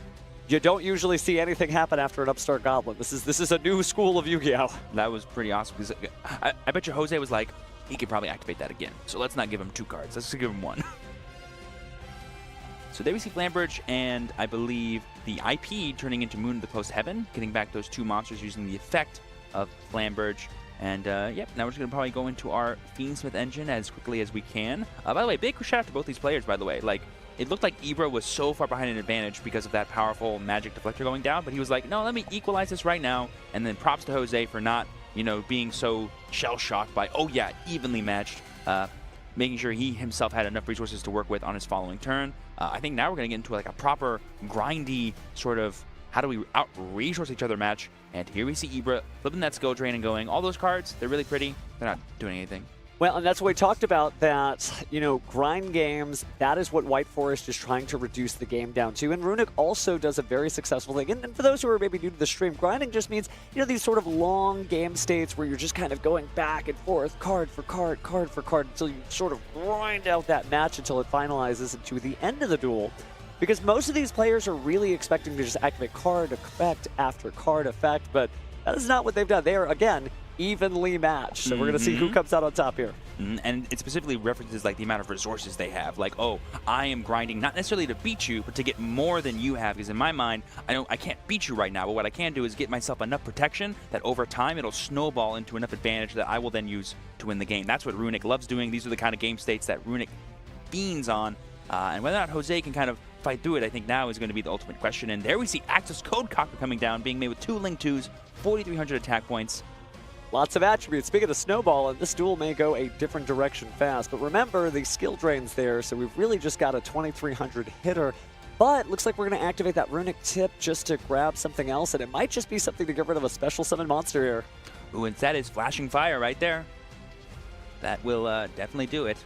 you don't usually see anything happen after an Upstart Goblin. This is a new school of Yu-Gi-Oh! That was pretty awesome, because I bet you Jose was like, he could probably activate that again. So let's not give him 2 cards, let's just give him 1. So there we see Flamberge and I believe the IP turning into Moon of the Close Heaven, getting back those 2 monsters using the effect of Flamberge. And yep, now we're just going to probably go into our Fiendsmith engine as quickly as we can. By the way, big shout out to both these players, by the way. Like, it looked like Ibra was so far behind an advantage because of that powerful magic deflector going down, but he was like, no, let me equalize this right now. And then props to Jose for not, being so shell-shocked by, oh yeah, evenly matched, making sure he himself had enough resources to work with on his following turn. I think now we're going to get into like a proper grindy sort of how do we out-resource each other match. And here we see Ibra flipping that skill drain and going, all those cards, they're really pretty. They're not doing anything. Well, and that's what we talked about, that, grind games, that is what White Forest is trying to reduce the game down to. And Runic also does a very successful thing. And for those who are maybe new to the stream, grinding just means, these sort of long game states where you're just kind of going back and forth, card for card, card for card, until you sort of grind out that match until it finalizes into the end of the duel. Because most of these players are really expecting to just activate card effect after card effect, but that is not what they've done. They are, again, evenly matched. So we're going to see who comes out on top here. And it specifically references like the amount of resources they have. Like, oh, I am grinding not necessarily to beat you, but to get more than you have. Because in my mind, I can't beat you right now, but what I can do is get myself enough protection that over time it'll snowball into enough advantage that I will then use to win the game. That's what Runic loves doing. These are the kind of game states that Runic fiends on. And whether or not Jose can kind of fight through it, I think now is going to be the ultimate question. And there we see Axis Codecocker coming down, being made with 2 Link 2s, 4,300 attack points. Lots of attributes. Speaking of Snowball, and this duel may go a different direction fast. But remember, the skill drain's there, so we've really just got a 2,300 hitter. But looks like we're going to activate that Runic tip just to grab something else, and it might just be something to get rid of a special summon monster here. Ooh, and that is Flashing Fire right there. That will definitely do it.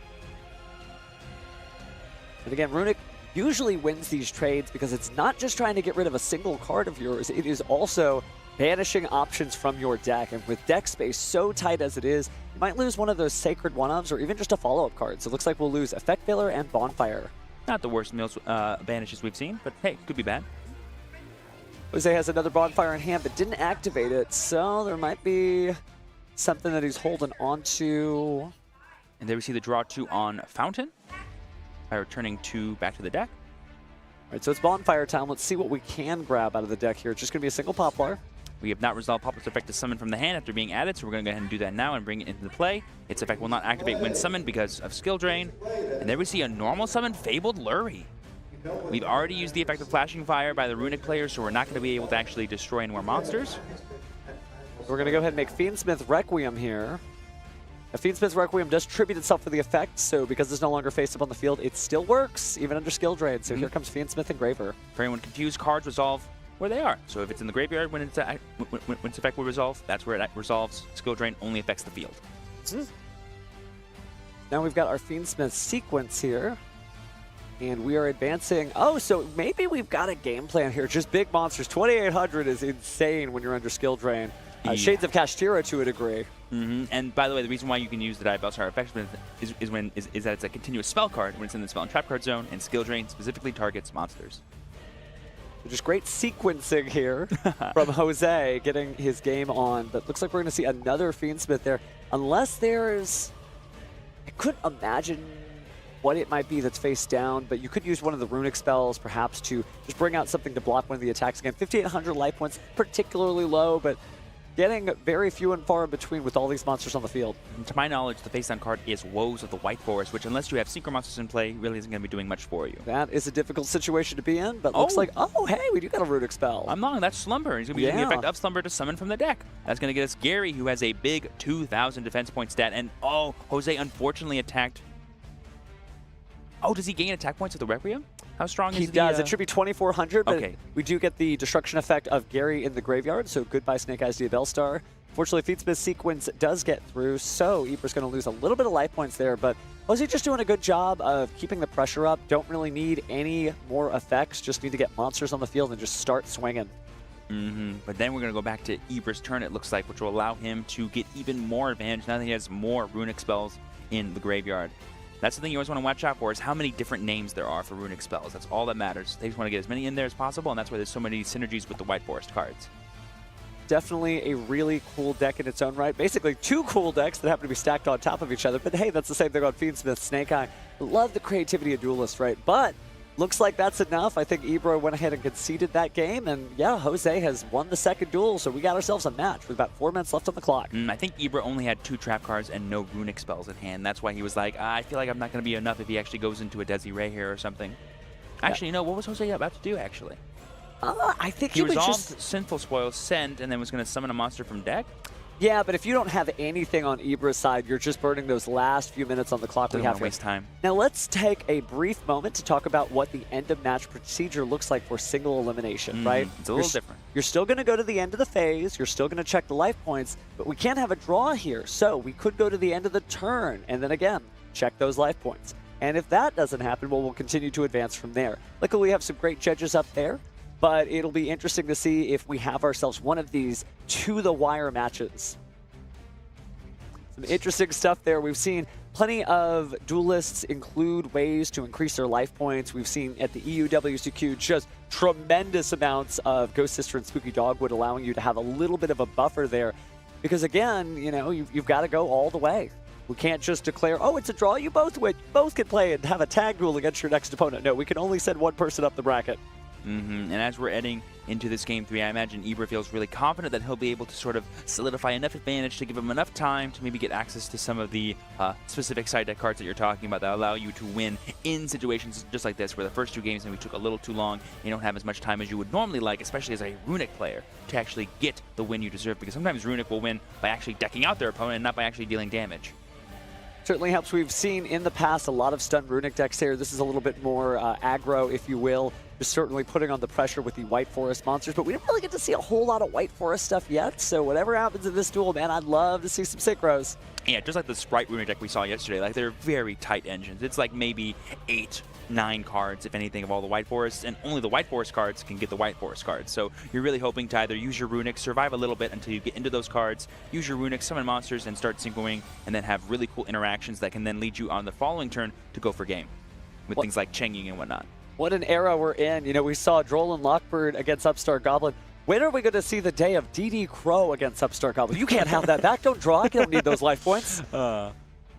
And again, Runic usually wins these trades because it's not just trying to get rid of a single card of yours, it is also banishing options from your deck. And with deck space so tight as it is, you might lose one of those sacred one-ofs or even just a follow-up card. So it looks like we'll lose Effect Failure and Bonfire. Not the worst banishes we've seen, but hey, could be bad. Jose has another Bonfire in hand but didn't activate it, so there might be something that he's holding on to. And there we see the draw 2 on Fountain by returning 2 back to the deck. All right, so it's Bonfire time. Let's see what we can grab out of the deck here. It's just going to be a single Poplar. We have not resolved Poplar's effect to summon from the hand after being added, so we're going to go ahead and do that now and bring it into the play. Its effect will not activate when summoned because of skill drain. And there we see a normal summon Fabled Lurie. We've already used the effect of Flashing Fire by the Runic players, so we're not going to be able to actually destroy any more monsters. We're going to go ahead and make Fiendsmith Requiem here. A Fiendsmith Requiem does tribute itself for the effect, so because it's no longer face up on the field, it still works, even under skill drain. So here comes Fiendsmith Engraver. For anyone confused, cards resolve where they are. So if it's in the graveyard when its effect will resolve, that's where it resolves. Skill drain only affects the field. Now we've got our Fiendsmith sequence here. And we are advancing. Oh, so maybe we've got a game plan here. Just big monsters. 2,800 is insane when you're under skill drain. Shades of Kashtira to a degree. And by the way, the reason why you can use the Diabell Star effect is that it's a continuous spell card when it's in the spell and trap card zone, and skill drain specifically targets monsters. Just great sequencing here from Jose getting his game on. But looks like we're going to see another Fiendsmith there. Unless there's... I couldn't imagine what it might be that's face down, but you could use one of the runic spells perhaps to just bring out something to block one of the attacks again. 5,800 life points, particularly low, but getting very few and far in between with all these monsters on the field. And to my knowledge, the face down card is Woes of the White Forest, which unless you have Synchro monsters in play, really isn't going to be doing much for you. That is a difficult situation to be in, but looks like, oh, hey, we do got a runic spell. I'm long, that's Slumber. He's going to be using the effect of Slumber to summon from the deck. That's going to get us Gary, who has a big 2,000 defense point stat, and oh, Jose unfortunately attacked. Oh, does he gain attack points with the Requiem? How strong is he? He does. It should be 2,400, but okay. We do get the destruction effect of Gary in the graveyard, so goodbye Snake Eyes Diabell Star. Fortunately, Fiendsmith sequence does get through, so Ibra's going to lose a little bit of life points there, but Jose just doing a good job of keeping the pressure up. Don't really need any more effects, just need to get monsters on the field and just start swinging. But then we're going to go back to Ibra's turn, it looks like, which will allow him to get even more advantage now that he has more runic spells in the graveyard. That's the thing you always want to watch out for, is how many different names there are for runic spells. That's all that matters. They just want to get as many in there as possible, and that's why there's so many synergies with the White Forest cards. Definitely a really cool deck in its own right. Basically, two cool decks that happen to be stacked on top of each other. But hey, that's the same thing on Fiendsmith, Snake Eye. Love the creativity of Duelist, right? But looks like that's enough. I think Ibra went ahead and conceded that game. And yeah, Jose has won the second duel. So we got ourselves a match with about 4 minutes left on the clock. I think Ibra only had 2 trap cards and no runic spells at hand. That's why he was like, I feel like I'm not going to be enough if he actually goes into a Desiree here or something. Actually, you know, what was Jose about to do, actually? I think he was resolved just Sinful Spoil, send, and then was going to summon a monster from deck? Yeah, but if you don't have anything on Ibra's side, you're just burning those last few minutes on the clock. Doesn't want to waste time. Now let's take a brief moment to talk about what the end of match procedure looks like for single elimination, right? It's a little different. You're still going to go to the end of the phase, you're still going to check the life points, but we can't have a draw here. So we could go to the end of the turn and then again, check those life points. And if that doesn't happen, well, we'll continue to advance from there. Luckily, we have some great judges up there. But it'll be interesting to see if we have ourselves one of these to-the-wire matches. Some interesting stuff there. We've seen plenty of duelists include ways to increase their life points. We've seen at the EUWCQ just tremendous amounts of Ghost Sister and Spooky Dogwood, allowing you to have a little bit of a buffer there. Because again, you know, you've got to go all the way. We can't just declare, oh, it's a draw, you both win. Both can play and have a tag duel against your next opponent. No, we can only send one person up the bracket. And as we're heading into this Game 3, I imagine Ibra feels really confident that he'll be able to sort of solidify enough advantage to give him enough time to maybe get access to some of the specific side deck cards that you're talking about that allow you to win in situations just like this, where the first 2 games maybe took a little too long. You don't have as much time as you would normally like, especially as a runic player, to actually get the win you deserve, because sometimes runic will win by actually decking out their opponent and not by actually dealing damage. Certainly helps. We've seen in the past a lot of stun runic decks here. This is a little bit more aggro, if you will. Just certainly putting on the pressure with the White Forest monsters, but we didn't really get to see a whole lot of White Forest stuff yet. So whatever happens in this duel, man, I'd love to see some synchros. Yeah, just like the Sprite runic deck we saw yesterday, like they're very tight engines. It's like maybe 8-9 cards, if anything, of all the White Forests, and only the White Forest cards can get the White Forest cards. So you're really hoping to either use your runic, survive a little bit until you get into those cards, use your runic, summon monsters, and start synchroing, and then have really cool interactions that can then lead you on the following turn to go for game with things like Cheng-Ying and whatnot. What an era we're in. You know, we saw Droll and Lockbird against Upstart Goblin. When are we going to see the day of DD Crow against Upstart Goblin? You can't have that back. Don't draw. I don't need those life points. Oh,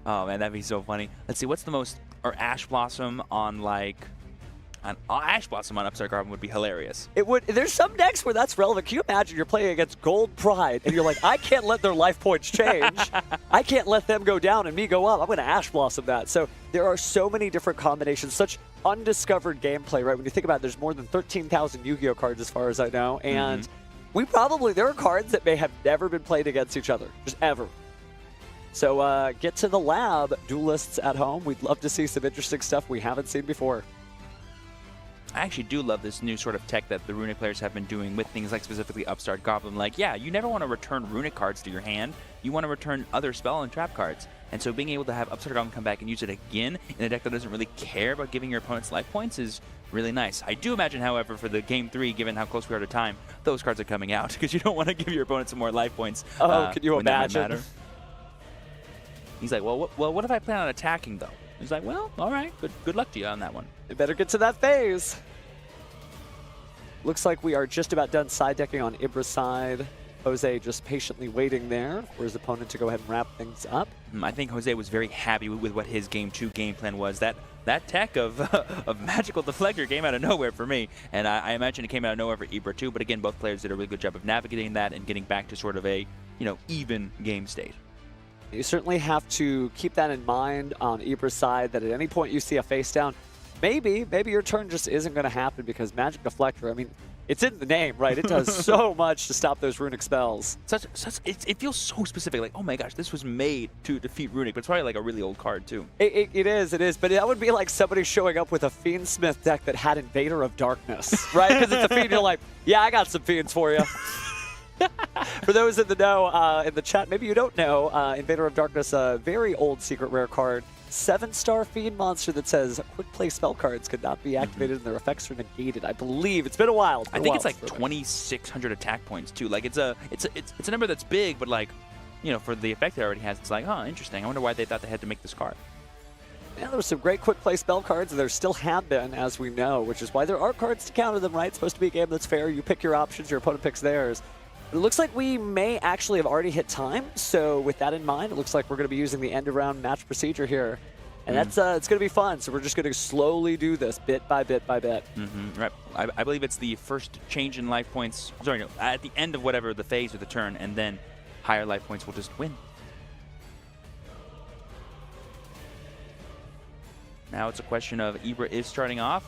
man, that'd be so funny. Let's see, what's the most... Or Ash Blossom on, like... Ash Blossom on Upstart Goblin would be hilarious. It would. There's some decks where that's relevant. Can you imagine you're playing against Gold Pride, and you're like, I can't let their life points change. I can't let them go down and me go up. I'm going to Ash Blossom that. So there are so many different combinations, such undiscovered gameplay, right? When you think about it, there's more than 13,000 Yu-Gi-Oh cards as far as I know, and there are cards that may have never been played against each other, just ever. So get to the lab, duelists at home. We'd love to see some interesting stuff we haven't seen before. I actually do love this new sort of tech that the runic players have been doing with things like specifically Upstart Goblin. Like, yeah, you never want to return runic cards to your hand. You want to return other spell and trap cards. And so being able to have Upside Down come back and use it again in a deck that doesn't really care about giving your opponents life points is really nice. I do imagine, however, for the game 3, given how close we are to time, those cards are coming out because you don't want to give your opponent some more life points. Oh, can you when that might imagine? matter. He's like, well, what if I plan on attacking, though? He's like, well, all right, good luck to you on that one. You better get to that phase. Looks like we are just about done side decking on Ibra's side. Jose just patiently waiting there for his opponent to go ahead and wrap things up. I think Jose was very happy with what his game 2 game plan was. That tech of Magical Deflector came out of nowhere for me, and I imagine it came out of nowhere for Ibra too. But again, both players did a really good job of navigating that and getting back to sort of a even game state. You certainly have to keep that in mind on Ibra's side, that at any point you see a face down, maybe your turn just isn't going to happen because Magic Deflector, I mean, it's in the name, right? It does so much to stop those runic spells. It feels so specific, like, oh my gosh, this was made to defeat runic, but it's probably like a really old card too. It is, but that would be like somebody showing up with a Fiendsmith deck that had Invader of Darkness, right? Because it's a Fiend, you're like, yeah, I got some Fiends for you. For those in the know, in the chat, maybe you don't know, Invader of Darkness, a very old secret rare card. 7-star Fiend monster that says quick play spell cards could not be activated and their effects are negated. I believe it's been a while. I think it's like 2,600 attack points too. Like it's a number that's big, but like, for the effect it already has, it's like, huh, interesting. I wonder why they thought they had to make this card. Yeah, there were some great quick play spell cards, and there still have been, as we know, which is why there are cards to counter them, right? It's supposed to be a game that's fair. You pick your options, your opponent picks theirs. It looks like we may actually have already hit time, so with that in mind, it looks like we're going to be using the end-of-round match procedure here. And that's it's going to be fun, so we're just going to slowly do this bit by bit by bit. Right. I believe it's the first change in life points, sorry, no, at the end of whatever the phase or the turn, and then higher life points will just win. Now it's a question of Ibra is starting off.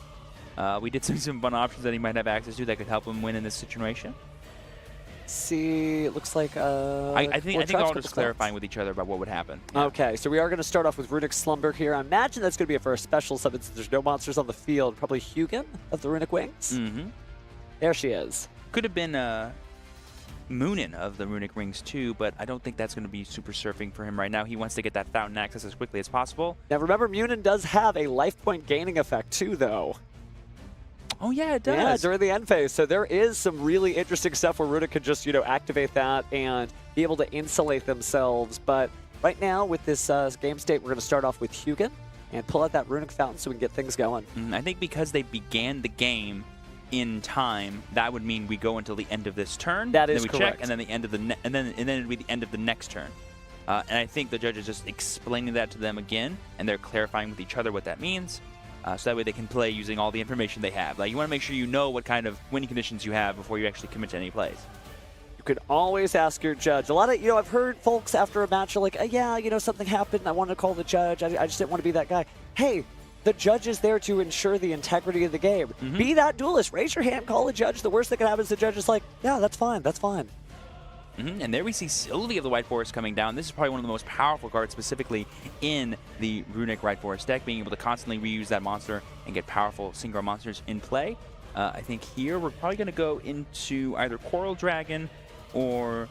We did some fun options that he might have access to that could help him win in this situation. See, it looks like I think they're all just clarifying with each other about what would happen. Yeah. Okay, so we are going to start off with Runic Slumber here. I imagine that's going to be for a special summon since there's no monsters on the field. Probably Hugin of the Runic Wings. There she is. Could have been Moonin of the Runic Rings too, but I don't think that's going to be super surfing for him right now. He wants to get that fountain access as quickly as possible. Now remember, Moonin does have a life point gaining effect too, though. Oh yeah, it does. Yeah, during the end phase. So there is some really interesting stuff where Runic could just, activate that and be able to insulate themselves. But right now, with this game state, we're going to start off with Hugin and pull out that Runic Fountain so we can get things going. I think because they began the game in time, that would mean we go until the end of this turn. That is then we correct. check, and then the end of the and then it'd be the end of the next turn. And I think the judge is just explaining that to them again, and they're clarifying with each other what that means. So that way they can play using all the information they have. Like, you want to make sure you know what kind of winning conditions you have before you actually commit to any plays. You could always ask your judge. A lot of, I've heard folks after a match are like, yeah, something happened. I wanted to call the judge. I just didn't want to be that guy. Hey, the judge is there to ensure the integrity of the game. Be that duelist. Raise your hand, call the judge. The worst that can happen is the judge is like, yeah, that's fine. That's fine. And there we see Sylvie of the White Forest coming down. This is probably one of the most powerful cards specifically in the Runic White Forest deck, being able to constantly reuse that monster and get powerful synchro monsters in play. I think here we're probably going to go into either Coral Dragon or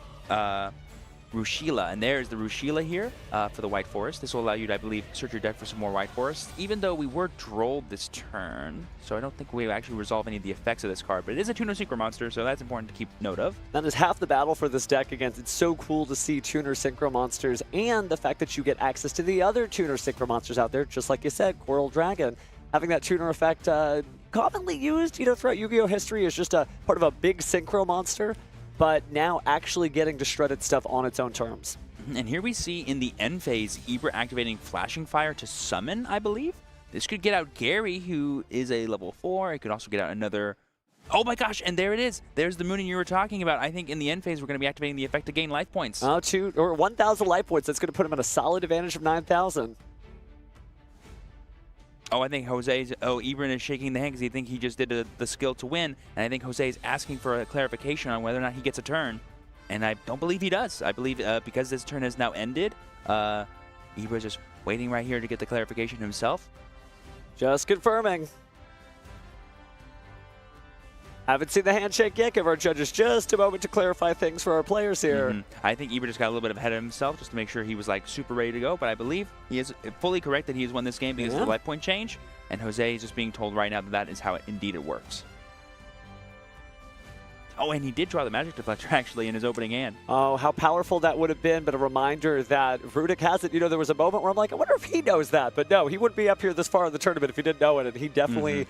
Rushila. And there's the Rushila here for the White Forest. This will allow you to, I believe, search your deck for some more White Forest, even though we were drolled this turn. So I don't think we actually resolve any of the effects of this card. But it is a Tuner Synchro monster, so that's important to keep note of. That is half the battle for this deck against. It's so cool to see Tuner Synchro monsters and the fact that you get access to the other Tuner Synchro monsters out there, just like you said, Coral Dragon. Having that Tuner effect commonly used, throughout Yu-Gi-Oh! History is just a part of a big Synchro monster, but now actually getting to shred its stuff on its own terms. And here we see in the end phase, Ibra activating Flashing Fire to summon, I believe. This could get out Gary, who is a level 4. It could also get out another... Oh my gosh, and there it is. There's the Moonin you were talking about. I think in the end phase, we're going to be activating the effect to gain life points. 1,000 life points. That's going to put him at a solid advantage of 9,000. Oh, I think Ibra is shaking the hand because he thinks he just did the skill to win. And I think Jose is asking for a clarification on whether or not he gets a turn. And I don't believe he does. I believe because this turn has now ended, Ibra's just waiting right here to get the clarification himself. Just confirming. Haven't seen the handshake yet. Give our judges just a moment to clarify things for our players here. I think Ibra just got a little bit ahead of himself just to make sure he was like super ready to go. But I believe he is fully correct that he has won this game because of the life point change. And Jose is just being told right now that that is how indeed it works. Oh, and he did draw the Magic Deflector actually in his opening hand. Oh, how powerful that would have been, but a reminder that Rudik has it. You know, there was a moment where I'm like, I wonder if he knows that. But no, he wouldn't be up here this far in the tournament if he didn't know it. And he definitely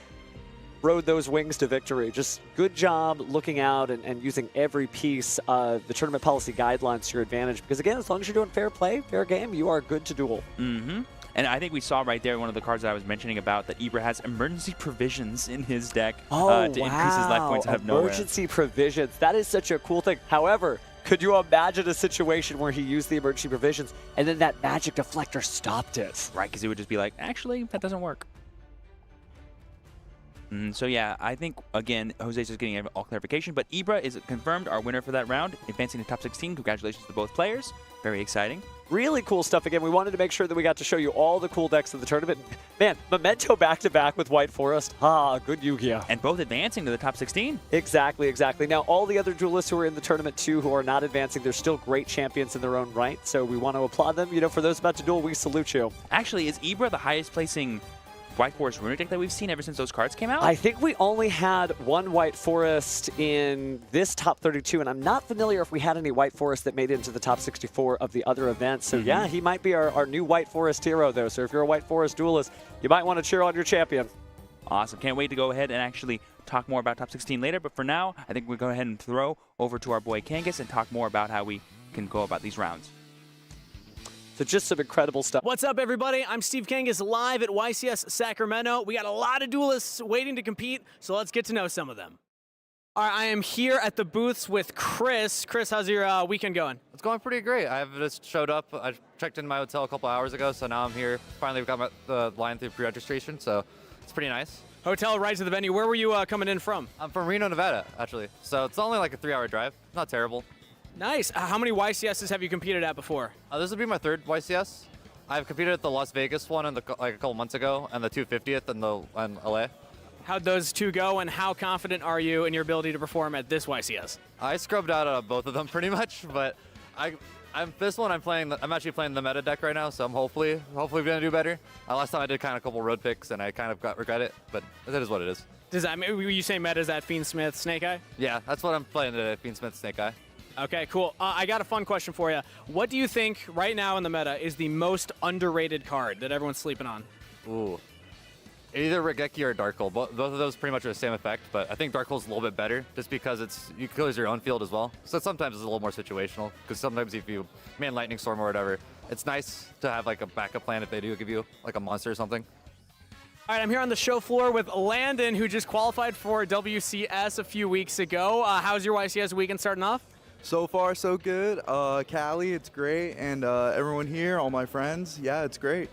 rode those wings to victory. Just good job looking out and using every piece of the tournament policy guidelines to your advantage. Because again, as long as you're doing fair play, fair game, you are good to duel. And I think we saw right there one of the cards that I was mentioning about that Ibra has emergency provisions in his deck to increase his life points out of nowhere. Emergency provisions. That is such a cool thing. However, could you imagine a situation where he used the emergency provisions and then that Magic Deflector stopped it? Right, because it would just be like, actually, that doesn't work. So yeah, I think, again, Jose's just getting all clarification, but Ibra is confirmed our winner for that round, advancing to top 16. Congratulations to both players. Very exciting. Really cool stuff. Again, we wanted to make sure that we got to show you all the cool decks of the tournament. Man, Memento back-to-back with White Forest. Good Yu-Gi-Oh! And both advancing to the top 16. Exactly. Now, all the other duelists who are in the tournament, too, who are not advancing, they're still great champions in their own right, so we want to applaud them. You know, for those about to duel, we salute you. Actually, is Ibra the highest placing White Forest Runic deck that we've seen ever since those cards came out? I think we only had one White Forest in this top 32, and I'm not familiar if we had any White Forest that made it into the top 64 of the other events. So yeah, he might be our new White Forest hero, though. So if you're a White Forest duelist, you might want to cheer on your champion. Awesome. Can't wait to go ahead and actually talk more about top 16 later. But for now, I think we'll go ahead and throw over to our boy Kangas and talk more about how we can go about these rounds. So just some incredible stuff. What's up, everybody? I'm Steve Kangas, live at YCS Sacramento. We got a lot of duelists waiting to compete, so let's get to know some of them. All right, I am here at the booths with Chris. Chris, how's your weekend going? It's going pretty great. I've just showed up. I checked in my hotel a couple hours ago, so now I'm here. Finally, we've got the line through pre-registration, so it's pretty nice. Hotel right to the venue. Where were you coming in from? I'm from Reno, Nevada, actually. So it's only like a 3-hour drive. Not terrible. Nice. How many YCSs have you competed at before? This would be my third YCS. I've competed at the Las Vegas one like a couple months ago, and the 250th in LA. How'd those two go, and how confident are you in your ability to perform at this YCS? I scrubbed out both of them pretty much, but this one I'm actually playing the meta deck right now, so I'm hopefully gonna do better. Last time I did kind of a couple road picks, and I kind of regret it, but it is what it is. Does that mean you say meta is that Fiend Smith Snake Eye? Yeah, that's what I'm playing today, Fiend Smith Snake Eye. Okay, cool. I got a fun question for you. What do you think right now in the meta is the most underrated card that everyone's sleeping on? Ooh. Either Regeki or Darkhold. Both of those pretty much are the same effect, but I think Darkhold's a little bit better just because you can use your own field as well. So sometimes it's a little more situational because sometimes if you man Lightning Storm or whatever, it's nice to have like a backup plan if they do give you like a monster or something. All right, I'm here on the show floor with Landon, who just qualified for WCS a few weeks ago. How's your YCS weekend starting off? So far, so good. Cali, it's great. And everyone here, all my friends, yeah, it's great.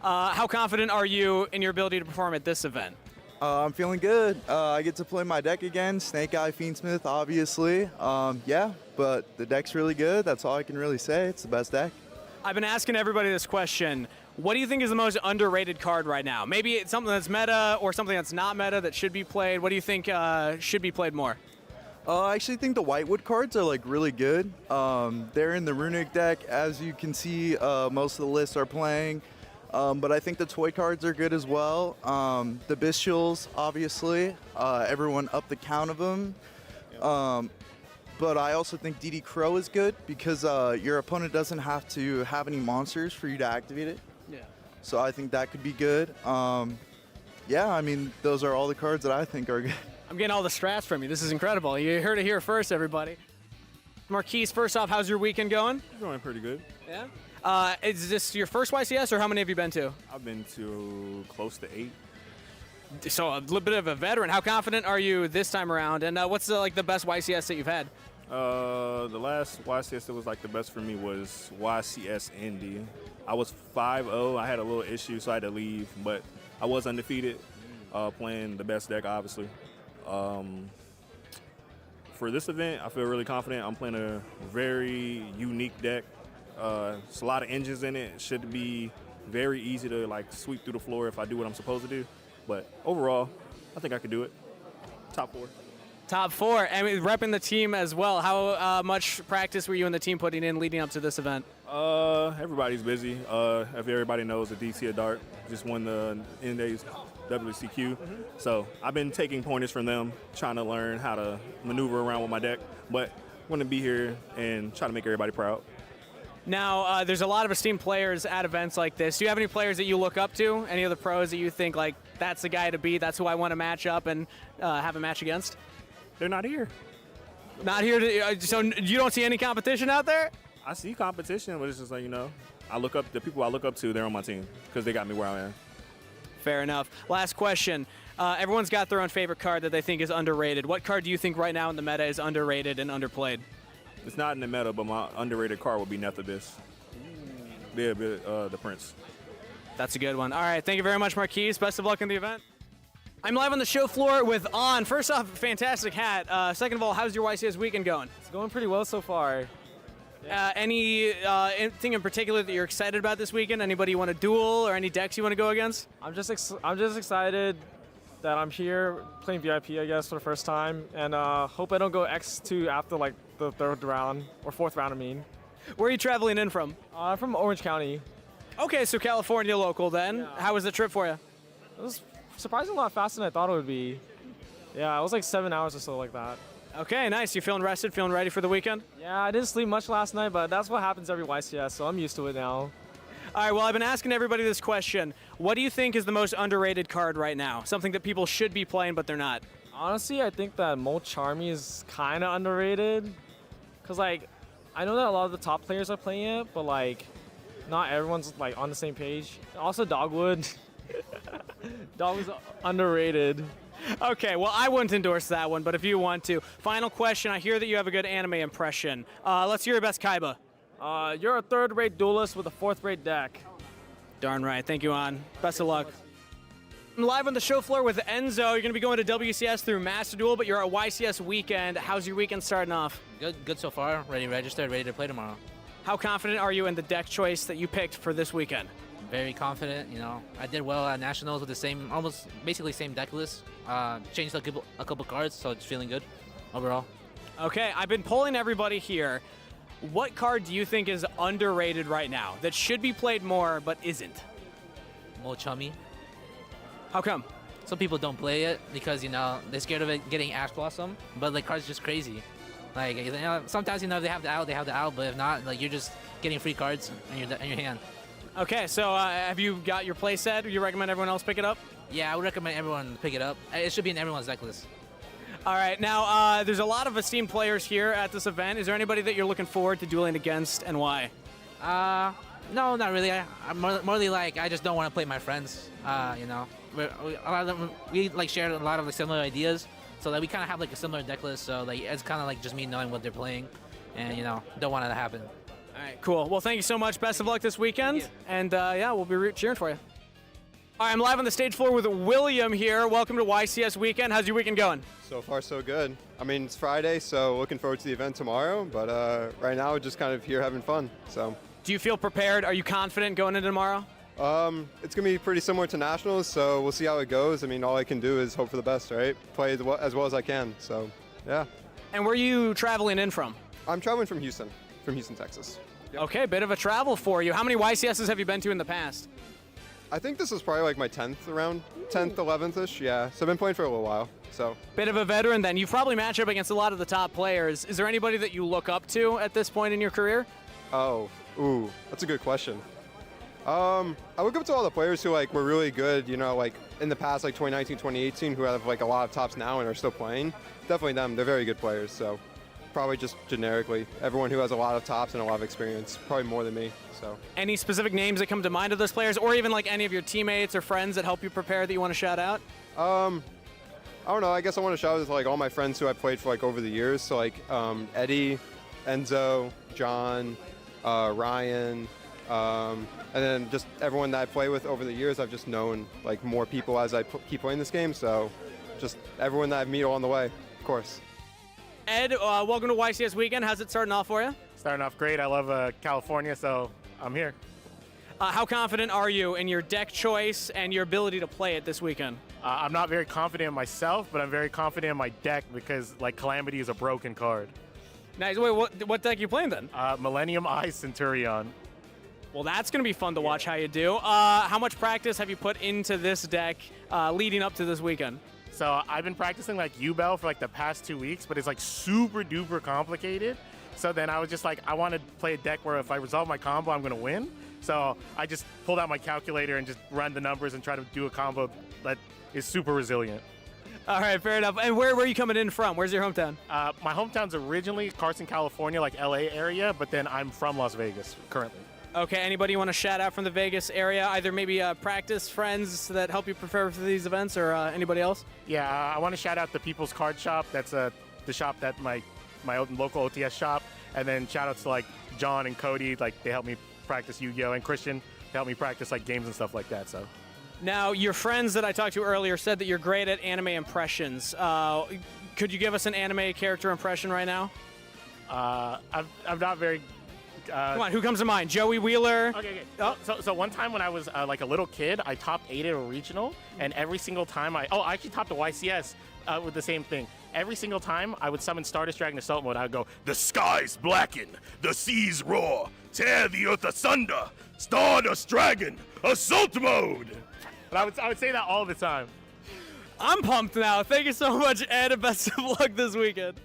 How confident are you in your ability to perform at this event? I'm feeling good. I get to play my deck again, Snake Eye, Fiendsmith, obviously. Yeah, but the deck's really good. That's all I can really say. It's the best deck. I've been asking everybody this question. What do you think is the most underrated card right now? Maybe it's something that's meta or something that's not meta that should be played. What do you think should be played more? I actually think the Whitewood cards are like really good. They're in the Runic deck. As you can see, most of the lists are playing. But I think the toy cards are good as well. The Bestials, obviously. Everyone up the count of them. But I also think DD Crow is good because your opponent doesn't have to have any monsters for you to activate it. Yeah. So I think that could be good. Yeah, I mean, those are all the cards that I think are good. I'm getting all the strats from you. This is incredible. You heard it here first, everybody. Marquise, first off, how's your weekend going? It's going pretty good. Yeah? Is this your first YCS, or how many have you been to? I've been to close to 8. So a little bit of a veteran. How confident are you this time around? And what's the best YCS that you've had? The last YCS that was like the best for me was YCS Indy. I was 5-0. I had a little issue, so I had to leave, but I was undefeated, playing the best deck, obviously. For this event, I feel really confident. I'm playing a very unique deck. It's a lot of engines in it. It should be very easy to like sweep through the floor if I do what I'm supposed to do. But overall, I think I could do it. Top 4. Top 4, and repping the team as well. How much practice were you and the team putting in leading up to this event? Everybody's busy. If everybody knows, the DC of Dark just won the NDA's WCQ. So I've been taking pointers from them, trying to learn how to maneuver around with my deck. But I'm going to be here and try to make everybody proud. Now, there's a lot of esteemed players at events like this. Do you have any players that you look up to? Any of the pros that you think, like, that's the guy to beat, that's who I want to match up and have a match against? They're not here. Not here to, so you don't see any competition out there? I see competition, but it's just like, you know, the people I look up to, they're on my team because they got me where I am. Fair enough. Last question. Everyone's got their own favorite card that they think is underrated. What card do you think right now in the meta is underrated and underplayed? It's not in the meta, but my underrated card would be Nephthybis. Yeah, the Prince. That's a good one. All right, thank you very much, Marquise. Best of luck in the event. I'm live on the show floor with On. First off, fantastic hat. Second of all, how's your YCS weekend going? It's going pretty well so far. Anything in particular that you're excited about this weekend? Anybody you want to duel or any decks you want to go against? I'm just excited that I'm here playing VIP, I guess, for the first time, and hope I don't go X2 after like the third round or fourth round. I mean, where are you traveling in from? I'm from Orange County. Okay, so California local then. Yeah. How was the trip for you? It was surprisingly a lot faster than I thought it would be. Yeah, it was like 7 hours or so like that. Okay, nice. You feeling rested, feeling ready for the weekend? Yeah, I didn't sleep much last night, but that's what happens every YCS, so I'm used to it now. All right, well, I've been asking everybody this question. What do you think is the most underrated card right now? Something that people should be playing, but they're not? Honestly, I think that Mo Charmy is kind of underrated. Because, like, I know that a lot of the top players are playing it, but, like, not everyone's, like, on the same page. Also, Dogwood. Dogwood's underrated. Okay, well, I wouldn't endorse that one, but if you want to. Final question. I hear that you have a good anime impression. Let's hear your best Kaiba. You're a third-rate duelist with a fourth-rate deck. Darn right. Thank you, On. Best of luck. I'm live on the show floor with Enzo. You're going to be going to WCS through Master Duel, but you're at YCS weekend. How's your weekend starting off? Good so far. Ready registered, ready to play tomorrow. How confident are you in the deck choice that you picked for this weekend? Very confident. You know, I did well at Nationals with the same, almost basically same deck list. Changed a couple cards, so it's feeling good overall. Okay, I've been polling everybody here. What card do you think is underrated right now that should be played more but isn't? Mo Chummy. How come? Some people don't play it because, you know, they're scared of it getting Ash Blossom, but the card's just crazy. Like, you know, sometimes, you know, if they have the out, but if not, like, you're just getting free cards in your hand. Okay, so have you got your play set? Do you recommend everyone else pick it up? Yeah, I would recommend everyone pick it up. It should be in everyone's deck list. All right, now there's a lot of esteemed players here at this event. Is there anybody that you're looking forward to dueling against, and why? No, not really. I'm morely like, I just don't want to play my friends. You know, a lot of them, we like share a lot of like similar ideas, so that we kind of have like a similar deck list. So like it's kind of like just me knowing what they're playing, and you know, don't want it to happen. All right, cool. Well, thank you so much. Best of luck this weekend, and yeah, we'll be cheering for you. All right, I'm live on the stage floor with William here. Welcome to YCS weekend. How's your weekend going? So far, so good. I mean, it's Friday, so looking forward to the event tomorrow, but right now, we're just kind of here having fun, so. Do you feel prepared? Are you confident going into tomorrow? It's going to be pretty similar to Nationals, so we'll see how it goes. I mean, all I can do is hope for the best, right? Play as well as I can, so, yeah. And where are you traveling in from? I'm traveling from Houston, Texas. Yep. Okay, bit of a travel for you. How many YCSs have you been to in the past? I think this is probably like my 10th, around 10th, 11th-ish, yeah. So I've been playing for a little while, so. Bit of a veteran then. You've probably matched up against a lot of the top players. Is there anybody that you look up to at this point in your career? Oh, ooh, that's a good question. I look up to all the players who like were really good, you know, like in the past, like 2019, 2018, who have like a lot of tops now and are still playing. Definitely them, they're very good players, so. Probably just generically, everyone who has a lot of tops and a lot of experience, probably more than me, so. Any specific names that come to mind of those players, or even like any of your teammates or friends that help you prepare that you want to shout out? I don't know, I guess I want to shout out to like all my friends who I played for like over the years, so like Eddie, Enzo, John, Ryan, and then just everyone that I play with over the years. I've just known like more people as I keep playing this game, so just everyone that I meet along the way, of course. Ed, welcome to YCS weekend. How's it starting off for you? Starting off great. I love California, so I'm here. How confident are you in your deck choice and your ability to play it this weekend? I'm not very confident in myself, but I'm very confident in my deck because like Calamity is a broken card. Nice. Wait, what deck are you playing then? Millennium Eye Centurion. Well, that's going to be fun to watch how you do. How much practice have you put into this deck leading up to this weekend? So I've been practicing like U-Bell for like the past 2 weeks, but it's like super duper complicated. So then I was just like, I want to play a deck where if I resolve my combo, I'm going to win. So I just pulled out my calculator and just run the numbers and try to do a combo that is super resilient. All right, fair enough. And where are you coming in from? Where's your hometown? My hometown's originally Carson, California, like LA area, but then I'm from Las Vegas currently. Okay, anybody you want to shout out from the Vegas area? Either maybe practice friends that help you prepare for these events or anybody else? Yeah, I want to shout out the People's Card Shop. That's the shop that my local OTS shop. And then shout outs to like John and Cody, like they help me practice Yu-Gi-Oh! And Christian, they help me practice like games and stuff like that. So. Now, your friends that I talked to earlier said that you're great at anime impressions. Could you give us an anime character impression right now? I'm not very. Come on, who comes to mind? Joey Wheeler? Okay. Oh. So one time when I was like a little kid, I topped 8 at a regional, and every single time I actually topped a YCS with the same thing. Every single time I would summon Stardust Dragon Assault Mode, I would go, "The skies blacken, the seas roar, tear the earth asunder, Stardust Dragon Assault Mode." But I would say that all the time. I'm pumped now. Thank you so much, Ed, and best of luck this weekend.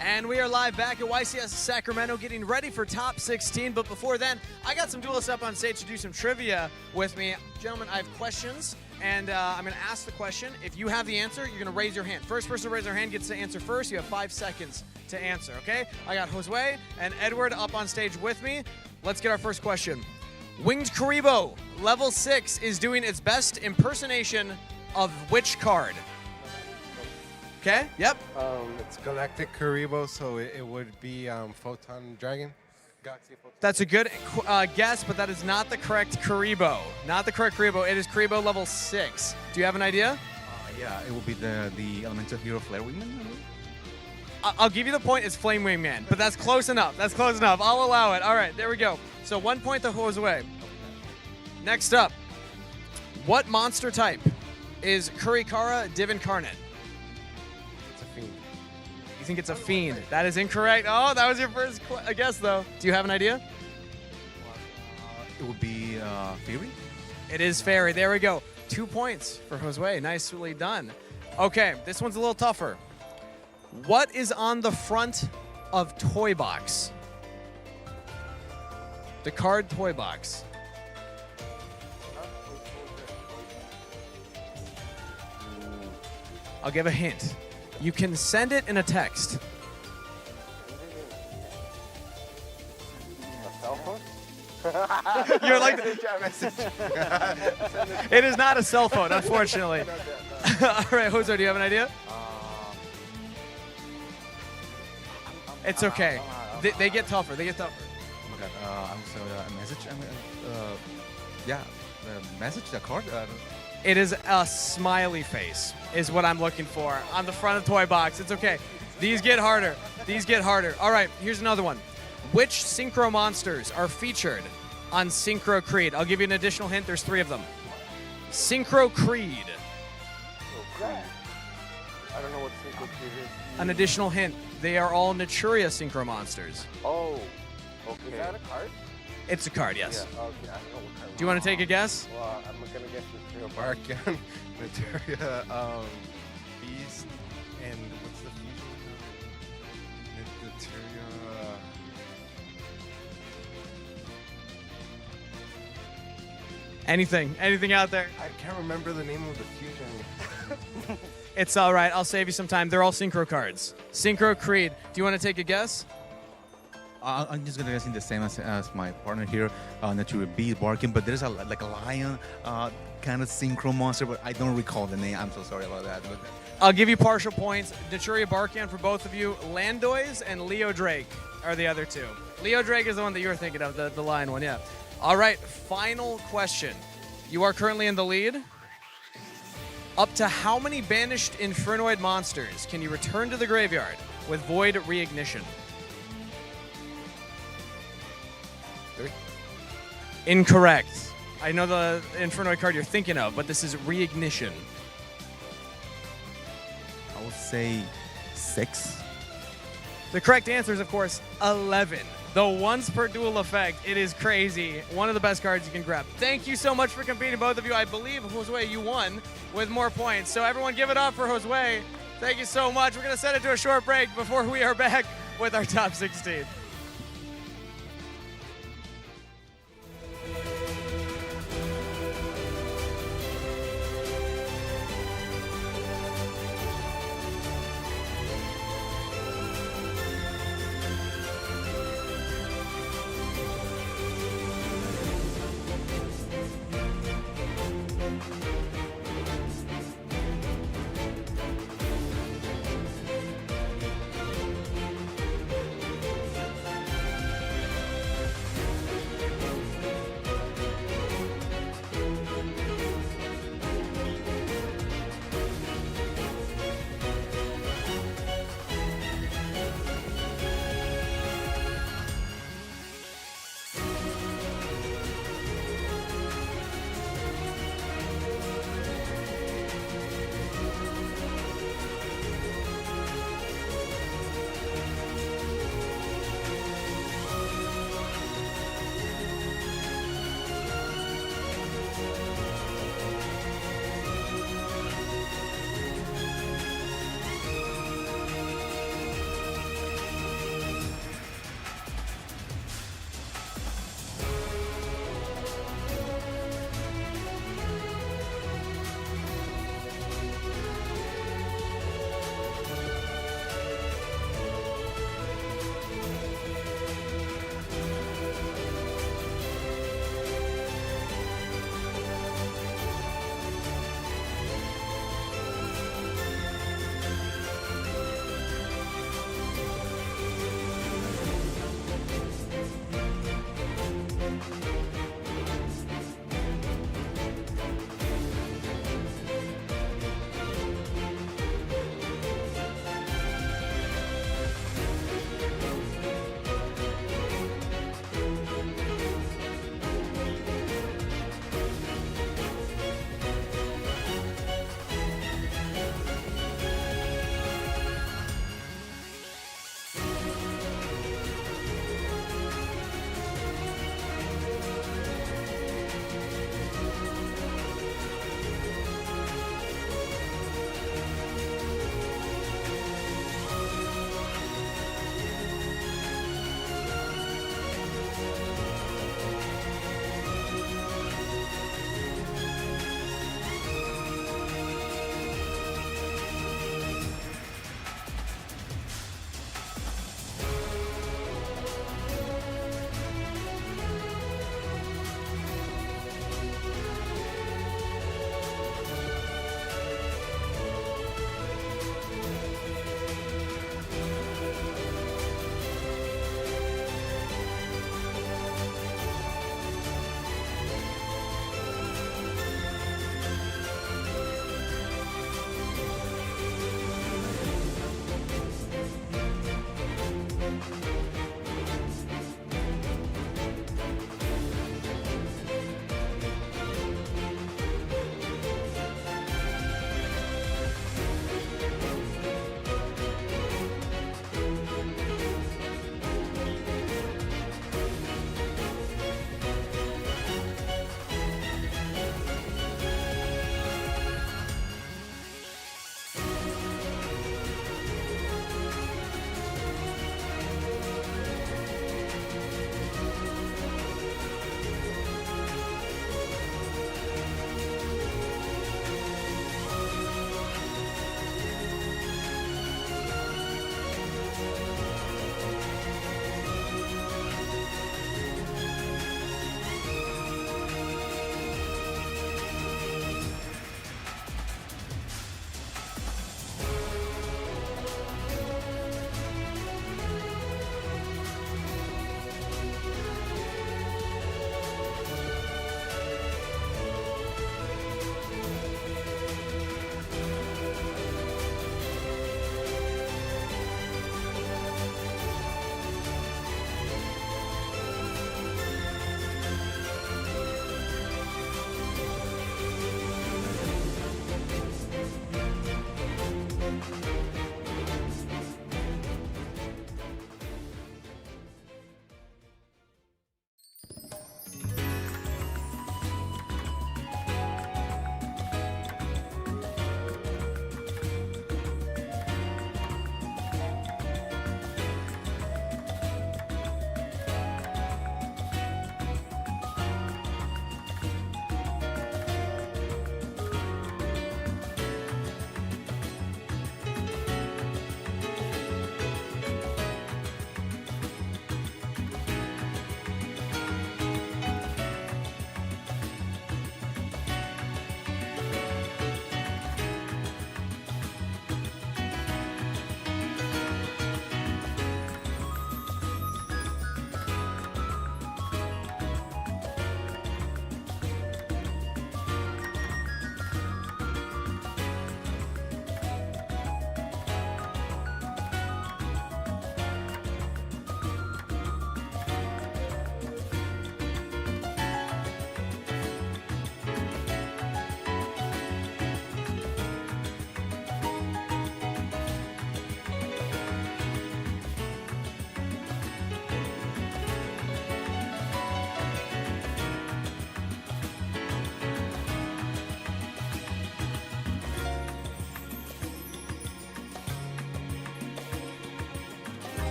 And we are live back at YCS Sacramento getting ready for top 16. But before then, I got some duelists up on stage to do some trivia with me. Gentlemen, I have questions, and I'm going to ask the question. If you have the answer, you're going to raise your hand. First person to raise their hand gets to answer first. You have 5 seconds to answer, okay? I got Josue and Edward up on stage with me. Let's get our first question. Winged Karibo, level 6, is doing its best impersonation of which card? Okay, yep. It's Galactic Karibo, so it would be Photon Dragon. Galaxy Photon. That's a good guess, but that is not the correct Karibo. Not the correct Karibo. It is Karibo level 6. Do you have an idea? Yeah, it will be the elemental hero Flare Wingman. I'll give you the point. It's Flame Wingman, but that's close enough. That's close enough. I'll allow it. All right, there we go. So 1 point to Josue. Next up, what monster type is Kurikara Div Incarnate? You think it's a fiend? That is incorrect. Oh, that was your first guess, though. Do you have an idea? It would be Fury. It is Fairy. There we go. 2 points for Josue. Nicely done. Okay, this one's a little tougher. What is on the front of Toy Box? The card Toy Box. I'll give a hint. You can send it in a text. A cell phone? You're like, it is not a cell phone, unfortunately. All right, Jose, do you have an idea? It's okay. They get tougher. They get tougher. Oh my god. I'm sorry. A message. Yeah. The message. The card. It is a smiley face, is what I'm looking for on the front of Toy Box. It's okay. These get harder. These get harder. All right, here's another one. Which Synchro monsters are featured on Synchro Creed? I'll give you an additional hint. There's 3 of them. Synchro Creed. I don't know what Synchro Creed is. An additional hint. They are all Naturia Synchro monsters. Oh, okay. Is that a card? It's a card, yes. Yeah, okay. I don't know what card. Do you want to take a guess? Well, I'm going to guess Naturia Barkion, Naturia Beast, and what's the fusion? Naturia... Anything out there? I can't remember the name of the fusion. It's all right. I'll save you some time. They're all Synchro cards. Synchro Creed. Do you want to take a guess? I'm just gonna guess in the same as my partner here, Naturia Beast Barking, but there's a lion kind of synchro monster, but I don't recall the name. I'm so sorry about that. I'll give you partial points. Naturia Barkion for both of you. Landois and Leo Drake are the other 2. Leo Drake is the one that you were thinking of, the lion one, yeah. All right, final question. You are currently in the lead. Up to how many banished Infernoid monsters can you return to the graveyard with Void Reignition? 3. Incorrect. I know the Infernoid card you're thinking of, but this is Reignition. I would say 6. The correct answer is, of course, 11. The once per duel effect. It is crazy. One of the best cards you can grab. Thank you so much for competing, both of you. I believe, Josue, you won with more points. So everyone give it up for Josue. Thank you so much. We're going to set it to a short break before we are back with our top 16.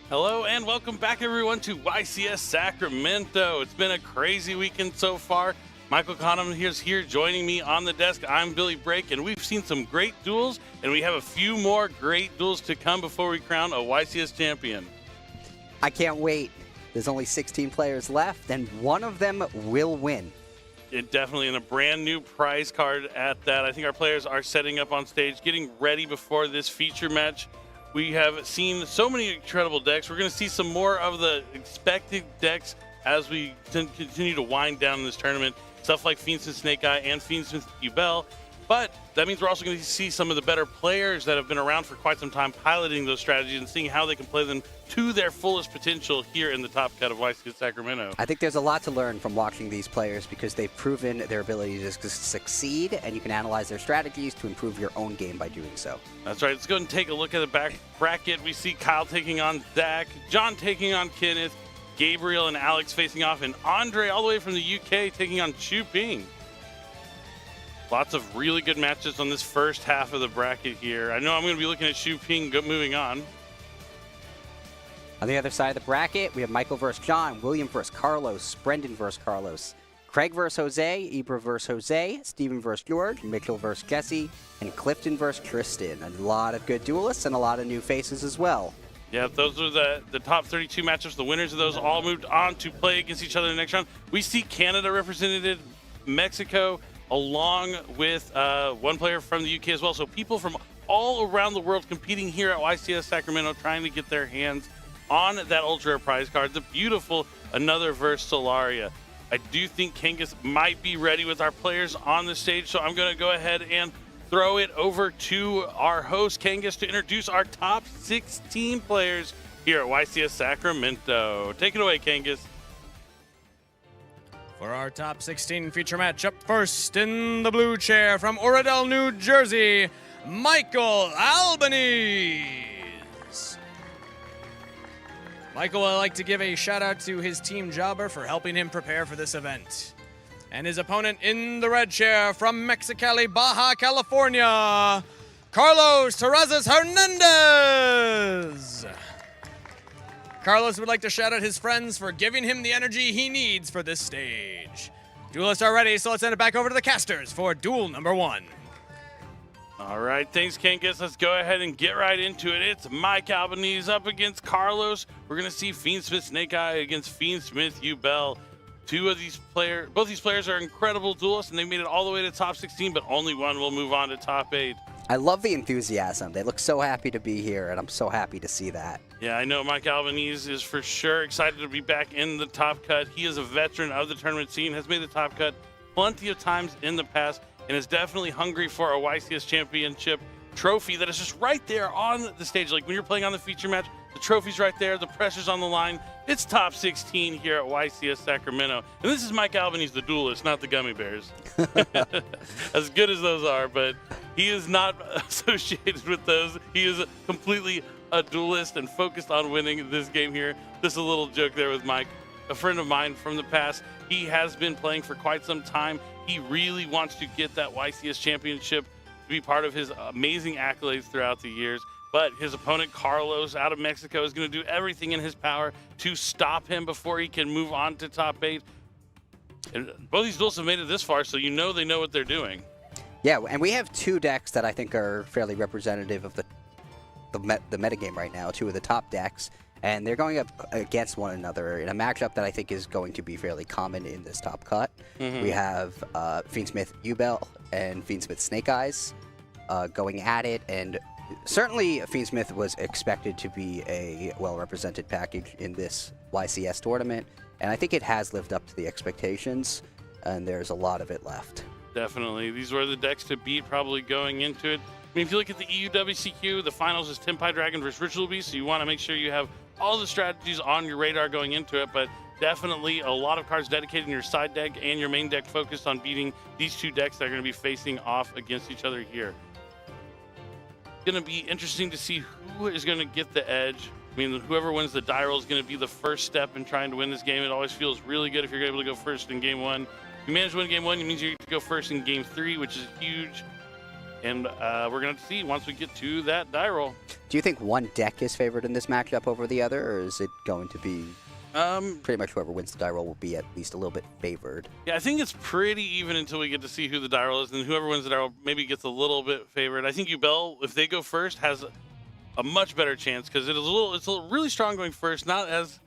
Hello and welcome back, everyone, to YCS Sacramento. It's been a crazy weekend so far. Michael Conham is here joining me on the desk. I'm Billy Brake, and we've seen some great duels, and we have a few more great duels to come before we crown a YCS champion. I can't wait. There's only 16 players left, and one of them will win. It definitely, and a brand new prize card at that. I think our players are setting up on stage, getting ready before this feature match. We have seen so many incredible decks. We're going to see some more of the expected decks as we continue to wind down this tournament. Stuff like Fiendsmith Snake Eye and Fiendsmith Ubel. But that means we're also going to see some of the better players that have been around for quite some time piloting those strategies and seeing how they can play them to their fullest potential here in the top cut of YCS Sacramento. I think there's a lot to learn from watching these players because they've proven their ability to succeed, and you can analyze their strategies to improve your own game by doing so. That's right. Let's go and take a look at the back bracket. We see Kyle taking on Zach, John taking on Kenneth, Gabriel and Alex facing off, and Andre all the way from the UK taking on Chu Ping. Lots of really good matches on this first half of the bracket here. I know I'm going to be looking at Chu Ping moving on. On the other side of the bracket, we have Michael versus John, William versus Carlos, Brendan versus Carlos, Craig versus Jose, Ibra versus Jose, Steven versus George, Mitchell versus Jesse, and Clifton versus Tristan. A lot of good duelists and a lot of new faces as well. Yeah, those are the top 32 matchups. The winners of those all moved on to play against each other in the next round. We see Canada represented, Mexico, along with one player from the UK as well. So people from all around the world competing here at YCS Sacramento, trying to get their hands on that ultra rare prize card, the beautiful Another Verse Solaria. I do think Kangas might be ready with our players on the stage, so I'm going to go ahead and throw it over to our host, Kangas, to introduce our top 16 players here at YCS Sacramento. Take it away, Kangas. For our top 16 feature match, up first in the blue chair from Oradell, New Jersey, Michael Albanese. Michael would like to give a shout out to his team Jobber for helping him prepare for this event. And his opponent in the red chair from Mexicali, Baja California, Carlos Terrazas Hernandez. Carlos would like to shout out his friends for giving him the energy he needs for this stage. Duelists are ready, so let's send it back over to the casters for duel number one. All right, thanks, Kangas. Let's go ahead and get right into it. It's Mike Albanese up against Carlos. We're going to see Fiendsmith Snake Eye against Fiendsmith Ubel. both these players are incredible duelists, and they made it all the way to top 16, but only one will move on to top 8. I love the enthusiasm. They look so happy to be here, and I'm so happy to see that. Yeah, I know Mike Albanese is for sure excited to be back in the top cut. He is a veteran of the tournament scene, has made the top cut plenty of times in the past, and is definitely hungry for a YCS championship trophy that is just right there on the stage. Like when you're playing on the feature match, the trophy's right there, the pressure's on the line. It's top 16 here at YCS Sacramento. And this is Mike Albanese, the duelist, not the gummy bears. As good as those are, but he is not associated with those. He is completely a duelist and focused on winning this game here. Just a little joke there with Mike, a friend of mine from the past. He has been playing for quite some time. He really wants to get that YCS championship to be part of his amazing accolades throughout the years. But his opponent, Carlos, out of Mexico, is going to do everything in his power to stop him before he can move on to top 8. And both these duels have made it this far, so you know they know what they're doing. Yeah, and we have 2 decks that I think are fairly representative of the metagame right now, 2 of the top decks. And they're going up against one another in a matchup that I think is going to be fairly common in this top cut. We have Fiendsmith Ubel and Fiendsmith Snake Eyes going at it, and certainly Fiendsmith was expected to be a well-represented package in this YCS tournament, and I think it has lived up to the expectations, and there's a lot of it left. Definitely. These were the decks to beat probably going into it. I mean, if you look at the EUWCQ, the finals is Tempai Dragon versus Ritual Beast, so you want to make sure you have all the strategies on your radar going into it, but definitely a lot of cards dedicated in your side deck and your main deck focused on beating these 2 decks that are going to be facing off against each other here. It's going to be interesting to see who is going to get the edge. I mean, whoever wins the die roll is going to be the first step in trying to win this game. It always feels really good if you're able to go first in game 1. If you manage to win game 1, it means you get to go first in game 3, which is huge. And we're going to see once we get to that die roll. Do you think one deck is favored in this matchup over the other, or is it going to be pretty much whoever wins the die roll will be at least a little bit favored? Yeah, I think it's pretty even until we get to see who the die roll is, and whoever wins the die roll maybe gets a little bit favored. I think Ubel, if they go first, has a much better chance because it's a really strong going first, not as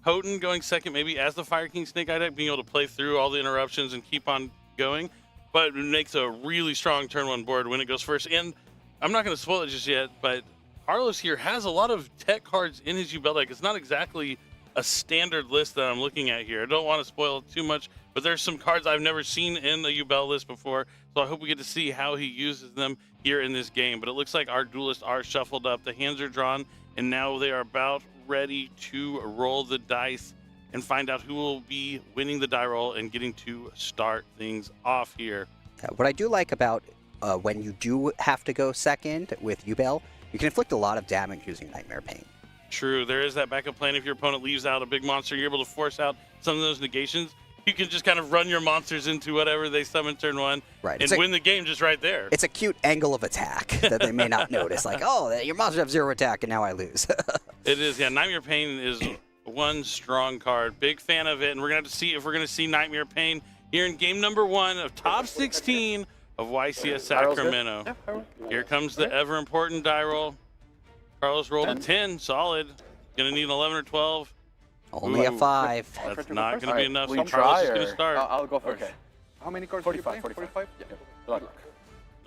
potent going second, maybe as the Fire King Snake Eye deck, being able to play through all the interruptions and keep on going. But it makes a really strong turn 1 board when it goes first. And I'm not going to spoil it just yet, but Carlos here has a lot of tech cards in his Ubel deck. It's not exactly a standard list that I'm looking at here. I don't want to spoil it too much, but there's some cards I've never seen in the Ubel list before, so I hope we get to see how he uses them here in this game. But it looks like our duelists are shuffled up. The hands are drawn, and now they are about ready to roll the dice and find out who will be winning the die roll and getting to start things off here. What I do like about when you do have to go second with Ubel, you can inflict a lot of damage using Nightmare Pain. True, there is that backup plan. If your opponent leaves out a big monster, you're able to force out some of those negations. You can just kind of run your monsters into whatever they summon turn 1 and win the game just right there. It's a cute angle of attack that they may not notice. Like, oh, your monsters have 0 attack and now I lose. It is, yeah. Nightmare Pain is one strong card. Big fan of it, and we're going to have to see if we're going to see Nightmare Pain here in game number 1 of top 16 of YCS Sacramento. Here comes the ever important die roll. Carlos rolled a 10, solid. Gonna need an 11 or 12. Only a 5. That's not gonna be enough. We So try, Carlos is gonna start. I'll go first. Okay. How many cards? 45. 45? Yeah. Good luck.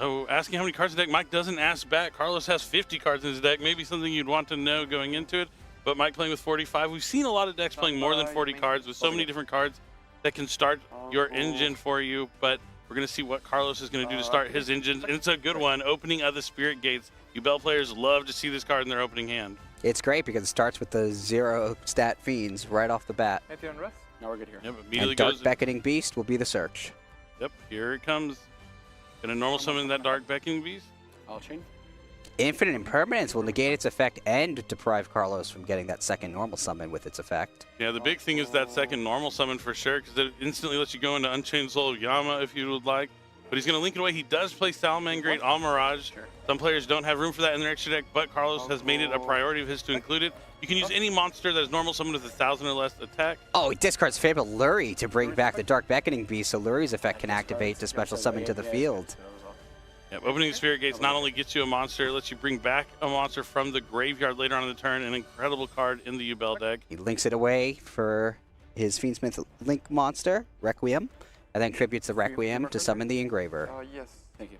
Oh, asking how many cards in the deck. Mike doesn't ask back. Carlos has 50 cards in his deck. Maybe something you'd want to know going into it. But Mike playing with 45. We've seen a lot of decks playing more than 40 cards with so many different cards that can start your engine for you. But we're going to see what Carlos is going to do to start his engines. And it's a good one. Opening of the Spirit Gates. Ubel players love to see this card in their opening hand. It's great because it starts with the 0 stat Fiends right off the bat. Now we're good here. Yep, immediately And Dark goes. Beckoning Beast will be the search. Yep, here it comes. Gonna normal summon that Dark Beckoning Beast. I'll chain. Infinite Impermanence will negate its effect and deprive Carlos from getting that second normal summon with its effect. Yeah, the big thing is that second normal summon for sure, because it instantly lets you go into Unchained Soul of Yama if you would like. But he's going to link it away. He does play Salamangreat Almirage. Some players don't have room for that in their extra deck, but Carlos has made it a priority of his to include it. You can use any monster that is normal summoned with 1,000 or less attack. Oh, he discards Fable Lurie to bring back the Dark Beckoning Beast, so Lurie's effect can activate to special summon to the field. Yep, opening the Spirit Gates not only gets you a monster, it lets you bring back a monster from the graveyard later on in the turn. An incredible card in the Ubel deck. He links it away for his Fiendsmith Link monster, Requiem, and then tributes the Requiem to summon the Engraver. Yes. Thank you.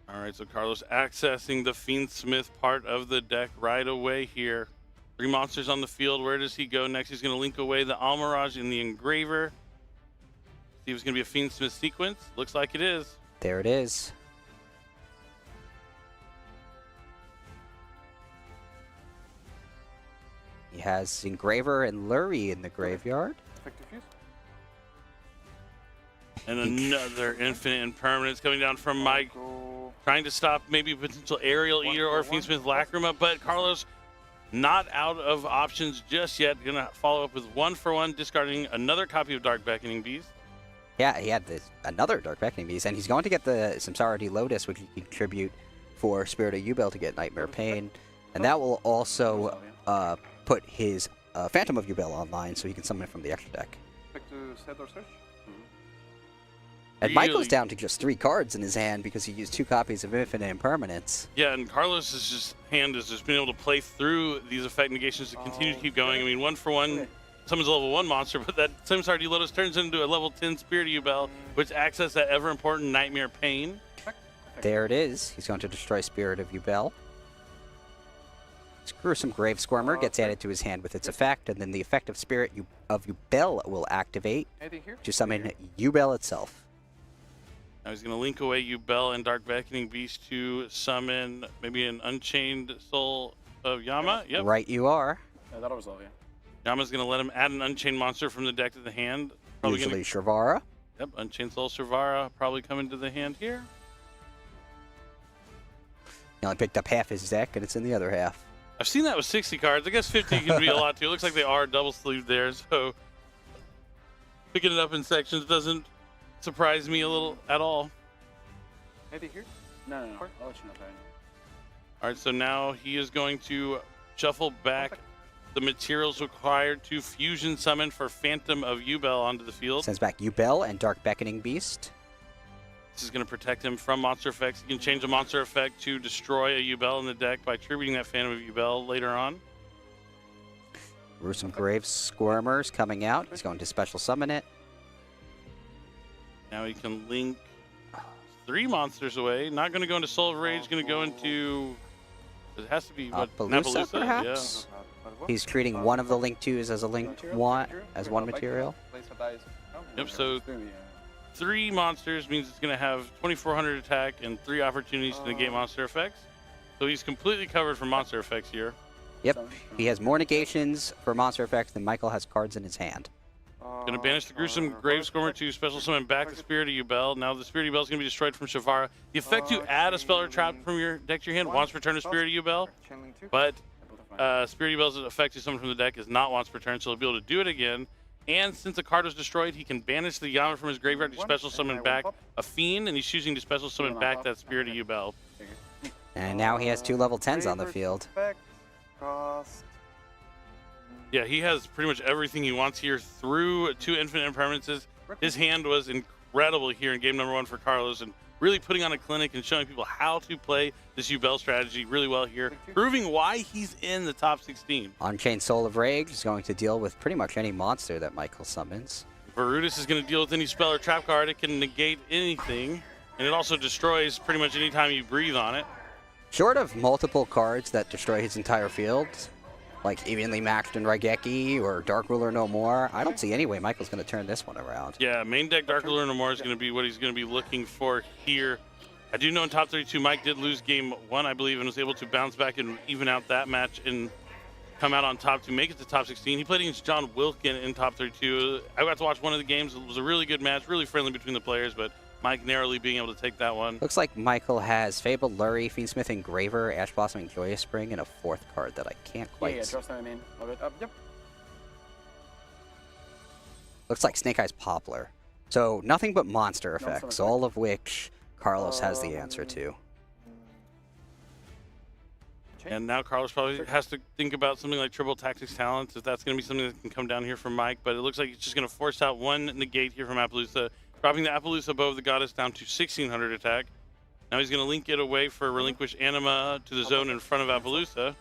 All right, so Carlos accessing the Fiendsmith part of the deck right away here. 3 monsters on the field. Where does he go next? He's going to link away the Almirage and the Engraver. See if it's going to be a Fiendsmith sequence. Looks like it is. There it is. He has Engraver and Lurie in the graveyard. Effective use. And another Infinite Impermanence coming down from Mike. Trying to stop maybe a potential Aerial Eater or Fiendsmith Lacrima, but Carlos not out of options just yet. Going to follow up with 1-for-1, discarding another copy of Dark Beckoning Beast. Yeah, he had another Dark Beckoning Beast, and he's going to get the Samsara D Lotus, which he can contribute for Spirit of Yubel to get Nightmare Pain. And that will also put his Phantom of Yubel online, so he can summon it from the extra deck. Back to set or search. And Michael's down to just 3 cards in his hand because he used 2 copies of Infinite Impermanence. Yeah, and Carlos's hand has just been able to play through these effect negations to continue to keep going. I mean, 1-for-1 summons a level 1 monster, but that Samsara D Lotus turns into a level 10 Spirit of Yubel, which access that ever important Nightmare Pain. There it is. He's going to destroy Spirit of Yubel. Gruesome Grave Squirmer gets added to his hand with its effect, and then the effect of Spirit of Yubel will activate to summon Yubel itself. Now he's going to link away Yubel and Dark Beckoning Beast to summon maybe an Unchained Soul of Yama. Yep. Right you are. Yeah, that'll resolve, yeah. Yama's going to let him add an Unchained monster from the deck to the hand. Usually Shrivara. Yep, Unchained Soul Shrivara probably coming to the hand here. He only picked up half his deck, and it's in the other half. I've seen that with 60 cards. I guess 50 can be a lot too. It looks like they are double sleeved there, so picking it up in sections doesn't surprise me a little at all. Anything here? No. I'll let you know if I know. All right, so now he is going to shuffle back the materials required to fusion summon for Phantom of Yubel onto the field. Sends back Yubel and Dark Beckoning Beast. This is going to protect him from monster effects. He can change a monster effect to destroy a Yubel in the deck by tributing that Phantom of Yubel later on. Gruesome Grave Squirmers coming out. He's going to special summon it. Now he can link 3 monsters away. Not going to go into Soul of Rage. Going to go into... It has to be what? Napalooza, perhaps? Yeah. He's treating one of the Link 2s as a Link 1, as one material. Yep, so 3 monsters means it's going to have 2,400 attack and 3 opportunities to negate monster effects. So he's completely covered from monster effects here. Yep, he has more negations for monster effects than Michael has cards in his hand. Going to banish the Gruesome Grave Squirmer to special summon back the Spirit of Yubel. Now the Spirit of Yubel is going to be destroyed from Shrivara. The effect to add a spell or trap from your deck to your hand once per turn of Spirit of Yubel, but Spirit of Yubel's effect to summon from the deck is not once per turn, so he'll be able to do it again. And since a card was destroyed, he can banish the Yama from his graveyard to special summon back a Fiend, and he's choosing to special summon back that Spirit of Yubel. And now he has 2 level 10s on the field. Yeah, he has pretty much everything he wants here through 2 Infinite Impermanences. His hand was incredible here in game number 1 for Carlos, and really putting on a clinic and showing people how to play this Yubel strategy really well here, proving why he's in the top 16. Unchained Soul of Rage is going to deal with pretty much any monster that Michael summons. Varudis is going to deal with any spell or trap card. It can negate anything, and it also destroys pretty much any time you breathe on it. Short of multiple cards that destroy his entire field, like Evenly Maxed and Raigeki or Dark Ruler No More, I don't see any way Michael's going to turn this one around. Yeah, main deck Dark Ruler No More is going to be what he's going to be looking for here. I do know in top 32, Mike did lose game 1, I believe, and was able to bounce back and even out that match and come out on top to make it to top 16. He played against John Wilkin in top 32. I got to watch one of the games. It was a really good match, really friendly between the players, but Mike narrowly being able to take that one. Looks like Michael has Fabled Lurie, Fiendsmith Engraver, Ash Blossoming Joyous Spring, and a 4th card that I can't quite Yeah, trust I mean. Yep. Looks like Snake Eyes Poplar. So nothing but monster effects, all of which Carlos has the answer to. And now Carlos probably has to think about something like Triple Tactics Talents, if that's going to be something that can come down here from Mike. But it looks like he's just going to force out 1 negate here from Appaloosa, dropping the Appaloosa above the Goddess down to 1,600 attack. Now he's going to link it away for Relinquish Anima to the zone in front of Appaloosa.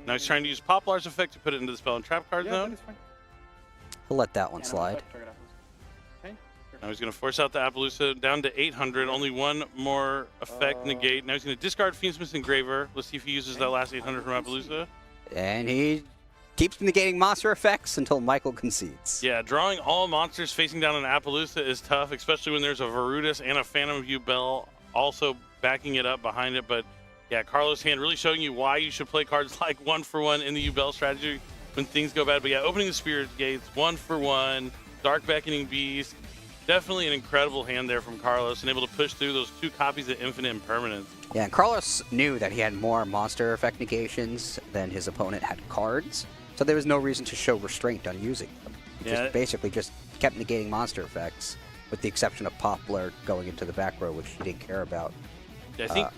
Now he's trying to use Poplar's effect to put it into the spell and trap card zone. He'll let that one slide. Now he's going to force out the Appaloosa down to 800. Only one more effect negate. Now he's going to discard Fiendsmith's Engraver. Let's see if he uses that last 800 from Appaloosa. And he keeps negating monster effects until Michael concedes. Yeah, drawing all monsters facing down an Appaloosa is tough, especially when there's a Varudis and a Phantom of Yubel also backing it up behind it. But yeah, Carlos' hand really showing you why you should play cards like 1-for-1 in the Yubel strategy when things go bad. But yeah, opening the Spirit Gates, 1-for-1, Dark Beckoning Beast. Definitely an incredible hand there from Carlos and able to push through those 2 copies of Infinite Impermanence. Yeah, and Carlos knew that he had more monster effect negations than his opponent had cards, so there was no reason to show restraint on using them. He just basically just kept negating monster effects, with the exception of Poplar going into the back row, which he didn't care about. Yeah, I think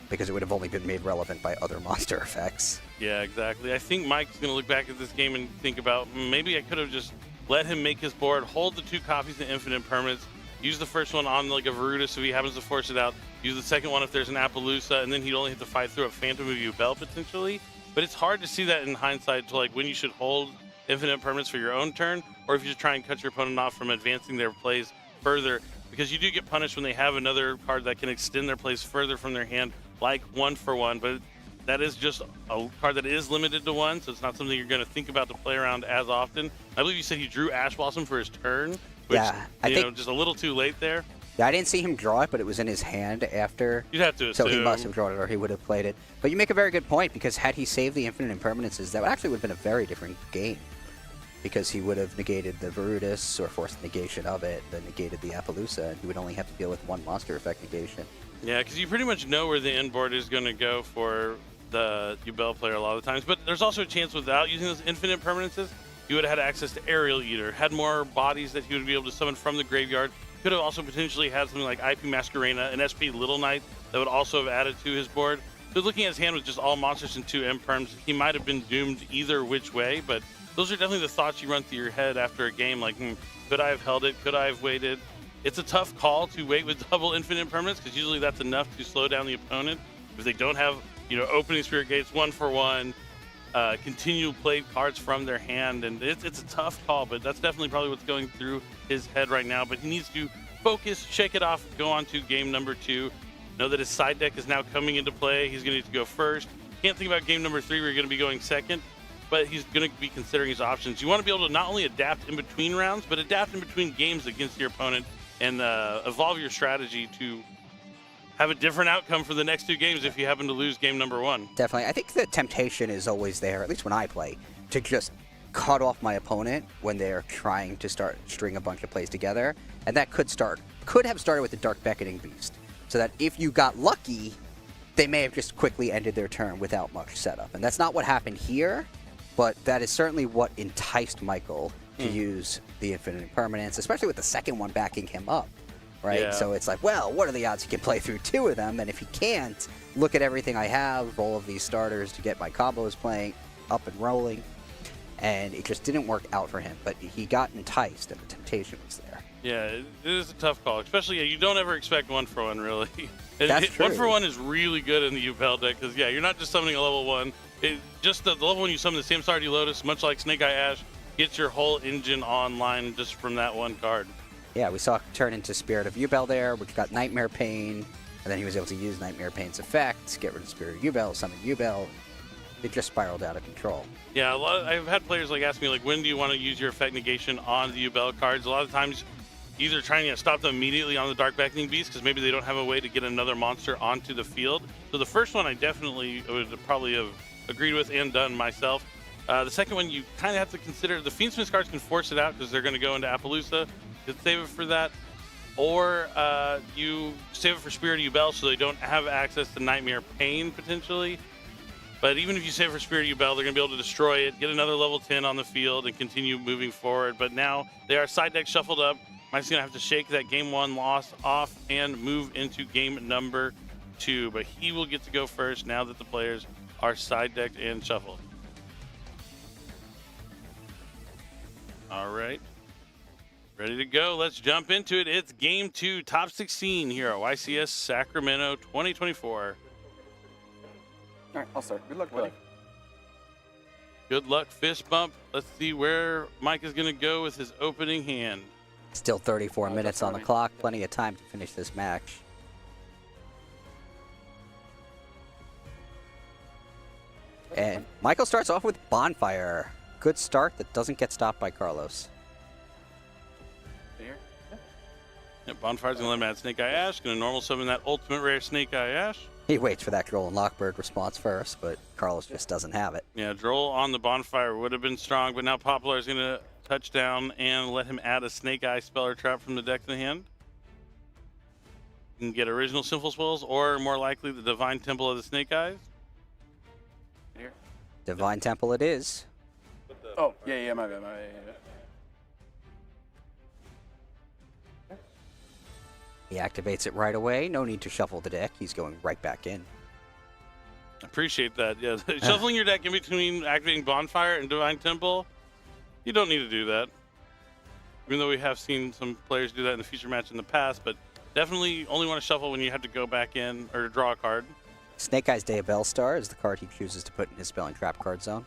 because it would have only been made relevant by other monster effects. Yeah, exactly. I think Mike's going to look back at this game and think about, maybe I could have just let him make his board, hold the 2 copies of Infinite Permanence, use the first one on like a Varudis if he happens to force it out, use the second one if there's an Appaloosa, and then he'd only have to fight through a Phantom of Yubel potentially. But it's hard to see that in hindsight to like when you should hold Infinite Permanence for your own turn, or if you just try and cut your opponent off from advancing their plays further, because you do get punished when they have another card that can extend their plays further from their hand, like 1-for-1, but that is just a card that is limited to 1, so it's not something you're going to think about to play around as often. I believe you said he drew Ash Blossom for his turn, which, I think, just a little too late there. Yeah, I didn't see him draw it, but it was in his hand after. You'd have to So he assume. must have drawn it, or he would have played it. But you make a very good point, because had he saved the Infinite Impermanences, that actually would have been a very different game. Because he would have negated the Varudis, or forced negation of it, then negated the Appaloosa, and he would only have to deal with 1 monster effect negation. Yeah, because you pretty much know where the end board is going to go for the Yubel player a lot of the times. But there's also a chance without using those Infinite Permanences, you would have had access to Aerial Eater, had more bodies that he would be able to summon from the graveyard. Could have also potentially had something like IP Masquerena, an SP Little Knight that would also have added to his board. So looking at his hand with just all monsters and 2 Imperms, he might have been doomed either which way, but those are definitely the thoughts you run through your head after a game, like, could I have held it? Could I have waited? It's a tough call to wait with double Infinite Impermanence, because usually that's enough to slow down the opponent. If they don't have, opening Spirit Gates, 1-for-1, continue play cards from their hand, and it's a tough call, but that's definitely probably what's going through his head right now. But he needs to focus, shake it off, go on to game number 2. Know that his side deck is now coming into play. He's going to need to go first. Can't think about game number 3 where you're going to be going second, but he's going to be considering his options. You want to be able to not only adapt in between rounds, but adapt in between games against your opponent and evolve your strategy to have a different outcome for the next 2 games if you happen to lose game number 1. Definitely. I think the temptation is always there, at least when I play, to just cut off my opponent when they're trying to string a bunch of plays together. And that could have started with the Dark Beckoning Beast. So that if you got lucky, they may have just quickly ended their turn without much setup. And that's not what happened here, but that is certainly what enticed Michael to use the Infinite Impermanence, especially with the second one backing him up, right? Yeah. So it's like, well, what are the odds he can play through 2 of them? And if he can't, look at everything I have, all of these starters to get my combos playing up and rolling. And it just didn't work out for him, but he got enticed and the temptation was there. Yeah, it is a tough call, especially you don't ever expect 1-for-1 really. That's true. 1-for-1 is really good in the Yubel deck because you're not just summoning a level 1. Just the level 1 you summon the same Stardew Lotus, much like Snake Eye Ash, gets your whole engine online just from that 1 card. Yeah, we saw it turn into Spirit of Yubel there, which got Nightmare Pain, and then he was able to use Nightmare Pain's effects, get rid of Spirit of Yubel, summon Yubel. It just spiraled out of control. Yeah, I've had players ask me when do you want to use your effect negation on the Yubel cards? A lot of times, either trying to stop them immediately on the Dark Beckoning Beast because maybe they don't have a way to get another monster onto the field. So the first one I definitely would probably have agreed with and done myself. The second one you kind of have to consider. The Fiendsmith cards can force it out because they're going to go into Appaloosa. You could save it for that. Or you save it for Spirit of Yubel so they don't have access to Nightmare Pain potentially. But even if you save for Spirit of Yubel, they're going to be able to destroy it, get another level 10 on the field, and continue moving forward. But now they are side deck shuffled up. Mike's going to have to shake that game 1 loss off and move into game number 2. But he will get to go first now that the players are side decked and shuffled. All right. Ready to go. Let's jump into it. It's game 2, top 16 here at YCS Sacramento 2024. All right, I'll start. Good luck, buddy. Good luck, fist bump. Let's see where Mike is going to go with his opening hand. Still 34 minutes on the clock. Plenty of time to finish this match. And Michael starts off with Bonfire. Good start that doesn't get stopped by Carlos. Yeah, Bonfire's going to let him add Snake Eye Ash. Going to normal summon that ultimate rare Snake Eye Ash. He waits for that Droll and Lockbird response first, but Carlos just doesn't have it. Yeah, Droll on the Bonfire would have been strong, but now Poplar is going to touch down and let him add a Snake Eye spell or trap from the deck to the hand. You can get original Sinful Spells, or more likely the Divine Temple of the Snake Eyes. Divine Temple it is. Oh, yeah, my bad. He activates it right away. No need to shuffle the deck. He's going right back in. Appreciate that. Yeah, shuffling your deck in between activating Bonfire and Divine Temple, you don't need to do that. Even though we have seen some players do that in the feature match in the past, but definitely only want to shuffle when you have to go back in or draw a card. Snake Eye's Day of Bellstar is the card he chooses to put in his spell and trap card zone.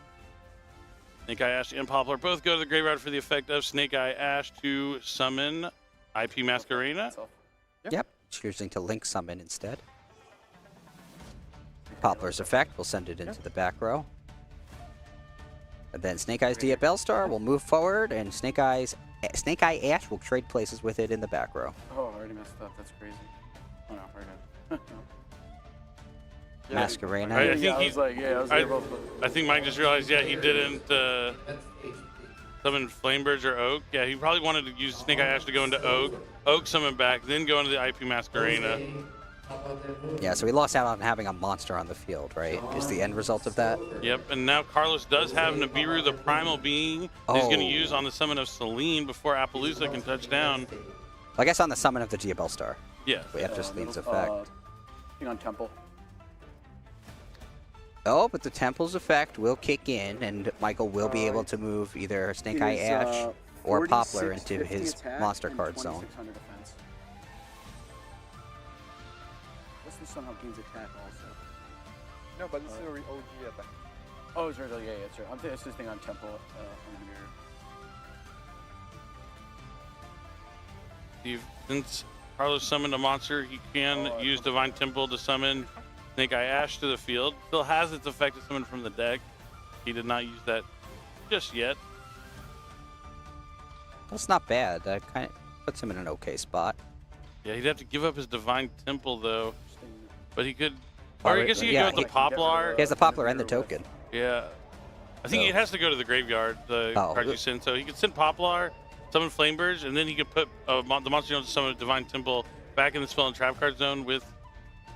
Snake Eye Ash and Poplar both go to the graveyard for the effect of Snake Eye Ash to summon IP Masquerena. Yep, choosing to link summon instead. Poplar's effect will send it into the back row. And then Snake Eye's Day of Bellstar will move forward, and Snake Eye Ash will trade places with it in the back row. Oh, I already messed up. That's crazy. Oh, no, we're good. Masquerena. I think Mike just realized, yeah, he didn't summon Flamebirds or Oak. Yeah, he probably wanted to use Snake Eye Ash to go into Oak. Oak summon back, then go into the IP Masquerena. Yeah, so he lost out on having a monster on the field, right? Is the end result of that? Yep, and now Carlos does have Nibiru, the Primal Being, he's going to use on the summon of Selene before Appaloosa can touch down. I guess on the summon of the Dia Bellstar. Yeah. After Selene's effect. On Temple. Oh, but the Temple's effect will kick in, and Michael will be able to move either Snake Eye Ash or Poplar into his monster card zone. What's the somehow gains attack also? No, but this is an OG attack. Oh, it's right. Yeah, it's right. I'm thinking it's this thing on Temple. Since Carlos summoned a monster, he can use Divine Temple to summon Snake Eye Ash to the field. Still has its effect to summon from the deck. He did not use that just yet. That's not bad. That kind of puts him in an okay spot. Yeah, he'd have to give up his Divine Temple, though. But he could... Or I guess he could go with the Poplar. He has the Poplar and the token. Yeah. I think it has to go to the graveyard, the card you send. So he could send Poplar, summon Flamebirds, and then he could put the monster you want to summon Divine Temple back in the spell and trap card zone with...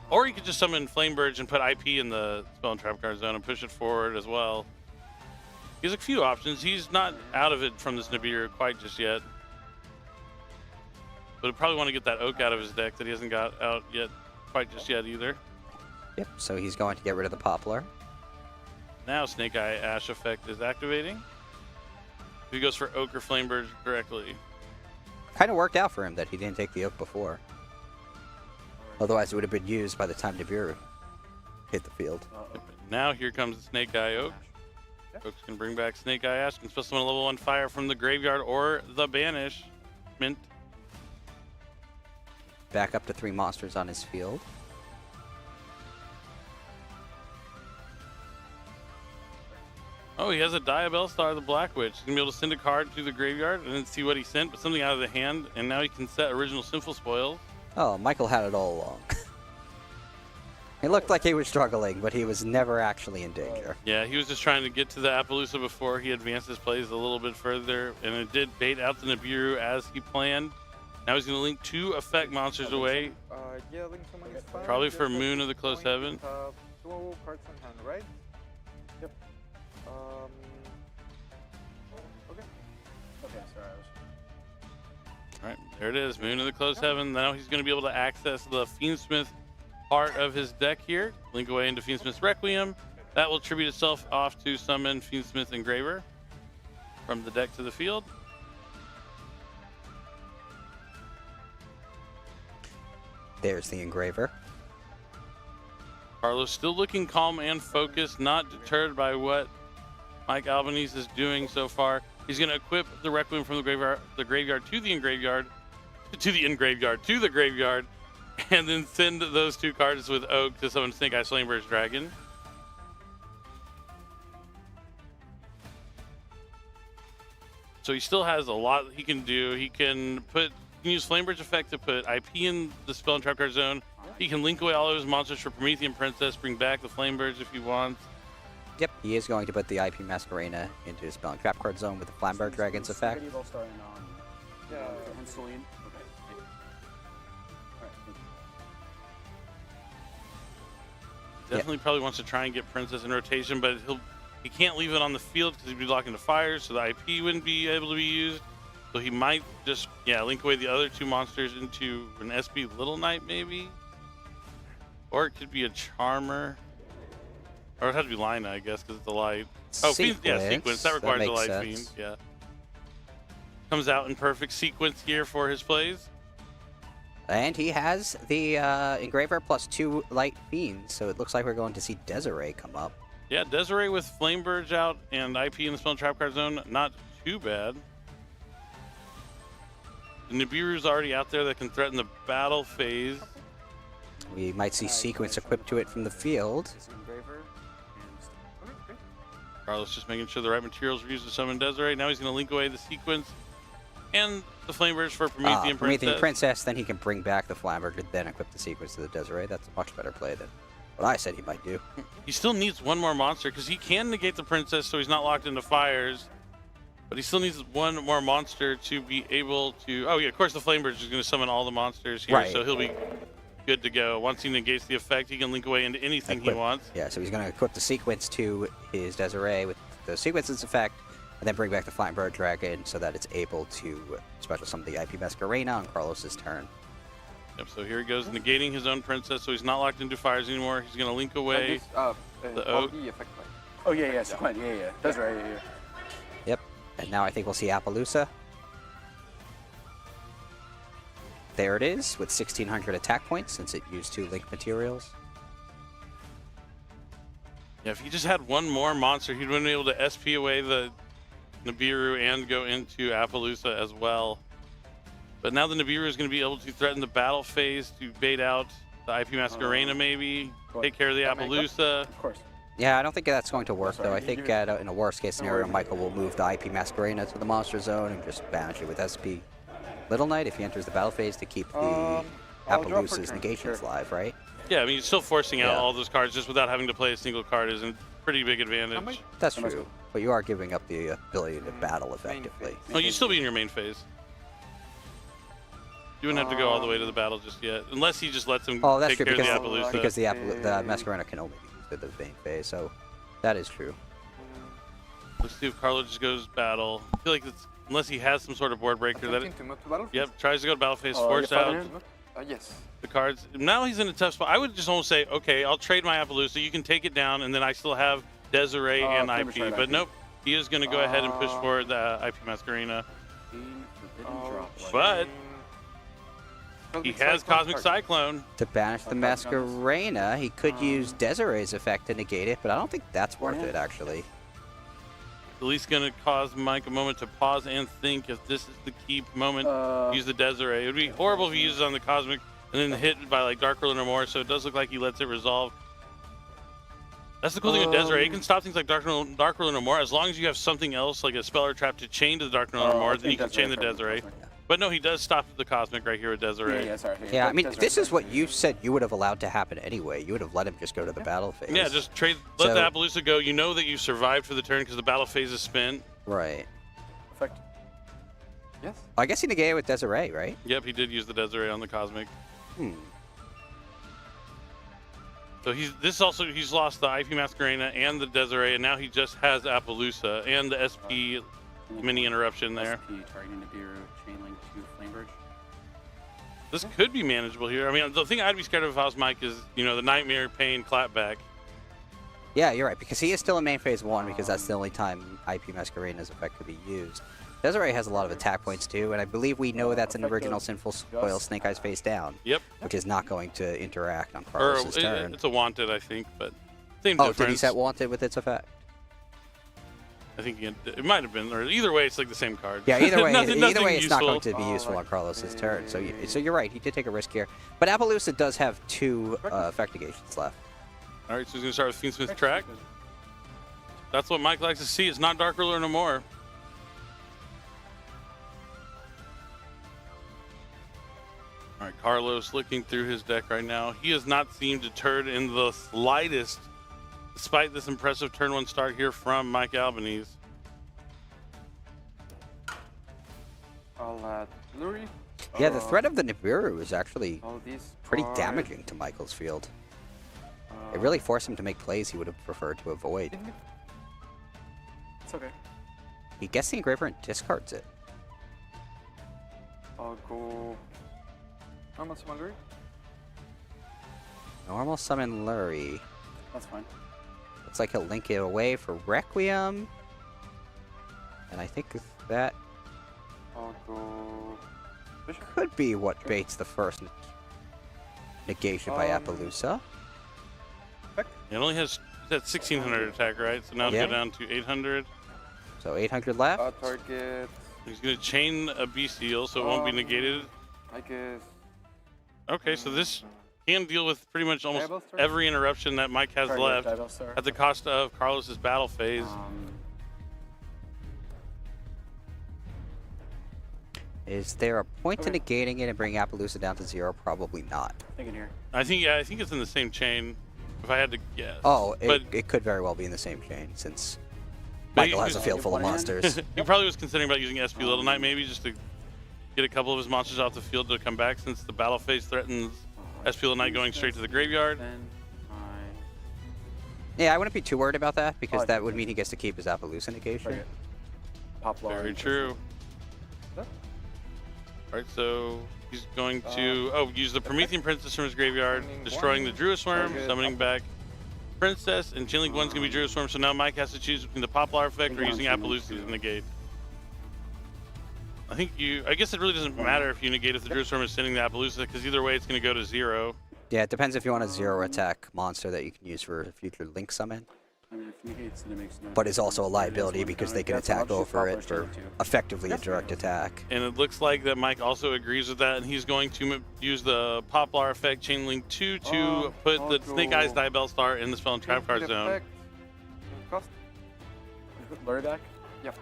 Or he could just summon Flamebirds and put IP in the spell and trap card zone and push it forward as well. He has a few options. He's not out of it from this Nibiru quite just yet. But he'll probably want to get that Oak out of his deck that he hasn't got out yet quite just yet either. Yep, so he's going to get rid of the Poplar. Now Snake Eye Ash effect is activating. He goes for Oak or Flamebirds directly. Kind of worked out for him that he didn't take the Oak before. Otherwise, it would have been used by the time Nibiru hit the field. Now here comes the Snake Eye Oak. Oaks can bring back Snake Eye Ash, can special summon a level 1 fire from the graveyard or the banishment. Back up to 3 monsters on his field. Oh, he has a Dia Bellstar, the Black Witch. He's going to be able to send a card to the graveyard and then see what he sent, but something out of the hand, and now he can set original Sinful Spoils. Oh, Michael had it all along. It looked like he was struggling, but he was never actually in danger. Yeah, he was just trying to get to the Appaloosa before he advanced his plays a little bit further, and it did bait out the Nibiru as he planned. Now he's going to link 2 effect monsters away. Yeah, link someone is fine. Probably for Moon of the Close Heaven. 2 cards in hand, right? Yep. Okay. Okay, sorry. All right, there it is, Moon of the Close Heaven. Now he's going to be able to access the Fiendsmith part of his deck here. Link away into Fiendsmith's Requiem. That will tribute itself off to summon Fiendsmith Engraver from the deck to the field. There's the Engraver. Carlos still looking calm and focused, not deterred by what Mike Albanese is doing so far. He's going to equip the Requiem from the graveyard to the engraveyard, and then send those 2 cards with Oak to summon Snake Eyes Flamebird's Dragon. So he still has a lot he can do. He can use Flamebird's effect to put IP in the spell and trap card zone. He can link away all of his monsters for Promethean Princess, bring back the Flamebirds if he wants. Yep, he is going to put the IP Masquerena into his spell and trap card zone with the Flamberg Dragon's effect. Definitely probably wants to try and get Princess in rotation, but he can't leave it on the field because he'd be locking the fire, so the IP wouldn't be able to be used. So he might just, link away the other 2 monsters into an SB Little Knight, maybe? Or it could be a Charmer. Or it has to be Lina, I guess, because it's a light. Oh, Fiend, Sequence. That requires a light Fiend, Comes out in perfect sequence here for his plays. And he has the Engraver plus 2 light Fiends, so it looks like we're going to see Desiree come up. Yeah, Desiree with Flamebirds out and IP in the spell and trap card zone, not too bad. The Nibiru's already out there that can threaten the battle phase. We might see Sequence equipped to it from the field. Carlos just making sure the right materials are used to summon Desiree. Now he's going to link away the Sequence and the Flamebirds for Promethean Princess. Then he can bring back the Flamberg and then equip the Sequence to the Desiree. That's a much better play than what I said he might do. He still needs 1 more monster because he can negate the Princess so he's not locked into fires. But he still needs 1 more monster to be able to... Oh, yeah, of course the Flamebird is going to summon all the monsters here, so he'll be good to go. Once he negates the effect, he can link away into anything he wants. Yeah, so he's going to equip the Sequence to his Desiree with the Sequence's effect, and then bring back the Flamberg Dragon so that it's able to special summon the IP Masquerena on Carlos's turn. Yep, so here he goes, negating his own Princess, so he's not locked into fires anymore. He's going to link away the Oak. Oh, yeah, Sequence, yeah. Desiree, yeah. Yep. And now I think we'll see Appaloosa. There it is, with 1,600 attack points since it used 2 link materials. Yeah, if he just had 1 more monster, he'd been able to SP away the Nibiru and go into Appaloosa as well. But now the Nibiru is going to be able to threaten the battle phase to bait out the IP Masquerena maybe, take care of the Appaloosa. Of course. Yeah, I don't think that's going to work, though. I think in a worst-case scenario, Michael will move the IP Masquerena to the monster zone and just banish it with SP Little Knight if he enters the battle phase to keep the Appaloosa's negations live, right? Yeah, I mean, still forcing out all those cards just without having to play a single card is a pretty big advantage. That's true, but you are giving up the ability to battle effectively. Oh, you'd still be in your main phase. You wouldn't have to go all the way to the battle just yet, unless he just lets him take care of the Appaloosa. Because the Masquerena can only be used in the main phase, so that is true. Let's see if Carlo just goes battle. I feel like it's, unless he has some sort of board breaker that... Yep, tries to go to battle phase, force out the cards. Now he's in a tough spot. I would just almost say, okay, I'll trade my Appaloosa. You can take it down, and then I still have Desiree and IP. But nope, he is going to go ahead and push forward the IP Masquerena. But he has Cosmic Cyclone. To banish the Masquerena, he could use Desiree's effect to negate it, but I don't think that's worth it, actually. At least going to cause Mike a moment to pause and think if this is the key moment. Use the Desiree. It would be horrible if he uses it on the Cosmic and then hit by like Dark Ruler or more, so it does look like he lets it resolve. That's the cool thing with Desiree. You can stop things like Dark Ruler no more as long as you have something else like a spell or trap to chain to the Dark Ruler no more, then you can chain the Desiree. But no, he does stop the Cosmic right here with Desiree. Yeah, I mean, this is what you said you would have allowed to happen anyway. You would have let him just go to the battle phase. Yeah, just let the Appaloosa go. You know that you survived for the turn because the battle phase is spent. Right. Effect. Yes. I guess he negated with Desiree, right? Yep, he did use the Desiree on the Cosmic. So he's lost the IP Masquerena and the Desiree, and now he just has Appaloosa and the SP mini interruption there. SP targeting Nibiru, chain link to Flamebird. This could be manageable here. I mean, the thing I'd be scared of if I was Mike is, you know, the Nightmare Pain clapback. Yeah, you're right, because he is still in main phase 1 because that's the only time IP Masquerena's effect could be used. Desiree has a lot of attack points too, and I believe we know that's an original Sinful Coil Snake Eyes face down. Yep. Which is not going to interact on Carlos' turn. It's a Wanted, I think, but same difference. Did he set Wanted with its effect? I think it might have been, or either way, it's like the same card. Yeah, either way, nothing it's not going useful. to be useful on Carlos's turn. So you're right. He did take a risk here, but Appaloosa does have 2 effect negations left. All right, so he's going to start with Fiendsmith Track. That's what Mike likes to see. It's not Dark Ruler no more. All right, Carlos looking through his deck right now. He has not seemed deterred in the slightest, despite this impressive turn 1 start here from Mike Albanese. I'll add Lurie. Yeah, the threat of the Nibiru is actually all these pretty are- damaging to Michael's field. It really forced him to make plays he would have preferred to avoid. It's okay. He gets the Engraver and discards it. I'll go. Normal summon Lurie. Normal summon Lurie. That's fine. Looks like he'll link it away for Requiem. And I think that I'll go. could be what baits the first negation by Appaloosa. It only has that 1600 attack, right? So now Yeah. go down to 800. So 800 left. Target. He's going to chain a Bestial, so it won't be negated. I guess. Okay, so this can deal with pretty much almost Diablo Star? every interruption that Mike has Target left Diablo Star. at the cost of Carlos's battle phase. Is there a point to negating it and bringing Appaloosa down to 0? Probably not. Thinking here. I think it's in the same chain, if I had to guess. Oh, but it could very well be in the same chain since But Michael has a field full of monsters. he probably was considering about using SP Little Knight maybe just to get a couple of his monsters off the field to come back since the battle phase threatens SP Little Knight going straight to the graveyard. Yeah, I wouldn't be too worried about that because that would mean he gets to keep his Appaloosa negation. Very true. All right, so he's going to use the Promethean Princess from his graveyard, destroying the Druid Swarm, summoning back Princess, and Chainlink 1's going to be Druid Swarm, so now Mike has to choose between the Poplar effect or using Appaloosa to negate. I guess it really doesn't matter if you negate if the Druid Swarm is sending the Appaloosa, because either way it's going to go to 0. Yeah, it depends if you want a 0 attack monster that you can use for a future Link summon. I mean, if negates, then it makes no But it's also a liability because they can That's an attack option. over it Poplar's for too. effectively a direct attack. And it looks like that Mike also agrees with that, and he's going to use the Poplar effect, Chainlink 2 to put the Snake Eyes Diabell Star in the Spell and Trap card zone. Cost. Lurie back? Yeah.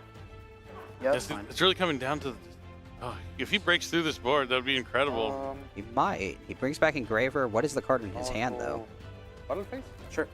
Yeah, that's fine. It's really coming down to, if he breaks through this board, that would be incredible. He might. He brings back Engraver. What is the card in his hand, though? Bottom face? Sure.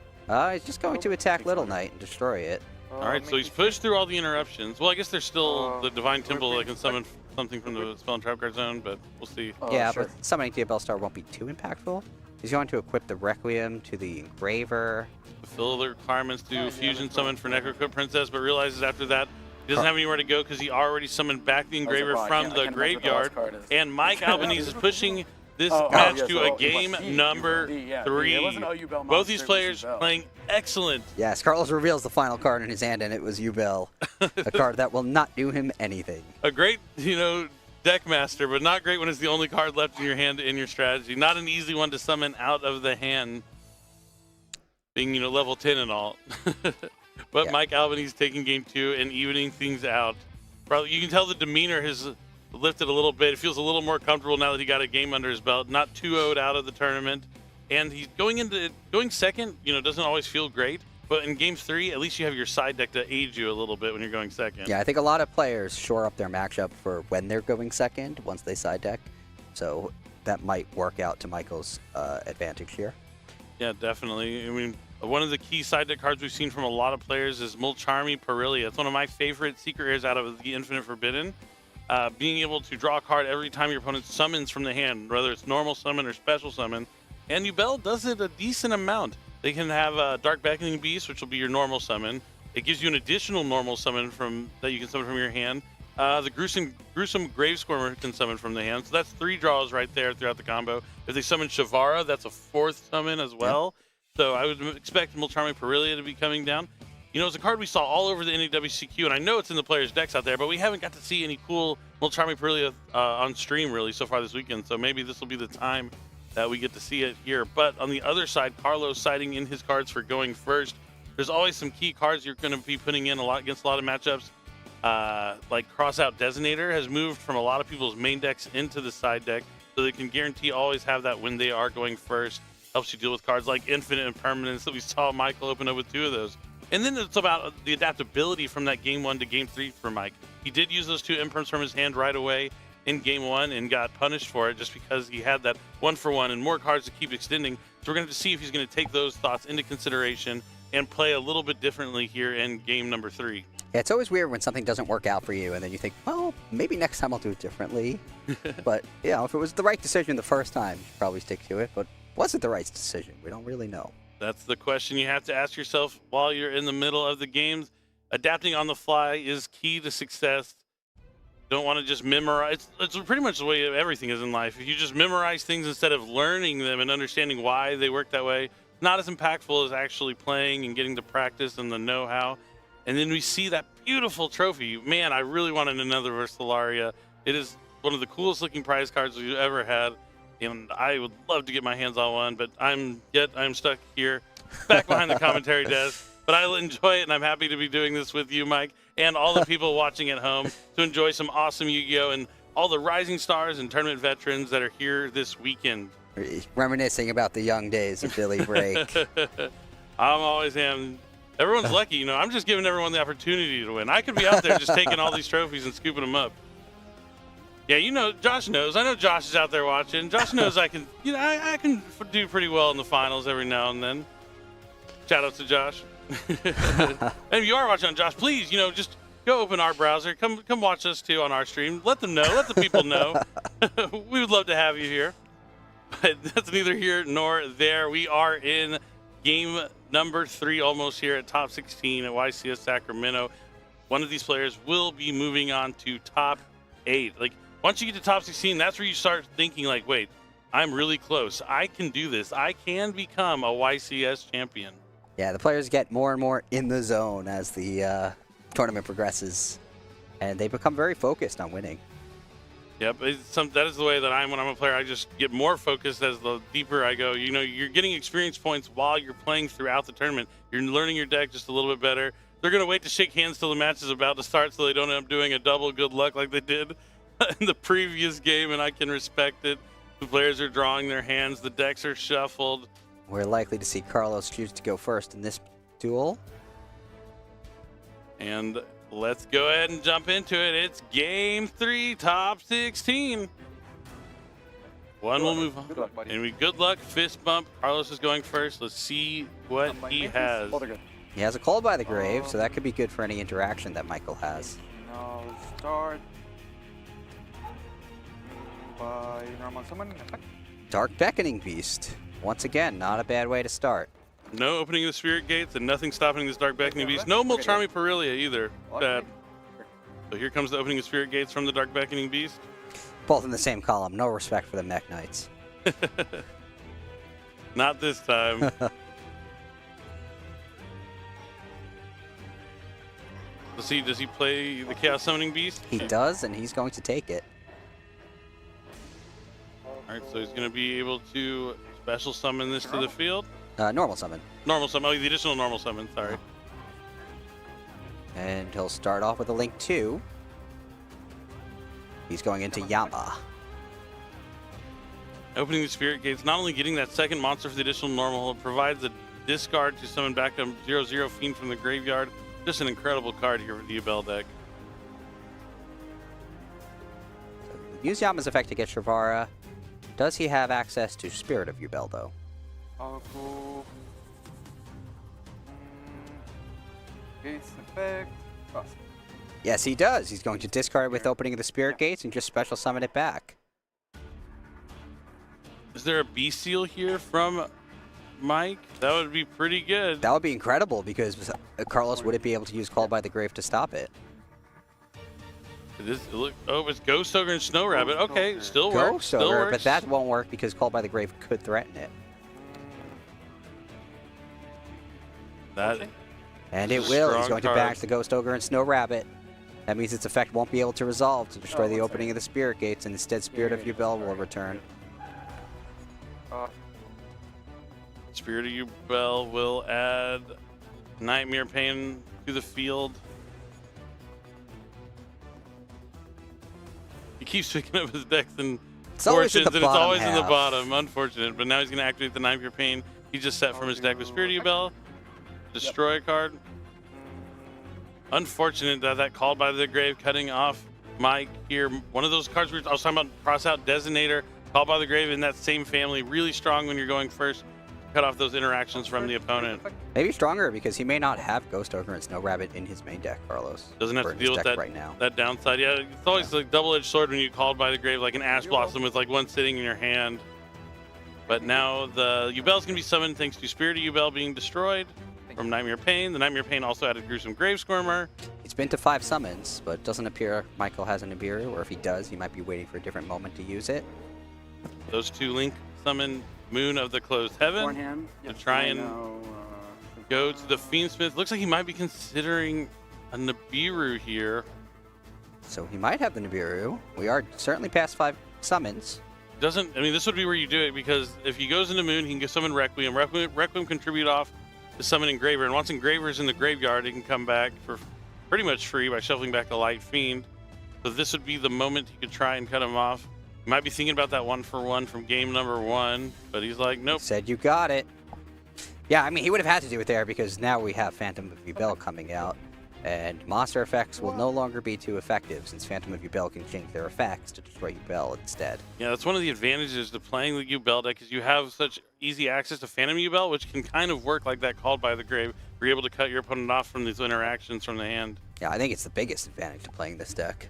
He's just going to attack Little Knight and destroy it. All right, so he's pushed through all the interruptions. Well, I guess there's still the Divine Temple that can summon something from the Spell and Trap card zone, but we'll see. Yeah, but summoning Diabell Star won't be too impactful. He's going to equip the Requiem to the Engraver. Fulfill the requirements to fusion summon for Necroquip Princess, but realizes after that he doesn't have anywhere to go because he already summoned back the Engraver from the graveyard. And Mike Albanese is pushing this match to a game number 3. Both these players playing excellent. Yes, Carlos reveals the final card in his hand, and it was Ubel, a card that will not do him anything. A great, deck master, but not great when it's the only card left in your hand in your strategy. Not an easy one to summon out of the hand, being, level 10 and all. But yeah. Mike Albanese taking game 2 and evening things out. Probably, you can tell the demeanor has lifted a little bit. It feels a little more comfortable now that he got a game under his belt. Not 2-0'd out of the tournament. And he's going second, doesn't always feel great. But in game 3, at least you have your side deck to aid you a little bit when you're going second. Yeah, I think a lot of players shore up their matchup for when they're going second once they side deck. So that might work out to Michael's advantage here. Yeah, definitely. I mean, one of the key side deck cards we've seen from a lot of players is Mulcharmy Perilia. It's one of my favorite secret rares out of the Infinite Forbidden. Being able to draw a card every time your opponent summons from the hand, whether it's normal summon or special summon. And Ubel does it a decent amount. They can have a Dark Beckoning Beast, which will be your normal summon. It gives you an additional normal summon that you can summon from your hand. The Gruesome Grave Squirmer can summon from the hand. So that's 3 draws right there throughout the combo. If they summon Shavara, that's a 4th summon as well. Yep. So I would expect Mulcharmy Perilia to be coming down. It's a card we saw all over the NAWCQ, and I know it's in the players' decks out there, but we haven't got to see any cool Mulcharmy Perilia on stream really so far this weekend. So maybe this will be the time that we get to see it here. But on the other side, Carlos citing in his cards for going first. there's always some key cards you're going to be putting in a lot against a lot of matchups. Like Crossout Designator has moved from a lot of people's main decks into the side deck, so they can guarantee always have that when they are going first. Helps you deal with cards like Infinite Impermanence that we saw Michael open up with 2 of those. And then it's about the adaptability from that game 1 to game 3 for Mike. He did use those 2 imperms from his hand right away in game 1 and got punished for it just because he had that 1-for-1 and more cards to keep extending. So we're going to see if he's going to take those thoughts into consideration and play a little bit differently here in game number 3. Yeah, it's always weird when something doesn't work out for you and then you think, well, maybe next time I'll do it differently. But, you know, if it was the right decision the first time, you should probably stick to it. But was it the right decision? We don't really know. That's the question you have to ask yourself while you're in the middle of the games. Adapting on the fly is key to success. Don't want to just memorize. It's pretty much the way everything is in life. If you just memorize things instead of learning them and understanding why they work that way, not as impactful as actually playing and getting to practice and the know-how. And then we see that beautiful trophy. Man, I really wanted another Versalaria. It is one of the coolest looking prize cards we've ever had. And I would love to get my hands on one, but I'm stuck here, back behind the commentary desk. But I enjoy it, and I'm happy to be doing this with you, Mike, and all the people watching at home to enjoy some awesome Yu-Gi-Oh! And all the rising stars and tournament veterans that are here this weekend. Reminiscing about the young days of Billy Brake. I'm always am. Everyone's lucky, you know. I'm just giving everyone the opportunity to win. I could be out there just taking all these trophies and scooping them up. Yeah, you know, Josh knows. I know Josh is out there watching. Josh knows I can, you know, I can do pretty well in the finals every now and then. Shout out to Josh. And if you are watching on Josh, please, you know, just go open our browser. Come watch us too on our stream. Let them know. Let the people know. We would love to have you here. But that's neither here nor there. We are in game number 3 almost here at top 16 at YCS Sacramento. One of these players will be moving on to top 8. Like, once you get to top 16, that's where you start thinking like, wait, I'm really close. I can do this. I can become a YCS champion. Yeah, the players get more and more in the zone as the tournament progresses, and they become very focused on winning. Yep, that is the way that when I'm a player. I just get more focused as the deeper I go. You know, you're getting experience points while you're playing throughout the tournament. You're learning your deck just a little bit better. They're going to wait to shake hands till the match is about to start so they don't end up doing a double good luck like they did in the previous game, and I can respect it. The players are drawing their hands. The decks are shuffled. We're likely to see Carlos choose to go first in this duel. And let's go ahead and jump into it. It's game 3, top 16. One will move on. Good luck, buddy. And good luck, fist bump. Carlos is going first. Let's see what he has. He has a Call by the Grave, so that could be good for any interaction that Michael has. Now start by normal summon. Attack. Dark Beckoning Beast. Once again, not a bad way to start. No opening of the Spirit Gates and nothing stopping this Dark Beckoning Beast. No Mulcharmy Perilia either. Bad. So here comes the opening of Spirit Gates from the Dark Beckoning Beast. Both in the same column. No respect for the Mech Knights. Not this time. Let's see, does he play the Chaos Summoning Beast? He does, and he's going to take it. All right, so he's going to be able to special summon this to the field. Normal summon. Normal summon. Oh, the additional normal summon. Sorry. And he'll start off with a Link 2. He's going into Yama. Opening the Spirit Gates, not only getting that second monster for the additional normal, it provides a discard to summon back a 0/0 Fiend from the graveyard. Just an incredible card here for the Yubel deck. Use Yama's effect to get Shrivara. Does he have access to Spirit of Yubel, though? I'll go. Gates effect. Oh. Yes, he does. He's going to discard it with opening of the Spirit Gates and just special summon it back. Is there a Beast Seal here from Mike? That would be pretty good. That would be incredible because Carlos wouldn't be able to use Call by the Grave to stop it. It's Ghost Ogre and Snow Rabbit. Okay, still works. Ghost Still Ogre, works. but that won't work because Call by the Grave could threaten it. And it will. He's going to back the Ghost Ogre and Snow Rabbit. That means its effect won't be able to resolve to destroy the opening of the Spirit Gates, and instead Spirit of Yubel will return. Spirit of Yubel will add Nightmare Pain to the field. He keeps picking up his decks and fortunes, and it's always in the bottom. Unfortunate, but now he's going to activate the Nightmare Pain he just set from his deck with Spirit of Bell. Destroy a card. Unfortunate that called by the grave, cutting off Mike here. One of those cards I was talking about, cross out Designator, called by the grave in that same family. Really strong when you're going first. Cut off those interactions from the opponent. Maybe stronger because he may not have Ghost Ogre and Snow Rabbit in his main deck, Carlos. Doesn't have to deal with that right now. That downside. Yeah, it's always like double-edged sword when you called by the grave, like an Ash Blossom with like one sitting in your hand. But now the Yubel's gonna be summoned thanks to Spirit of Yubel being destroyed from Nightmare Pain. The Nightmare Pain also added Gruesome Grave Squirmer. He's been to 5 summons, but it doesn't appear Michael has a Nibiru, or if he does, he might be waiting for a different moment to use it. Those two link summon Moon of the Closed Heaven to try and go to the Fiendsmith. Looks like he might be considering a Nibiru here. So he might have the Nibiru. We are certainly past 5 summons. Doesn't, I mean, this would be where you do it, because if he goes into Moon, he can go summon Requiem. Requiem contribute off to summon Engraver, and once Engraver's in the graveyard, he can come back for pretty much free by shuffling back a Light Fiend. So this would be the moment he could try and cut him off. He might be thinking about that 1-for-1 from game number 1, but he's like, nope. He said you got it. Yeah, I mean, he would have had to do it there because now we have Phantom of Yubel coming out, and monster effects will no longer be too effective since Phantom of Yubel can change their effects to destroy Yubel instead. Yeah, that's one of the advantages to playing the Yubel deck, is you have such easy access to Phantom Yubel, which can kind of work like that called by the grave. You're able to cut your opponent off from these interactions from the hand. Yeah, I think it's the biggest advantage to playing this deck.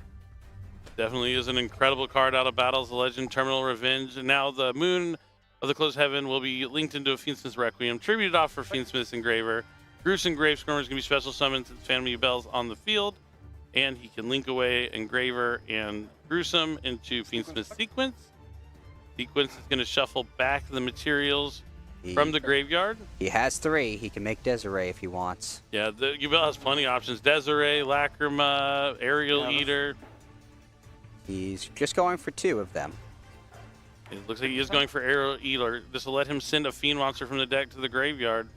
Definitely is an incredible card out of Battles, the Legend, Terminal Revenge. And now the Moon of the Closed Heaven will be linked into a Fiendsmith's Requiem, tributed off for Fiendsmith's Engraver. Gruesome Grave Squirmer is going to be special summoned since Phantom Yubel's on the field. And he can link away Engraver and Gruesome into Fiendsmith's Sequence. Sequence is going to shuffle back the materials from the graveyard. He has 3. He can make Desiree if he wants. Yeah, the Yubel has plenty of options. Desiree, Lacrima, Aerial Eater. He's just going for 2 of them. It looks like he is going for Aerial Eater. This will let him send a Fiend Monster from the deck to the graveyard.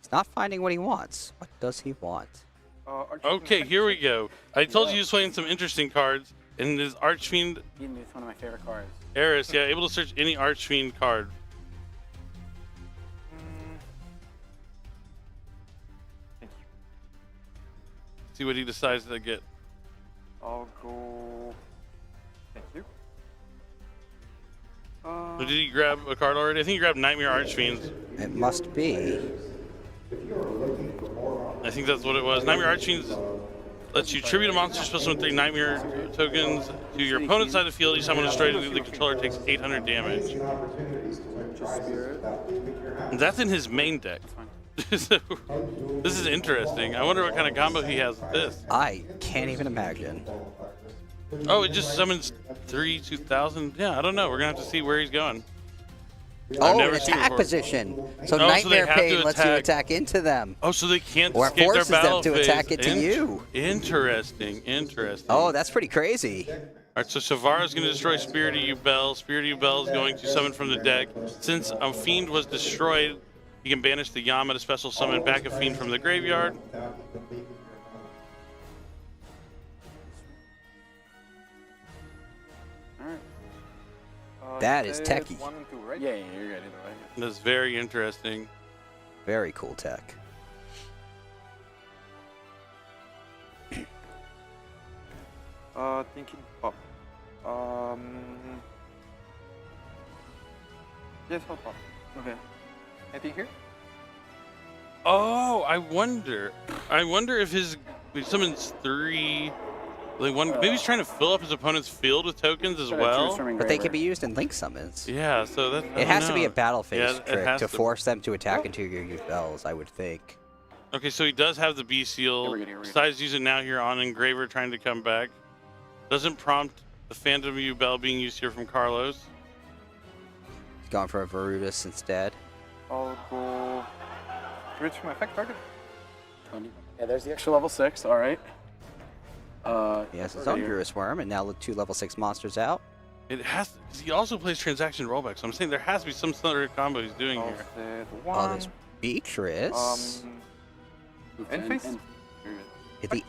He's not finding what he wants. What does he want? Okay, here we go. I told you he was playing some interesting cards. And his Archfiend. It's one of my favorite cards. Eris, yeah, able to search any Archfiend card. See what he decides to get. I'll go. Thank you. So did he grab a card already? I think he grabbed Nightmare Archfiends. It must be. I think that's what it was. Nightmare Archfiends lets you tribute a monster special with 3 Nightmare tokens to your opponent's side of the field. Each time one destroyed, the controller takes 800 damage. And that's in his main deck. So, this is interesting. I wonder what kind of combo he has with this. I can't even imagine. Oh, it just summons 3 2000. Yeah, I don't know. We're gonna have to see where he's going. Oh, attack position. So Nightmare Pain lets you attack into them. Oh, so they can't or escape forces their battle them to phase. attack it to you. Interesting, interesting. Oh, that's pretty crazy. All right, so Shavara's going to destroy Spirit of Yubel. Spirit of Yubel is going to summon from the deck. Since a Fiend was destroyed, he can banish the Yama to special summon back a Fiend from the graveyard. That is techie. 1 and 2, right? Yeah, you're good either way. That's very interesting. Very cool tech. Thinking pop. Yes, I'll pop. Okay. Anything here? Oh, I wonder if his he summons 3. Like maybe he's trying to fill up his opponent's field with tokens as well. But they can be used in link summons. Yeah, so that it has to be a battle phase trick has to force them to attack into your Yubels, I would think. Okay, so he does have the B seal. Decides to use it now here on Engraver, trying to come back. Doesn't prompt the Phantom Yubel being used here from Carlos. He's going for a Varudus instead. I'll go. Switch my effect target. Yeah, there's the extra level 6. All right. He has his own Druid Worm, and now 2 level 6 monsters out. It has. He also plays transaction rollback, so I'm saying there has to be some sort of combo he's doing here. Oh, there's Beatrice. End phase?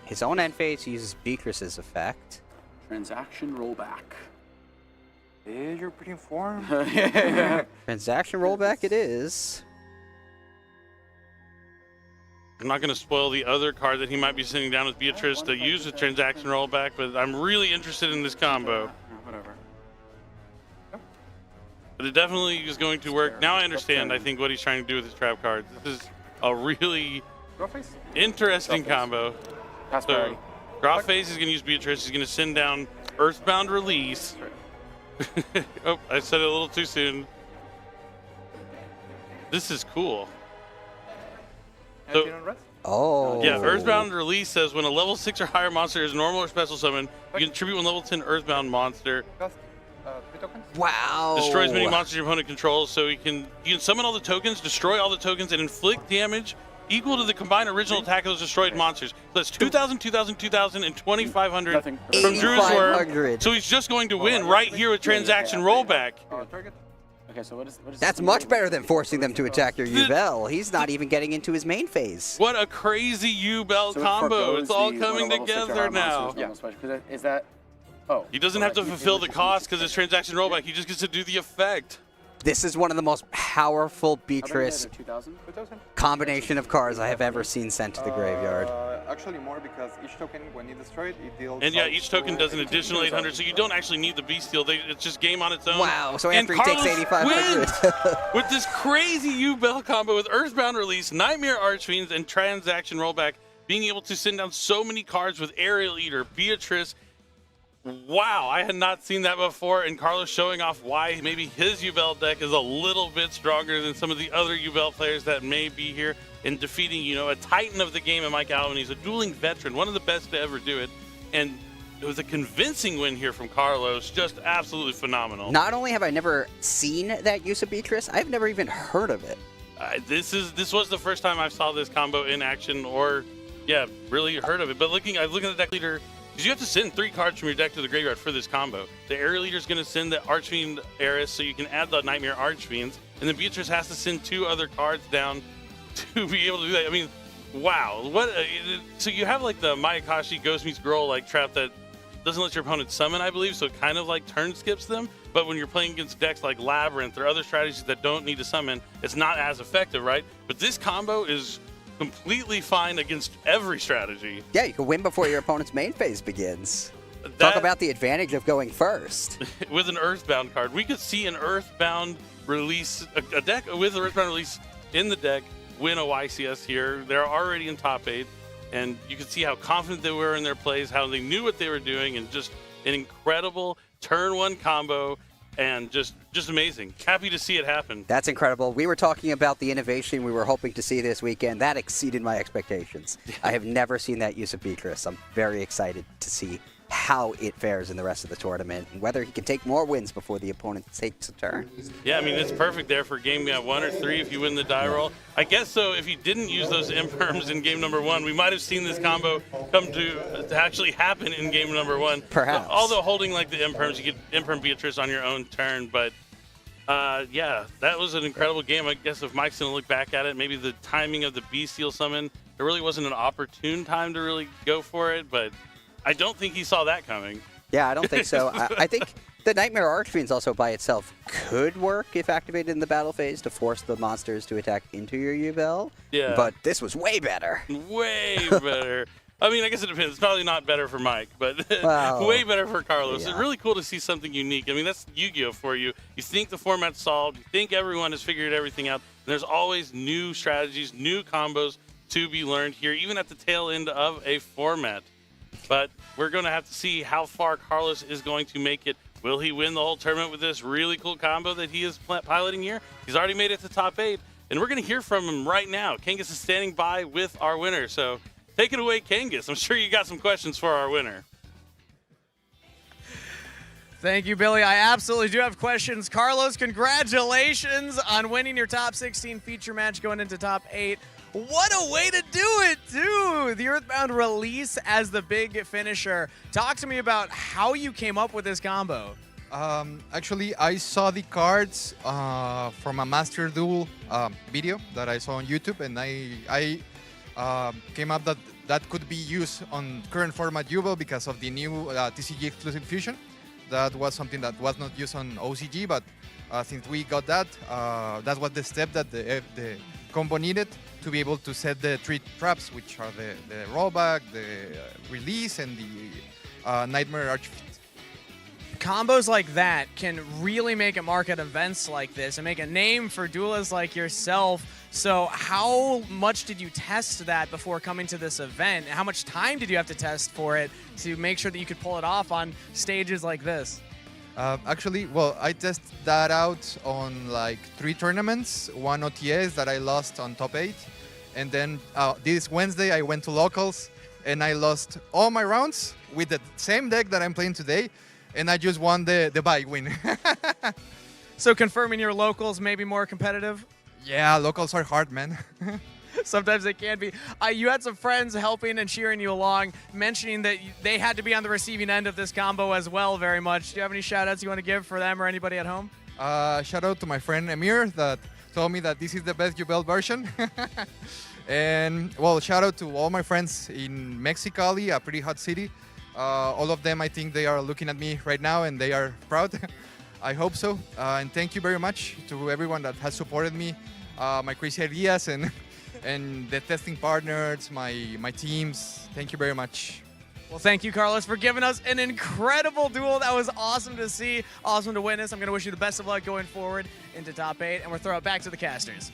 His own end phase uses Beatrice's effect. Transaction rollback. Is your pretty form? Transaction rollback it is. I'm not going to spoil the other card that he might be sitting down with Beatrice to use with transaction rollback, but I'm really interested in this combo. Whatever. But it definitely is going to work. Now I understand, I think, what he's trying to do with his trap cards. This is a really interesting combo. So, draw phase is going to use Beatrice. He's going to send down Earthbound Release. Oh, I said it a little too soon. This is cool. So, yeah, Earthbound Release says when a level 6 or higher monster is normal or special summon, you can tribute one level 10 Earthbound monster. Wow. Destroys many monsters your opponent controls, so you can summon all the tokens, destroy all the tokens, and inflict damage equal to the combined original attack of those destroyed monsters. So that's 2,000, 2,000, 2,000, and 2,500 from Druid's Worm. So he's just going to win right here with transaction rollback. Okay, so what is That's much better than forcing them to attack your Yubel. He's not even getting into his main phase. What a crazy Yubel combo. It's all coming together now. Yeah. Is that... Oh. He doesn't have to fulfill the cost because it's transaction rollback. He just gets to do the effect. This is one of the most powerful Beatrice combination of cards I have ever seen sent to the graveyard. Actually more because each token, when you destroy it, it deals... And yeah, each token does an additional 800, so you don't actually need the Beastial. It's just game on its own. Wow, so after he takes 8,500. With this crazy Yubel combo with Earthbound Release, Nightmare Archfiends, and Transaction Rollback, being able to send down so many cards with Aerial Eater, Beatrice. Wow, I had not seen that before, and Carlos showing off why maybe his Yubel deck is a little bit stronger than some of the other Yubel players that may be here in defeating, you know, a titan of the game in Mike Alvin. He's a dueling veteran, one of the best to ever do it, and it was a convincing win here from Carlos, just absolutely phenomenal. Not only have I never seen that use of Beatrice, I've never even heard of it. This was the first time I saw this combo in action, or yeah, really heard of it. But I was looking at the deck leader. Because you have to send 3 cards from your deck to the graveyard for this combo. The Aerial Leader is going to send the Archfiend Eris, so you can add the Nightmare Archfiends. And then Beatrice has to send 2 other cards down to be able to do that. I mean, wow. So you have like the Mayakashi Ghost Meets Girl like trap that doesn't let your opponent summon, I believe, so it kind of like turn skips them. But when you're playing against decks like Labyrinth or other strategies that don't need to summon, it's not as effective, right? But this combo is completely fine against every strategy. Yeah, you can win before your opponent's main phase begins. Talk about the advantage of going first. With an Earthbound card. We could see an Earthbound release, a deck with an Earthbound release in the deck win a YCS here. They're already in top 8, and you can see how confident they were in their plays, how they knew what they were doing, and just an incredible turn 1 combo. And just amazing. Happy to see it happen. That's incredible. We were talking about the innovation we were hoping to see this weekend. That exceeded my expectations. I have never seen that use of Beatrice. I'm very excited to see how it fares in the rest of the tournament and whether he can take more wins before the opponent takes a turn. Yeah, I mean, it's perfect there for game 1 or 3 if you win the die roll. I guess so. If he didn't use those imperms in game number 1, we might have seen this combo come to actually happen in game number 1. Perhaps. Although holding like the imperms, you get imperm Beatrice on your own turn. But yeah, that was an incredible game. I guess if Mike's going to look back at it, maybe the timing of the Beastial summon, there really wasn't an opportune time to really go for it, but I don't think he saw that coming. Yeah, I don't think so. I think the Nightmare Archfiends also by itself could work if activated in the battle phase to force the monsters to attack into your Yubel. Yeah. But this was way better. Way better. I mean, I guess it depends. It's probably not better for Mike, but well, way better for Carlos. Yeah. It's really cool to see something unique. I mean, that's Yu-Gi-Oh! For you. You think the format's solved. You think everyone has figured everything out. There's always new strategies, new combos to be learned here, even at the tail end of a format. But we're going to have to see how far Carlos is going to make it. Will he win the whole tournament with this really cool combo that he is piloting here? He's already made it to top 8, and we're going to hear from him right now. Kangas is standing by with our winner, so take it away, Kangas. I'm sure you got some questions for our winner. Thank you, Billy. I absolutely do have questions. Carlos, congratulations on winning your top 16 feature match going into top 8. What a way to do it, too! The Earthbound release as the big finisher. Talk to me about how you came up with this combo. Actually, I saw the cards from a Master Duel video that I saw on YouTube, and I came up that could be used on current format Yubel because of the new TCG exclusive fusion. That was something that was not used on OCG, but since we got that, that was the step that the combo needed to be able to set the 3 traps, which are the rollback, the release, and the Nightmare Archfiend. Combos like that can really make a mark at events like this and make a name for duelists like yourself. So how much did you test that before coming to this event? How much time did you have to test for it to make sure that you could pull it off on stages like this? Actually, well, I tested that out on like 3 tournaments, 1 OTS that I lost on top 8. And then this Wednesday I went to locals and I lost all my rounds with the same deck that I'm playing today. And I just won the bye win. So confirming your locals may be more competitive? Yeah, locals are hard, man. Sometimes they can be. You had some friends helping and cheering you along, mentioning that they had to be on the receiving end of this combo as well very much. Do you have any shout-outs you want to give for them or anybody at home? Shout out to my friend Emir that told me that this is the best Yubel version. And, well, shout out to all my friends in Mexicali, a pretty hot city. All of them, I think they are looking at me right now and they are proud. I hope so. And thank you very much to everyone that has supported me, my crazy ideas and the testing partners, my teams. Thank you very much. Well, thank you, Carlos, for giving us an incredible duel. That was awesome to see, awesome to witness. I'm going to wish you the best of luck going forward into top 8, and we'll throw it back to the casters.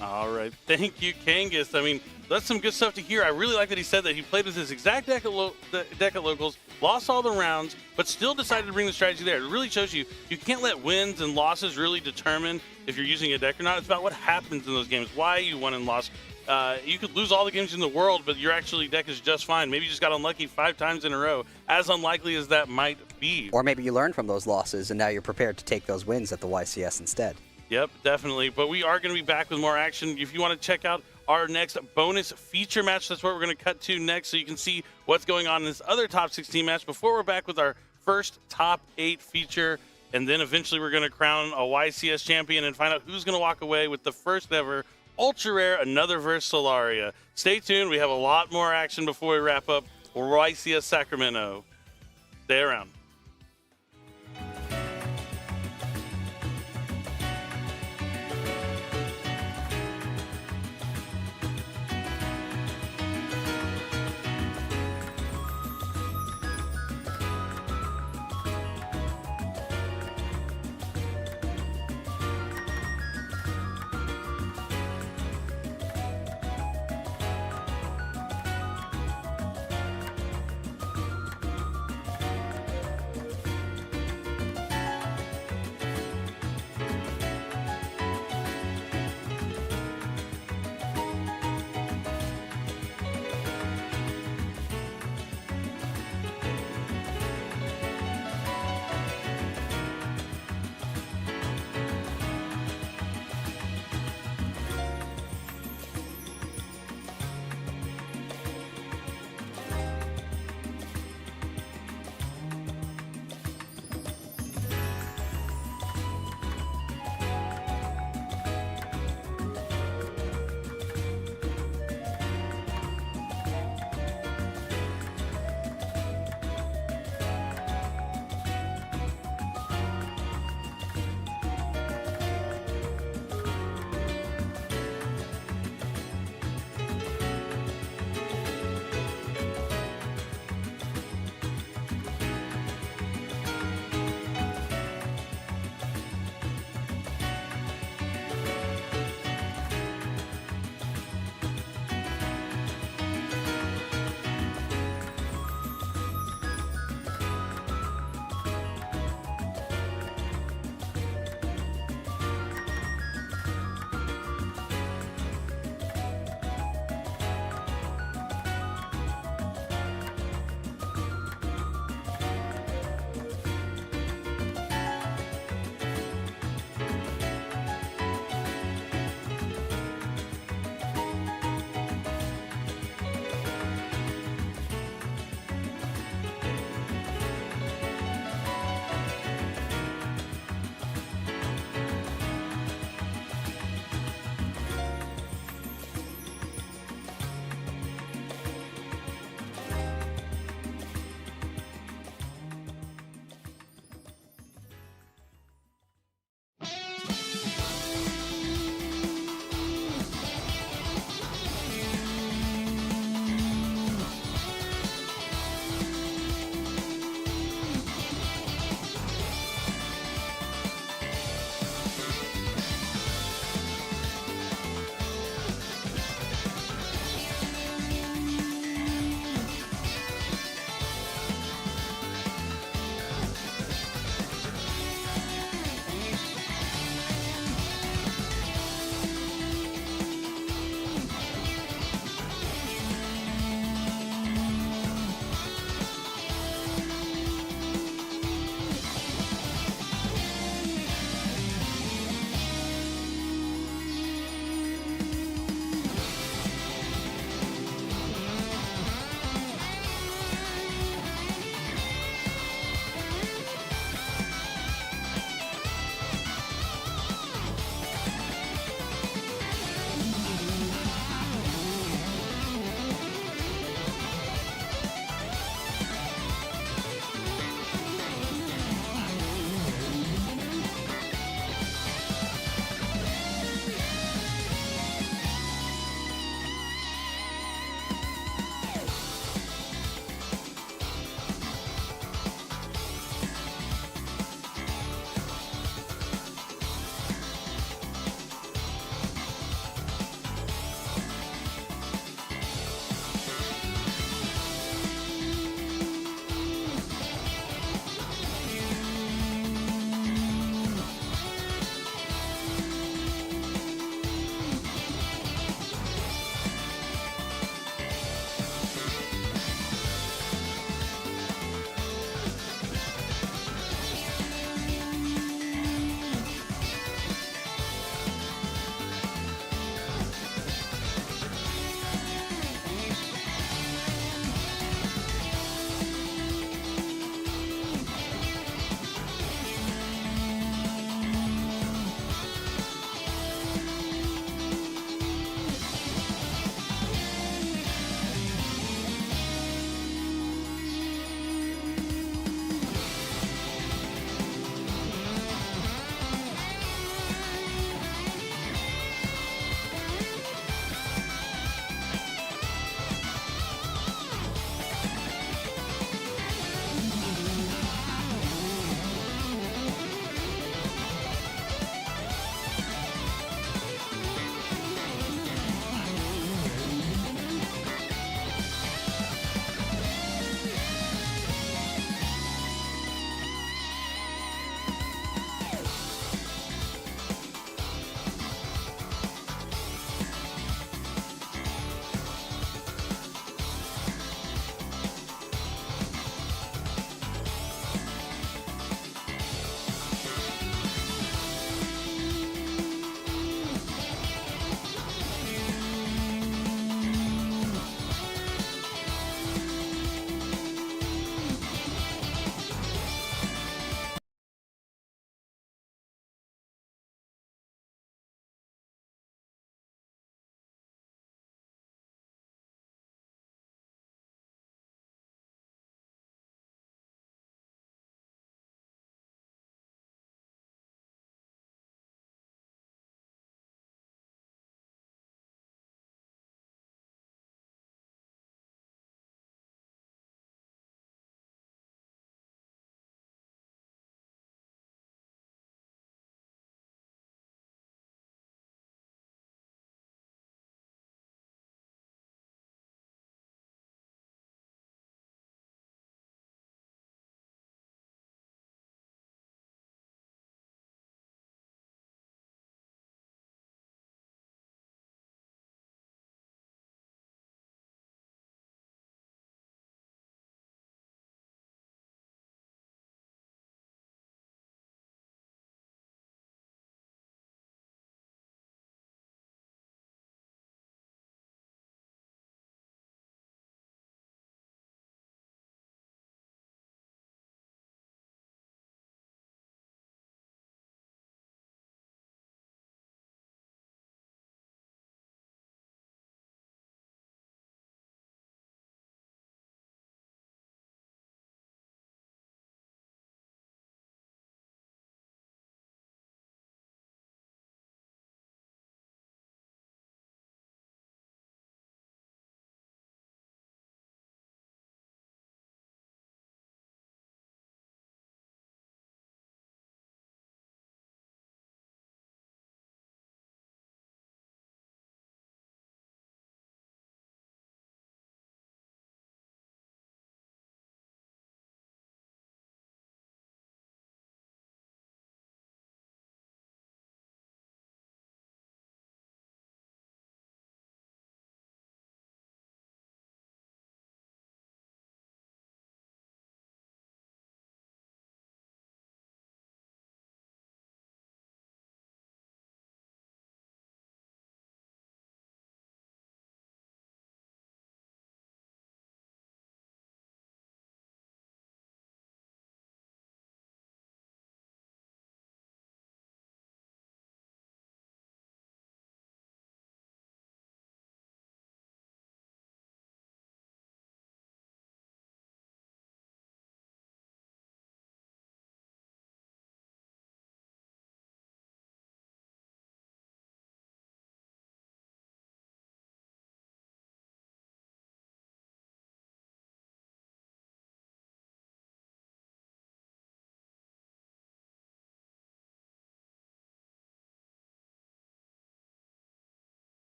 All right. Thank you, Kangas. I mean, that's some good stuff to hear. I really like that he said that he played with his exact deck at locals, lost all the rounds, but still decided to bring the strategy there. It really shows you can't let wins and losses really determine if you're using a deck or not. It's about what happens in those games, why you won and lost. You could lose all the games in the world, but your actually deck is just fine. Maybe you just got unlucky 5 times in a row, as unlikely as that might be. Or maybe you learned from those losses, and now you're prepared to take those wins at the YCS instead. Yep, definitely. But we are going to be back with more action. If you want to check out our next bonus feature match, that's what we're going to cut to next, so you can see what's going on in this other top 16 match before we're back with our first top 8 feature. And then eventually we're going to crown a YCS champion and find out who's going to walk away with the first ever ultra rare Another Verse Solaria. Stay tuned. We have a lot more action before we wrap up YCS Sacramento. Stay around.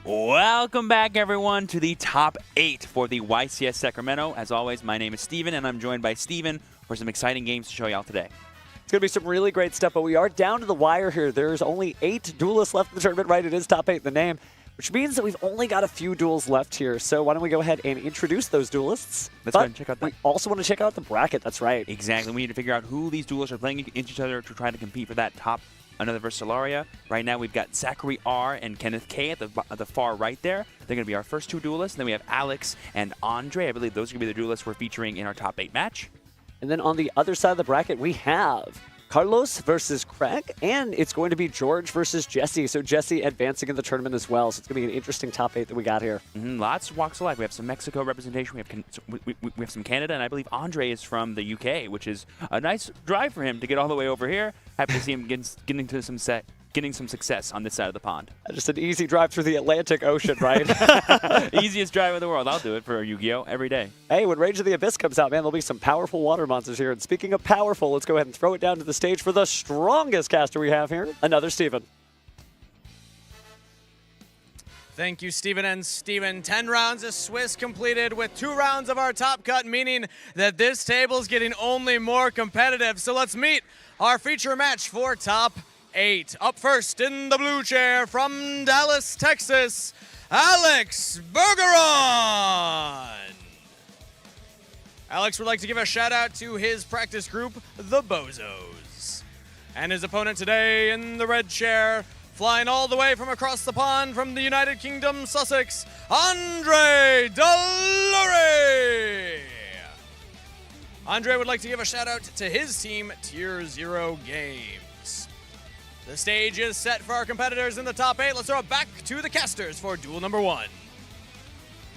Welcome back, everyone, to the top 8 for the YCS Sacramento. As always, my name is Steven, and I'm joined by Steven for some exciting games to show y'all today. It's going to be some really great stuff, but we are down to the wire here. There's only 8 duelists left in the tournament, right? It is top 8 in the name, which means that we've only got a few duels left here. So why don't we go ahead and introduce those duelists? Let's go ahead and check out that. We also want to check out the bracket. That's right. Exactly. We need to figure out who these duelists are playing against each other to try to compete for that top another versus Solaria. Right now, we've got Zachary R. and Kenneth K. at the far right there. They're going to be our first 2 duelists. And then we have Alex and Andre. I believe those are going to be the duelists we're featuring in our top 8 match. And then on the other side of the bracket, we have Carlos versus Craig, and it's going to be George versus Jesse. So Jesse advancing in the tournament as well. So it's going to be an interesting top 8 that we got here. Lots of walks of life. We have some Mexico representation. We have some Canada, and I believe Andre is from the UK, which is a nice drive for him to get all the way over here. Happy to see him getting some success on this side of the pond. Just an easy drive through the Atlantic Ocean, right? Easiest drive in the world. I'll do it for Yu-Gi-Oh! Every day. Hey, when Rage of the Abyss comes out, man, there'll be some powerful water monsters here. And speaking of powerful, let's go ahead and throw it down to the stage for the strongest caster we have here, another Steven. Thank you, Steven and Steven. 10 rounds of Swiss completed with 2 rounds of our top cut, meaning that this table's getting only more competitive. So let's meet our feature match for top 8. Up first in the blue chair from Dallas, Texas, Alex Bergeron. Alex would like to give a shout out to his practice group, the Bozos. And his opponent today in the red chair, flying all the way from across the pond from the United Kingdom, Sussex, Andre Delury. Andre would like to give a shout out to his team, Tier 0 Games. The stage is set for our competitors in the top 8. Let's throw it back to the casters for duel number 1.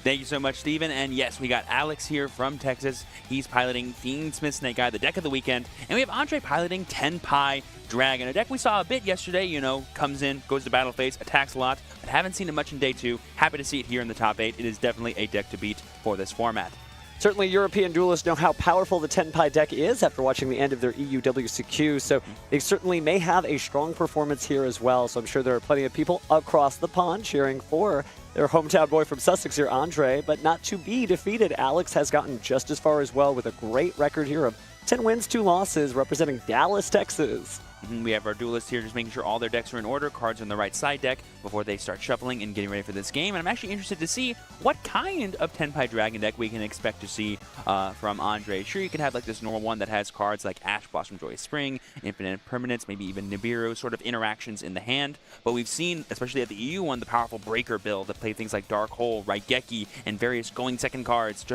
Thank you so much, Steven. And yes, we got Alex here from Texas. He's piloting Fiendsmith Snake Eye, the deck of the weekend. And we have Andre piloting Tenpai Dragon, a deck we saw a bit yesterday. You know, comes in, goes to battle phase, attacks a lot, but haven't seen it much in day 2. Happy to see it here in the top 8. It is definitely a deck to beat for this format. Certainly, European duelists know how powerful the Tenpai deck is after watching the end of their EUWCQ, so they certainly may have a strong performance here as well. So I'm sure there are plenty of people across the pond cheering for their hometown boy from Sussex here, Andre, but not to be defeated. Alex has gotten just as far as well with a great record here of 10 wins, 2 losses, representing Dallas, Texas. We have our duelists here just making sure all their decks are in order, cards on the right side deck before they start shuffling and getting ready for this game. And I'm actually interested to see what kind of Tenpai Dragon deck we can expect to see from Andre. Sure, you can have like this normal one that has cards like Ash Blossom Joyous Spring, Infinite Permanence, maybe even Nibiru sort of interactions in the hand. But we've seen, especially at the EU one, the powerful Breaker build that play things like Dark Hole, Raigeki, and various going second cards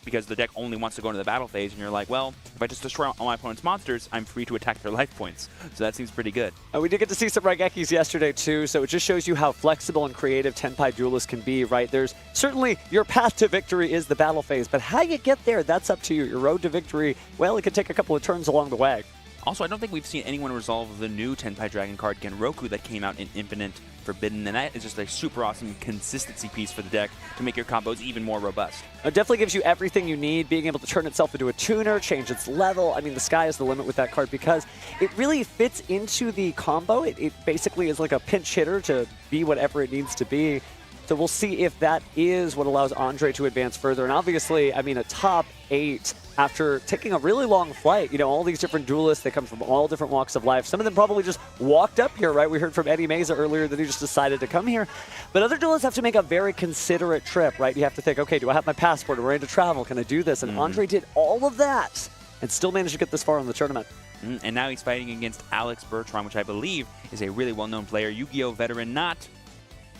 because the deck only wants to go into the battle phase, and you're like, well, if I just destroy all my opponent's monsters, I'm free to attack their life points. So that seems pretty good. We did get to see some Raigekis yesterday, too, so it just shows you how flexible and creative Tenpai duelists can be, right? There's certainly your path to victory is the battle phase, but how you get there, that's up to you. Your road to victory, well, it could take a couple of turns along the way. Also, I don't think we've seen anyone resolve the new Tenpai Dragon card, Genroku, that came out in Infinite Forbidden, and that is just a super awesome consistency piece for the deck to make your combos even more robust. It definitely gives you everything you need, being able to turn itself into a tuner, change its level. I mean, the sky is the limit with that card because it really fits into the combo. It basically is like a pinch hitter to be whatever it needs to be. So we'll see if that is what allows Andre to advance further. And obviously, I mean, a top 8 after taking a really long flight. You know, all these different duelists, they come from all different walks of life. Some of them probably just walked up here, right? We heard from Eddie Meza earlier that he just decided to come here. But other duelists have to make a very considerate trip, right? You have to think, okay, do I have my passport? Am I ready to travel? Can I do this? And Andre did all of that and still managed to get this far in the tournament. And now he's fighting against Alex Bertrand, which I believe is a really well-known player, Yu-Gi-Oh! Veteran, not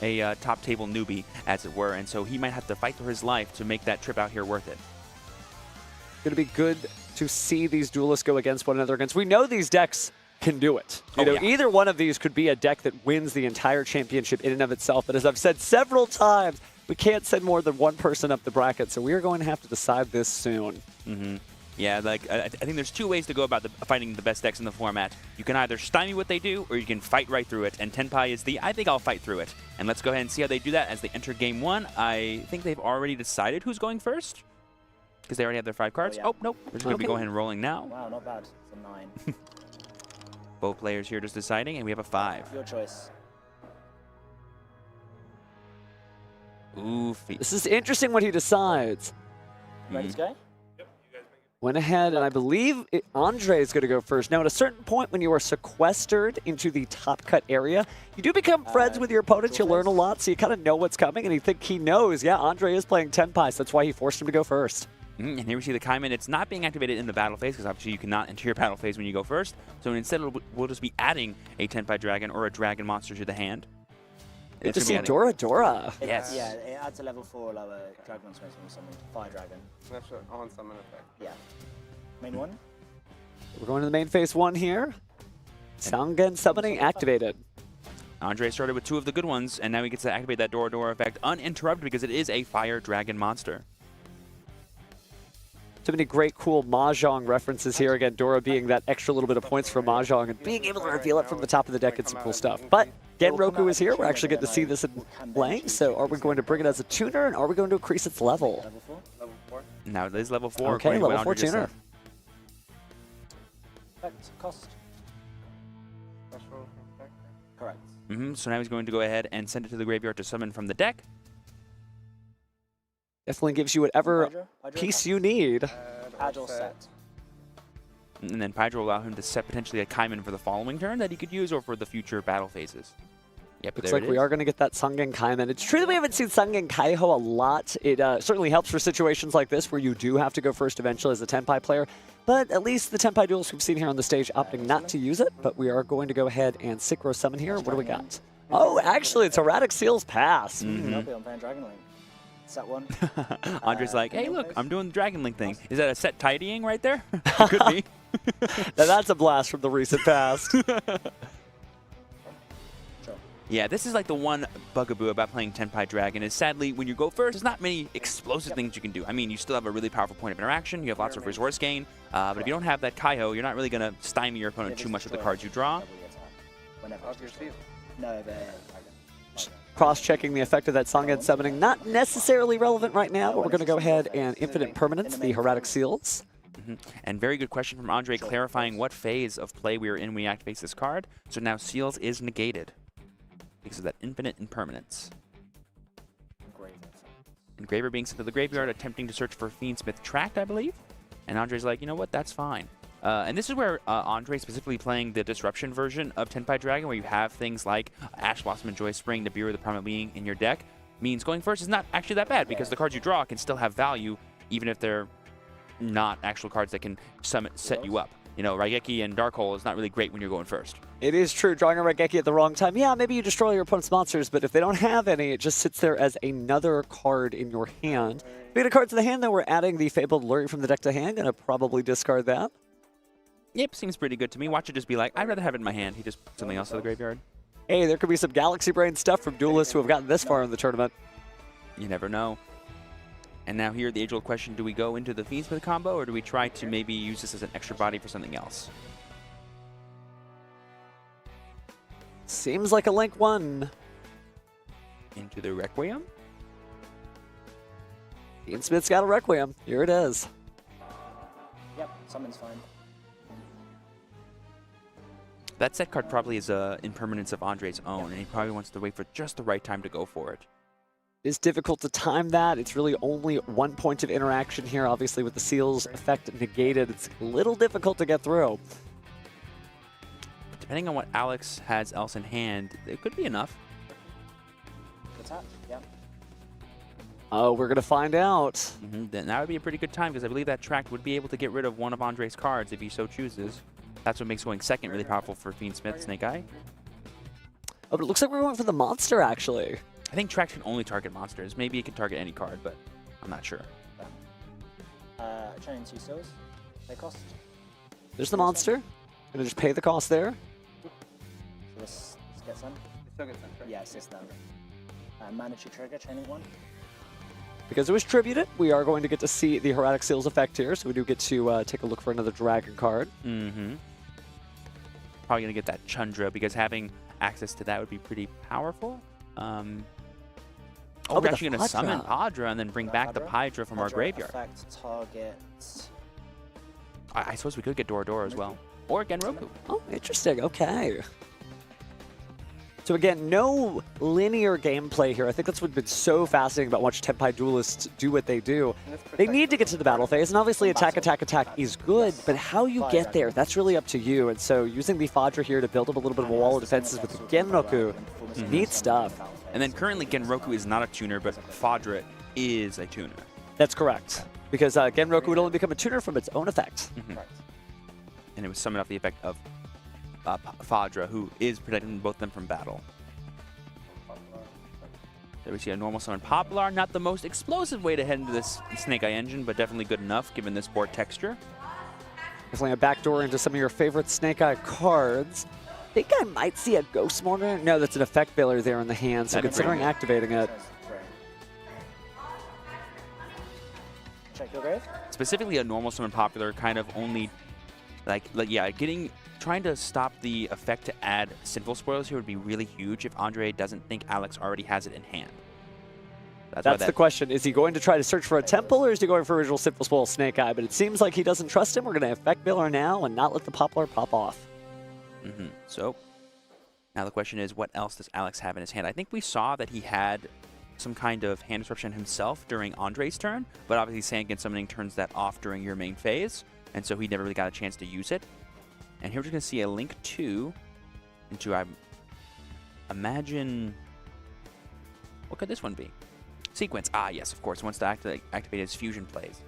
a top table newbie, as it were, and so he might have to fight for his life to make that trip out here worth it. Going to be good to see these duelists go against one another. We know these decks can do it. You know, either one of these could be a deck that wins the entire championship in and of itself, but as I've said several times, we can't send more than one person up the bracket, so we are going to have to decide this soon. Yeah, like I think there's 2 ways to go about finding the best decks in the format. You can either stymie what they do, or you can fight right through it. And Tenpai is I think I'll fight through it. And let's go ahead and see how they do that as they enter Game 1. I think they've already decided who's going first, because they already have their 5 cards. Oh, nope. We're just going to be going ahead and rolling now. Wow, not bad. It's a 9. Both players here just deciding, and we have a 5. Your choice. Ooh, This is interesting what he decides. Ready to go? Went ahead, and I believe Andre is going to go first. Now, at a certain point, when you are sequestered into the top cut area, you do become friends with your opponents. You learn a lot, so you kind of know what's coming, and you think he knows. Yeah, Andre is playing Tenpai, so that's why he forced him to go first. And here we see the Kaiman. It's not being activated in the battle phase, because obviously you cannot enter your battle phase when you go first. So instead, we'll just be adding a Tenpai Dragon or a Dragon Monster to the hand. Good to see Dora. Yes. Yeah, it adds a level 4 lower Dragon Monster when summon Fire Dragon. That's an on summon effect. Yeah. Main one? We're going to the main phase 1 here. Sangen summoning activated. Andre started with 2 of the good ones, and now he gets to activate that Dora effect uninterrupted because it is a Fire Dragon Monster. So many great, cool Mahjong references here. Again, Dora being that extra little bit of points for Mahjong and being able to reveal it from the top of the deck and some cool stuff. But Genroku is here. We're actually getting to see this in playing. So are we going to bring it as a tuner, and are we going to increase its level? Level 4? Now it is level 4. Okay, level 4 tuner. Effect, cost. Correct. So now he's going to go ahead and send it to the graveyard to summon from the deck. Definitely gives you whatever piece you need. Agile set. And then Pydro will allow him to set potentially a Kaiman for the following turn that he could use or for the future battle phases. Yep, Looks like we are going to get that Sangen Kaiman. It's true that we haven't seen Sangen Kaiho a lot. It certainly helps for situations like this where you do have to go first eventually as a Tenpai player. But at least the Tenpai duels we've seen here on the stage opting not to use it. But we are going to go ahead and Synchro Summon here. What do we got? Oh, actually, it's Erratic Seals Pass. I'm playing Dragon Link. Set one. Andre's like, hey, look, I'm doing the Dragon Link thing. Is that a set tidying right there? Could be. Now that's a blast from the recent past. Yeah, this is like the one bugaboo about playing Tenpai Dragon is sadly, when you go first, there's not many explosive things you can do. I mean, you still have a really powerful point of interaction. You have lots of resource gain. But if you don't have that Kaiho, you're not really going to stymie your opponent too much with the cards you draw. No, Cross-checking the effect of that Sangen summoning. Not necessarily relevant right now, but we're going to go ahead and Infinite Permanence, the Erratic Seals. And very good question from Andre, clarifying what phase of play we are in when we activate this card. So now Seals is negated because of that Infinite Impermanence. Engraver being sent to the graveyard, attempting to search for Fiendsmith Tract, I believe. And Andre's like, you know what, that's fine. And this is where Andre specifically playing the Disruption version of Tenpai Dragon, where you have things like Ash Blossom and Joy Spring, Nibiru the Primal Being in your deck, means going first is not actually that bad because the cards you draw can still have value, even if they're not actual cards that can set you up. You know, Raigeki and Dark Hole is not really great when you're going first. It is true. Drawing a Raigeki at the wrong time, yeah, maybe you destroy your opponent's monsters, but if they don't have any, it just sits there as another card in your hand. We get a card to the hand, then we're adding the Fabled Lure from the deck to hand. Gonna probably discard that. Yep, seems pretty good to me. Watch it just be like, I'd rather have it in my hand. He just put something else to the graveyard. Hey, there could be some Galaxy Brain stuff from duelists who have gotten this far in the tournament. You never know. And now here, the age-old question, do we go into the Fiendsmith combo, or do we try to maybe use this as an extra body for something else? Seems like a Link 1. Into the Requiem? Fiendsmith's got a Requiem. Here it is. Yep, summon's fine. That set card probably is an impermanence of Andre's own, and he probably wants to wait for just the right time to go for it. It's difficult to time that. It's really only 1 point of interaction here. Obviously, with the Seals effect negated, it's a little difficult to get through. Depending on what Alex has else in hand, it could be enough. Good touch, yeah. Oh, we're going to find out. Then that would be a pretty good time, because I believe that Tract would be able to get rid of one of Andre's cards if he so chooses. That's what makes going second really powerful for Fiendsmith, Snake Eye. Oh, but it looks like we're going for the monster, actually. I think Tract can only target monsters. Maybe it can target any card, but I'm not sure. Chain 2 Seals. They cost. There's the monster. Gonna just pay the cost there. So this gets them? Still gets them, right? Yes, it's them. Mandatory trigger, chaining 1. Because it was tributed, we are going to get to see the Erratic Seals effect here, so we do get to take a look for another dragon card. Probably going to get that Chundra, because having access to that would be pretty powerful. We're actually going to summon Padra and then bring back the Pydra from our graveyard. Effect targets. I suppose we could get Dora as well. Or Genroku. Oh, interesting. Okay. So again, no linear gameplay here. I think that's what's been so fascinating about watching Tenpai duelists do what they do. They need to get to the battle phase, and obviously attack, attack, attack is good, but how you get there, that's really up to you. And so using the Fadra here to build up a little bit of a wall of defenses with Genroku, neat stuff. And then currently Genroku is not a tuner, but Fadra is a tuner. That's correct, because Genroku would only become a tuner from its own effect. And it was summoned off the effect of Fadra, who is protecting both of them from battle. There we see a normal summon Poplar. Not the most explosive way to head into this Snake Eye engine, but definitely good enough given this board texture. Definitely a backdoor into some of your favorite Snake Eye cards. I think I might see a Ghost Mortar. No, that's an effect failure there in the hand, so considering activating it. Check your grave. Specifically a normal summon Popular kind of only, trying to stop the effect to add Sinful Spoils here would be really huge if Andre doesn't think Alex already has it in hand. That's the question. Is he going to try to search for a temple, or is he going for original Sinful Spoil Snake Eye? But it seems like he doesn't trust him. We're going to effect Miller now and not let the Poplar pop off. So now the question is, what else does Alex have in his hand? I think we saw that he had some kind of hand disruption himself during Andre's turn, but obviously Sand Summoning turns that off during your main phase, and so he never really got a chance to use it. And here we're just going to see a link into, I imagine, what could this one be? Sequence. Ah, yes, of course. Wants to activate his fusion plays.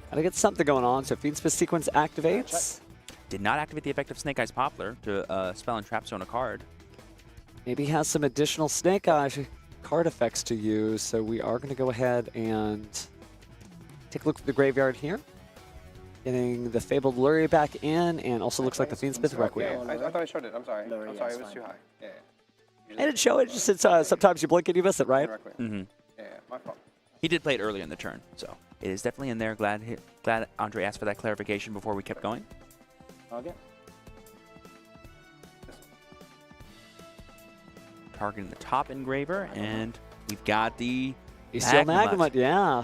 Gotta get something going on, so Fiend's Fist Sequence activates. Did not activate the effect of Snake Eye's Poplar to spell and trap zone a card. Maybe has some additional Snake Eye card effects to use, so we are going to go ahead and take a look at the graveyard here. Getting the Fabled Lurie back in, and also looks like the Fiendsmith Requiem. Yeah, I thought I showed it. I'm sorry. I'm sorry, it was too high. Yeah. I didn't show it, just sometimes you blink and you miss it, right? Mm-hmm. Yeah, my fault. He did play it earlier in the turn, so it is definitely in there. Glad Andre asked for that clarification before we kept going. Okay. Targeting the top engraver, and we've got the Magma, yeah.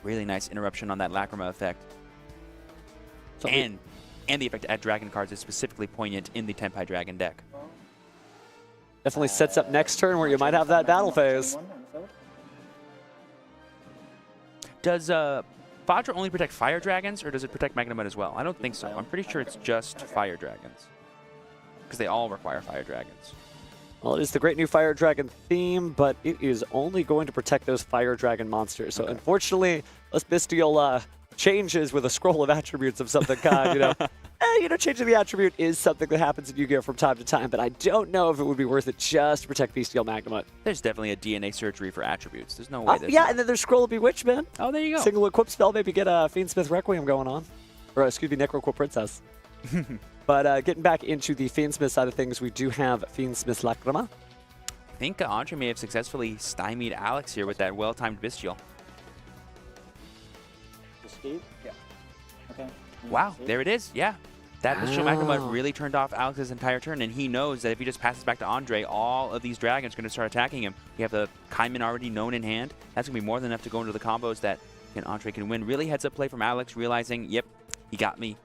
Really nice interruption on that Lacrima effect. And the effect to add dragon cards is specifically poignant in the Tenpai Dragon deck. Definitely sets up next turn where you might have that battle phase. Does Fadra only protect fire dragons, or does it protect Magnemite as well? I don't think so. I'm pretty sure it's just fire dragons, because they all require fire dragons. Well, it is the great new Fire Dragon theme, but it is only going to protect those Fire Dragon monsters. So unfortunately, this Bestial changes with a scroll of attributes of something kind, changing the attribute is something that happens in Yu-Gi-Oh! From time to time, but I don't know if it would be worth it just to protect Bestial Magnemite. There's definitely a DNA surgery for attributes. There's no way there's and then there's Scroll of Bewitchment. Oh, there you go. Single equip spell, maybe get a Fiendsmith Requiem going on. Or, excuse me, Necroquil Princess. But getting back into the Fiendsmith side of things, we do have Fiendsmith Lacrima. I think Andre may have successfully stymied Alex here with that well-timed Bestial. Yeah. Okay. Wow, there it is. Yeah. That Bestial Magnemite really turned off Alex's entire turn, and he knows that if he just passes back to Andre, all of these dragons are going to start attacking him. We have the Kaiman already known in hand. That's going to be more than enough to go into the combos that Andre can win. Really heads-up play from Alex, realizing, yep, he got me.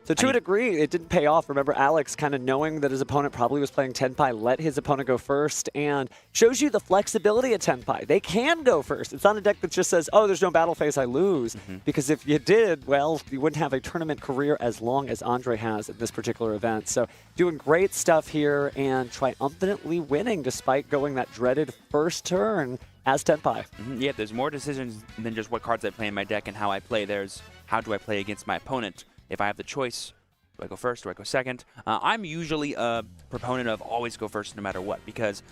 So to a degree, it didn't pay off. Remember, Alex kind of knowing that his opponent probably was playing Tenpai, let his opponent go first, and shows you the flexibility of Tenpai. They can go first. It's not a deck that just says, oh, there's no battle phase, I lose. Because if you did, well, you wouldn't have a tournament career as long as Andre has at this particular event. So doing great stuff here and triumphantly winning despite going that dreaded first turn as Tenpai. Yeah, there's more decisions than just what cards I play in my deck and how I play. There's how do I play against my opponent. If I have the choice, do I go first? Do I go second? I'm usually a proponent of always go first no matter what, because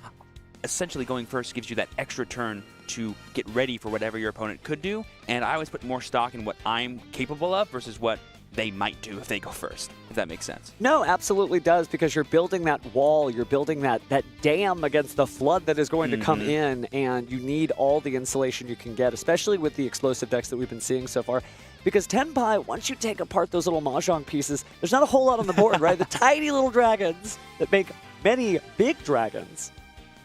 essentially going first gives you that extra turn to get ready for whatever your opponent could do, and I always put more stock in what I'm capable of versus what they might do if they go first, if that makes sense. No, absolutely does, because you're building that wall, you're building that dam against the flood that is going to come in, and you need all the insulation you can get, especially with the explosive decks that we've been seeing so far. Because Tenpai, once you take apart those little Mahjong pieces, there's not a whole lot on the board, right? The tiny little dragons that make many big dragons.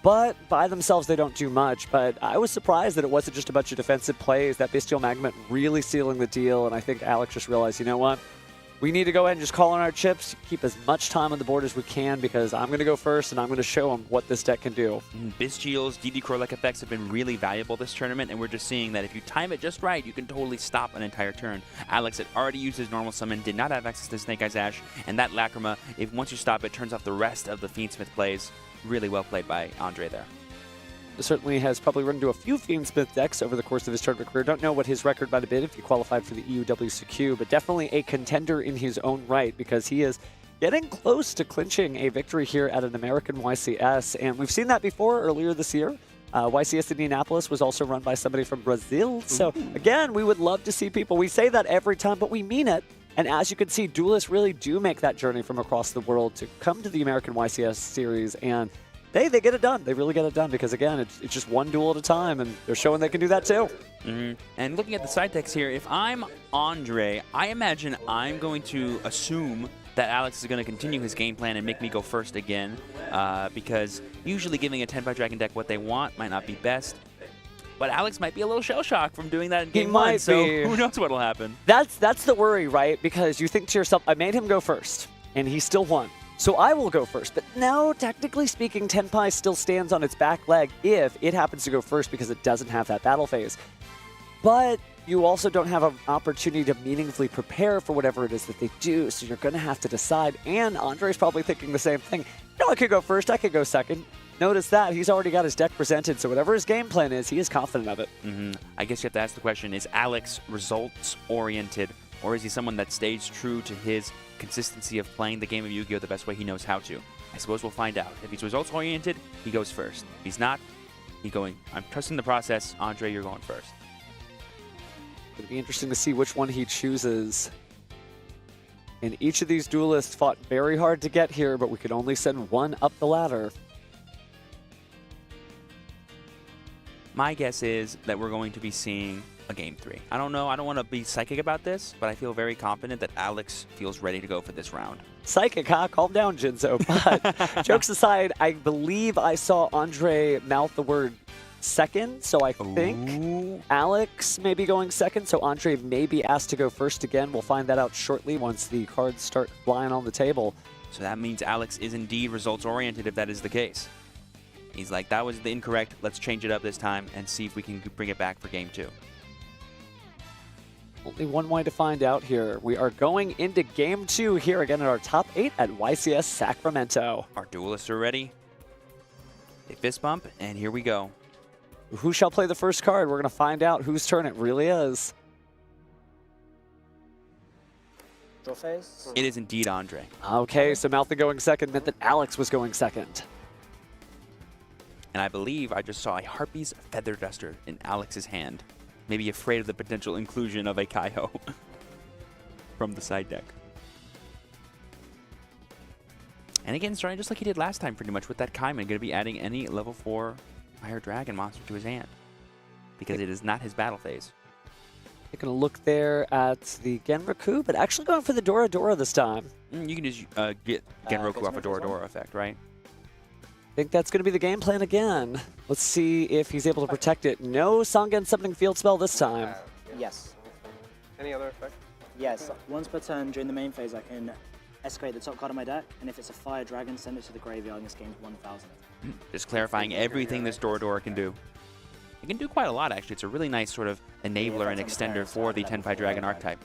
But by themselves, they don't do much. But I was surprised that it wasn't just a bunch of defensive plays. That Bestial Magnemite really sealing the deal. And I think Alex just realized, you know what? we need to go ahead and just call on our chips, keep as much time on the board as we can, because I'm going to go first, and I'm going to show them what this deck can do. Bystials, DD Crow-like effects have been really valuable this tournament, and we're just seeing that if you time it just right, you can totally stop an entire turn. Alex had already used his normal summon, did not have access to Snake Eyes Ash, and that Lacrima, if once you stop it, turns off the rest of the Fiendsmith plays. Really well played by Andre there. Certainly has probably run into a few Fiendsmith decks over the course of his tournament career. Don't know what his record might have been if he qualified for the EUWCQ, but definitely a contender in his own right, because he is getting close to clinching a victory here at an American YCS, and we've seen that before earlier this year. YCS Indianapolis was also run by somebody from Brazil, so again, we would love to see people. We say that every time, but we mean it. And as you can see, duelists really do make that journey from across the world to come to the American YCS series, and they get it done. They really get it done because, again, it's just one duel at a time, and they're showing they can do that too. And looking at the side decks here, if I'm Andre, I imagine I'm going to assume that Alex is going to continue his game plan and make me go first again, because usually giving a 10 by Dragon deck what they want might not be best. But Alex might be a little shell-shocked from doing that in game one, so who knows what'll happen. That's the worry, right? Because you think to yourself, I made him go first, and he still won. So I will go first. But no, technically speaking, Tenpai still stands on its back leg if it happens to go first because it doesn't have that battle phase. But you also don't have an opportunity to meaningfully prepare for whatever it is that they do, so you're going to have to decide. And Andre's probably thinking the same thing. No, I could go first, I could go second. Notice that he's already got his deck presented, so whatever his game plan is, he is confident of it. I guess you have to ask the question, is Alex results-oriented, or is he someone that stays true to his consistency of playing the game of Yu-Gi-Oh! The best way he knows how to? I suppose we'll find out. If he's results-oriented, he goes first. If he's not, I'm trusting the process. Andre, you're going first. It'll be interesting to see which one he chooses. And each of these duelists fought very hard to get here, but we could only send one up the ladder. My guess is that we're going to be seeing a Game 3. I don't know. I don't want to be psychic about this, but I feel very confident that Alex feels ready to go for this round. Psychic, huh? Calm down, Jinzo. But jokes aside, I believe I saw Andre mouth the word second, so I think Alex may be going second, so Andre may be asked to go first again. We'll find that out shortly once the cards start flying on the table. So that means Alex is indeed results-oriented if that is the case. He's like, that was the incorrect, let's change it up this time and see if we can bring it back for Game 2. Only one way to find out here. We are going into Game 2 here again at our top 8 at YCS Sacramento. Our duelists are ready. They fist bump, and here we go. Who shall play the first card? We're going to find out whose turn it really is. Draw phase? It is indeed Andre. Okay, so Maltha going second meant that Alex was going second. And I believe I just saw a Harpy's Feather Duster in Alex's hand. Maybe afraid of the potential inclusion of a Kaiho from the side deck. And again, starting just like he did last time pretty much with that Kaiman, going to be adding any level 4 Fire Dragon monster to his hand. Because it is not his battle phase. Taking a look there at the Genroku, but actually going for the Dora Dora this time. You can just get Genroku off a Dora Dora effect, right? I think that's going to be the game plan again. Let's see if he's able to protect it. No Sangen Summoning Field spell this time. Yes. Any other effect? Yes. Once per turn during the main phase, I can escalate the top card of my deck, and if it's a Fire Dragon, send it to the graveyard, and this game's 1,000. Just clarifying everything this Dora Dora can do. It can do quite a lot, actually. It's a really nice sort of enabler and extender for the Tenpai Dragon archetype.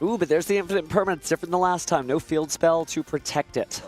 Ooh, but there's the Infinite Impermanence, different than the last time. No field spell to protect it.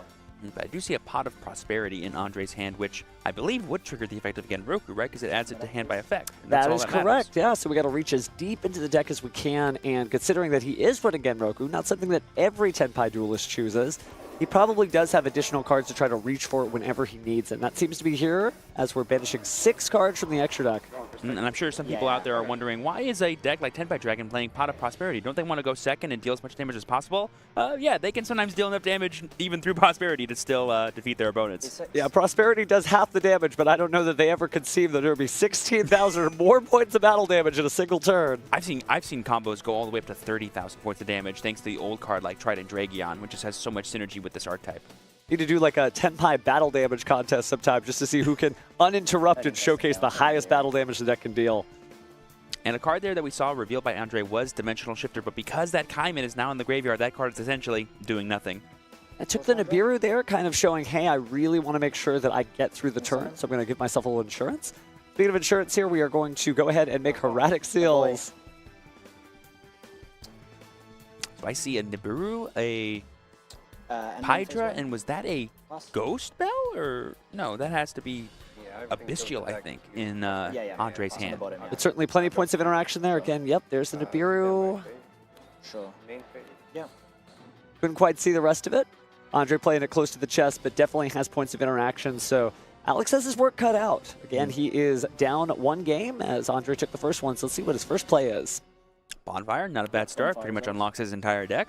But I do see a Pot of Prosperity in Andre's hand, which I believe would trigger the effect of Genroku, right? Because it adds it to hand by effect. That is correct, yeah. So we got to reach as deep into the deck as we can, and considering that he is running Genroku, not something that every Tenpai duelist chooses, he probably does have additional cards to try to reach for whenever he needs it. And that seems to be here as we're banishing 6 cards from the extra deck. And I'm sure some people out there are wondering, why is a deck like Tenpai Dragon playing Pot of Prosperity? Don't they want to go second and deal as much damage as possible? Yeah, they can sometimes deal enough damage even through Prosperity to still defeat their opponents. Yeah, Prosperity does half the damage, but I don't know that they ever conceived that there would be 16,000 or more points of battle damage in a single turn. I've seen combos go all the way up to 30,000 points of damage thanks to the old card like Trident Dragion, which just has so much synergy with this archetype. Need to do like a Tenpai battle damage contest sometime just to see who can uninterrupted showcase the highest battle damage the deck can deal. And a card there that we saw revealed by Andre was Dimensional Shifter, but because that Kaiman is now in the graveyard, that card is essentially doing nothing. I took the Nibiru there, kind of showing, hey, I really want to make sure that I get through the turn, so I'm going to give myself a little insurance. Speaking of insurance here, we are going to go ahead and make Erratic Seals. So I see a Nibiru, a Hydra, and was that a Ghost Bell? Or no, that has to be a Bestial, I think, in Andre's hand. But certainly plenty of points of interaction there. Again, yep, there's the Nibiru. Sure. Yeah. Couldn't quite see the rest of it. Andre playing it close to the chest, but definitely has points of interaction. So Alex has his work cut out. Again, he is down 1 game as Andre took the first one. So let's see what his first play is. Bonfire, not a bad start. Pretty much unlocks his entire deck.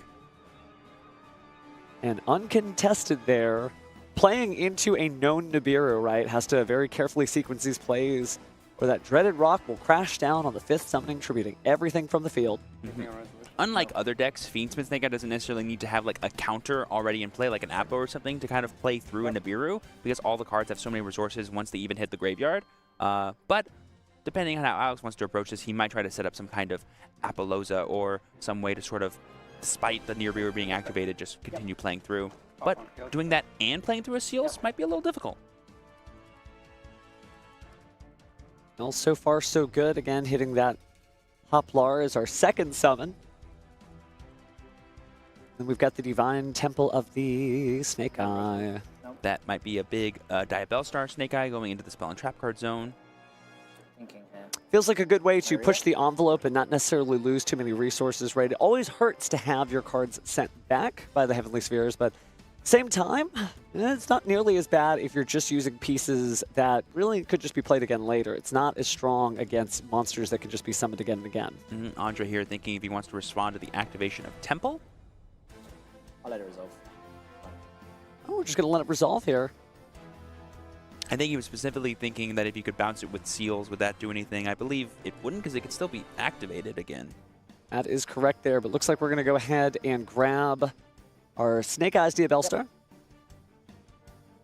And uncontested there. Playing into a known Nibiru, right? Has to very carefully sequence these plays where that dreaded rock will crash down on the 5th summoning, tributing everything from the field. Unlike other decks, Fiendsmith Snake Eye doesn't necessarily need to have like a counter already in play, like an Appo or something, to kind of play through a Nibiru, because all the cards have so many resources once they even hit the graveyard. But depending on how Alex wants to approach this, he might try to set up some kind of Apollosa or some way to sort of, despite the Nibiru being activated, just continue playing through. But doing that and playing through a Seals might be a little difficult. Well, so far so good. Again, hitting that Poplar is our second summon. Then we've got the Divine Temple of the Snake Eye. That might be a big Diabellstar Snake Eye going into the Spell and Trap card zone. Feels like a good way to push the envelope and not necessarily lose too many resources, right? It always hurts to have your cards sent back by the Heavenly Spheres, but same time, it's not nearly as bad if you're just using pieces that really could just be played again later. It's not as strong against monsters that can just be summoned again and again. Andre here thinking if he wants to respond to the activation of Temple. I'll let it resolve. Oh, we're just going to let it resolve here. I think he was specifically thinking that if you could bounce it with Seals, would that do anything? I believe it wouldn't, because it could still be activated again. That is correct there, but looks like we're going to go ahead and grab our Snake Eyes Diabellstar.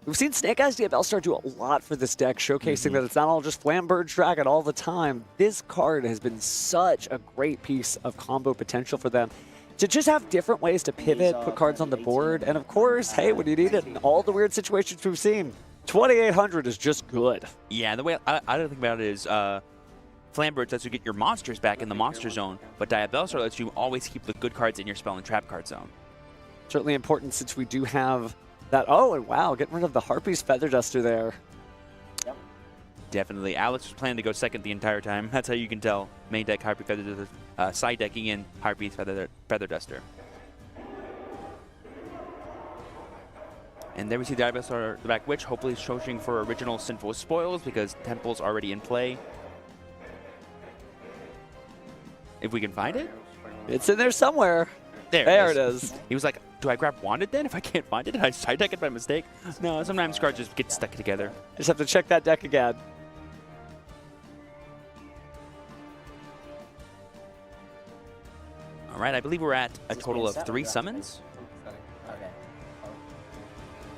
We've seen Snake Eyes Diabellstar do a lot for this deck, showcasing that it's not all just Flamberge Dragon all the time. This card has been such a great piece of combo potential for them to just have different ways to pivot, put cards on the board, and of course, hey, when you need it in all the weird situations we've seen, 2800 is just good. Yeah, the way I don't think about it is Flamberge lets you get your monsters back in the monster zone, but Diabellstar lets you always keep the good cards in your Spell and Trap card zone. Certainly important since we do have that. Oh, and wow, getting rid of the Harpy's Feather Duster there. Yep. Definitely. Alex was planning to go second the entire time. That's how you can tell. Main deck Harpy Feather Duster, side decking in Harpy's Feather Duster. And there we see Diabellstar, the Black Witch, hopefully searching for original Sinful Spoils because Temple's already in play. If we can find it? It's in there somewhere. There it is. He was like, do I grab Wanted then? If I can't find it, did I side deck it by mistake? No, sometimes cards just get stuck together. Just have to check that deck again. All right, I believe we're at a total of 3 summons.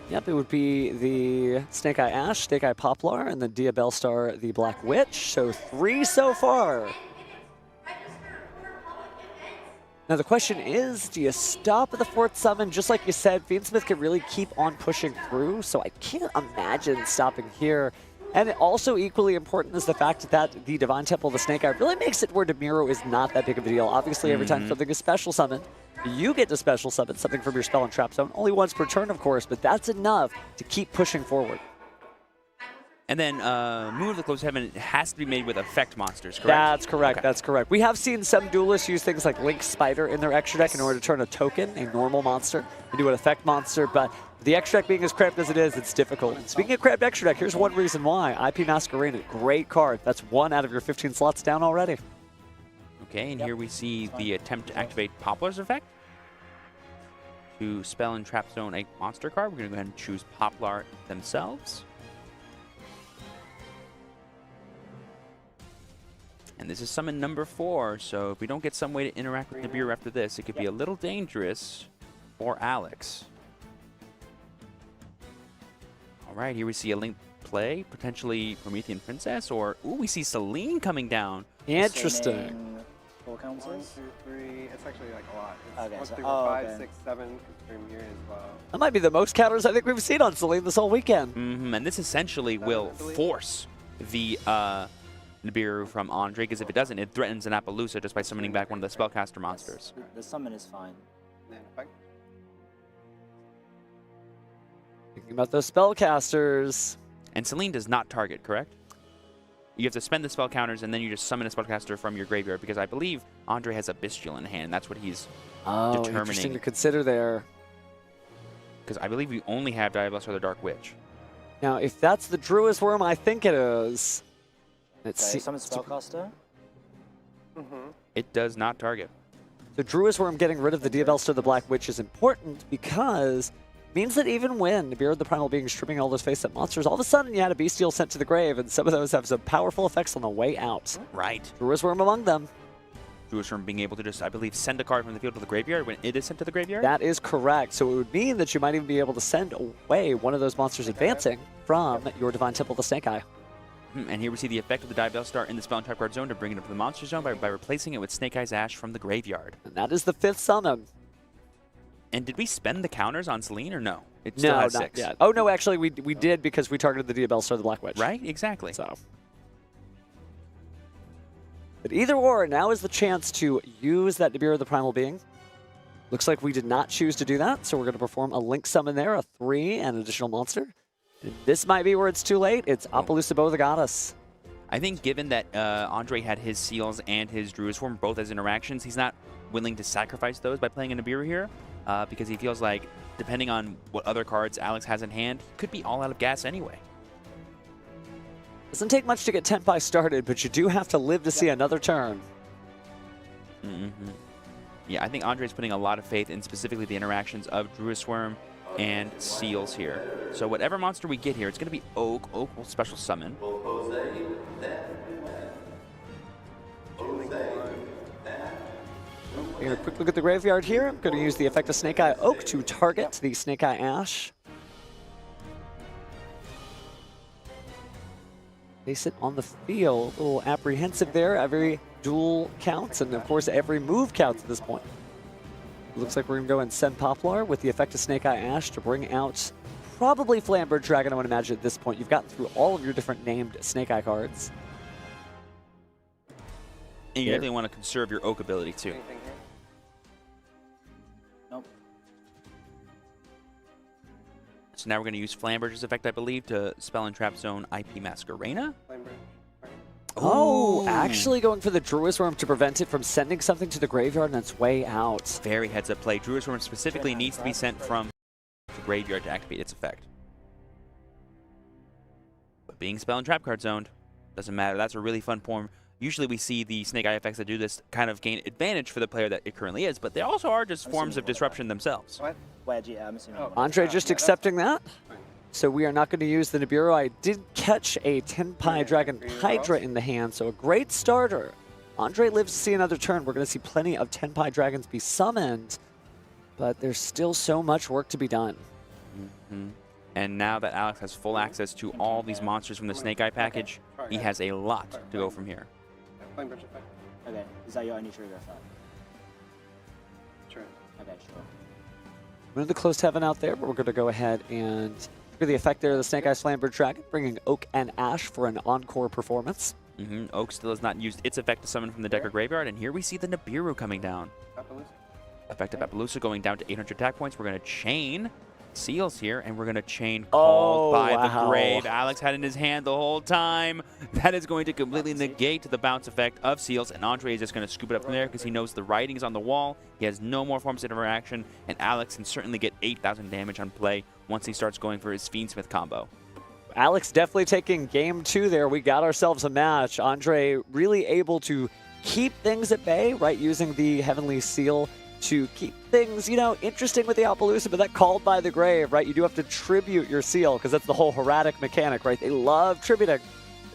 Yep, it would be the Snake Eye Ash, Snake Eye Poplar, and the Diabellstar, the Black Witch. So 3 so far. Now the question is, do you stop at the 4th summon? Just like you said, Fiendsmith can really keep on pushing through, so I can't imagine stopping here. And also equally important is the fact that the Divine Temple of the Snake Eye really makes it where Demiro is not that big of a deal. Obviously, every time something is special summoned, you get to special summon something from your Spell and Trap zone. Only once per turn, of course, but that's enough to keep pushing forward. And then Moon of the Closed Heaven has to be made with effect monsters, correct? That's correct, Okay. that's correct. We have seen some duelists use things like Link Spider in their extra deck in order to turn a token, a normal monster, into an effect monster, but the extra deck being as cramped as it is, it's difficult. And speaking of cramped extra deck, here's one reason why. IP Masquerade, great card. That's 1 out of your 15 slots down already. Okay, and here we see the attempt to activate Poplar's effect. To Spell and Trap Zone a monster card, we're going to go ahead and choose Poplar themselves. And this is summon number 4, so if we don't get some way to interact with Nibiru after this, it could be a little dangerous for Alex. All right, here we see a Link play, potentially Promethean Princess, or ooh, we see Celine coming down. Interesting. Sending 4 counters. 1, 2, 3. It's actually like a lot. It's Okay, 1, so- 3, oh, 4, 5, okay. 6, 7. Because Premier as well. That might be the most counters I think we've seen on Celine this whole weekend. And this essentially will force the Nibiru from Andre, because if it doesn't, it threatens an Appaloosa just by summoning back one of the spellcaster monsters. The summon is fine. Then effect. Thinking about those spellcasters. And Celine does not target, correct? You have to spend the spell counters, and then you just summon a spellcaster from your graveyard, because I believe Andre has a Bestial in hand. That's what he's Interesting determining. to consider there. Because I believe we only have Diabolus or the Dark Witch. Now, if that's the Druid's Worm, I think it is. Let's Okay, see. summon spellcaster. It does not target. The Druid's Worm getting rid of the Diabellstar of the Black Witch is important because it means that even when Nibiru the Primal Being stripping all those face-up monsters, all of a sudden you had a Bestial sent to the grave, and some of those have some powerful effects on the way out. Right. Druid's Worm among them. Druid's Worm being able to just, I believe, send a card from the field to the graveyard when it is sent to the graveyard? That is correct. So it would mean that you might even be able to send away one of those monsters advancing from your Divine Temple, the Snake Eye. And here we see the effect of the Diabellstar in the spell and trap card zone to bring it up to the monster zone by replacing it with Snake Eye's Ash from the graveyard. And that is the 5th summon. And did we spend the counters on Celine or no? It No, still has not 6. yet. Oh, no, actually, we did because we targeted the Diabellstar of the Black Witch. Right? Exactly. So. But either or, now is the chance to use that Nibiru the Primal Being. Looks like we did not choose to do that, so we're going to perform a Link summon there, a 3 and an additional monster. And this might be where it's too late. It's Appaloosa Bow the Goddess. I think given that Andre had his Seals and his Druid's Form both as interactions, he's not willing to sacrifice those by playing a Nibiru here, because he feels like, depending on what other cards Alex has in hand, he could be all out of gas anyway. Doesn't take much to get Tenpai started, but you do have to live to see another turn. Yeah, I think Andre's putting a lot of faith in specifically the interactions of Druid's Worm and Seals here. So whatever monster we get here, it's going to be Oak. Oak will special summon. Here, quick look at the graveyard here. I'm going to use the effect of Snake Eye Oak to target the Snake Eye Ash. Place it on the field. A little apprehensive there. Every duel counts, and of course every move counts at this point. Looks like we're going to go and send Poplar with the effect of Snake Eye Ash to bring out probably Flambird Dragon, I would imagine at this point. You've gotten through all of your different named Snake Eye cards. And you definitely want to conserve your Oak ability too. Nope. So now we're going to use Flamberge's effect, I believe, to spell and trap zone IP Masquerena. Oh, actually going for the Druid's Worm to prevent it from sending something to the graveyard on its way out. Very heads up play. Druid's Worm specifically needs to be sent from the graveyard to activate its effect. But being spell and trap card zoned doesn't matter. That's a really fun form. Usually we see the Snake Eye effects that do this kind of gain advantage for the player that it currently is, but they also are just forms of disruption themselves. Wedge, yeah, I'm assuming. Andre just accepting that. So we are not going to use the Nibiru. I did catch a Tenpai Dragon Hydra in the hand, so a great starter. Andre lives to see another turn. We're going to see plenty of Tenpai Dragons be summoned, but there's still so much work to be done. And now that Alex has full access to all these monsters from the Snake Eye package, he has a lot to go from here. Okay, is that your only trigger effect? Sure. Okay, sure. We're in the closed heaven out there, but we're going to go ahead and trigger the effect there of the Snake Eye Flambird Dragon, bringing Oak and Ash for an encore performance. Oak still has not used its effect to summon from the deck or graveyard, and here we see the Nibiru coming down. Effective Appaloosa going down to 800 attack points. We're going to chain Seals here, and we're going to chain Called by the Grave. Alex had in his hand the whole time. That is going to completely negate the bounce effect of Seals, and Andre is just going to scoop it up from there because he knows the writing is on the wall. He has no more forms of interaction, and Alex can certainly get 8,000 damage on play once he starts going for his Fiendsmith combo. Alex definitely taking game 2 there. We got ourselves a match. Andre really able to keep things at bay, right, using the Heavenly Seal to keep things, you know, interesting with the Appaloosa, but that Called by the Grave, right? You do have to tribute your seal, because that's the whole Heradic mechanic, right? They love tributing.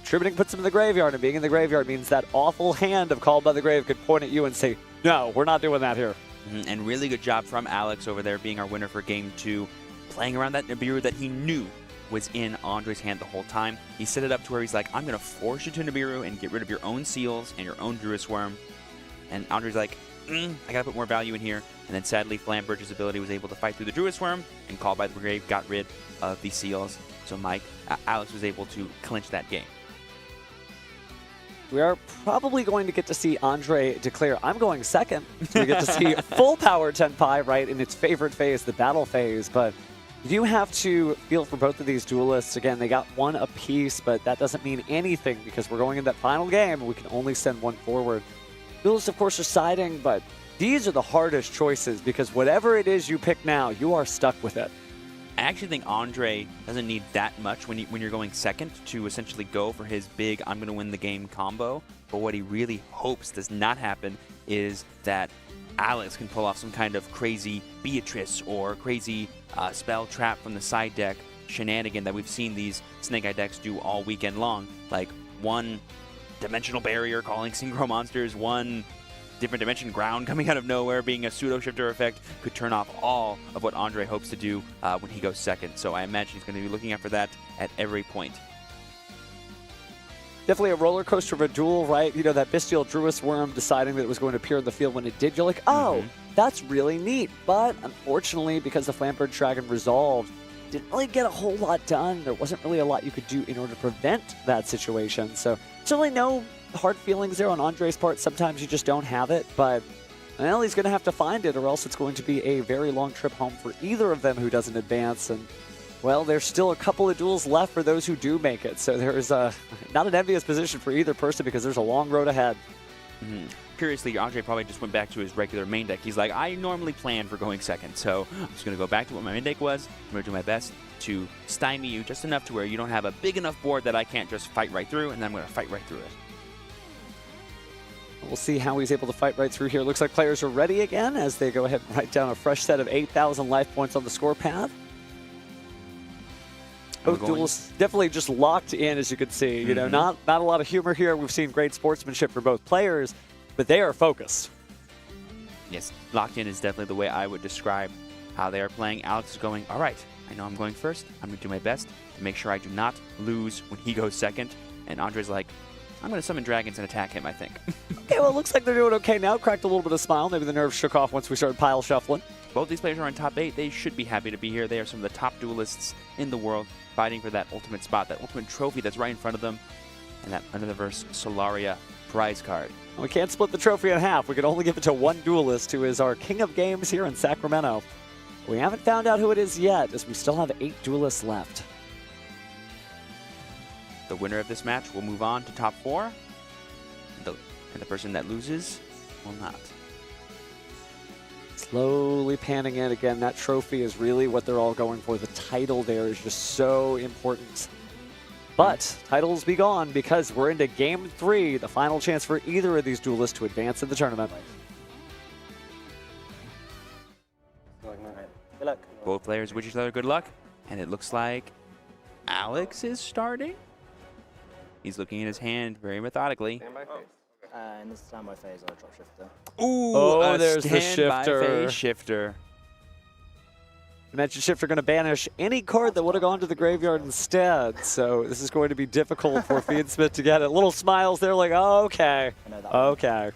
Tributing puts them in the graveyard, and being in the graveyard means that awful hand of Called by the Grave could point at you and say, no, we're not doing that here. And really good job from Alex over there, being our winner for game 2, playing around that Nibiru that he knew was in Andre's hand the whole time. He set it up to where he's like, I'm going to force you to Nibiru and get rid of your own seals and your own Druid Swarm. And Andre's like, I got to put more value in here. And then sadly, Flamberge's ability was able to fight through the Druid Swarm, and Called by the Grave got rid of the seals. So Alex was able to clinch that game. We are probably going to get to see Andre declare, I'm going second. So we get to see full power Tenpai, right, in its favorite phase, the battle phase. But you do have to feel for both of these duelists. Again, they got one apiece, but that doesn't mean anything because we're going in that final game and we can only send one forward. Duelists, of course, are siding, but these are the hardest choices because whatever it is you pick now, you are stuck with it. I actually think Andre doesn't need that much when you're going second to essentially go for his big I'm going to win the game combo. But what he really hopes does not happen is that Alex can pull off some kind of crazy Beatrice or crazy spell trap from the side deck shenanigan that we've seen these Snake Eye decks do all weekend long. Like one dimensional barrier calling synchro monsters, one different dimension ground coming out of nowhere being a pseudo shifter effect could turn off all of what Andre hopes to do when he goes second. So I imagine he's going to be looking out for that at every point. Definitely a roller coaster of a duel, right? You know, that Bestial Druid Worm deciding that it was going to appear in the field when it did. You're like, oh, that's really neat. But unfortunately, because the Flamberge Dragon resolved, didn't really get a whole lot done. There wasn't really a lot you could do in order to prevent that situation. So certainly no hard feelings there on Andre's part. Sometimes you just don't have it, but well, he's going to have to find it or else it's going to be a very long trip home for either of them who doesn't advance. And well, there's still a couple of duels left for those who do make it. So there is not an envious position for either person because there's a long road ahead. Curiously, Andre probably just went back to his regular main deck. He's like, I normally plan for going second, so I'm just going to go back to what my main deck was. I'm going to do my best to stymie you just enough to where you don't have a big enough board that I can't just fight right through, and then I'm going to fight right through it. We'll see how he's able to fight right through here. Looks like players are ready again as they go ahead and write down a fresh set of 8,000 life points on the score path. Both duels definitely just locked in, as you can see. You know, not a lot of humor here. We've seen great sportsmanship for both players, but they are focused. Yes, locked in is definitely the way I would describe how they are playing. Alex is going, all right, I know I'm going first. I'm going to do my best to make sure I do not lose when he goes second. And Andre's like, I'm going to summon dragons and attack him, I think. Okay, well, it looks like they're doing okay now. Cracked a little bit of smile. Maybe the nerves shook off once we started pile shuffling. Both these players are on top 8. They should be happy to be here. They are some of the top duelists in the world, fighting for that ultimate spot, that ultimate trophy that's right in front of them, and that Universe Solaria prize card. We can't split the trophy in half. We can only give it to one duelist who is our king of games here in Sacramento. We haven't found out who it is yet, as we still have 8 duelists left. The winner of this match will move on to top 4, and the person that loses will not. Slowly panning in again. That trophy is really what they're all going for. The title there is just so important. But titles be gone because we're into game 3, the final chance for either of these duelists to advance in the tournament. Good luck. Both players wish each other good luck, and it looks like Alex is starting. He's looking at his hand very methodically. In the standby phase, I'll drop shifter. Ooh, there's the shifter. Phase shifter. Dimension Shifter going to banish any card that would have gone to the graveyard instead. So this is going to be difficult for Fiend Smith to get it. Little smiles there like, oh, okay. Okay.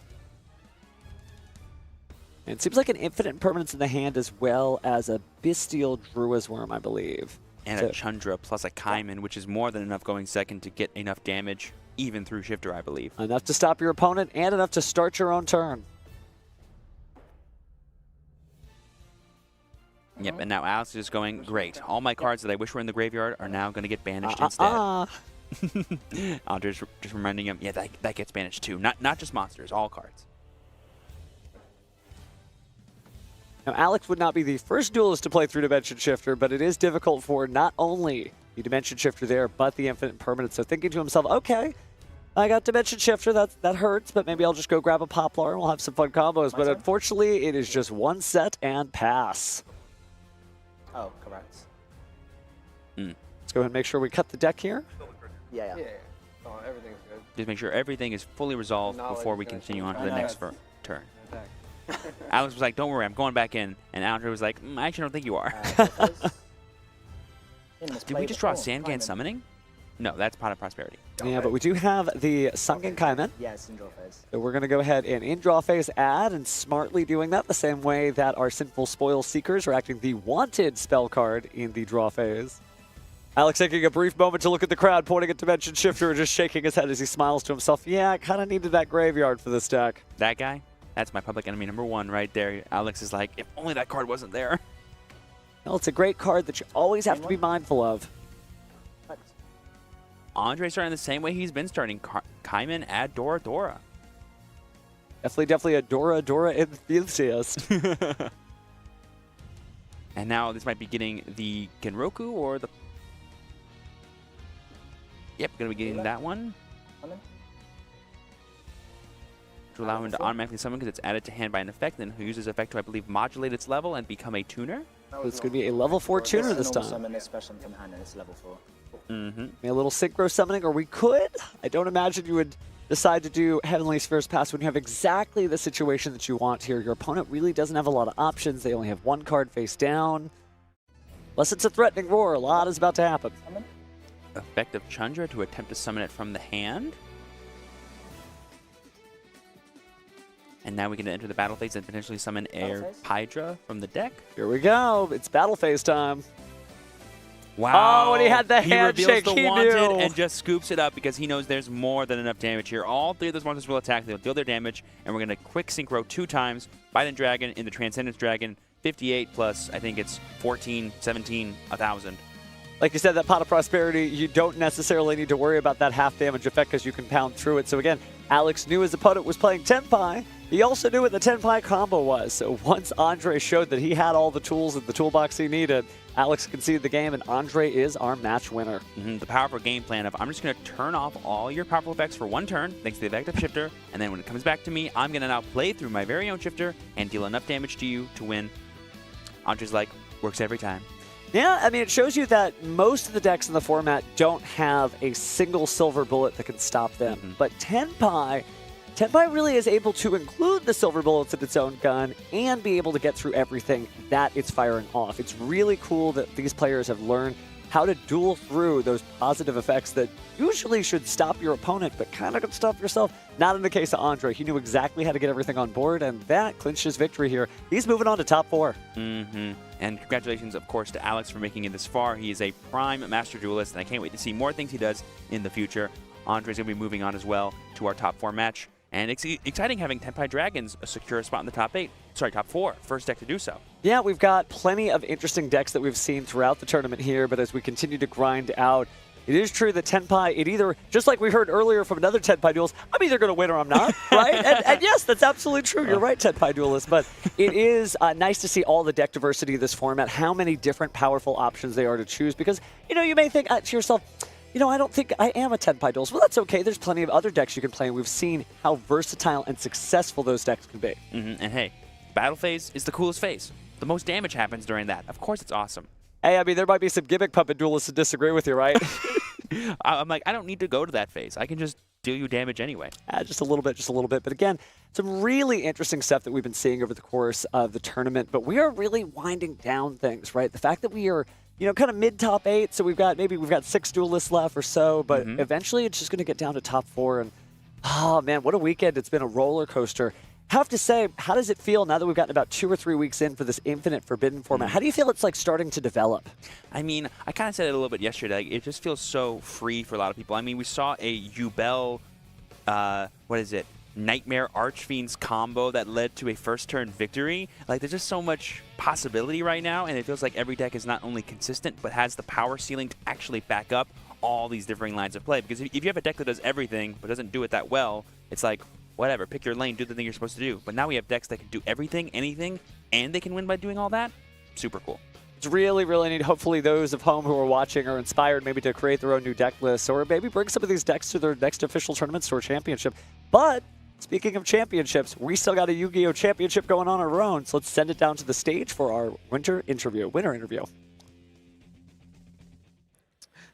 And it seems like an infinite impermanence in the hand as well as a Bestial Druid Worm, I believe. And a Chandra plus a Kaiman, which is more than enough going second to get enough damage, even through Shifter, I believe. Enough to stop your opponent and enough to start your own turn. Yep, and now Alex is just going, great. All my cards that I wish were in the graveyard are now going to get banished instead. Andre's just reminding him, yeah, that gets banished too. Not just monsters, all cards. Now, Alex would not be the first duelist to play through Dimension Shifter, but it is difficult for not only the Dimension Shifter there, but the Infinite Impermanence. So thinking to himself, okay, I got Dimension Shifter, that hurts, but maybe I'll just go grab a Poplar and we'll have some fun combos. But unfortunately, it is just one set and pass. Oh, correct. Let's go ahead and make sure we cut the deck here. Yeah. Oh, everything's good. Just make sure everything is fully resolved before we continue on to the next turn. Alex was like, don't worry, I'm going back in. And Andre was like, I actually don't think you are. Did we just draw Sangan Summoning? No, that's Pot of Prosperity. Yeah, but we do have the Sunken Kaiman. Yes, in draw phase. So we're going to go ahead and in draw phase add, and smartly doing that the same way that our Sinful Spoil Seekers are acting the wanted spell card in the draw phase. Alex taking a brief moment to look at the crowd, pointing at Dimension Shifter and just shaking his head as he smiles to himself. Yeah, I kind of needed that graveyard for this deck. That guy? That's my public enemy #1 right there. Alex is like, if only that card wasn't there. Well, it's a great card that you always have to be mindful of. Andre's starting the same way he's been starting. Kaiman, add Dora Dora. Definitely a Dora Dora enthusiast. And now this might be getting the Genroku or the... Yep, going to be getting that one. To allow him to automatically summon because it's added to hand by an effect, then who uses effect to, I believe, modulate its level and become a tuner. So it's going to be a level 4 tuner this time. Summon this special from hand and it's level 4. A little synchro summoning, or we could. I don't imagine you would decide to do Heavenly Sphere's Pass when you have exactly the situation that you want here. Your opponent really doesn't have a lot of options. They only have one card face down. Unless it's a threatening roar, a lot is about to happen. Effect of Chandra to attempt to summon it from the hand. And now we can enter the battle phase and potentially summon Air Hydra from the deck. Here we go. It's battle phase time. Wow. Oh, and he had the handshake. He reveals the wanted and just scoops it up because he knows there's more than enough damage here. All 3 of those monsters will attack. They'll deal their damage, and we're going to quick synchro 2 times. Biden Dragon in the Transcendence Dragon. 58 plus, I think it's 14, 17, 1,000. Like you said, that Pot of Prosperity, you don't necessarily need to worry about that half damage effect because you can pound through it. So again, Alex knew his opponent was playing Tenpai. He also knew what the Tenpai combo was. So once Andre showed that he had all the tools in the toolbox he needed, Alex conceded the game, and Andre is our match winner. The powerful game plan of I'm just going to turn off all your powerful effects for 1 turn, thanks to the effect of Shifter, and then when it comes back to me, I'm going to now play through my very own Shifter and deal enough damage to you to win. Andre's like, works every time. Yeah, I mean, it shows you that most of the decks in the format don't have a single silver bullet that can stop them. But Tenpai really is able to include the silver bullets in its own gun and be able to get through everything that it's firing off. It's really cool that these players have learned how to duel through those positive effects that usually should stop your opponent, but kind of could stop yourself. Not in the case of Andre. He knew exactly how to get everything on board, and that clinched his victory here. He's moving on to top 4. And congratulations, of course, to Alex for making it this far. He is a prime master duelist, and I can't wait to see more things he does in the future. Andre's going to be moving on as well to our top 4 match. And it's exciting having Tenpai Dragons secure a spot in the top 4. First deck to do so. Yeah, we've got plenty of interesting decks that we've seen throughout the tournament here, but as we continue to grind out, it is true that Tenpai, it either, just like we heard earlier from another Tenpai Duelist, I'm either going to win or I'm not, right? And yes, that's absolutely true. You're right, Tenpai Duelist, but it is nice to see all the deck diversity of this format, how many different powerful options they are to choose, because, you may think to yourself, I don't think I am a Tenpai Duelist. Well, that's okay. There's plenty of other decks you can play, and we've seen how versatile and successful those decks can be. And hey, battle phase is the coolest phase. The most damage happens during that. Of course, it's awesome. Hey, I mean, there might be some gimmick puppet duelists that disagree with you, right? I'm like, I don't need to go to that phase. I can just deal you damage anyway. Just a little bit. But again, some really interesting stuff that we've been seeing over the course of the tournament. But we are really winding down things, right? The fact that we are, kind of mid-top 8, so we've got 6 duelists left or so, but eventually it's just going to get down to top 4. And, oh, man, what a weekend. It's been a roller coaster. Have to say, how does it feel now that we've gotten about 2 or 3 weeks in for this Infinite Forbidden format? How do you feel it's starting to develop? I mean, I kind of said it a little bit yesterday. It just feels so free for a lot of people. I mean, we saw a Yubel, Nightmare Archfiends combo that led to a first turn victory. There's just so much possibility right now, and it feels like every deck is not only consistent, but has the power ceiling to actually back up all these differing lines of play. Because if you have a deck that does everything, but doesn't do it that well, it's like, whatever, pick your lane, do the thing you're supposed to do. But now we have decks that can do everything, anything, and they can win by doing all that. Super cool. It's really, really neat. Hopefully those of home who are watching are inspired maybe to create their own new deck lists, or maybe bring some of these decks to their next official tournament or championship. But speaking of championships, we still got a Yu-Gi-Oh! Championship going on our own, so let's send it down to the stage for our winter interview.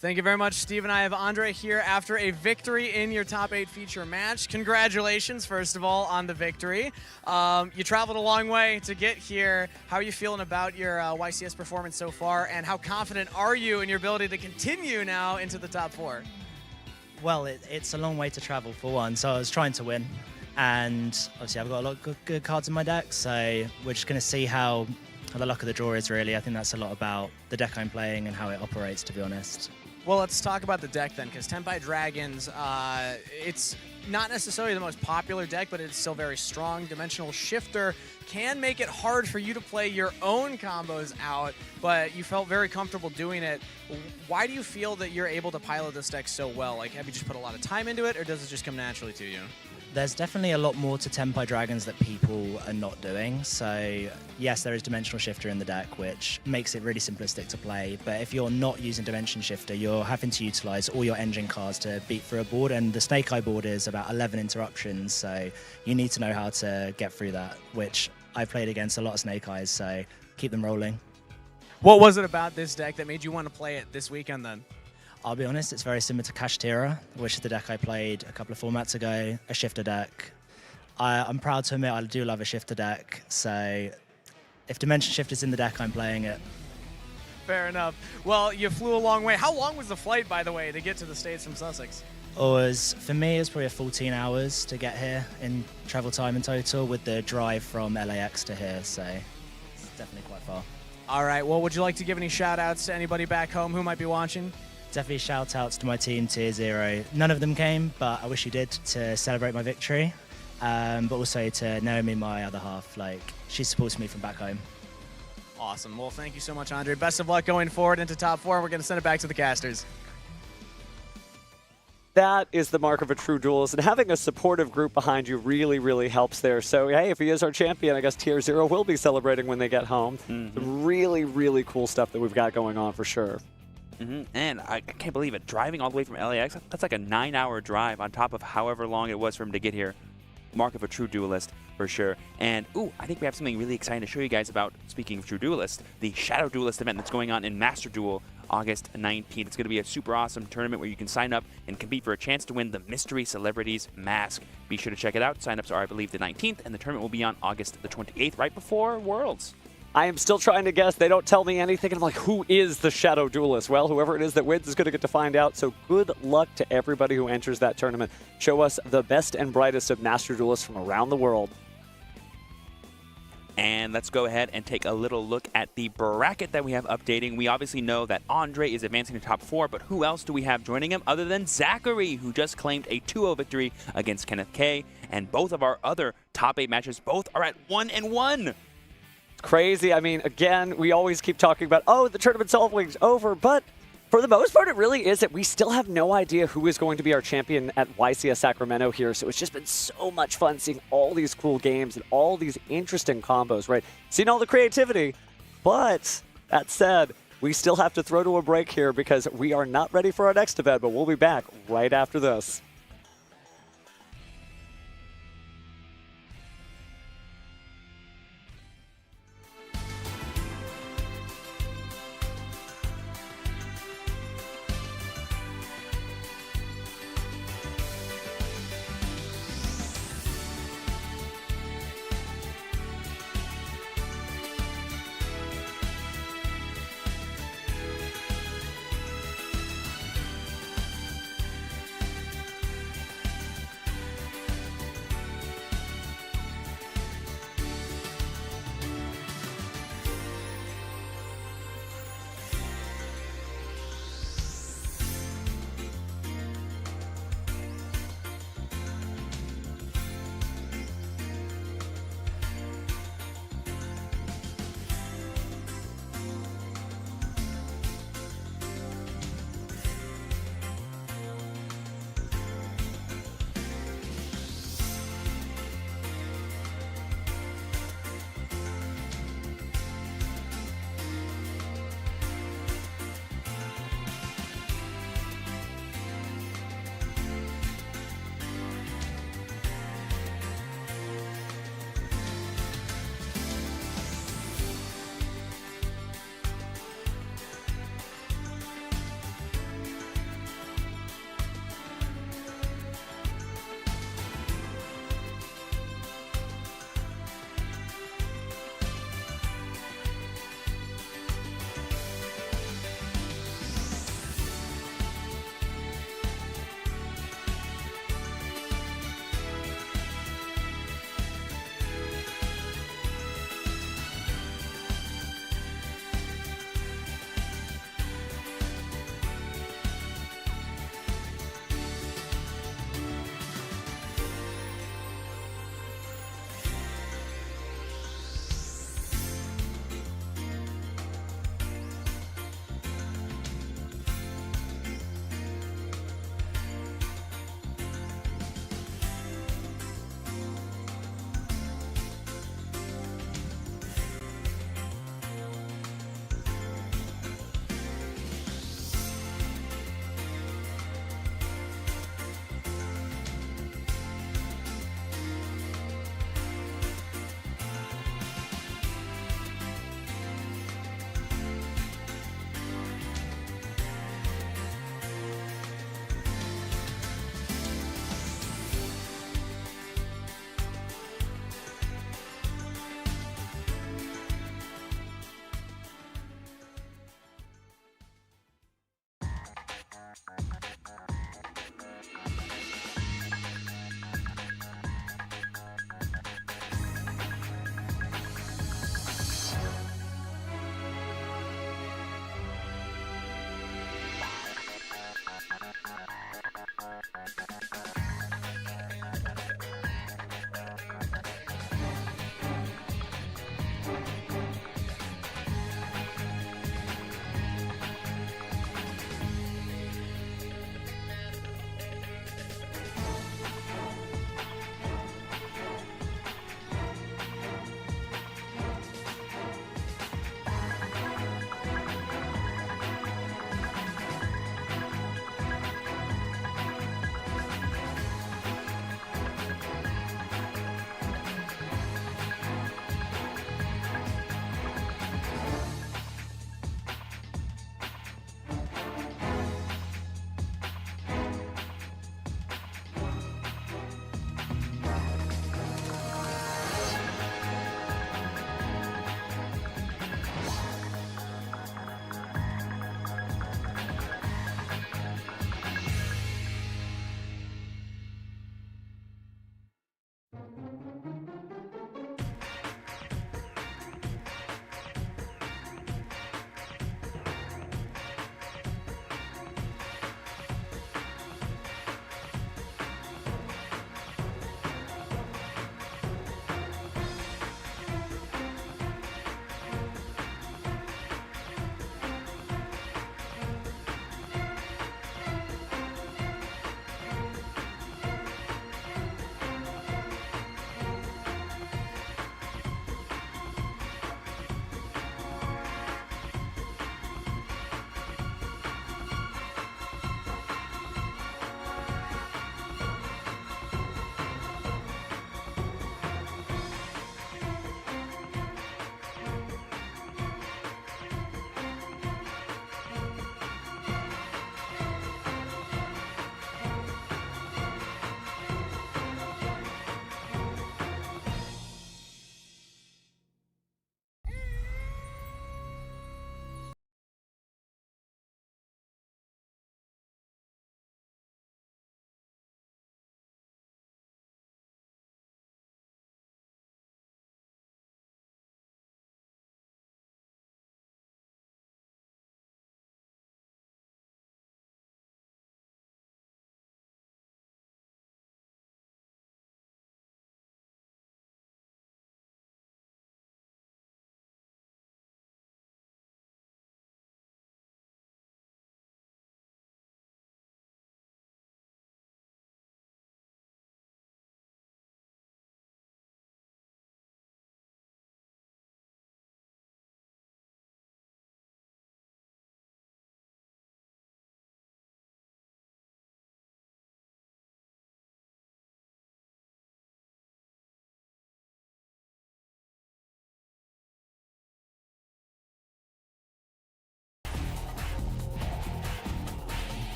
Thank you very much, Steve. And I have Andre here after a victory in your top 8 feature match. Congratulations, first of all, on the victory. You traveled a long way to get here. How are you feeling about your YCS performance so far, and how confident are you in your ability to continue now into the top 4? Well, it's a long way to travel for one, so I was trying to win. And obviously I've got a lot of good cards in my deck, so we're just going to see how the luck of the draw is, really. I think that's a lot about the deck I'm playing and how it operates, to be honest. Well, let's talk about the deck then, because Tenpai Dragons, it's not necessarily the most popular deck, but it's still very strong. Dimensional Shifter can make it hard for you to play your own combos out, but you felt very comfortable doing it. Why do you feel that you're able to pilot this deck so well? Like, have you just put a lot of time into it, or does it just come naturally to you? There's definitely a lot more to Tenpai Dragons that people are not doing. So yes, there is Dimensional Shifter in the deck, which makes it really simplistic to play. But if you're not using Dimension Shifter, you're having to utilize all your engine cards to beat through a board. And the Snake Eye board is about 11 interruptions. So you need to know how to get through that, which I've played against a lot of Snake Eyes. So keep them rolling. What was it about this deck that made you want to play it this weekend then? I'll be honest, it's very similar to Kashtira, which is the deck I played a couple of formats ago, a shifter deck. I'm proud to admit I do love a shifter deck, so if Dimension Shifter's in the deck, I'm playing it. Fair enough. Well, you flew a long way. How long was the flight, by the way, to get to the States from Sussex? For me, it was probably 14 hours to get here in travel time in total, with the drive from LAX to here, so it's definitely quite far. All right, well, would you like to give any shout-outs to anybody back home who might be watching? Definitely shout-outs to my team, Tier 0. None of them came, but I wish you did, to celebrate my victory. But also to Naomi, my other half. Like, she supports me from back home. Awesome. Well, thank you so much, Andre. Best of luck going forward into top 4. We're going to send it back to the casters. That is the mark of a true duelist, and having a supportive group behind you really, really helps there. So, hey, if he is our champion, I guess Tier 0 will be celebrating when they get home. Some really, really cool stuff that we've got going on for sure. And I can't believe it. Driving all the way from LAX, that's like a 9-hour drive on top of however long it was for him to get here. Mark of a true duelist, for sure. And, I think we have something really exciting to show you guys about, speaking of true duelist, the Shadow Duelist event that's going on in Master Duel August 19th. It's going to be a super awesome tournament where you can sign up and compete for a chance to win the Mystery Celebrities Mask. Be sure to check it out. Sign-ups are, I believe, the 19th, and the tournament will be on August the 28th, right before Worlds. I am still trying to guess. They don't tell me anything. And I'm like, who is the Shadow Duelist? Well, whoever it is that wins is going to get to find out. So good luck to everybody who enters that tournament. Show us the best and brightest of Master Duelists from around the world. And let's go ahead and take a little look at the bracket that we have updating. We obviously know that Andre is advancing to top 4, but who else do we have joining him other than Zachary, who just claimed a 2-0 victory against Kenneth K. And both of our other top 8 matches both are at 1-1. Crazy. I mean, again, we always keep talking about, the tournament's always over, but for the most part, it really isn't. We still have no idea who is going to be our champion at YCS Sacramento here, so it's just been so much fun seeing all these cool games and all these interesting combos, right? Seeing all the creativity, but that said, we still have to throw to a break here because we are not ready for our next event, but we'll be back right after this.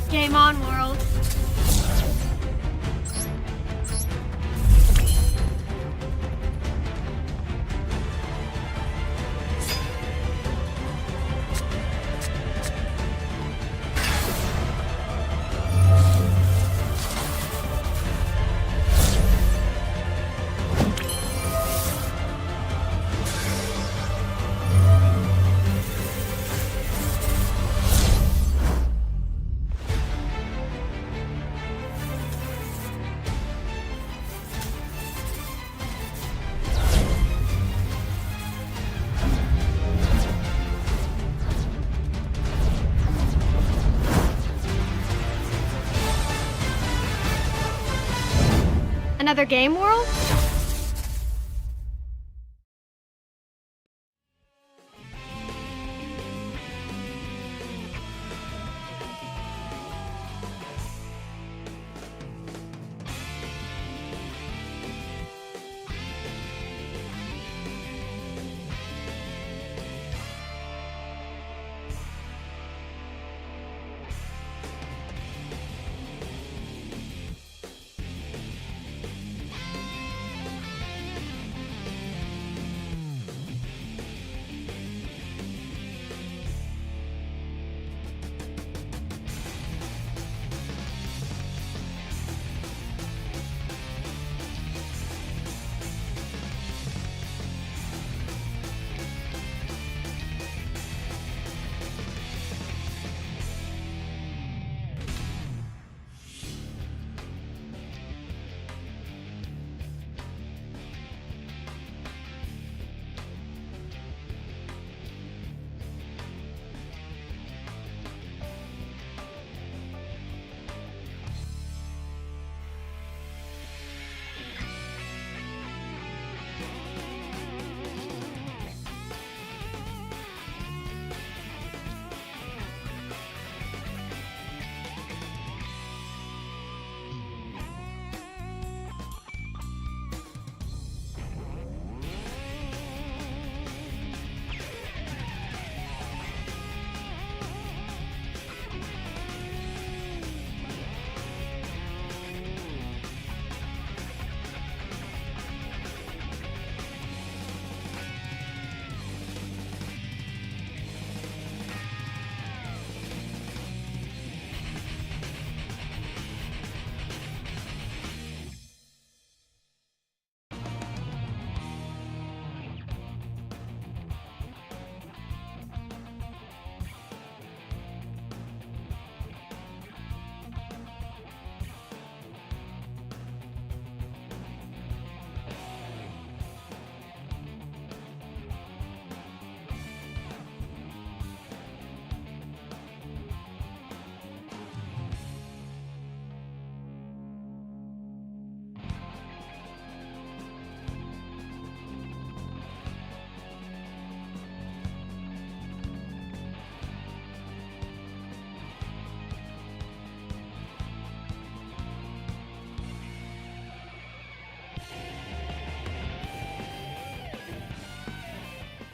Game on, world. Another game, world?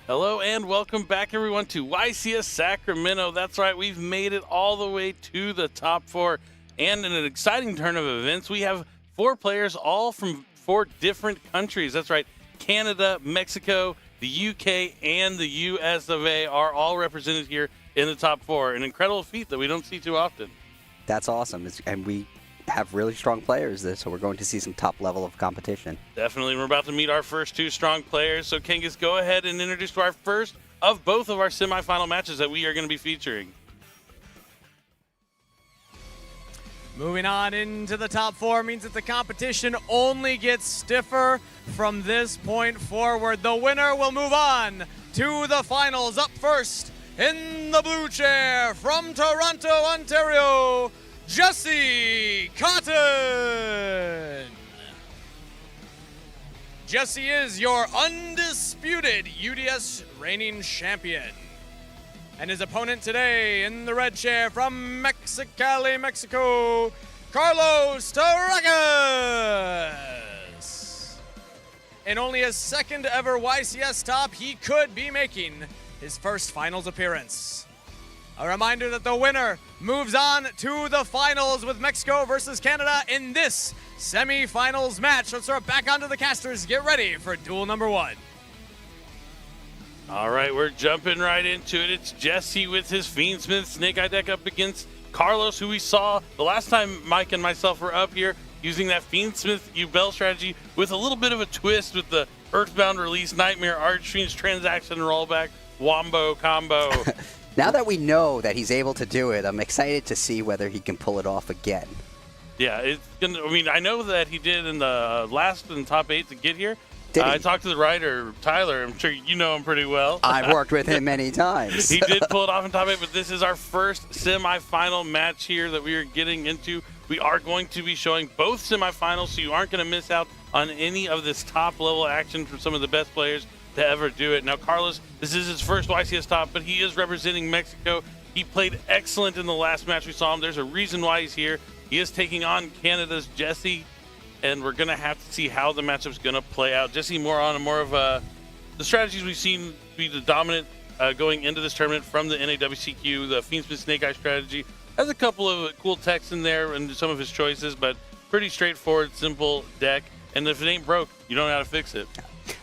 Hello and welcome back, everyone, to YCS Sacramento. That's right, we've made it all the way to the top four. And in an exciting turn of events, we have 4 players, all from 4 different countries. That's right, Canada, Mexico, the UK, and the US of A are all represented here in the top 4. An incredible feat that we don't see too often. That's awesome. And we have really strong players there, so we're going to see some top level of competition. Definitely. We're about to meet our first 2 strong players. So, Kangas, go ahead and introduce to our first of both of our semifinal matches that we are going to be featuring. Moving on into the top 4 means that the competition only gets stiffer from this point forward. The winner will move on to the finals. Up first in the blue chair from Toronto, Ontario, Jesse Cotton. Jesse is your undisputed UDS reigning champion. And his opponent today in the red chair from Mexicali, Mexico, Carlos Torregas. In only his second ever YCS top, he could be making his first finals appearance. A reminder that the winner moves on to the finals with Mexico versus Canada in this semifinals match. Let's start back onto the casters. Get ready for duel number 1. All right, we're jumping right into it. It's Jesse with his Fiendsmith Snake Eye deck up against Carlos, who we saw the last time Mike and myself were up here using that Fiendsmith Ubel strategy with a little bit of a twist with the Earthbound Release, Nightmare, Archfiend's Transaction Rollback, Wombo combo. Now that we know that he's able to do it, I'm excited to see whether he can pull it off again. Yeah, it's gonna. I mean, I know that he did in the last in the top 8 to get here. I talked to the writer, Tyler. I'm sure you know him pretty well. I've worked with him many times. He did pull it off in top 8, but this is our first semifinal match here that we are getting into. We are going to be showing both semifinals, so you aren't going to miss out on any of this top-level action from some of the best players to ever do it. Now, Carlos, this is his first YCS top, but he is representing Mexico. He played excellent in the last match we saw him. There's a reason why he's here. He is taking on Canada's Jesse, and we're going to have to see how the matchup's going to play out. Jesse more of the strategies we've seen be the dominant going into this tournament from the NAWCQ, the Fiendsmith Snake Eye strategy. Has a couple of cool texts in there and some of his choices, but pretty straightforward, simple deck. And if it ain't broke, you don't know how to fix it.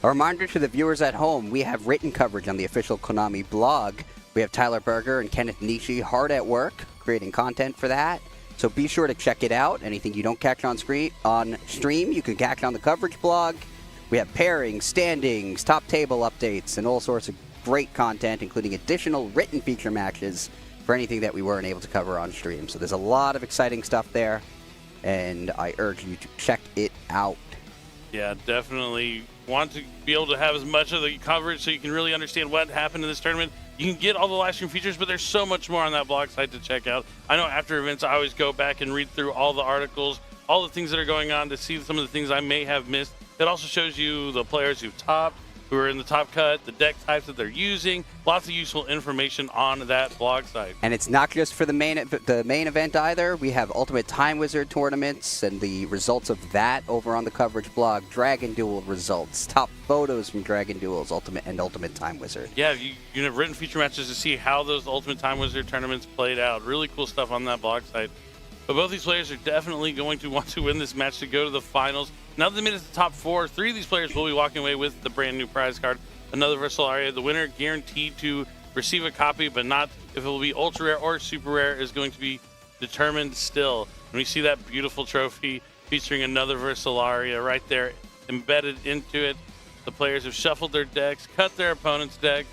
A reminder to the viewers at home, we have written coverage on the official Konami blog. We have Tyler Berger and Kenneth Nishi hard at work creating content for that. So be sure to check it out. Anything you don't catch on stream, you can catch on the coverage blog. We have pairings, standings, top table updates, and all sorts of great content, including additional written feature matches for anything that we weren't able to cover on stream. So there's a lot of exciting stuff there, and I urge you to check it out. Yeah, definitely want to be able to have as much of the coverage so you can really understand what happened in this tournament. You can get all the live stream features, but there's so much more on that blog site to check out. I know after events, I always go back and read through all the articles, all the things that are going on to see some of the things I may have missed. It also shows you the players who've topped, who are in the top cut, the deck types that they're using, lots of useful information on that blog site. And it's not just for the main event either. We have Ultimate Time Wizard tournaments and the results of that over on the coverage blog. Dragon Duel results, top photos from Dragon Duels, Ultimate Time Wizard. Yeah, you have written feature matches to see how those Ultimate Time Wizard tournaments played out. Really cool stuff on that blog site. But both these players are definitely going to want to win this match to go to the finals. Now that they made it to the top 4, 3 of these players will be walking away with the brand new prize card, another Versalaria. The winner guaranteed to receive a copy, but not if it will be ultra rare or super rare is going to be determined still. And we see that beautiful trophy featuring another Versalaria right there embedded into it. The players have shuffled their decks, cut their opponent's decks,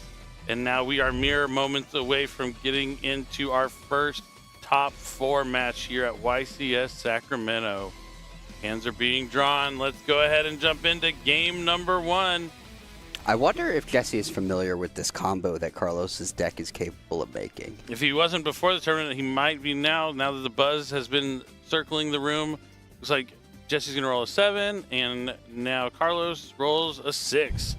and now we are mere moments away from getting into our first top 4 match here at YCS Sacramento. Hands are being drawn. Let's go ahead and jump into game number 1. I wonder if Jesse is familiar with this combo that Carlos's deck is capable of making. If he wasn't before the tournament, he might be now that the buzz has been circling the room. Looks like Jesse's going to roll a 7, and now Carlos rolls a 6.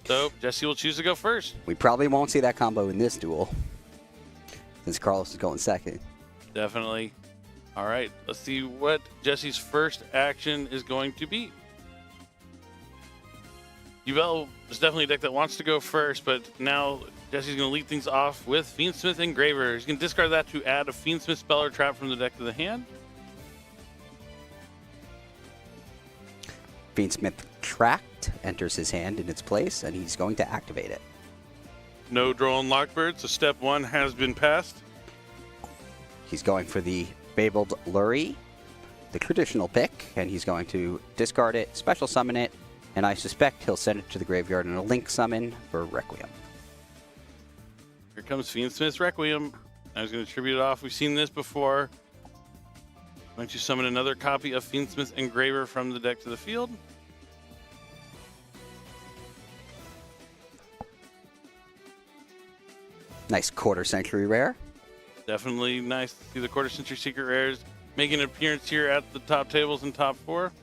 So Jesse will choose to go first. We probably won't see that combo in this duel, since Carlos is going second. Definitely. All right, let's see what Jesse's first action is going to be. Ubel is definitely a deck that wants to go first, but now Jesse's going to lead things off with Fiendsmith Engraver. He's going to discard that to add a Fiendsmith spell or trap from the deck to the hand. Fiendsmith Tract enters his hand in its place, and he's going to activate it. No Drone Lockbird, so step 1 has been passed. He's going for the Fabled Lurie, the traditional pick, and he's going to discard it, special summon it, and I suspect he'll send it to the graveyard in a link summon for Requiem. Here comes Fiendsmith's Requiem. I was going to tribute it off. We've seen this before. Why don't you summon another copy of Fiendsmith Engraver from the deck to the field? Nice quarter-century rare. Definitely nice to see the quarter-century secret rares making an appearance here at the top tables in top 4.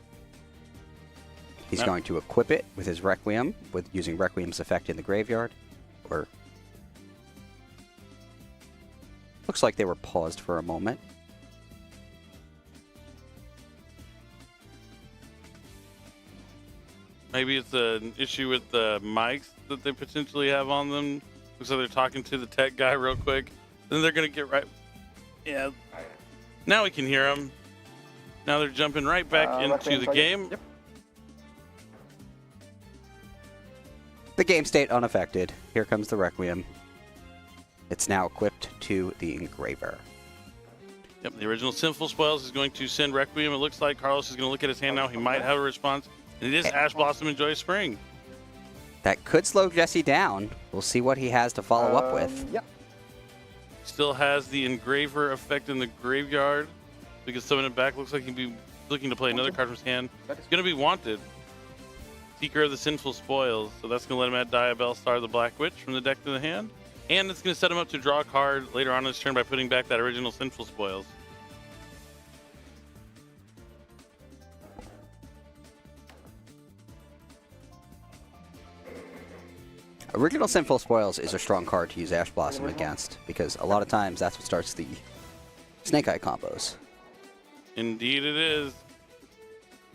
He's going to equip it with his Requiem, with using Requiem's effect in the graveyard. Or looks like they were paused for a moment. Maybe it's an issue with the mics that they potentially have on them. Looks like they're talking to the tech guy real quick. Then they're going to get right. Yeah. Now we can hear them. Now they're jumping right back into the game. Yep. The game stayed unaffected. Here comes the Requiem. It's now equipped to the Engraver. Yep, the original Sinful Spoils is going to send Requiem. It looks like Carlos is going to look at his hand now. He might have a response. And it is Ash Blossom and Joyous Spring. That could slow Jesse down. We'll see what he has to follow up with. Yep. Still has the Engraver effect in the graveyard. We can summon it back. Looks like he'd be looking to play another card from his hand. It's going to be Wanted. Seeker of the Sinful Spoils. So that's going to let him add Diabell Star the Black Witch from the deck to the hand. And it's going to set him up to draw a card later on in his turn by putting back that original Sinful Spoils. Original Sinful Spoils is a strong card to use Ash Blossom against, because a lot of times that's what starts the Snake Eye combos. Indeed it is.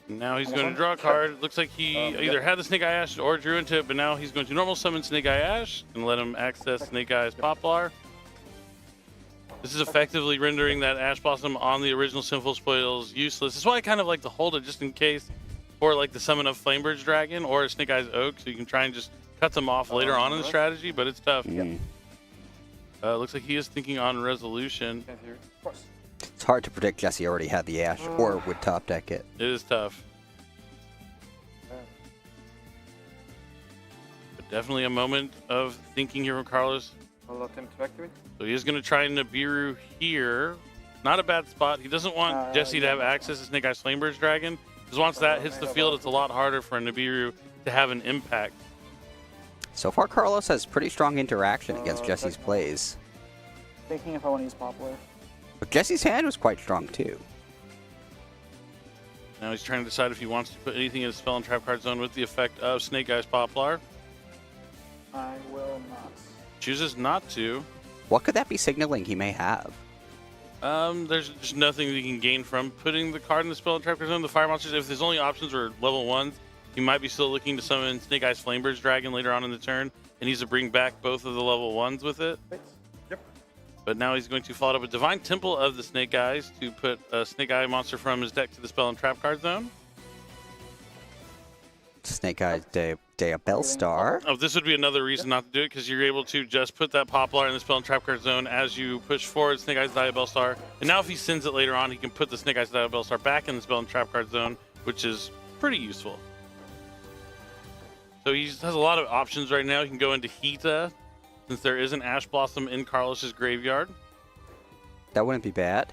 Now he's going to draw a card. Looks like he either had the Snake Eye Ash or drew into it, but now he's going to normal summon Snake Eye Ash and let him access Snake Eye's Poplar. This is effectively rendering that Ash Blossom on the original Sinful Spoils useless. That's why I kind of like to hold it just in case for like the summon of Flamebird's Dragon or Snake Eye's Oak, so you can try and just cut them off later on in the strategy, but it's tough. Looks like he is thinking on Resolution. It's hard to predict. Jesse already had the Ash or would top deck it. It is tough. But definitely a moment of thinking here from Carlos. I'll attempt to activate. So he is going to try Nibiru here. Not a bad spot. He doesn't want Jesse to have access to Snake Eyes Flamebird's Dragon, because once that hits the field, it's a lot harder for Nibiru to have an impact. So far, Carlos has pretty strong interaction against Jesse's plays. Thinking if I want to use Poplar. But Jesse's hand was quite strong, too. Now he's trying to decide if he wants to put anything in his spell and trap card zone with the effect of Snake Eyes Poplar. I will not. Chooses not to. What could that be signaling he may have? There's just nothing that he can gain from putting the card in the spell and trap card zone. The fire monsters, if his only options were level 1s, he might be still looking to summon Snake Eyes Flamebird's Dragon later on in the turn, and needs to bring back both of the level 1s with it. Yep. But now he's going to follow it up with Divine Temple of the Snake Eyes to put a Snake Eye monster from his deck to the spell and trap card zone. Snake Eye Diabell Star. Oh, this would be another reason not to do it, because you're able to just put that Poplar in the spell and trap card zone as you push forward Snake Eyes Diabell Star. And now if he sends it later on, he can put the Snake Eyes Diabell Star back in the spell and trap card zone, which is pretty useful. So he has a lot of options right now. He can go into Hita, since there is an Ash Blossom in Carlos's graveyard. That wouldn't be bad.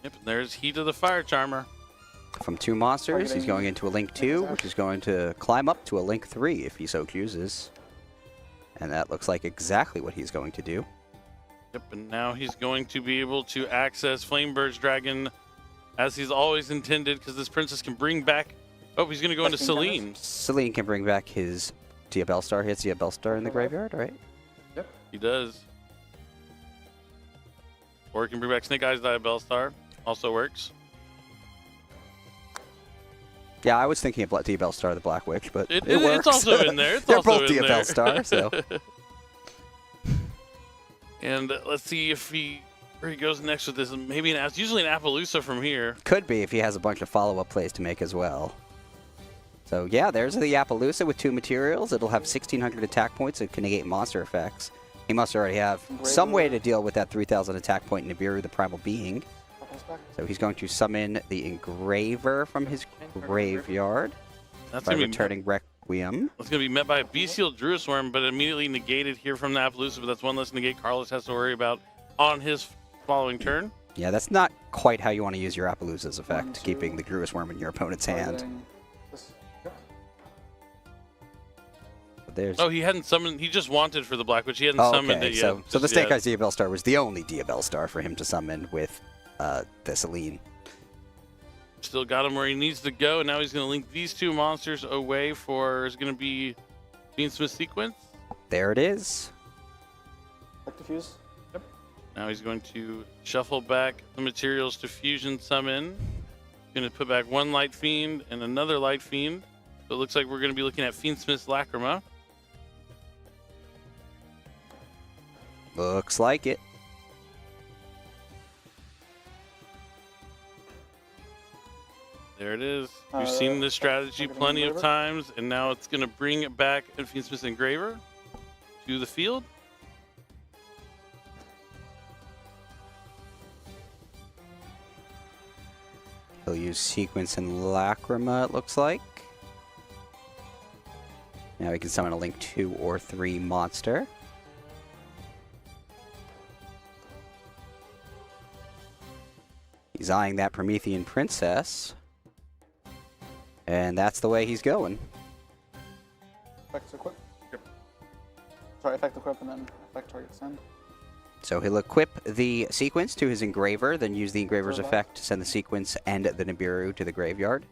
Yep, and there's Hita the Fire Charmer. From 2 monsters, he's going into a Link 2, which is going to climb up to a Link 3 if he so chooses. And that looks like exactly what he's going to do. Yep, and now he's going to be able to access Flamebird's Dragon as he's always intended, because this princess can bring back... Oh, he's going to go into Celine. Celine can bring back his Diabell Star. He has Diabell Star in the graveyard, right? Yep. He does. Or he can bring back Snake Eyes Diabell Star. Also works. Yeah, I was thinking of Diabell Star the Black Witch, but it It's works. also in there. They're both Diabell Star, so... And let's see if where he goes next with this. Maybe usually an Appaloosa from here. Could be if he has a bunch of follow-up plays to make as well. So yeah, there's the Appaloosa with 2 materials. It'll have 1,600 attack points and can negate monster effects. He must already have some way to deal with that 3,000 attack point Nibiru, the Primal Being. So he's going to summon the Engraver from his graveyard by returning Requiem. It's going to be met by a Bestial Druid Worm, but immediately negated here from the Appaloosa, but that's one less negate Carlos has to worry about on his following turn. Yeah, that's not quite how you want to use your Appaloosa's effect, keeping the Druid Worm in your opponent's hand. Oh, he hadn't summoned. He just wanted for the Black Witch. He hadn't summoned it yet. So the Snake Eyes Diabell Star was the only Diabell Star for him to summon with the Celine. Still got him where he needs to go, and now he's going to link these 2 monsters away for is going to be Fiendsmith Sequence. There it is. Diffuse. Yep. Now he's going to shuffle back the materials to Fusion Summon. Going to put back 1 Light Fiend and another Light Fiend. So it looks like we're going to be looking at Fiendsmith's Lacrima. Looks like it. There it is. You've seen this strategy plenty of times, and now it's going to bring it back Infinite Smith Engraver to the field. He'll use Sequence and Lacrima, it looks like. Now he can summon a Link 2 or 3 monster. He's eyeing that Promethean Princess. And that's the way he's going. Effect equip. Sorry, effect equip and then effect target send. So he'll equip the Sequence to his Engraver, then use the Engraver's effect to send the Sequence and the Nibiru to the graveyard.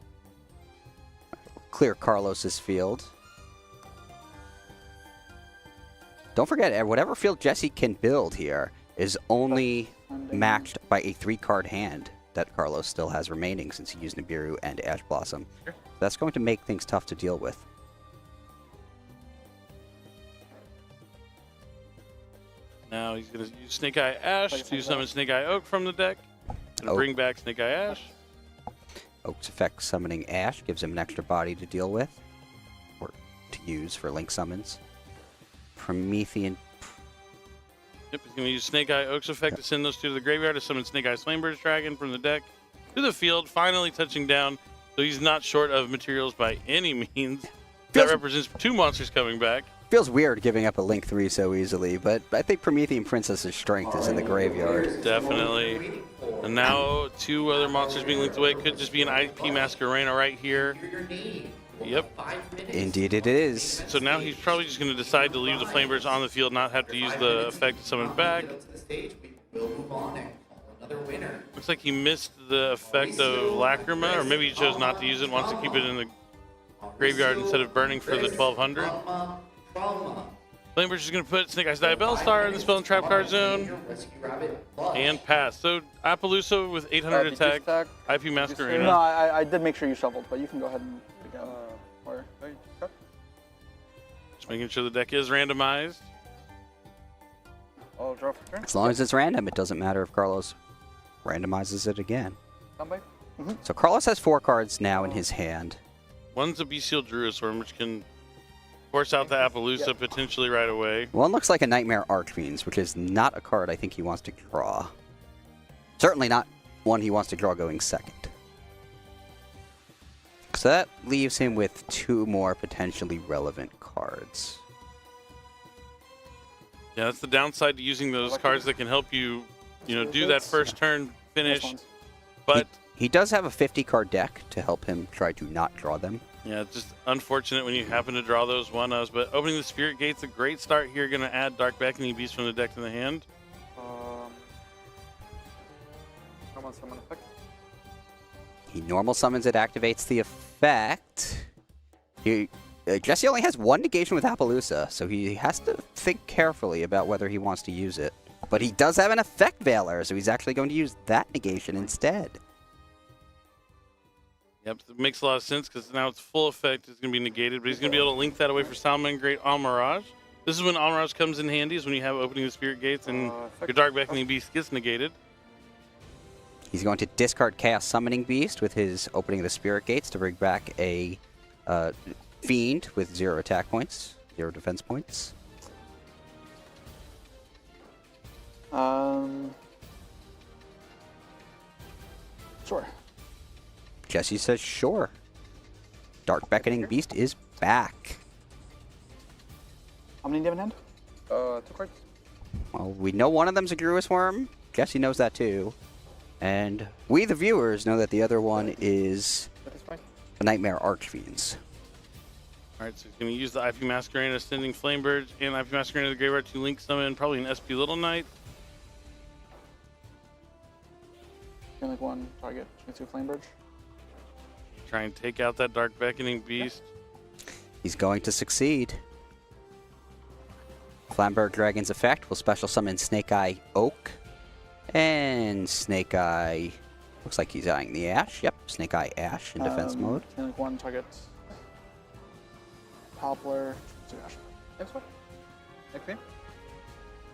Clear Carlos's field. Don't forget, whatever field Jesse can build here is only matched by a 3-card hand that Carlos still has remaining since he used Nibiru and Ash Blossom. Sure. That's going to make things tough to deal with. Now he's going to use Snake Eye Ash to summon Snake Eye Oak from the deck and bring back Snake Eye Ash. Oak's effect summoning Ash gives him an extra body to deal with, or to use for Link summons. Promethean. Yep, he's going to use Snake Eye Oak's effect to send those two to the graveyard to summon Snake Eye Flamebird's Dragon from the deck to the field, finally touching down. So he's not short of materials by any means. That represents 2 monsters coming back. Feels weird giving up a Link 3 so easily, but I think Promethean Princess's strength is in the graveyard. Definitely. And now 2 other monsters being linked away. Could just be an IP Masquerena right here. Yep. Indeed it is. So now he's probably just going to decide to leave the Flamebirds on the field, not have to use the effect to summon back. Looks like he missed the effect of Lacrima, or maybe he chose not to use it, wants to keep it in the graveyard instead of burning for the 1200. Flamebird's just going to put Snake Eyes Diabell Star in the spell and trap card zone. And pass. So Appaloosa with 800 attack, IP Masquerena. No, I did make sure you shoveled, but you can go ahead and again. Just making sure the deck is randomized. Oh, draw for turn. As long as it's random, it doesn't matter if Carlos randomizes it again. So Carlos has 4 cards now in his hand. One's a Bestial Druisworm, which can force out the Appaloosa potentially right away. One looks like a Nightmare Archfiends, which is not a card I think he wants to draw. Certainly not one he wants to draw going second. So that leaves him with 2 more potentially relevant cards. Yeah, that's the downside to using those cards that can help you, do that first turn finish. But he does have a 50-card deck to help him try to not draw them. Yeah, it's just unfortunate when you happen to draw those 1-ofs. But opening the Spirit Gate's a great start here. Going to add Dark Beckoning Beast from the deck to the hand. Normal summon effect. He normal summons it, activates the effect. Jesse only has 1 negation with Appaloosa, so he has to think carefully about whether he wants to use it. But he does have an effect Veiler, so he's actually going to use that negation instead. Yep, it makes a lot of sense because now it's full effect. It's going to be negated, but he's going to be able to link that away for Salman Great Almirage. This is when Almirage comes in handy, is when you have opening the Spirit Gates and your Dark Beckoning Beast gets negated. He's going to discard Chaos Summoning Beast with his opening of the Spirit Gates to bring back a Fiend with 0 attack points, 0 defense points. Sure. Jesse says sure. Dark Beckoning Beast is back. How many do you have in hand? 2 cards. Well, we know one of them's a Gruus Worm. Jesse knows that too. And we, the viewers, know that the other one is the Nightmare Archfiends. All right, so he's going to use the IP Masquerena, Ascending Flamebirds, and IP Masquerena to the graveyard to link summon probably an SP Little Knight. Like 1 target, 2 Flamebirds. Try and take out that Dark Beckoning Beast. He's going to succeed. Flamberg Dragon's effect will special summon Snake Eye Oak. And Snake Eye looks like he's eyeing the Ash. Yep, Snake Eye Ash in defense mode. Like 1 target. Poplar, 2 Ash. Next one. Next game.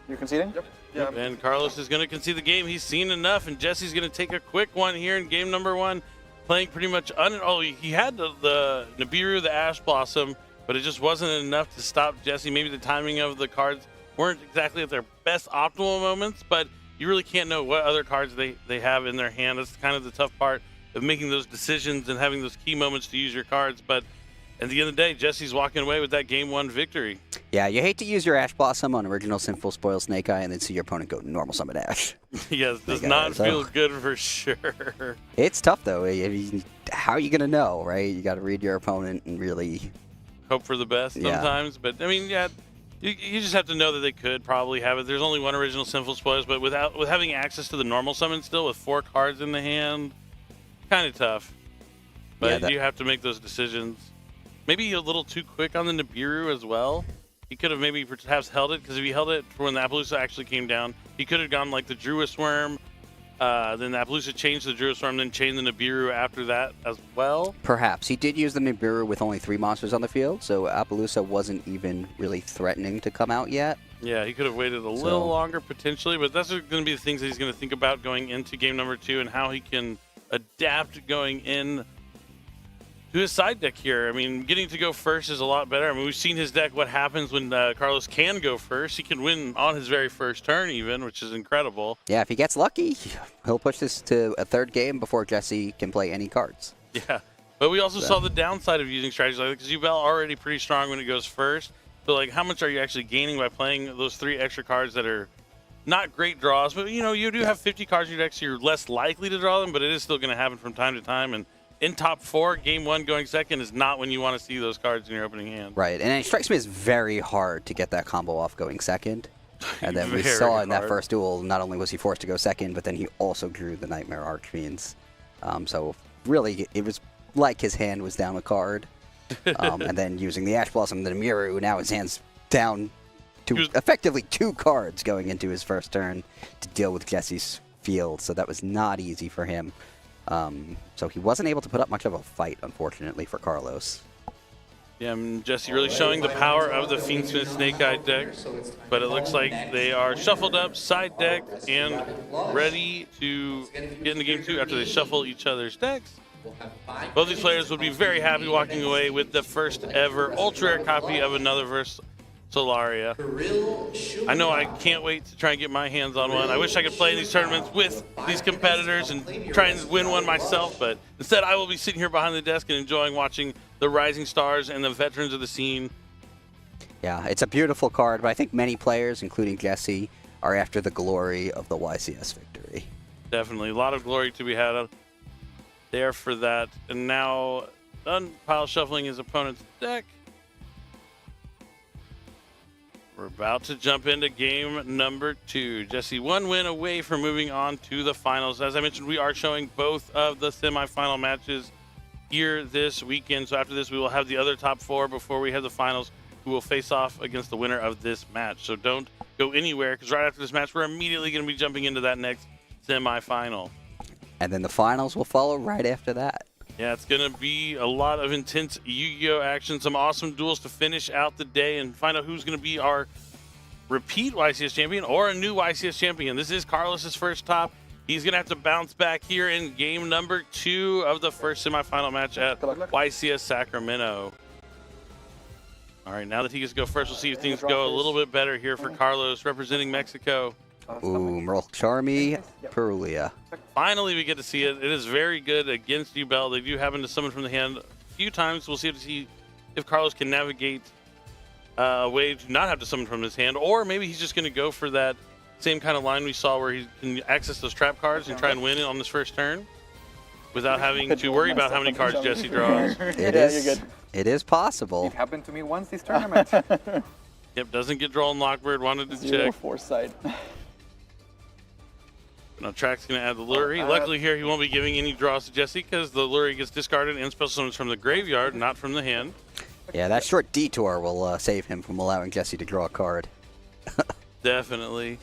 You're conceding? Yep. Yeah. And Carlos is going to concede the game. He's seen enough, and Jesse's going to take a quick one here in game number 1, playing pretty much he had the Nibiru, the Ash Blossom, but it just wasn't enough to stop Jesse. Maybe the timing of the cards weren't exactly at their best optimal moments, but you really can't know what other cards they have in their hand. That's kind of the tough part of making those decisions and having those key moments to use your cards. But at the end of the day, Jesse's walking away with that game 1 victory. Yeah, you hate to use your Ash Blossom on original Sinful Spoil Snake Eye and then see your opponent go normal summon Ash. Yes, does not feel good for sure. It's tough, though. I mean, how are you going to know, right? You got to read your opponent and really hope for the best sometimes. But, I mean, yeah, you just have to know that they could probably have it. There's only 1 original Sinful Spoils, but with having access to the normal summon still with 4 cards in the hand, kind of tough. But you have to make those decisions. Maybe a little too quick on the Nibiru as well. He could have maybe perhaps held it, because if he held it for when the Appaloosa actually came down, he could have gone like the Druis Worm, then the Appaloosa changed the Druis Worm, then chained the Nibiru after that as well. Perhaps. He did use the Nibiru with only 3 monsters on the field, so Appaloosa wasn't even really threatening to come out yet. Yeah, he could have waited a little longer potentially, but that's going to be the things that he's going to think about going into game number 2 and how he can adapt going in to his side deck here. I mean, getting to go first is a lot better. I mean, we've seen his deck, what happens when Carlos can go first. He can win on his very first turn even, which is incredible. Yeah, if he gets lucky, he'll push this to a 3rd game before Jesse can play any cards. Yeah, but we also saw the downside of using strategies like that, because Yubel already pretty strong when it goes first. But, like, how much are you actually gaining by playing those 3 extra cards that are not great draws? But, you know, you do have 50 cards in your deck, so you're less likely to draw them, but it is still going to happen from time to time. And in top 4, game 1 going second is not when you want to see those cards in your opening hand. Right, and it strikes me as very hard to get that combo off going second. And then we saw in that first duel, not only was he forced to go second, but then he also drew the Nightmare Archfiends. So really, it was like his hand was down a card. And then using the Ash Blossom, the Nibiru, now his hand's down to effectively 2 cards going into his first turn to deal with Jesse's field. So that was not easy for him. So he wasn't able to put up much of a fight, unfortunately, for Carlos. Yeah, Jesse really showing the power of the Fiendsmith Snake Eye deck, but it looks like they are shuffled up, side decked, and ready to get into game 2 after they shuffle each other's decks. Both these players would be very happy walking away with the first ever ultra rare copy of Another Verse Solaria. I know I can't wait to try and get my hands on one. I wish I could play in these tournaments with these competitors and try and win one myself, but instead I will be sitting here behind the desk and enjoying watching the rising stars and the veterans of the scene. Yeah, it's a beautiful card, but I think many players, including Jesse, are after the glory of the YCS victory. Definitely. A lot of glory to be had there for that. And now done pile shuffling his opponent's deck. We're about to jump into game number 2. Jesse, 1 win away from moving on to the finals. As I mentioned, we are showing both of the semifinal matches here this weekend. So after this, we will have the other top 4 before we have the finals, who will face off against the winner of this match. So don't go anywhere, because right after this match, we're immediately going to be jumping into that next semifinal. And then the finals will follow right after that. Yeah, it's going to be a lot of intense Yu-Gi-Oh! Action, some awesome duels to finish out the day and find out who's going to be our repeat YCS champion or a new YCS champion. This is Carlos's first top. He's going to have to bounce back here in game number 2 of the first semifinal match at YCS Sacramento. All right, now that he gets to go first, we'll see if things go a little bit better here for Carlos, representing Mexico. Ooh, Merle Charmy, Perulia. Finally, we get to see it. It is very good against Yubel. They do happen to summon from the hand a few times. We'll see if Carlos can navigate a way to not have to summon from his hand, or maybe he's just going to go for that same kind of line we saw where he can access those trap cards and try and win it on this first turn without having to worry about how many cards Jesse draws. It is possible. It happened to me once this tournament. Yep, doesn't get drawn Lockbird. Wanted to Zero check. foresight. Now Track's going to add the Lurie. Luckily here, he won't be giving any draws to Jesse because the Lurie gets discarded and special summons from the graveyard, not from the hand. Yeah, that short detour will save him from allowing Jesse to draw a card. Definitely.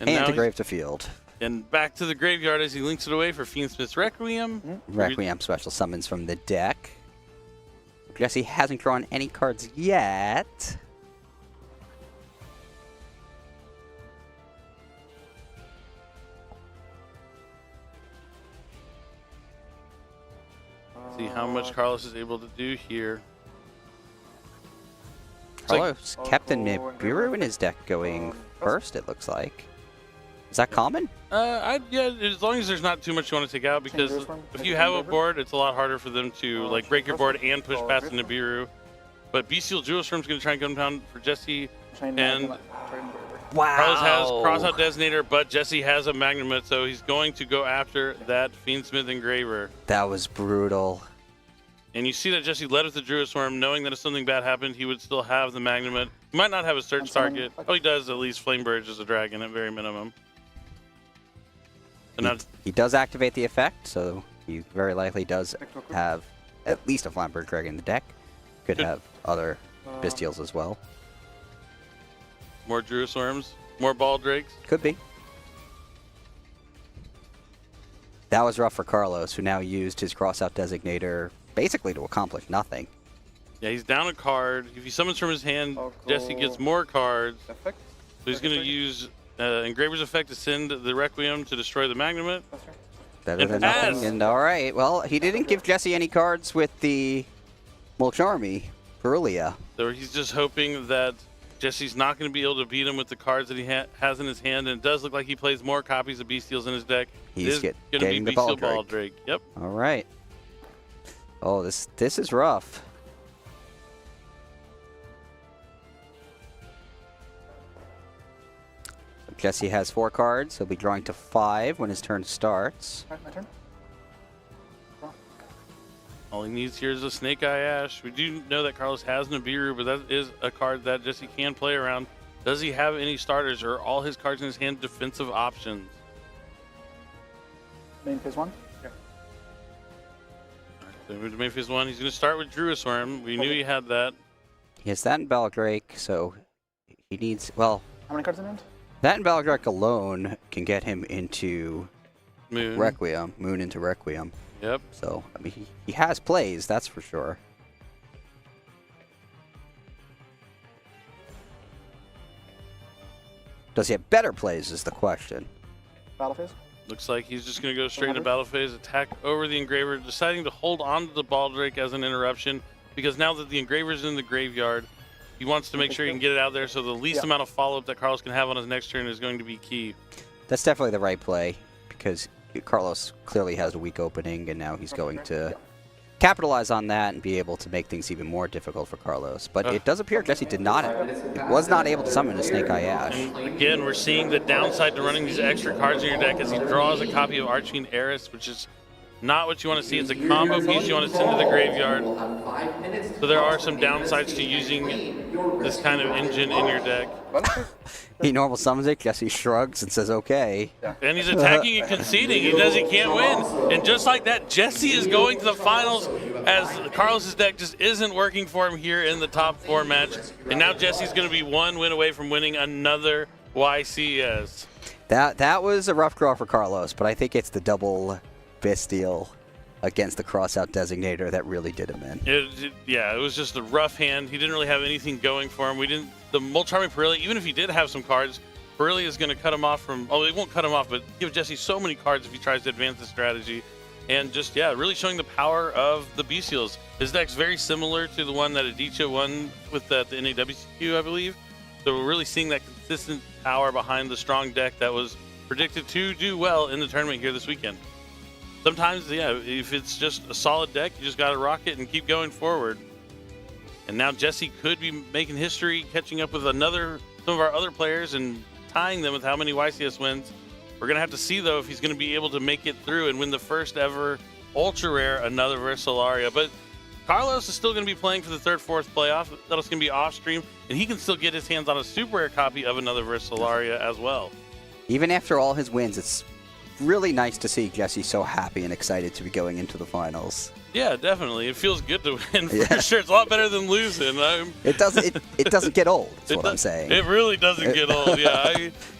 And to grave to field. And back to the graveyard as he links it away for Fiendsmith's Requiem. Requiem special summons from the deck. Jesse hasn't drawn any cards yet. See how much Carlos is able to do here. Carlos kept the Nibiru in his deck going first, it looks like. Is that common? Yeah, as long as there's not too much you want to take out, because if you have a board, it's a lot harder for them to like break your board and push past the Nibiru. But Bestial Jewelstorm's going to try and come down for Jesse, and Carlos has Crossout Designator, but Jesse has a Magnumite, so he's going to go after that Fiendsmith Engraver. That was brutal. And you see that Jesse led with the Druid Swarm, knowing that if something bad happened, he would still have the Magnumite. He might not have a search target. Oh, he does at least Flame Burge as a dragon at very minimum. He does activate the effect, so he very likely does have at least a Flamberg Dragon in the deck. Could have other Bestials as well. More Druid Swarms, more Ball Drakes. Could be. That was rough for Carlos, who now used his Crossout Designator basically to accomplish nothing. Yeah, he's down a card. If he summons from his hand, Jesse gets more cards. So he's going to use Engraver's Effect to send the Requiem to destroy the Magnumite. Better than nothing. And all right, well, he didn't give Jesse any cards with the Mulcharmy Perulia. So he's just hoping that Jesse's not going to be able to beat him with the cards that he has in his hand, and it does look like he plays more copies of Bestials in his deck. He's going to be the Bestial Ball Ball Drake. Yep. All right. Oh, this is rough. Jesse has 4 cards. He'll be drawing to 5 when his turn starts. My turn. All he needs here is a Snake Eye Ash. We do know that Carlos has Nibiru, but that is a card that Jesse can play around. Does he have any starters, or are all his cards in his hand defensive options? Main phase 1. Yeah. So we move to main phase 1. He's going to start with Druid Swarm. We knew he had that. He has that in Baldrake, so he needs, well... How many cards in hand? That and Baldrake alone can get him into Moon. Requiem. Moon into Requiem. Yep. So, I mean, he has plays, that's for sure. Does he have better plays is the question. Battle phase? Looks like he's just going to go straight into battle phase, attack over the Engraver, deciding to hold on to the Baldrake as an interruption, because now that the Engraver's in the graveyard, he wants to make sure he can get it out there, so the least amount of follow-up that Carlos can have on his next turn is going to be key. That's definitely the right play, because Carlos clearly has a weak opening, and now he's going to capitalize on that and be able to make things even more difficult for Carlos. But it does appear Jesse was not able to summon a Snake Eye Ash. Again, we're seeing the downside to running these extra cards in your deck as he draws a copy of Archfiend Eris, which is not what you want to see. It's a combo piece you want to send to the graveyard. So there are some downsides to using this kind of engine in your deck. He normal summons it, Jesse shrugs and says, okay. And he's attacking and conceding. He knows he can't win. And just like that, Jesse is going to the finals as Carlos's deck just isn't working for him here in the top 4 match. And now Jesse's going to be 1 win away from winning another YCS. That was a rough draw for Carlos, but I think it's the double Bestial against the Crossout Designator that really did him in. Yeah, it was just a rough hand. He didn't really have anything going for him. The Mulcharmy Perillia, even if he did have some cards, Perillia is going to cut him off from, it won't cut him off, but give Jesse so many cards if he tries to advance the strategy. And just, really showing the power of the Bestials. His deck's very similar to the one that Aditya won with the NAWCQ, I believe. So we're really seeing that consistent power behind the strong deck that was predicted to do well in the tournament here this weekend. Sometimes, if it's just a solid deck, you just got to rock it and keep going forward. And now Jesse could be making history, catching up with some of our other players and tying them with how many YCS wins. We're going to have to see, though, if he's going to be able to make it through and win the first ever ultra rare Another Versalaria. But Carlos is still going to be playing for the 3rd, 4th playoff. That's going to be off stream, and he can still get his hands on a super rare copy of Another Versalaria as well. Even after all his wins, it's really nice to see Jesse so happy and excited to be going into the finals. Yeah, definitely. It feels good to win for sure. It's a lot better than losing. It doesn't get old. That's what I'm saying. It really doesn't get old. Yeah,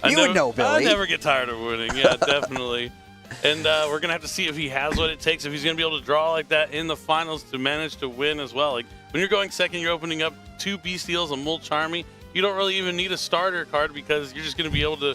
you would know, Billy. I never get tired of winning. Yeah, definitely. And we're gonna have to see if he has what it takes. If he's gonna be able to draw like that in the finals to manage to win as well. Like when you're going second, you're opening up 2 Bestials, a Mulcharmy. You don't really even need a starter card because you're just gonna be able to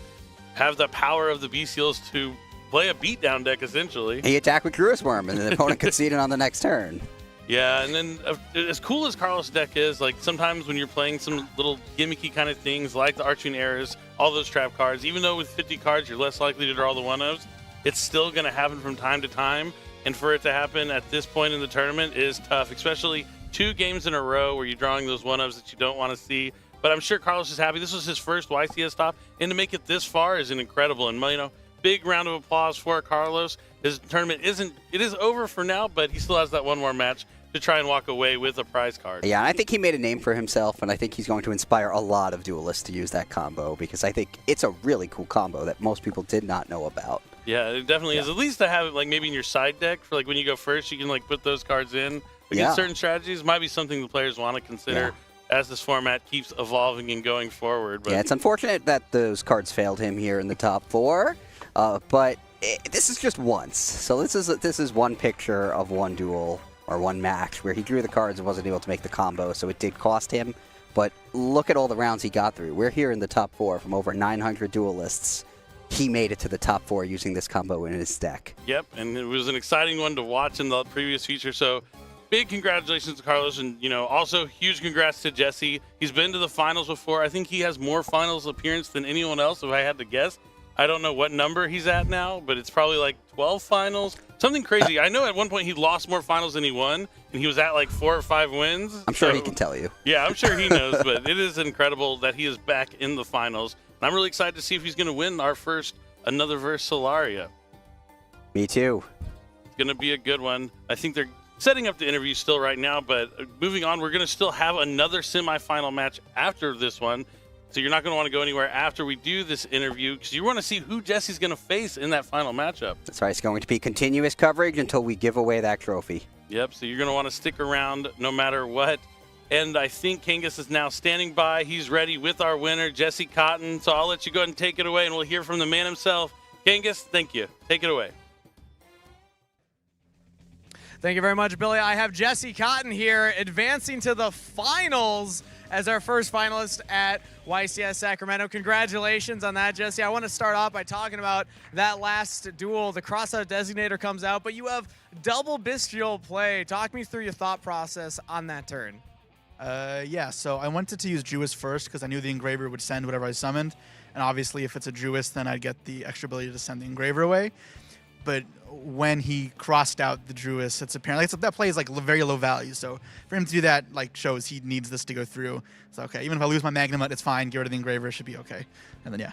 have the power of the Bestials to play a beatdown deck, essentially. He attacked with Druid Worm, and the opponent could see it on the next turn. Yeah, and then as cool as Carlos' deck is, like sometimes when you're playing some little gimmicky kind of things like the Arching Errors, all those trap cards, even though with 50 cards you're less likely to draw the 1-ofs, it's still going to happen from time to time. And for it to happen at this point in the tournament is tough, especially 2 games in a row where you're drawing those 1-ofs that you don't want to see. But I'm sure Carlos is happy. This was his first YCS top, and to make it this far is an incredible. And, you know, big round of applause for Carlos. His tournament is over for now, but he still has that one more match to try and walk away with a prize card. Yeah, I think he made a name for himself, and I think he's going to inspire a lot of duelists to use that combo, because I think it's a really cool combo that most people did not know about. Yeah, it definitely is. At least to have it, like, maybe in your side deck, for, like, when you go first, you can, like, put those cards in. Against certain strategies, might be something the players want to consider as this format keeps evolving and going forward. But yeah, it's unfortunate that those cards failed him here in the top 4, but this is just once. So this is one picture of one duel or one match where he drew the cards and wasn't able to make the combo, so it did cost him. But look at all the rounds he got through. We're here in the top 4 from over 900 duelists. He made it to the top 4 using this combo in his deck. Yep, and it was an exciting one to watch in the previous feature. So big congratulations to Carlos, and, you know, also huge congrats to Jesse. He's been to the finals before. I think he has more finals appearance than anyone else, if I had to guess. I don't know what number he's at now, but it's probably like 12 finals. Something crazy. I know at one point he lost more finals than he won, and he was at like 4 or 5 wins. I'm sure he can tell you. Yeah, I'm sure he knows, but it is incredible that he is back in the finals. And I'm really excited to see if he's going to win our first Another Verse Solaria. Me too. It's going to be a good one. I think they're setting up the interview still right now, but moving on, we're going to still have another semifinal match after this one. So you're not going to want to go anywhere after we do this interview, because you want to see who Jesse's going to face in that final matchup. That's right. It's going to be continuous coverage until we give away that trophy. Yep. So you're going to want to stick around no matter what. And I think Kangas is now standing by. He's ready with our winner, Jesse Cotton. So I'll let you go ahead and take it away, and we'll hear from the man himself. Kangas, thank you. Take it away. Thank you very much, Billy. I have Jesse Cotton here advancing to the finals as our first finalist at YCS Sacramento. Congratulations on that, Jesse. I want to start off by talking about that last duel. The crossout designator comes out, but you have double bestial play. Talk me through your thought process on that turn. Yeah, so I wanted to use Jewess first because I knew the Engraver would send whatever I summoned. And obviously, if it's a Jewess, then I'd get the extra ability to send the Engraver away. But when he crossed out the Druis, it's apparently that play is like very low value. So for him to do that, like, shows he needs this to go through. So okay, even if I lose my Magnamut, it's fine. Get rid of the Engraver, it should be okay. And then yeah.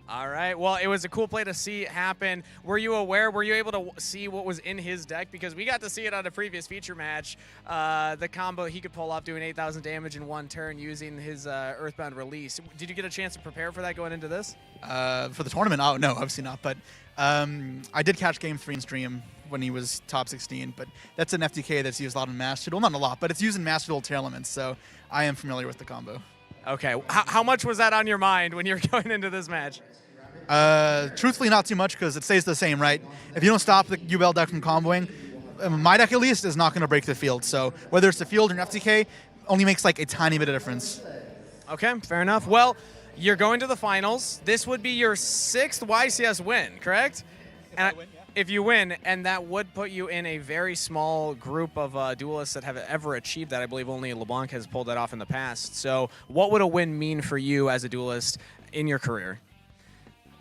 All right. Well, it was a cool play to see happen. Were you aware? Were you able to see what was in his deck? Because we got to see it on a previous feature match. The combo he could pull off doing 8,000 damage in one turn using his Earthbound release. Did you get a chance to prepare for that going into this? For the tournament? Oh, no, obviously not. But I did catch Game 3 in stream when he was top 16. But that's an FTK that's used a lot in Master Duel. Not a lot, but it's used in Master Duel tier elements. So I am familiar with the combo. Okay. How much was that on your mind when you were going into this match? Truthfully, not too much because it stays the same, right? If you don't stop the UL deck from comboing, my deck at least is not going to break the field. So whether it's the field or an FTK, only makes like a tiny bit of difference. Okay, fair enough. Well, you're going to the finals. This would be your 6th YCS win, correct? If you win, and that would put you in a very small group of duelists that have ever achieved that. I believe only LeBlanc has pulled that off in the past. So what would a win mean for you as a duelist in your career?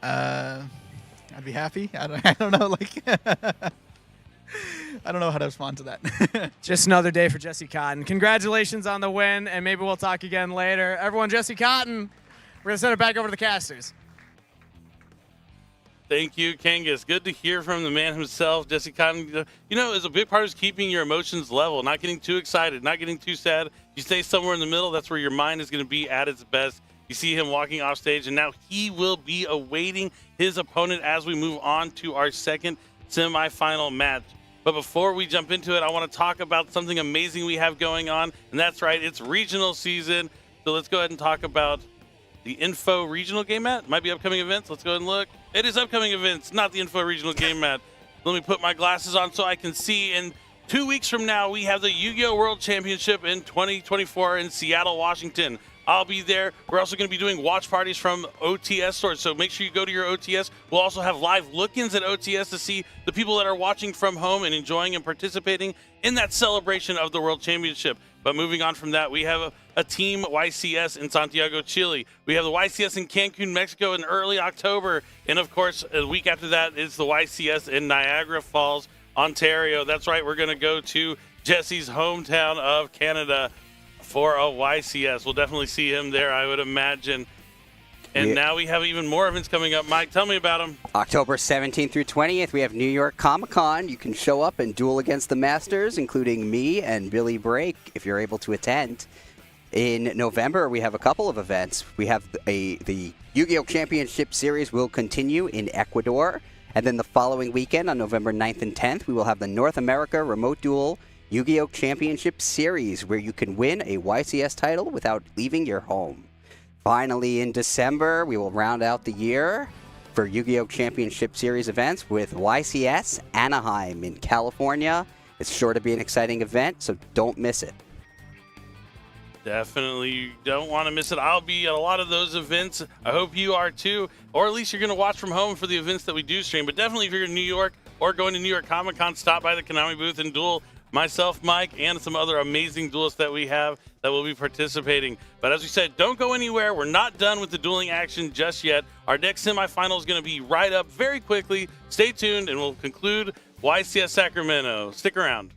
I'd be happy. I don't know, like, I don't know how to respond to that. Just another day for Jesse Cotton. Congratulations on the win, and maybe we'll talk again later. Everyone, Jesse Cotton, we're going to send it back over to the casters. Thank you, Kangas. Good to hear from the man himself, Jesse Cotton. You know, it's a big part of keeping your emotions level, not getting too excited, not getting too sad. You stay somewhere in the middle, that's where your mind is going to be at its best. You see him walking off stage, and now he will be awaiting his opponent as we move on to our second semifinal match. But before we jump into it, I want to talk about something amazing we have going on, and that's right, it's regional season. So let's go ahead and talk about the Info Regional Game Mat. Might be upcoming events. Let's go ahead and look. It is upcoming events, not the Info Regional Game Mat. Let me put my glasses on so I can see. And 2 weeks from now, we have the Yu-Gi-Oh! World Championship in 2024 in Seattle, Washington. I'll be there. We're also going to be doing watch parties from OTS stores, so make sure you go to your OTS. We'll also have live look-ins at OTS to see the people that are watching from home and enjoying and participating in that celebration of the World Championship. But moving on from that, we have a team YCS in Santiago, Chile. We have the YCS in Cancun, Mexico in early October. And of course, a week after that is the YCS in Niagara Falls, Ontario. That's right, we're going to go to Jesse's hometown of Canada for a YCS. We'll definitely see him there, I would imagine. And now we have even more events coming up. Mike, tell me about them. October 17th through 20th, we have New York Comic-Con. You can show up and duel against the Masters, including me and Billy Brake, if you're able to attend. In November, we have a couple of events. We have the Yu-Gi-Oh! Championship Series will continue in Ecuador. And then the following weekend, on November 9th and 10th, we will have the North America Remote Duel Yu-Gi-Oh! Championship Series, where you can win a YCS title without leaving your home. Finally, in December, we will round out the year for Yu-Gi-Oh! Championship Series events with YCS Anaheim in California. It's sure to be an exciting event, so don't miss it. Definitely, you don't want to miss it. I'll be at a lot of those events. I hope you are too, or at least you're going to watch from home for the events that we do stream. But definitely, if you're in New York or going to New York Comic-Con, stop by the Konami booth and duel myself, Mike, and some other amazing duelists that we have that will be participating. But as we said, don't go anywhere. We're not done with the dueling action just yet. Our next semifinal is going to be right up very quickly. Stay tuned, and we'll conclude YCS Sacramento. Stick around.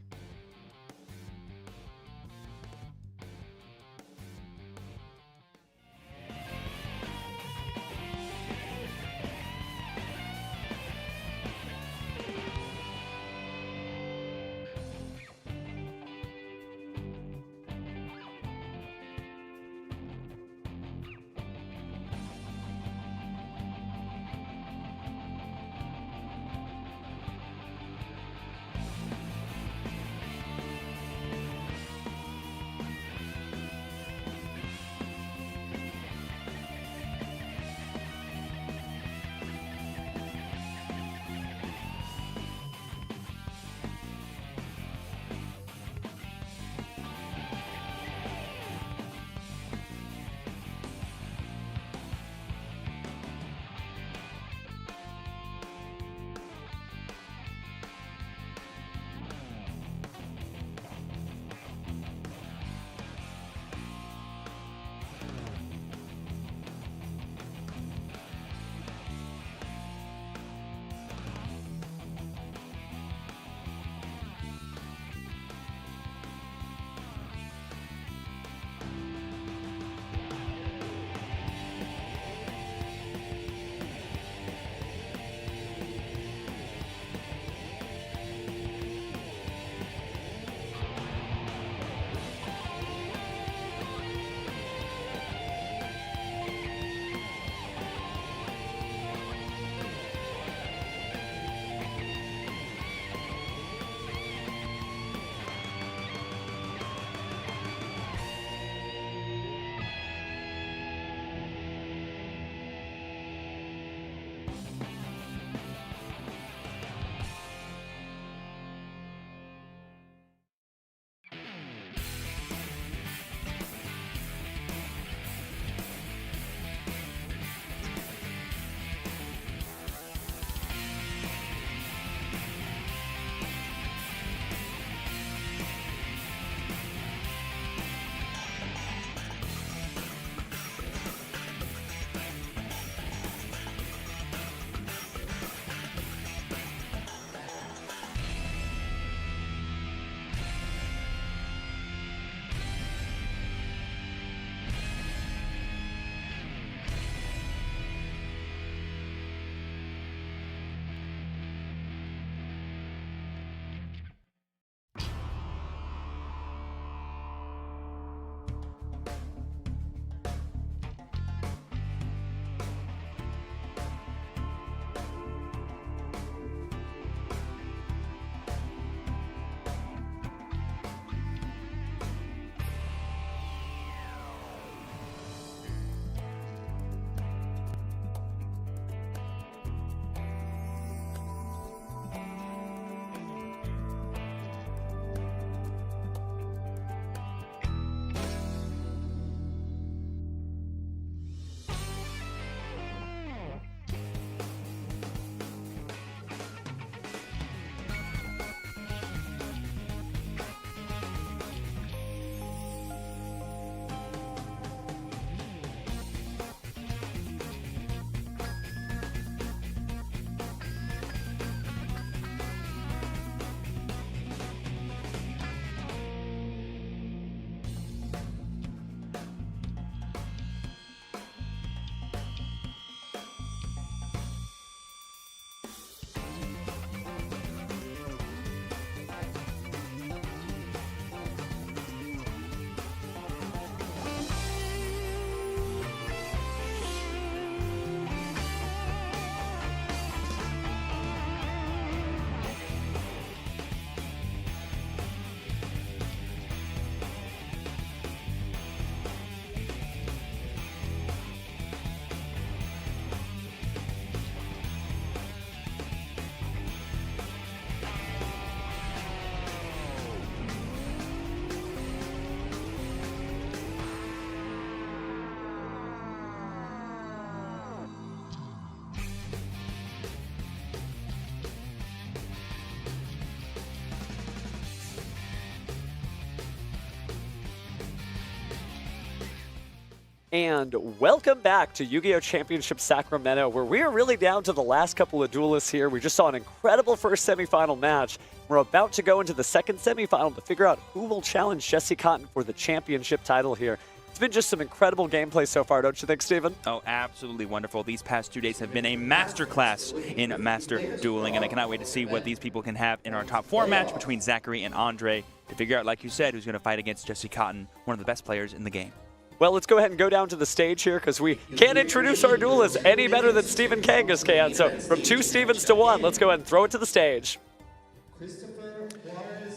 And welcome back to Yu-Gi-Oh! Championship Sacramento, where we are really down to the last couple of duelists here. We just saw an incredible first semifinal match. We're about to go into the second semifinal to figure out who will challenge Jesse Cotton for the championship title here. It's been just some incredible gameplay so far, don't you think, Steven? Oh, absolutely wonderful. These past 2 days have been a masterclass in master dueling, and I cannot wait to see what these people can have in our top 4 match between Zachary and Andre to figure out, like you said, who's going to fight against Jesse Cotton, one of the best players in the game. Well, let's go ahead and go down to the stage here because we can't introduce our duelists any better than Stephen Kangas can. So from 2 Stevens to 1, let's go ahead and throw it to the stage.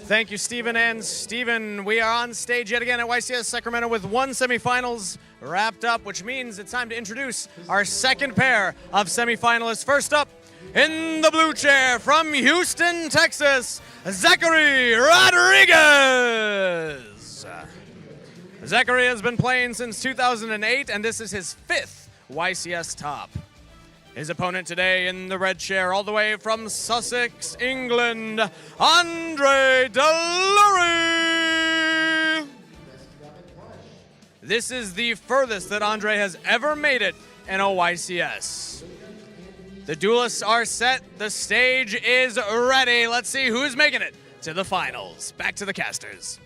Thank you, Stephen. And Stephen, we are on stage yet again at YCS Sacramento with 1 semifinals wrapped up, which means it's time to introduce our second pair of semifinalists. First up, in the blue chair from Houston, Texas, Zachary Rodriguez. Zachary has been playing since 2008, and this is his 5th YCS top. His opponent today in the red chair, all the way from Sussex, England, Andre Delury. This is the furthest that Andre has ever made it in a YCS. The duelists are set. The stage is ready. Let's see who's making it to the finals. Back to the casters.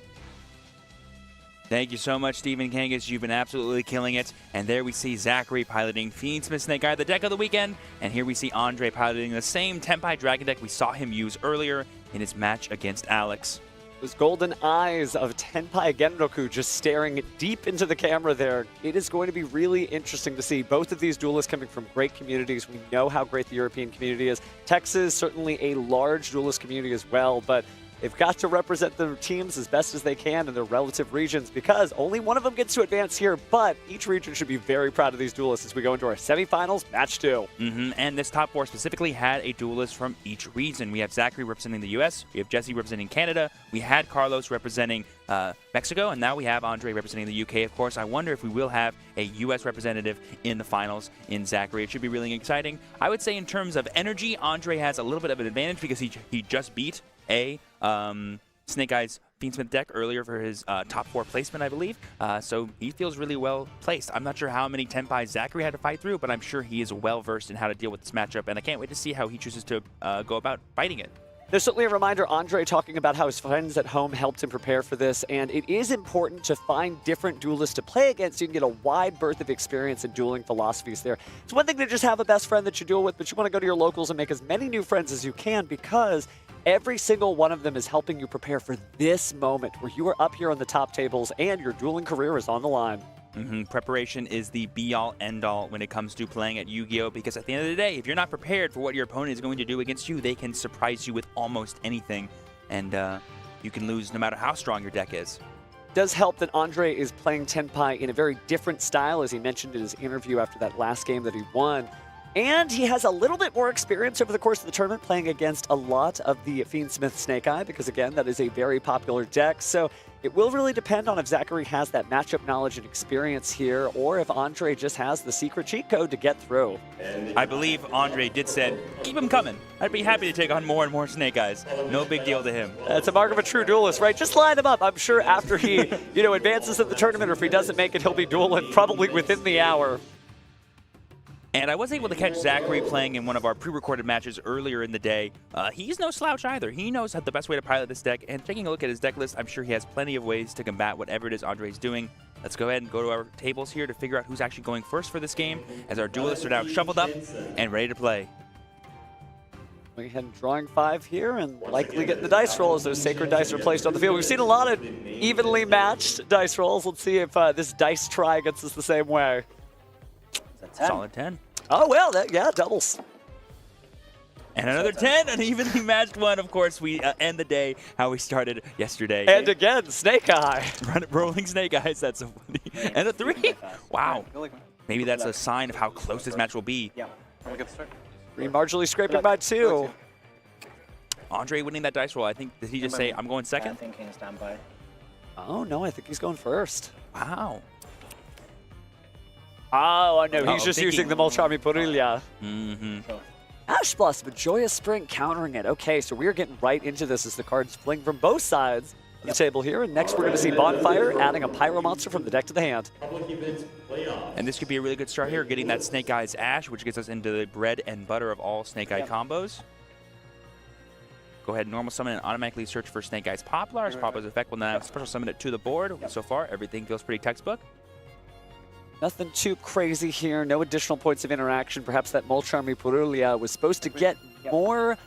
Thank you so much, Stephen Kangas. You've been absolutely killing it. And there we see Zachary piloting Fiendsmith Snake Eye, the deck of the weekend. And here we see Andre piloting the same Tenpai Dragon deck we saw him use earlier in his match against Alex. Those golden eyes of Tenpai Genroku just staring deep into the camera there. It is going to be really interesting to see both of these duelists coming from great communities. We know how great the European community is. Texas, certainly a large duelist community as well, but they've got to represent their teams as best as they can in their relative regions because only one of them gets to advance here, but each region should be very proud of these duelists as we go into our semifinals, match 2. And this top 4 specifically had a duelist from each region. We have Zachary representing the US, we have Jesse representing Canada, we had Carlos representing Mexico, and now we have Andre representing the UK, of course. I wonder if we will have a US representative in the finals in Zachary. It should be really exciting. I would say in terms of energy, Andre has a little bit of an advantage because he just beat Snake Eyes Fiendsmith deck earlier for his top 4 placement, I believe. So he feels really well placed. I'm not sure how many Tenpai Zachary had to fight through, but I'm sure he is well versed in how to deal with this matchup, and I can't wait to see how he chooses to go about fighting it. There's certainly a reminder, Andre talking about how his friends at home helped him prepare for this, and it is important to find different duelists to play against so you can get a wide berth of experience in dueling philosophies there. It's one thing to just have a best friend that you duel with, but you want to go to your locals and make as many new friends as you can because every single one of them is helping you prepare for this moment where you are up here on the top tables and your dueling career is on the line. Preparation is the be-all, end-all when it comes to playing at Yu-Gi-Oh! Because at the end of the day, if you're not prepared for what your opponent is going to do against you, they can surprise you with almost anything, and you can lose no matter how strong your deck is. It does help that Andre is playing Tenpai in a very different style, as he mentioned in his interview after that last game that he won. And he has a little bit more experience over the course of the tournament playing against a lot of the Fiendsmith Snake Eye, because again, that is a very popular deck. So it will really depend on if Zachary has that matchup knowledge and experience here, or if Andre just has the secret cheat code to get through. I believe Andre did say, keep him coming. I'd be happy to take on more and more Snake Eyes. No big deal to him. That's a mark of a true duelist, right? Just line him up. I'm sure after he, advances in the tournament, or if he doesn't make it, he'll be dueling probably within the hour. And I was able to catch Zachary playing in one of our pre-recorded matches earlier in the day. He's no slouch either. He knows the best way to pilot this deck. And taking a look at his deck list, I'm sure he has plenty of ways to combat whatever it is Andre's doing. Let's go ahead and go to our tables here to figure out who's actually going first for this game, as our duelists are now shuffled up and ready to play. Going ahead and drawing 5 here and likely getting the dice roll as those sacred dice are placed on the field. We've seen a lot of evenly matched dice rolls. Let's see if this dice try gets us the same way. Solid 10. Oh, well, yeah, doubles. And another 10, an evenly matched one. Of course, we end the day how we started yesterday. And again, Snake Eye. Rolling Snake Eyes, that's so funny. And a 3. Wow. Maybe that's a sign of how close this match will be. Yeah. Have a good start. 3 marginally scraping by 2. Andre winning that dice roll, I think, did he just say, I'm going second? I'm thinking standby. Oh, no, I think he's going first. Wow. Oh, I know. He's just using the Molchami Purilla. Ash Blossom, a Joyous Spring countering it. Okay, so we're getting right into this as the cards fling from both sides the table here. And next we're going to see Bonfire adding a Pyro Monster from the deck to the hand. And this could be a really good start here, getting that Snake Eyes Ash, which gets us into the bread and butter of all Snake Eye combos. Go ahead, normal summon and automatically search for Snake Eyes Poplar. As Poplar's effect will now special summon it to the board. So far, everything feels pretty textbook. Nothing too crazy here. No additional points of interaction. Perhaps that Molcharmy Purulia was supposed to get more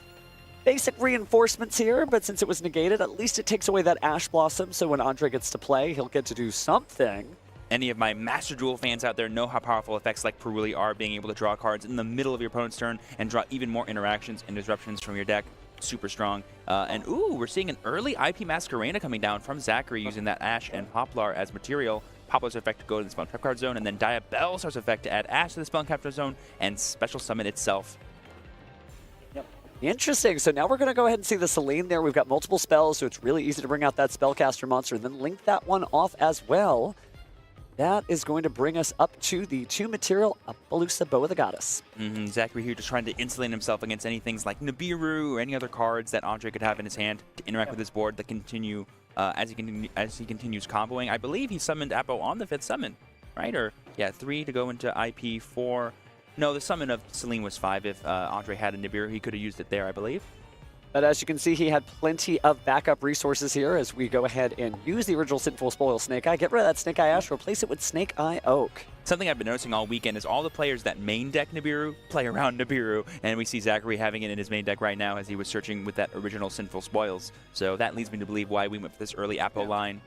basic reinforcements here, but since it was negated, at least it takes away that Ash Blossom, so when Andre gets to play, he'll get to do something. Any of my Master Duel fans out there know how powerful effects like Purulia are, being able to draw cards in the middle of your opponent's turn and draw even more interactions and disruptions from your deck. Super strong. And ooh, we're seeing an early IP Masquerena coming down from Zachary using that Ash and Poplar as material. Poplar's effect to go to the Spell Trap card zone, and then Diabellstar's effect to add Ash to the Spell Capture zone and special summon itself. Interesting. So now we're going to go ahead and see the Selene there. We've got multiple spells, so it's really easy to bring out that Spellcaster monster and then link that one off as well. That is going to bring us up to the 2-material Appaloosa Bow of the Goddess. Zachary here just trying to insulate himself against any things like Nibiru or any other cards that Andre could have in his hand to interact with his board that continue as he continues comboing. I believe he summoned Appo on the 5th summon, right? Or, yeah, 3 to go into IP, 4. No, the summon of Selene was 5. If Andre had a Nibiru, he could have used it there, I believe. But as you can see, he had plenty of backup resources here as we go ahead and use the original Sinful Spoil Snake Eye. Get rid of that Snake Eye Ash, replace it with Snake Eye Oak. Something I've been noticing all weekend is all the players that main deck Nibiru play around Nibiru, and we see Zachary having it in his main deck right now as he was searching with that original Sinful Spoils. So that leads me to believe why we went for this early Appo line.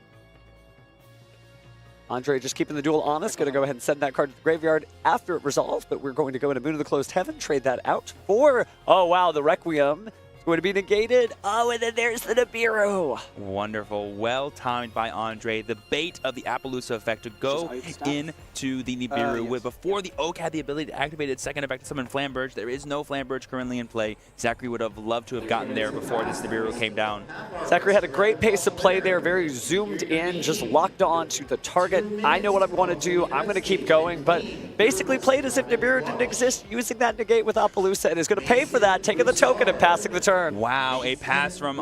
Andre just keeping the duel honest, going to go ahead and send that card to the graveyard after it resolves, but we're going to go into Moon of the Closed Heaven, trade that out for, oh wow, the Requiem. It's going to be negated. Oh, and then there's the Nibiru. Wonderful. Well timed by Andre. The bait of the Appaloosa effect to go into the Nibiru. Yes. Before the Oak had the ability to activate its second effect to summon Flamberge. There is no Flamberge currently in play. Zachary would have loved to have gotten there before this Nibiru came down. Zachary had a great pace of play there, very zoomed in, just locked on to the target. I know what I want to do. I'm going to keep going, but basically played as if Nibiru didn't exist, using that negate with Appaloosa, and is going to pay for that, taking the token and passing the turn. Wow, a pass from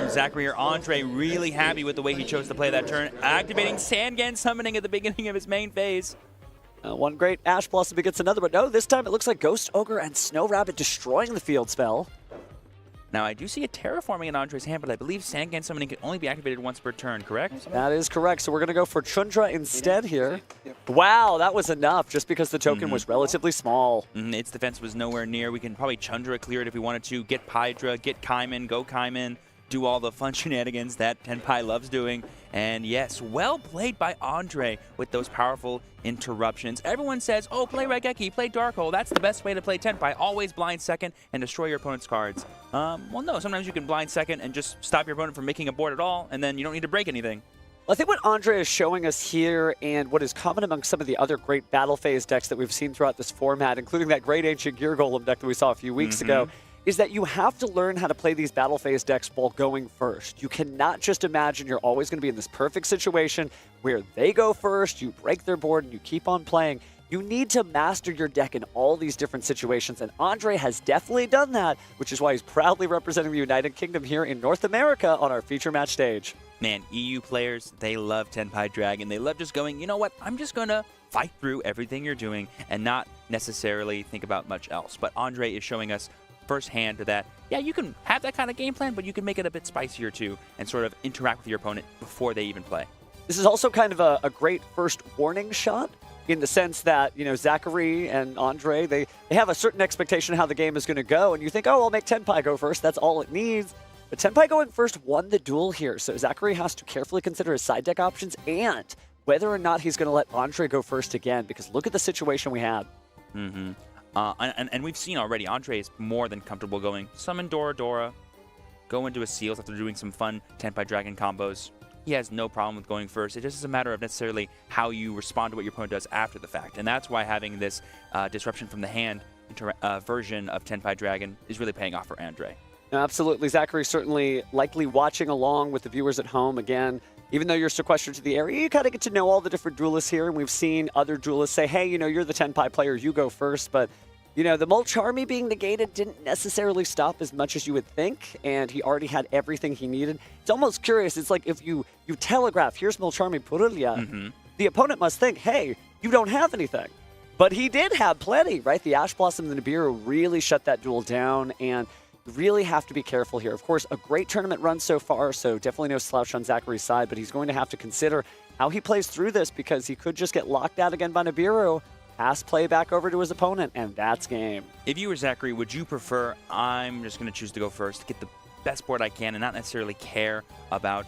Zachary here. Andre really happy with the way he chose to play that turn, activating Sangan summoning at the beginning of his main phase. One great Ash Blossom against another, but no, this time it looks like Ghost Ogre and Snow Rabbit destroying the field spell. Now, I do see a terraforming in Andre's hand, but I believe Sangan summoning can only be activated once per turn, correct? That is correct. So we're going to go for Chundra instead here. Wow, that was enough just because the token was relatively small. Its defense was nowhere near. We can probably Chundra clear it if we wanted to. Get Pydra, get Kaiman, go Kaiman, do all the fun shenanigans that Tenpai loves doing. And yes, well played by Andre with those powerful interruptions. Everyone says, oh, play Raigeki, play Darkhold. That's the best way to play Tenpai. Always blind second and destroy your opponent's cards. Well, no, sometimes you can blind second and just stop your opponent from making a board at all, and then you don't need to break anything. Well, I think what Andre is showing us here, and what is common among some of the other great battle phase decks that we've seen throughout this format, including that great Ancient Gear Golem deck that we saw a few weeks ago, is that you have to learn how to play these battle phase decks while going first. You cannot just imagine you're always going to be in this perfect situation where they go first, you break their board, and you keep on playing. You need to master your deck in all these different situations, and Andre has definitely done that, which is why he's proudly representing the United Kingdom here in North America on our feature match stage. Man, EU players, they love Tenpai Dragon. They love just going, you know what, I'm just going to fight through everything you're doing and not necessarily think about much else. But Andre is showing us firsthand that, yeah, you can have that kind of game plan, but you can make it a bit spicier too and sort of interact with your opponent before they even play. This is also kind of a great first warning shot in the sense that, you know, Zachary and Andre, they have a certain expectation of how the game is going to go, and you think, oh, I'll make Tenpai go first. That's all it needs. But Tenpai going first won the duel here, so Zachary has to carefully consider his side deck options and whether or not he's going to let Andre go first again, because look at the situation we had. And we've seen already, Andre is more than comfortable going summon Dora, go into a Seals after doing some fun Tenpai Dragon combos. He has no problem with going first. It just is a matter of necessarily how you respond to what your opponent does after the fact. And that's why having this disruption from the hand version of Tenpai Dragon is really paying off for Andre. No, absolutely. Zachary certainly likely watching along with the viewers at home. Again, even though you're sequestered to the area, you kind of get to know all the different duelists here. And we've seen other duelists say, hey, you know, you're the Tenpai player, you go first. But You know, the Mulch Army being negated didn't necessarily stop as much as you would think, and he already had everything he needed. It's almost curious. It's like if you telegraph, here's Mulch Army Purulia, the opponent must think, hey, you don't have anything. But he did have plenty, right? The Ash Blossom and the Nibiru really shut that duel down, and really have to be careful here. Of course, a great tournament run so far, so definitely no slouch on Zachary's side, but he's going to have to consider how he plays through this because he could just get locked out again by Nibiru, pass play back over to his opponent, and that's game. If you were Zachary, would you prefer, I'm just going to choose to go first, get the best board I can and not necessarily care about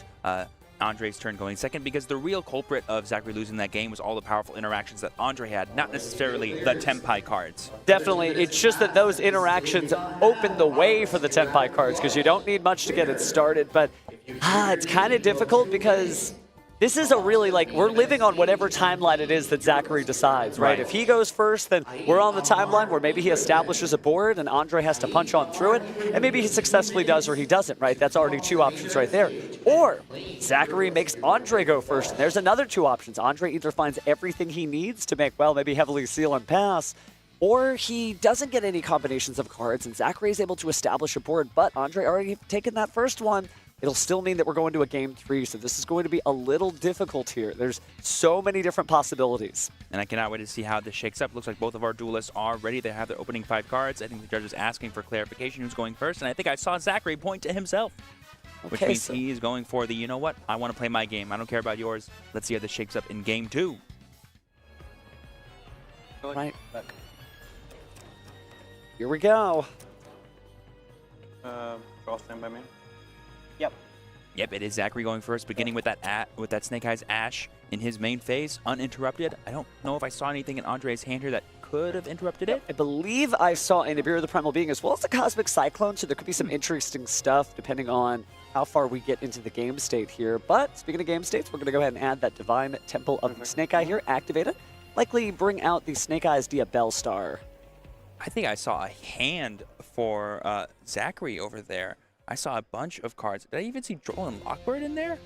Andre's turn going second, because the real culprit of Zachary losing that game was all the powerful interactions that Andre had, not necessarily the Tenpai cards. Definitely. It's just that those interactions open the way for the Tenpai cards because you don't need much to get it started, but it's kind of difficult because this is a really, like, we're living on whatever timeline it is that Zachary decides, right? If he goes first, then we're on the timeline where maybe he establishes a board and Andre has to punch on through it, and maybe he successfully does or he doesn't, right? That's already two options right there. Or Zachary makes Andre go first, and there's another two options. Andre either finds everything he needs to make, well, maybe heavily seal and pass, or he doesn't get any combinations of cards, and Zachary is able to establish a board, but Andre already taken that first one. It'll still mean that we're going to a game 3, so this is going to be a little difficult here. There's so many different possibilities. And I cannot wait to see how this shakes up. Looks like both of our duelists are ready. They have their opening 5 cards. I think the judge is asking for clarification who's going first, and I think I saw Zachary point to himself, which means he is going for the, you know what, I want to play my game. I don't care about yours. Let's see how this shakes up in game 2. Right. Here we go. Draw stand by me. Yep, it is Zachary going first, beginning with that Snake Eyes Ash in his main phase, uninterrupted. I don't know if I saw anything in Andre's hand here that could have interrupted it. I believe I saw a Nibiru the Primal Being as well as the Cosmic Cyclone, so there could be some interesting stuff depending on how far we get into the game state here. But speaking of game states, we're going to go ahead and add that Divine Temple of the Snake Eye here, activate it. Likely bring out the Snake Eyes Diabell Star. I think I saw a hand for Zachary over there. I saw a bunch of cards. Did I even see Droll and Lockbird in there?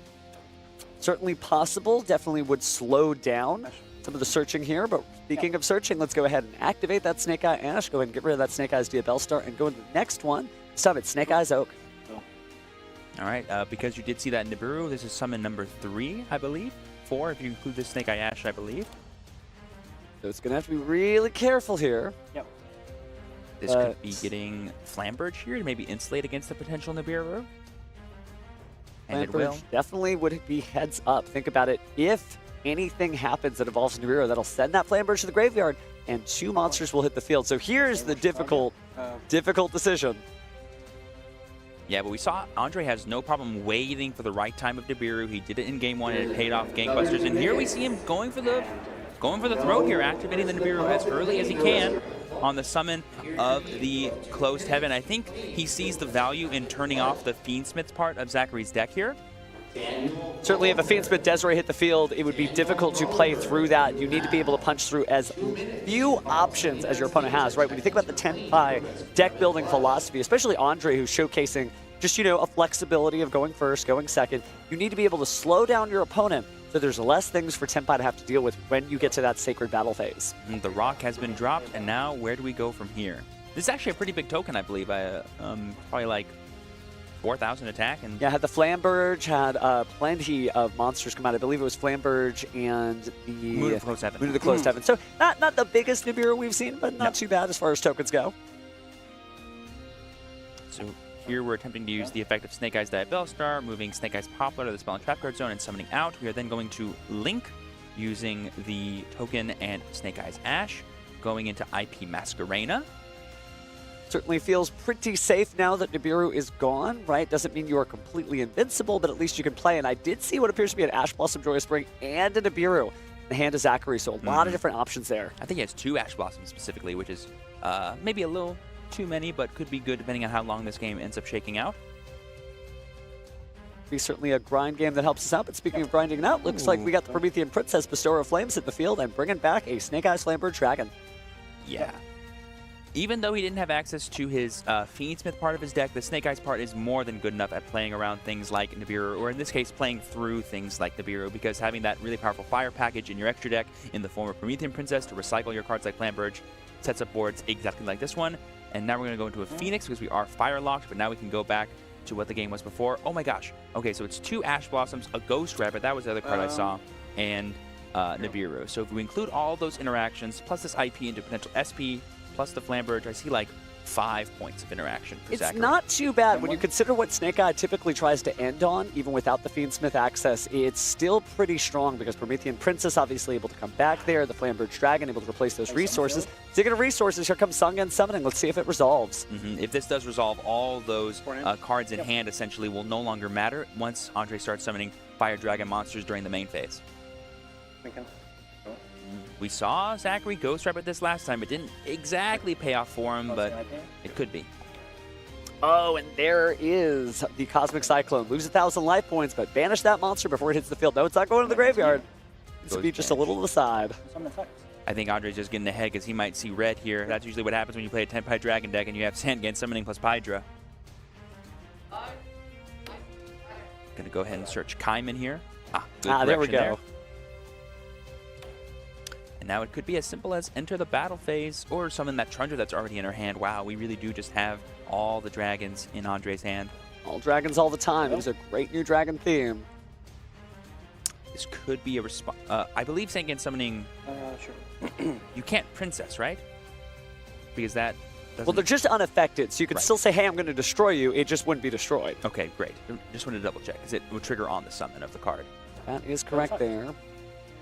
Certainly possible. Definitely would slow down some of the searching here. But speaking of searching, let's go ahead and activate that Snake Eye Ash. Go ahead and get rid of that Snake Eyes Diabell Star and go into the next one. Summon Snake Eyes Oak. All right, because you did see that Nibiru, this is summon number 3, I believe. 4, if you include this Snake Eye Ash, I believe. So it's going to have to be really careful here. Yep. This could be getting Flamberge here to maybe insulate against the potential Nibiru. And it will. Definitely would be heads up. Think about it. If anything happens that involves Nibiru, that'll send that Flamberge to the graveyard, and 2 monsters will hit the field. So here's the difficult decision. Yeah, but we saw Andre has no problem waiting for the right time of Nibiru. He did it in game 1 and it paid off gangbusters. And here we see him going for the throat here, activating the Nibiru as early as he can on the summon of the Closed Heaven. I think he sees the value in turning off the Fiendsmith's part of Zachary's deck here. Certainly, if a Fiendsmith Desiree hit the field, it would be difficult to play through that. You need to be able to punch through as few options as your opponent has, right? When you think about the Tenpai deck building philosophy, especially Andre, who's showcasing just, you know, a flexibility of going first, going second, you need to be able to slow down your opponent so there's less things for Tenpai to have to deal with when you get to that sacred battle phase. And the rock has been dropped, and now where do we go from here? This is actually a pretty big token, I believe. Probably like 4,000 attack. And yeah, had the Flamberge, had plenty of monsters come out. I believe it was Flamberge and the Moon of the Closed Heaven. Moon of the Closed Heaven. So not the biggest Nibiru we've seen, but not too bad as far as tokens go. So here we're attempting to use the effect of Snake Eyes Diabell Star, moving Snake Eyes Poplar to the Spell and Trap Card Zone and summoning out. We are then going to link using the token and Snake Eyes Ash, going into IP Masquerena. Certainly feels pretty safe now that Nibiru is gone, right? Doesn't mean you are completely invincible, but at least you can play. And I did see what appears to be an Ash Blossom Joyous Spring and a Nibiru in the hand of Zachary, so a lot of different options there. I think he has 2 Ash Blossoms specifically, which is maybe a little too many, but could be good depending on how long this game ends up shaking out. Be certainly a grind game that helps us out, but speaking of grinding it out, looks like we got the Promethean Princess Bestower of Flames in the field and bringing back a Snake Eyes Flamberge Dragon. Yeah. Even though he didn't have access to his Fiendsmith part of his deck, the Snake Eyes part is more than good enough at playing around things like Nibiru, or in this case, playing through things like Nibiru, because having that really powerful fire package in your extra deck in the form of Promethean Princess to recycle your cards like Flamberge sets up boards exactly like this one. And now we're going to go into a Phoenix because we are fire locked, but now we can go back to what the game was before. Oh my gosh. Okay, so it's 2 Ash Blossoms, a Ghost Rabbit, that was the other card I saw, and Nibiru. So if we include all those interactions, plus this IP into potential SP, plus the Flamberge, I see like 5 points of interaction for It's Zachary. not too bad when you consider what Snake Eye typically tries to end on, even without the Fiendsmith access. It's still pretty strong because Promethean Princess obviously able to come back there, the Flamberge Dragon able to replace those resources. Speaking of resources, here comes Sungan Summoning. Let's see if it resolves. If this does resolve, all those cards in hand essentially will no longer matter once Andre starts summoning Fire Dragon monsters during the main phase. We saw Zachary Ghost Rabbit this last time. It didn't exactly pay off for him, but it could be. Oh, and there is the Cosmic Cyclone. Lose 1,000 life points, but banish that monster before it hits the field. No, it's not going to the graveyard. It's to be just a little to the side. I think Andre's just getting ahead because he might see red here. That's usually what happens when you play a Tenpai Dragon deck and you have Sandgan Summoning plus Hydra. Gonna go ahead and search Kaiman here. Good there we correction go. there. And now it could be as simple as enter the battle phase or summon that Trundra that's already in her hand. Wow, we really do just have all the dragons in Andre's hand. All dragons all the time. It was a great new dragon theme. This could be a response. I believe Sandgan Summoning. Sure. You can't Princess, right? Because that doesn't. Well, they're just unaffected, so you could still say, hey, I'm going to destroy you. It just wouldn't be destroyed. Okay, great. Just wanted to double check because it would trigger on the summon of the card. That is correct there.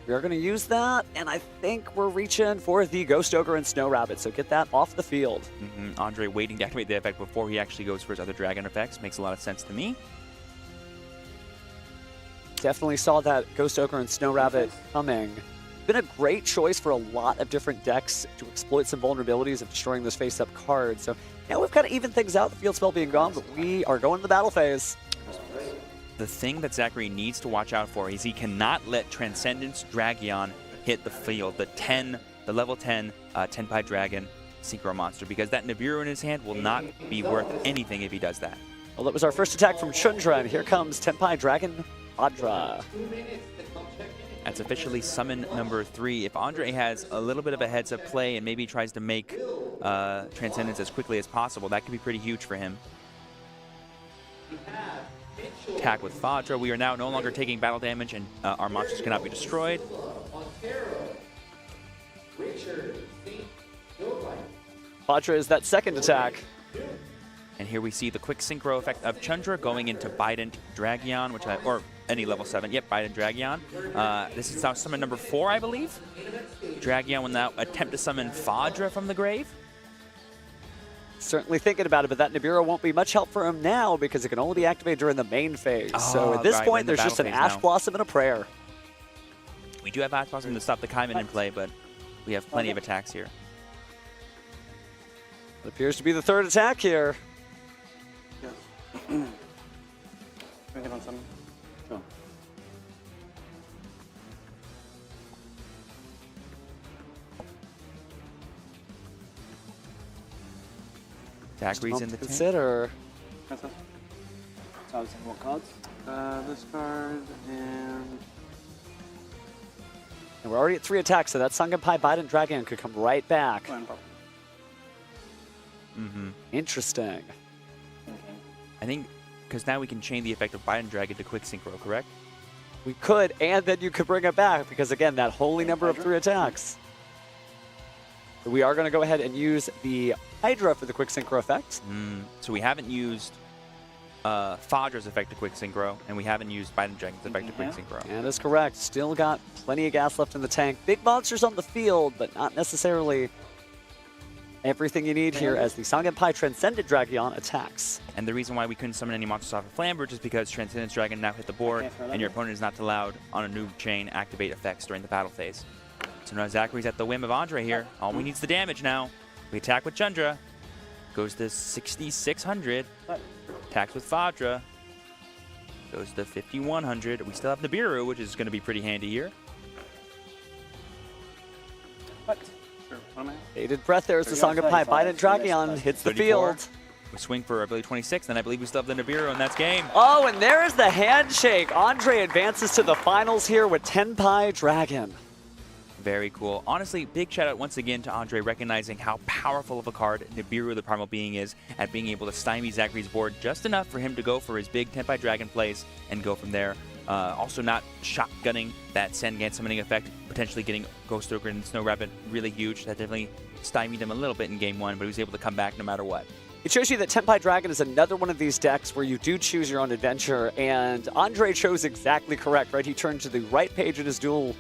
We are going to use that, and I think we're reaching for the Ghost Ogre and Snow Rabbit, so get that off the field. Andre waiting to activate the effect before he actually goes for his other dragon effects makes a lot of sense to me. Definitely saw that Ghost Ogre and Snow Rabbit coming. Been a great choice for a lot of different decks to exploit some vulnerabilities of destroying those face-up cards. So now we've got to even things out, the field spell being gone, but we are going to the battle phase. The thing that Zachary needs to watch out for is he cannot let Transcendence Dragion hit the field, the level 10 Tenpai Dragon Synchro Monster, because that Nibiru in his hand will not be worth anything if he does that. Well, that was our first attack from Chundra, and here comes Tenpai Dragon Adra. That's officially summon number 3. If Andre has a little bit of a heads-up play and maybe tries to make Transcendence as quickly as possible, that could be pretty huge for him. Attack with Fadra. We are now no longer taking battle damage, and our monsters cannot be destroyed. Fadra is that second attack. And here we see the quick synchro effect of Chundra going into Bident Dragion, or any level 7. Yep, Bident Dragion. This is now summon number 4, I believe. Dragion will now attempt to summon Fadra from the grave. Certainly thinking about it, but that Nibiru won't be much help for him now because it can only be activated during the main phase. So at this point, there's just an Ash Blossom and a prayer. We do have Ash Blossom to stop the Kaiman in play, but we have plenty of attacks here. It appears to be the third attack here. Can we get on something? Sure. Zachary's in the tank. Consider. So I was thinking what cards? This card and... And we're already at 3 attacks, so that Sunganpai Bident Dragon could come right back. Interesting. I think because now we can chain the effect of Bident Dragon to Quick Synchro, correct? We could, and then you could bring it back because, again, that holy number of 3 attacks. We are going to go ahead and use the Hydra for the Quick Synchro effect. So we haven't used Fadra's effect to Quick Synchro, and we haven't used Bident Dragon's effect to Quick Synchro. That is correct. Still got plenty of gas left in the tank. Big monsters on the field, but not necessarily everything you need here as the Sanganpai Transcendent Dragion attacks. And the reason why we couldn't summon any monsters off of Flamberge is because Transcendence Dragon now hit the board, and your opponent is not allowed on a new chain activate effects during the battle phase. So now Zachary's at the whim of Andre here. All we need is the damage now. We attack with Chundra. Goes to 6,600. Attacks with Fadra. Goes to 5,100. We still have Nibiru, which is going to be pretty handy here. Bated breath there as the Sanganpai Bident Dragion hits the 34. field. We swing for, I believe, 26, and I believe we still have the Nibiru, and that's game. Oh, and there is the handshake. Andre advances to the finals here with Tenpai Dragon. Very cool. Honestly, big shout out once again to Andre recognizing how powerful of a card Nibiru the Primal Being is at being able to stymie Zachary's board just enough for him to go for his big Tenpai Dragon plays and go from there. Also not shotgunning that Sengan summoning effect, potentially getting Ghost Ogre and Snow Rabbit really huge. That definitely stymied him a little bit in game 1, but he was able to come back no matter what. It shows you that Tenpai Dragon is another one of these decks where you do choose your own adventure, and Andre chose exactly correct, right? He turned to the right page in his duel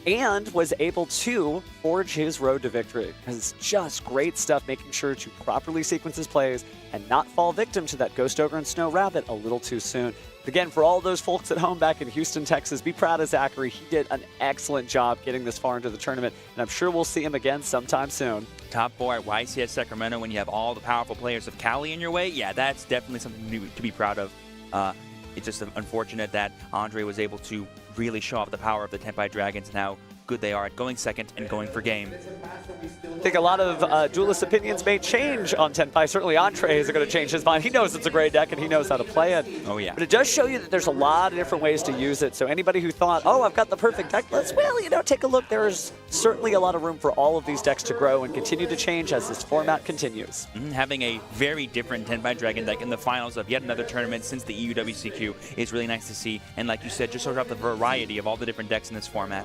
and was able to forge his road to victory. Because it's just great stuff, making sure to properly sequence his plays and not fall victim to that Ghost Ogre and Snow Rabbit a little too soon. Again, for all those folks at home back in Houston, Texas, be proud of Zachary. He did an excellent job getting this far into the tournament, and I'm sure we'll see him again sometime soon. Top 4 at YCS Sacramento when you have all the powerful players of Cali in your way, yeah, that's definitely something to be proud of. It's just unfortunate that Andre was able to really show off the power of the Tenpai Dragons and how good they are at going second and going for game. I think a lot of duelist opinions may change on Tenpai. Certainly Andre isn't going to change his mind. He knows it's a great deck and he knows how to play it. Oh yeah. But it does show you that there's a lot of different ways to use it. So anybody who thought, oh, I've got the perfect deck, take a look. There's certainly a lot of room for all of these decks to grow and continue to change as this format continues. Having a very different Tenpai Dragon deck in the finals of yet another tournament since the EUWCQ is really nice to see. And like you said, just shows off the variety of all the different decks in this format.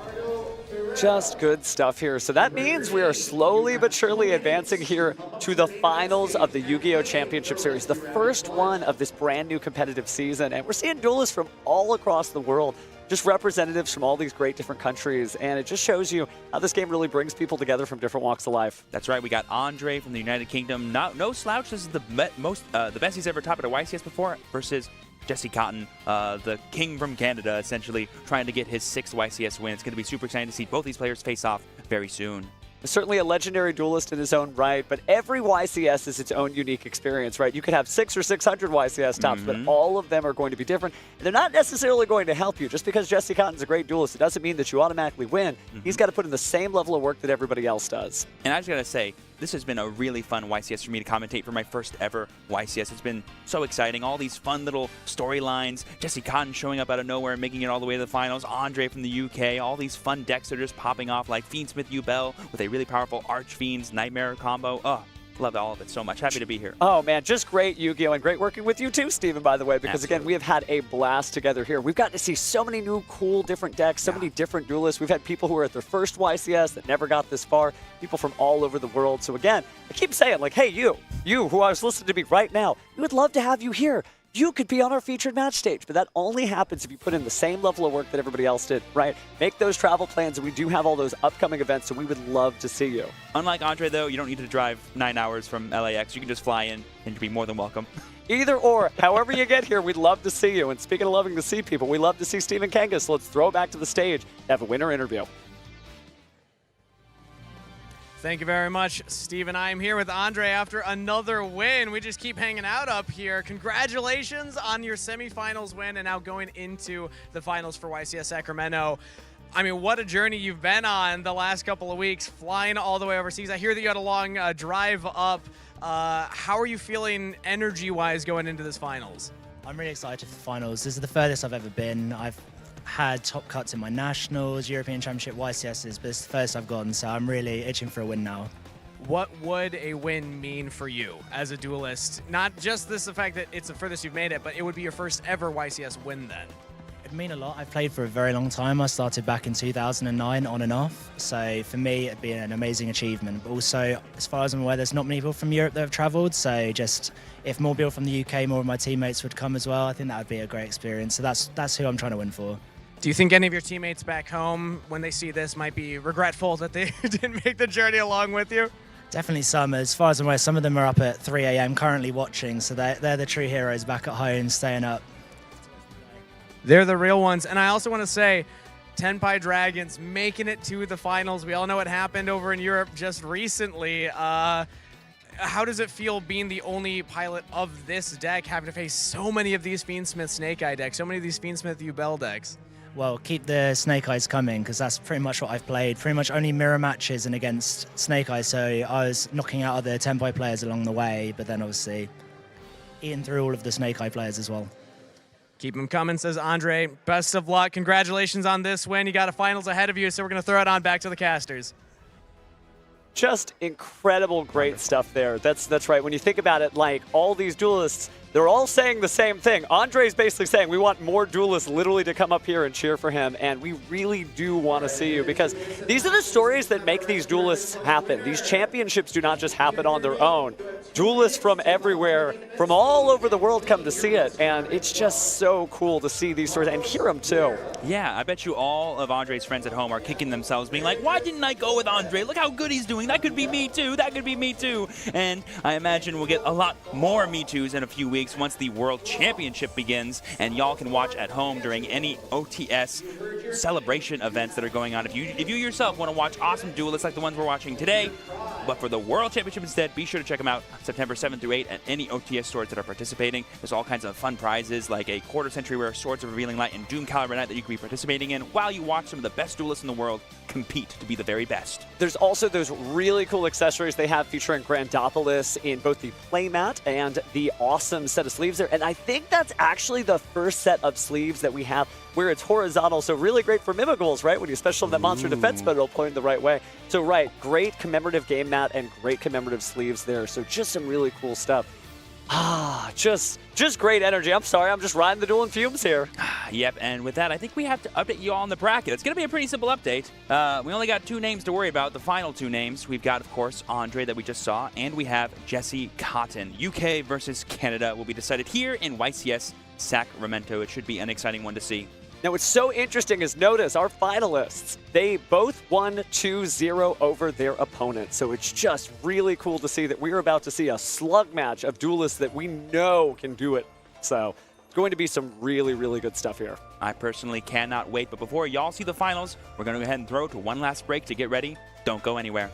Just good stuff here. So that means we are slowly but surely advancing here to the finals of the Yu-Gi-Oh! Championship Series, the first one of this brand new competitive season. And we're seeing duelists from all across the world, just representatives from all these great different countries. And it just shows you how this game really brings people together from different walks of life. That's right. We got Andre from the United Kingdom. No slouch. This is the best he's ever topped at a YCS before versus Jesse Cotton, the king from Canada, essentially trying to get his 6th YCS win. It's going to be super exciting to see both these players face off very soon. Certainly a legendary duelist in his own right, but every YCS is its own unique experience, right? You could have 600 or 600 YCS tops, but all of them are going to be different. And they're not necessarily going to help you. Just because Jesse Cotton's a great duelist, it doesn't mean that you automatically win. He's got to put in the same level of work that everybody else does. And I just got to say, this has been a really fun YCS for me to commentate for my first ever YCS. It's been so exciting. All these fun little storylines. Jesse Cotton showing up out of nowhere and making it all the way to the finals. Andre from the UK. All these fun decks that are just popping off like Fiendsmith Ubel with a really powerful Archfiends Nightmare combo. Oh, love all of it so much. Happy to be here. Oh, man, just great Yu-Gi-Oh! And great working with you too, Steven, by the way, because again, we have had a blast together here. We've gotten to see so many new cool different decks, so many different duelists. We've had people who are at their first YCS that never got this far, people from all over the world. So again, I keep saying, like, hey, you who I was listening to me right now, we would love to have you here. You could be on our featured match stage, but that only happens if you put in the same level of work that everybody else did, right? Make those travel plans, and we do have all those upcoming events, so we would love to see you. Unlike Andre, though, you don't need to drive 9 hours from LAX. You can just fly in, and you'd be more than welcome. Either or, however you get here, we'd love to see you. And speaking of loving to see people, we love to see Steven Kangas, so let's throw it back to the stage and have a winner interview. Thank you very much, Steven. I am here with Andre after another win. We just keep hanging out up here. Congratulations on your semifinals win and now going into the finals for YCS Sacramento. I mean, what a journey you've been on the last couple of weeks, flying all the way overseas. I hear that you had a long drive up. How are you feeling energy-wise going into this finals? I'm really excited for the finals. This is the furthest I've ever been. I've had top cuts in my nationals, European Championship, YCSs, but it's the first I've gone, so I'm really itching for a win now. What would a win mean for you as a duelist? Not just the fact that it's the furthest you've made it, but it would be your first ever YCS win then. It'd mean a lot. I've played for a very long time. I started back in 2009 on and off, so for me it'd be an amazing achievement. But also, as far as I'm aware, there's not many people from Europe that have travelled, so just if more people from the UK, more of my teammates would come as well, I think that would be a great experience. So that's who I'm trying to win for. Do you think any of your teammates back home, when they see this, might be regretful that they didn't make the journey along with you? Definitely some. As far as I'm aware, some of them are up at 3 a.m. currently watching, so they're the true heroes back at home, staying up. They're the real ones. And I also want to say, Tenpai Dragons making it to the finals. We all know what happened over in Europe just recently. How does it feel being the only pilot of this deck, having to face so many of these Fiendsmith Snake Eye decks, so many of these Fiendsmith Ubel decks? Well, keep the Snake Eyes coming, because that's pretty much what I've played. Pretty much only mirror matches and against Snake Eyes, so I was knocking out other Tenpai players along the way, but then obviously eating through all of the Snake Eye players as well. Keep them coming, says Andre. Best of luck. Congratulations on this win. You got a finals ahead of you, so we're going to throw it on back to the casters. Just incredible, great stuff there. That's right. When you think about it, like all these duelists, they're all saying the same thing. Andre's basically saying we want more duelists literally to come up here and cheer for him, and we really do want to see you because these are the stories that make these duelists happen. These championships do not just happen on their own. Duelists from everywhere, from all over the world come to see it, and it's just so cool to see these stories and hear them too. Yeah, I bet you all of Andre's friends at home are kicking themselves, being like, why didn't I go with Andre? Look how good he's doing. That could be me too. That could be me too. And I imagine we'll get a lot more Me Too's in a few weeks once the World Championship begins, and y'all can watch at home during any OTS celebration events that are going on. If you yourself want to watch awesome duelists like the ones we're watching today, but for the World Championship instead, be sure to check them out September 7th through 8th at any OTS stores that are participating. There's all kinds of fun prizes like a quarter-century rare Swords of Revealing Light and Doom Caliber Knight that you can be participating in while you watch some of the best duelists in the world compete to be the very best. There's also those really cool accessories they have featuring Grandopolis in both the playmat and the awesome set of sleeves there. And I think that's actually the first set of sleeves that we have where it's horizontal, so really great for Mimigols, right? When you special that monster defense, but it'll point the right way. So right, great commemorative game mat and great commemorative sleeves there. So just some really cool stuff. Just great energy. I'm sorry, I'm just riding the dueling fumes here. Yep, and with that, I think we have to update you all on the bracket. It's going to be a pretty simple update. We only got 2 names to worry about, the final 2 names. We've got, of course, Andre that we just saw, and we have Jesse Cotton. UK versus Canada will be decided here in YCS Sacramento. It should be an exciting one to see. Now, what's so interesting is notice our finalists, they both won 2-0 over their opponent. So it's just really cool to see that we're about to see a slug match of duelists that we know can do it. So it's going to be some really, really good stuff here. I personally cannot wait. But before y'all see the finals, we're going to go ahead and throw to one last break to get ready. Don't go anywhere.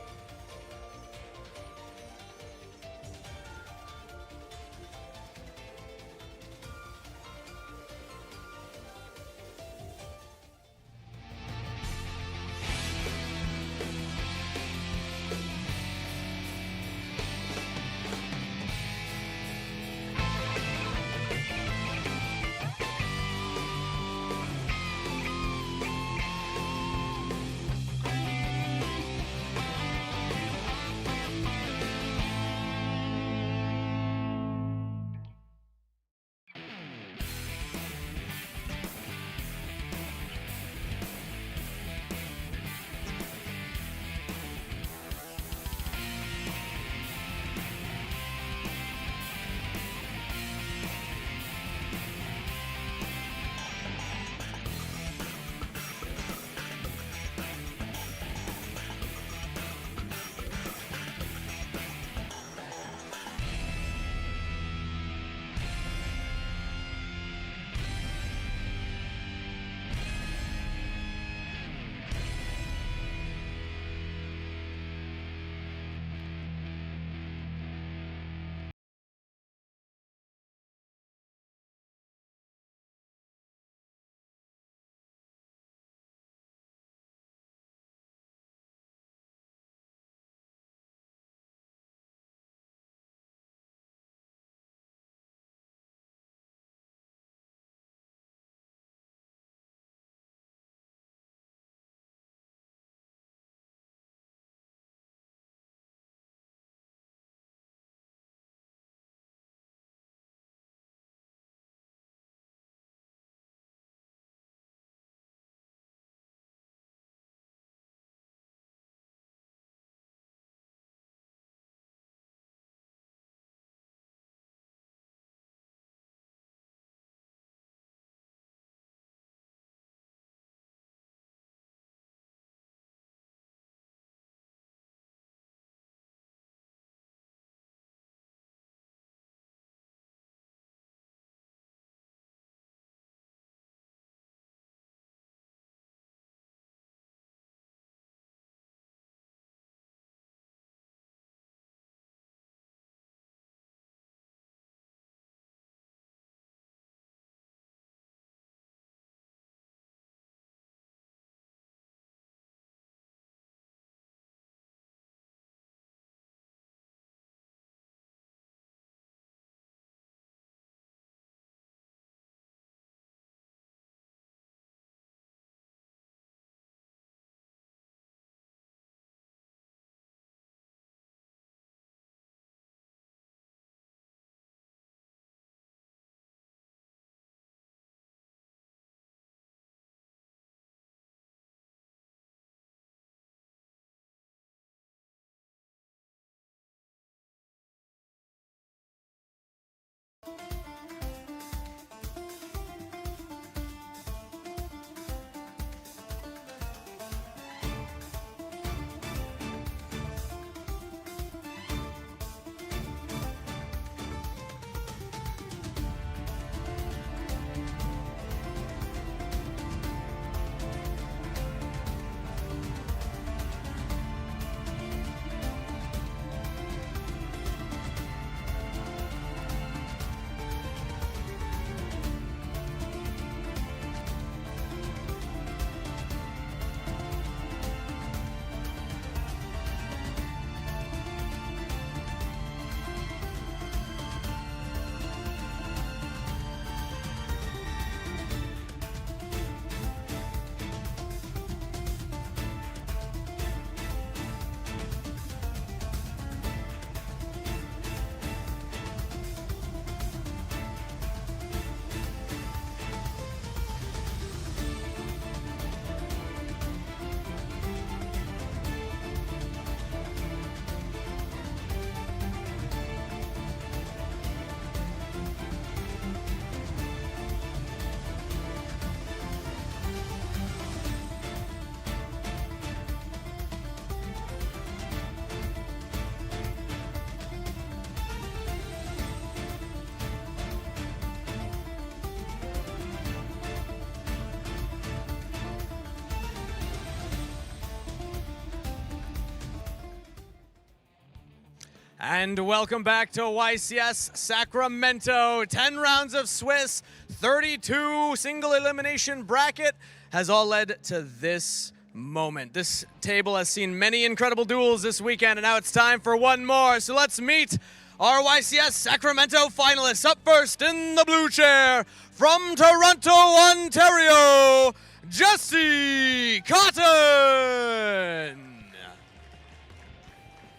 And welcome back to YCS Sacramento. 10 rounds of Swiss, 32 single elimination bracket has all led to this moment. This table has seen many incredible duels this weekend, and now it's time for one more. So let's meet our YCS Sacramento finalists. Up first in the blue chair, from Toronto, Ontario, Jesse Cotton.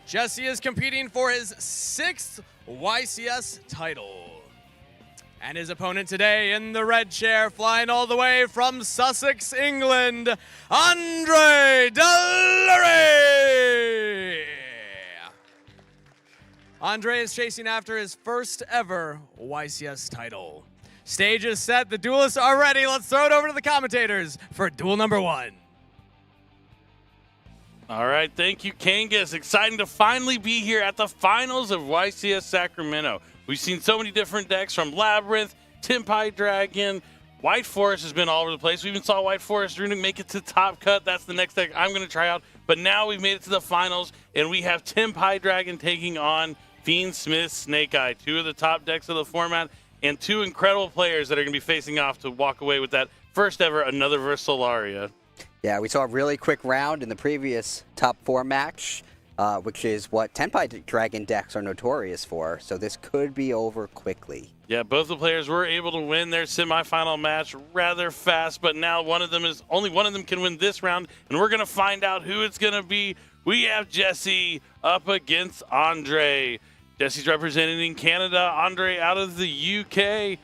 Jesse is competing for his 6th YCS title. And his opponent today in the red chair, flying all the way from Sussex, England, Andre Delury. Andre is chasing after his first ever YCS title. Stage is set, the duelists are ready. Let's throw it over to the commentators for duel number 1. All right, thank you, Kangas. Exciting to finally be here at the finals of YCS Sacramento. We've seen so many different decks from Labyrinth, Tempai Dragon. White Forest has been all over the place. We even saw White Forest Runic make it to Top Cut. That's the next deck I'm going to try out. But now we've made it to the finals, and we have Tempai Dragon taking on Fiend Smith Snake Eye, 2 of the top decks of the format, and 2 incredible players that are going to be facing off to walk away with that first ever Another Verse Solaria. Yeah, we saw a really quick round in the previous top 4 match, which is what Tenpai Dragon decks are notorious for, so this could be over quickly. Yeah, both the players were able to win their semifinal match rather fast, but now only one of them can win this round, and we're going to find out who it's going to be. We have Jesse up against Andre. Jesse's representing Canada, Andre out of the UK.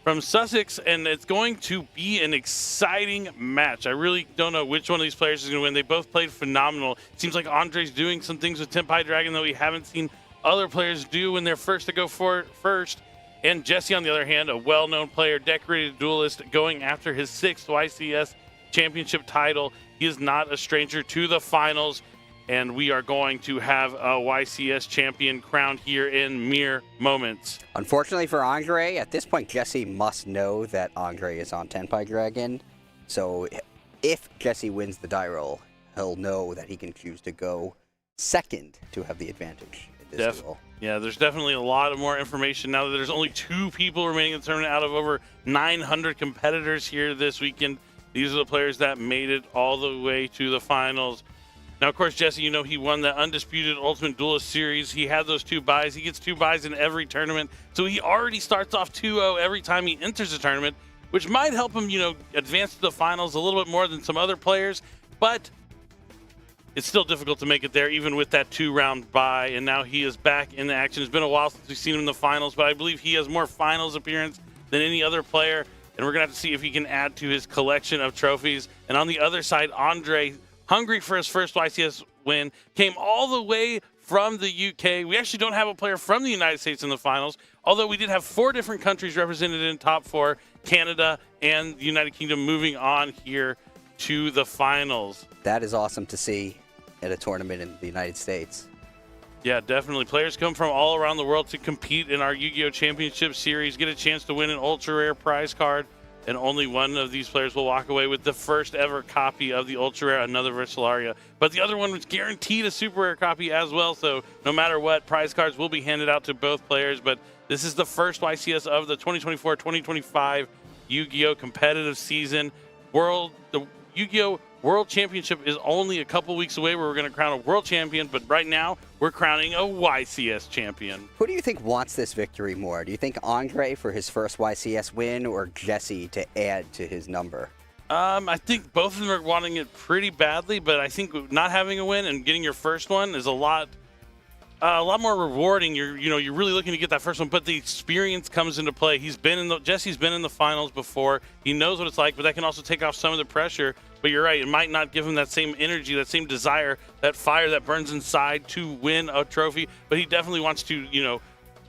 From Sussex, and it's going to be an exciting match. I really don't know which one of these players is going to win. They both played phenomenal. It seems like Andre's doing some things with Tempai Dragon that we haven't seen other players do when they're first to go for it first. And Jesse, on the other hand, a well-known player, decorated duelist, going after his 6th YCS championship title. He is not a stranger to the finals, and we are going to have a YCS champion crowned here in mere moments. Unfortunately for Andre, at this point, Jesse must know that Andre is on Tenpai Dragon. So if Jesse wins the die roll, he'll know that he can choose to go second to have the advantage in this duel. Yeah, there's definitely a lot of more information now that there's only 2 people remaining in the tournament out of over 900 competitors here this weekend. These are the players that made it all the way to the finals. Now, of course, Jesse, you know he won the Undisputed Ultimate Duelist Series. He had those 2 buys. He gets 2 buys in every tournament. So he already starts off 2-0 every time he enters a tournament, which might help him, advance to the finals a little bit more than some other players. But it's still difficult to make it there, even with that 2-round bye. And now he is back in the action. It's been a while since we've seen him in the finals, but I believe he has more finals appearance than any other player. And we're going to have to see if he can add to his collection of trophies. And on the other side, Andre, hungry for his first YCS win, came all the way from the UK. We actually don't have a player from the United States in the finals, although we did have 4 different countries represented in top 4, Canada and the United Kingdom moving on here to the finals. That is awesome to see at a tournament in the United States. Yeah, definitely. Players come from all around the world to compete in our Yu-Gi-Oh! Championship Series, get a chance to win an ultra-rare prize card. And only one of these players will walk away with the first ever copy of the Ultra Rare Another Verse Solaria. But the other one was guaranteed a super rare copy as well, so no matter what, prize cards will be handed out to both players. But this is the first YCS of the 2024-2025 Yu-Gi-Oh! Competitive season. The Yu-Gi-Oh! World Championship is only a couple weeks away where we're going to crown a world champion, but right now we're crowning a YCS champion. Who do you think wants this victory more? Do you think Andre for his first YCS win or Jesse to add to his number? I think both of them are wanting it pretty badly, but I think not having a win and getting your first one is a lot more rewarding. You're really looking to get that first one, but the experience comes into play. Jesse's been in the finals before. He knows what it's like, but that can also take off some of the pressure. But you're right, it might not give him that same energy, that same desire, that fire that burns inside to win a trophy. But he definitely wants to,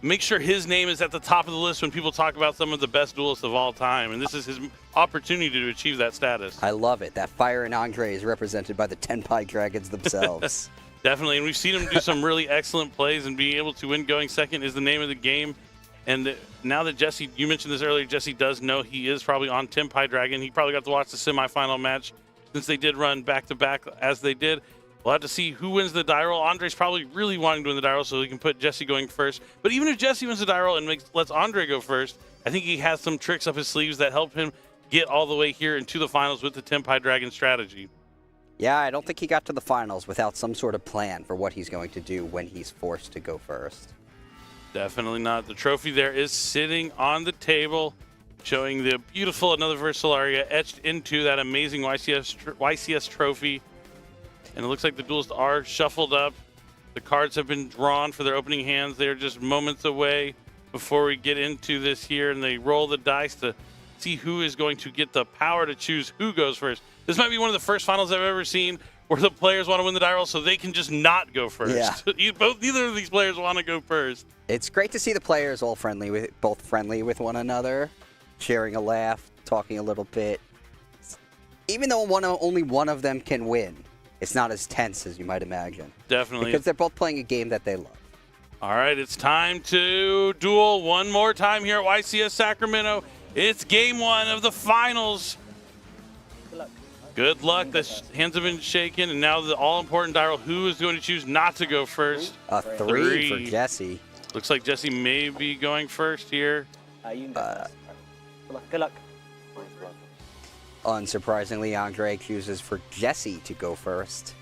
make sure his name is at the top of the list when people talk about some of the best duelists of all time. And this is his opportunity to achieve that status. I love it. That fire in Andre is represented by the Tenpai Dragons themselves. Definitely, and we've seen him do some really excellent plays, and being able to win going second is the name of the game. And now that Jesse, you mentioned this earlier, Jesse does know he is probably on Tempai Dragon. He probably got to watch the semifinal match since they did run back-to-back as they did. We'll have to see who wins the die roll. Andre's probably really wanting to win the die roll so he can put Jesse going first. But even if Jesse wins the die roll and lets Andre go first, I think he has some tricks up his sleeves that help him get all the way here into the finals with the Tenpai Dragon strategy. Yeah, I don't think he got to the finals without some sort of plan for what he's going to do when he's forced to go first. Definitely not. The trophy there is sitting on the table, showing the beautiful Another Versalaria etched into that amazing YCS trophy. And it looks like the duelists are shuffled up. The cards have been drawn for their opening hands. They're just moments away before we get into this here, and they roll the dice to see who is going to get the power to choose who goes first. This might be one of the first finals I've ever seen where the players want to win the die roll so they can just not go first. Yeah. Neither of these players want to go first. It's great to see the players all both friendly with one another, sharing a laugh, talking a little bit. Even though only one of them can win, it's not as tense as you might imagine. Definitely. Because they're both playing a game that they love. All right, it's time to duel one more time here at YCS Sacramento. It's game one of the finals. Good luck. The hands have been shaken, and now the all-important die roll. Who is going to choose not to go first? A three for Jesse. Looks like Jesse may be going first here. You can go first. Good luck. Unsurprisingly, Andre chooses for Jesse to go first.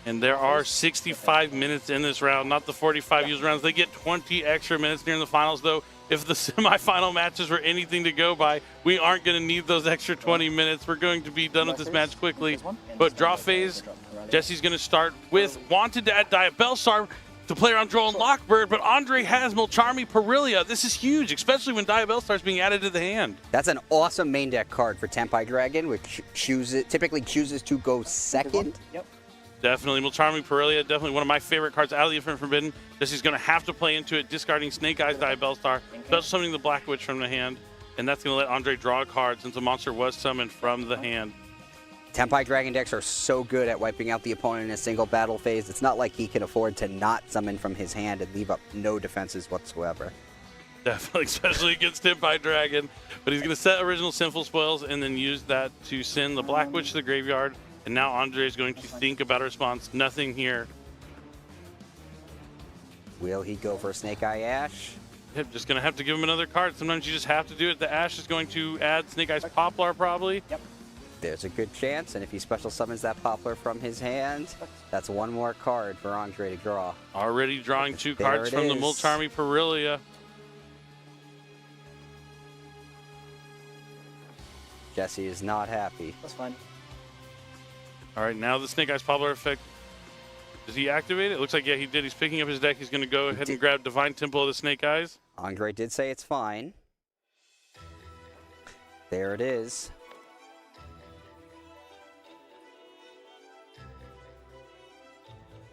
And there are 65 minutes in this round, not the 45 user rounds. They get 20 extra minutes during the finals, though. If the semifinal matches were anything to go by, we aren't going to need those extra 20 minutes. We're going to be done with this match quickly. But draw phase, Jesse's going to start with wanted to add Diabellstar to play around Droll and Lockbird, but Andre has Mulcharmy Perilia. This is huge, especially when Diabellstar is being added to the hand. That's an awesome main deck card for Tenpai Dragon, which typically chooses to go second. Yep. Definitely, Mulcharmy Perilia, definitely one of my favorite cards out of the Infinite Forbidden. Jesse's going to have to play into it, discarding Snake Eyes Diabellstar, special summoning the Black Witch from the hand, and that's going to let Andre draw a card since the monster was summoned from the hand. Tenpai Dragon decks are so good at wiping out the opponent in a single battle phase. It's not like he can afford to not summon from his hand and leave up no defenses whatsoever. Definitely, especially against Tenpai Dragon. But he's going to set original Sinful Spoils and then use that to send the Black Witch to the graveyard. And now Andre is going to think about a response. Nothing here. Will he go for Snake Eye Ash? Yep, just going to have to give him another card. Sometimes you just have to do it. The Ash is going to add Snake Eyes Poplar probably. Yep. There's a good chance, and if he special summons that Poplar from his hand, that's one more card for Andre to draw. Already drawing two cards from the Mulcharmy Perilia. Jesse is not happy. That's fine. All right, now the Snake Eyes Poplar effect. Does he activate it? Looks like, yeah, he did. He's picking up his deck. He's going to go ahead and grab Divine Temple of the Snake Eyes. Andre did say it's fine. There it is.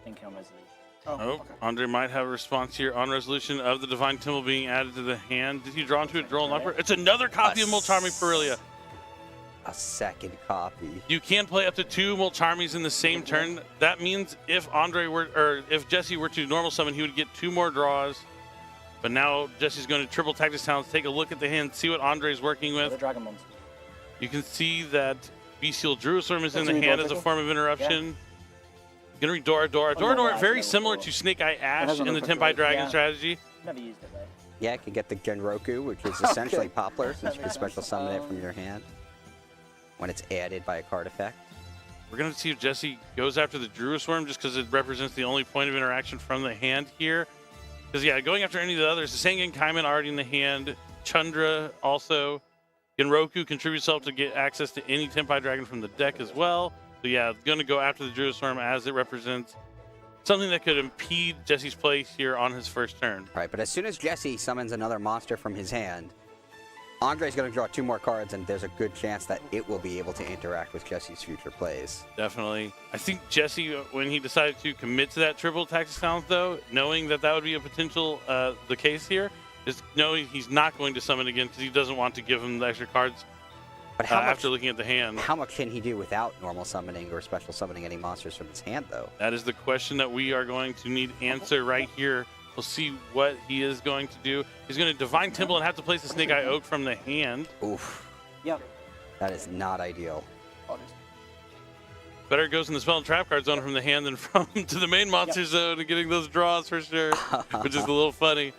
On resolution. Oh, okay. Andre might have a response here on resolution of the Divine Temple being added to the hand. Did he draw into it? Droll and Lockbird? It's another copy of Mulcharmy Perilia. A second copy. You can play up to two Mulcharmies in the same turn. That means if if Jesse were to normal summon, he would get two more draws. But now Jesse's going to triple Tactics Talents, take a look at the hand, see what Andre's working with. The Dragon Monster. You can see that Bestial Druisworm is in the hand as a form of interruption. Yeah. Gonna read Dora Dora. Dora Dora, very similar to Snake Eye Ash in the Tenpai Dragon strategy. Never used it though. Yeah, it can get the Genroku, which is essentially Poplar, since you can special summon it from your hand when it's added by a card effect. We're gonna see if Jesse goes after the Druisworm just because it represents the only point of interaction from the hand here. Because yeah, going after any of the others, the Sengen Kaiman already in the hand, Chandra also. Genroku contributes itself to get access to any Tenpai Dragon from the deck as well. So yeah, going to go after the Druisworm as it represents something that could impede Jesse's play here on his first turn. Right, but as soon as Jesse summons another monster from his hand, Andre's going to draw two more cards, and there's a good chance that it will be able to interact with Jesse's future plays. Definitely. I think Jesse, when he decided to commit to that triple Tactics Talent, though, knowing that that would be a potential the case here, is knowing he's not going to summon again because he doesn't want to give him the extra cards. But how much, after looking at the hand. How much can he do without normal summoning or special summoning any monsters from his hand, though? That is the question that we are going to need answer right here. We'll see what he is going to do. He's going to Divine Temple and have to place the Snake Eye Oak from the hand. Oof. Yep. That is not ideal. Better goes in the spell and trap card zone from the hand than from to the main monster zone and getting those draws for sure, which is a little funny.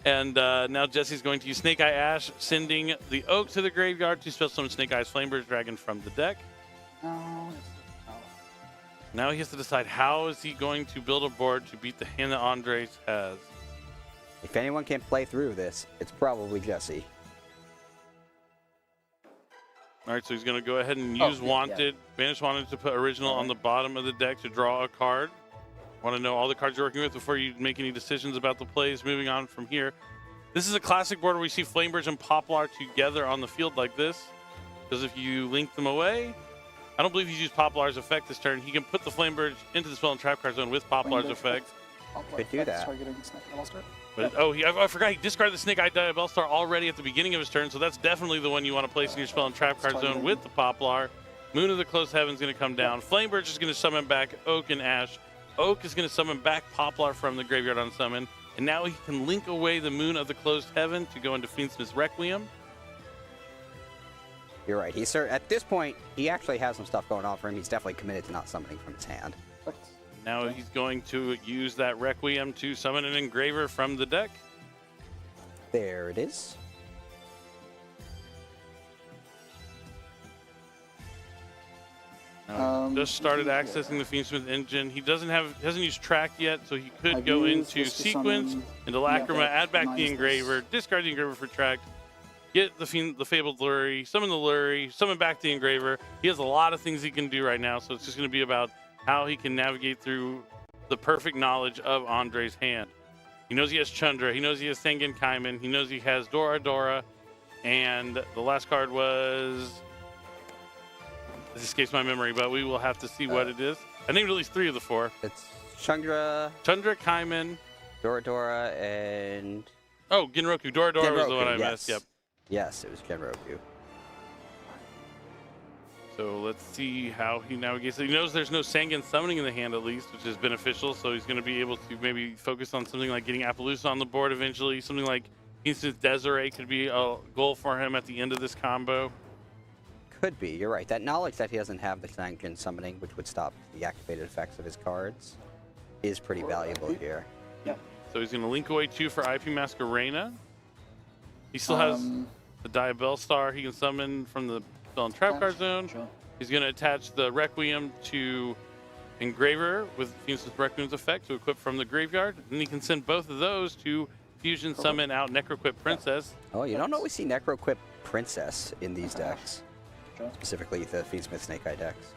And now Jesse's going to use Snake Eye Ash, sending the Oak to the graveyard to spell summon Snake Eyes Flamebird Dragon from the deck. Now he has to decide how is he going to build a board to beat the hand that Andres has. If anyone can play through this, it's probably Jesse. All right, so he's going to go ahead and use Wanted, Banish Wanted to put Original on the bottom of the deck to draw a card. Want to know all the cards you're working with before you make any decisions about the plays moving on from here. This is a classic board where we see Flamebirds and Poplar together on the field like this. Because if you link them away, I don't believe he's used Poplar's effect this turn. He can put the Flamebirds into the spell and trap card zone with Poplar's effect. Could do that. But, I forgot he discarded the Snake Eye Diabellstar already at the beginning of his turn, so that's definitely the one you want to place in your spell and trap card zone with the Poplar. Moon of the Closed Heaven's going to come down. Flamebird's just going to summon back Oak and Ash. Oak is going to summon back Poplar from the graveyard on summon, and now he can link away the Moon of the Closed Heaven to go into Fiendsmith's Requiem. You're right. At this point, he actually has some stuff going on for him. He's definitely committed to not summoning from his hand. Now he's going to use that Requiem to summon an Engraver from the deck. There it is. Just started accessing the Fiendsmith engine. He hasn't used Track yet, so he could go into Sequence, into Lacrima, add back the Engraver, discard the Engraver for Track, get the Fabled Lurry, summon the Lurry, summon back the Engraver. He has a lot of things he can do right now, so it's just going to be about how he can navigate through the perfect knowledge of Andre's hand. He knows he has Chandra, he knows he has Sengen Kaiman, he knows he has Dora Dora, and the last card was... This escapes my memory, but we will have to see what it is. I named at least 3 of the 4. It's Chandra, Kaiman, Dora Dora, and... Oh, Genroku. Dora Dora was the one I missed. Yep. Yes, it was Genroku. So let's see how he navigates. He knows there's no Sangan summoning in the hand at least, which is beneficial. So he's going to be able to maybe focus on something like getting Appaloosa on the board eventually. Something like Instant Desiree could be a goal for him at the end of this combo. Could be. You're right. That knowledge that he doesn't have the Sangan summoning, which would stop the activated effects of his cards, is pretty valuable here. Yep. So he's going to link away 2 for IP Masquerena. He still has the Diabellstar he can summon from the spell and trap card zone. Sure. He's going to attach the Requiem to Engraver with Fiendsmith Requiem's effect to equip from the graveyard. And he can send both of those to fusion summon out Necroquip Princess. Oh, you don't always see Necroquip Princess in these decks. Specifically the Fiendsmith Snake Eye decks.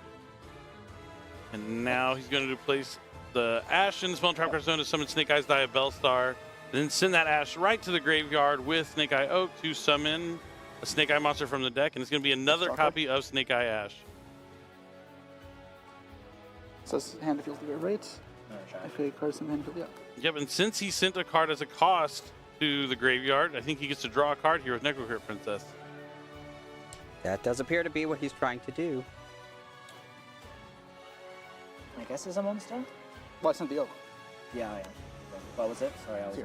And now he's going to place the Ash in the spell and trap card zone to summon Snake Eye's Diabellstar. Then send that Ash right to the graveyard with Snake Eye Oak to summon a Snake Eye monster from the deck, and it's going to be another copy of Snake Eye Ash. Says hand feels the right. Okay, cards in the hand field, yeah. Yep, and since he sent a card as a cost to the graveyard, I think he gets to draw a card here with Necroquip Princess. That does appear to be what he's trying to do. I guess it's a monster? Well, I sent the Oak. Yeah, I am. What was it? Sorry, I was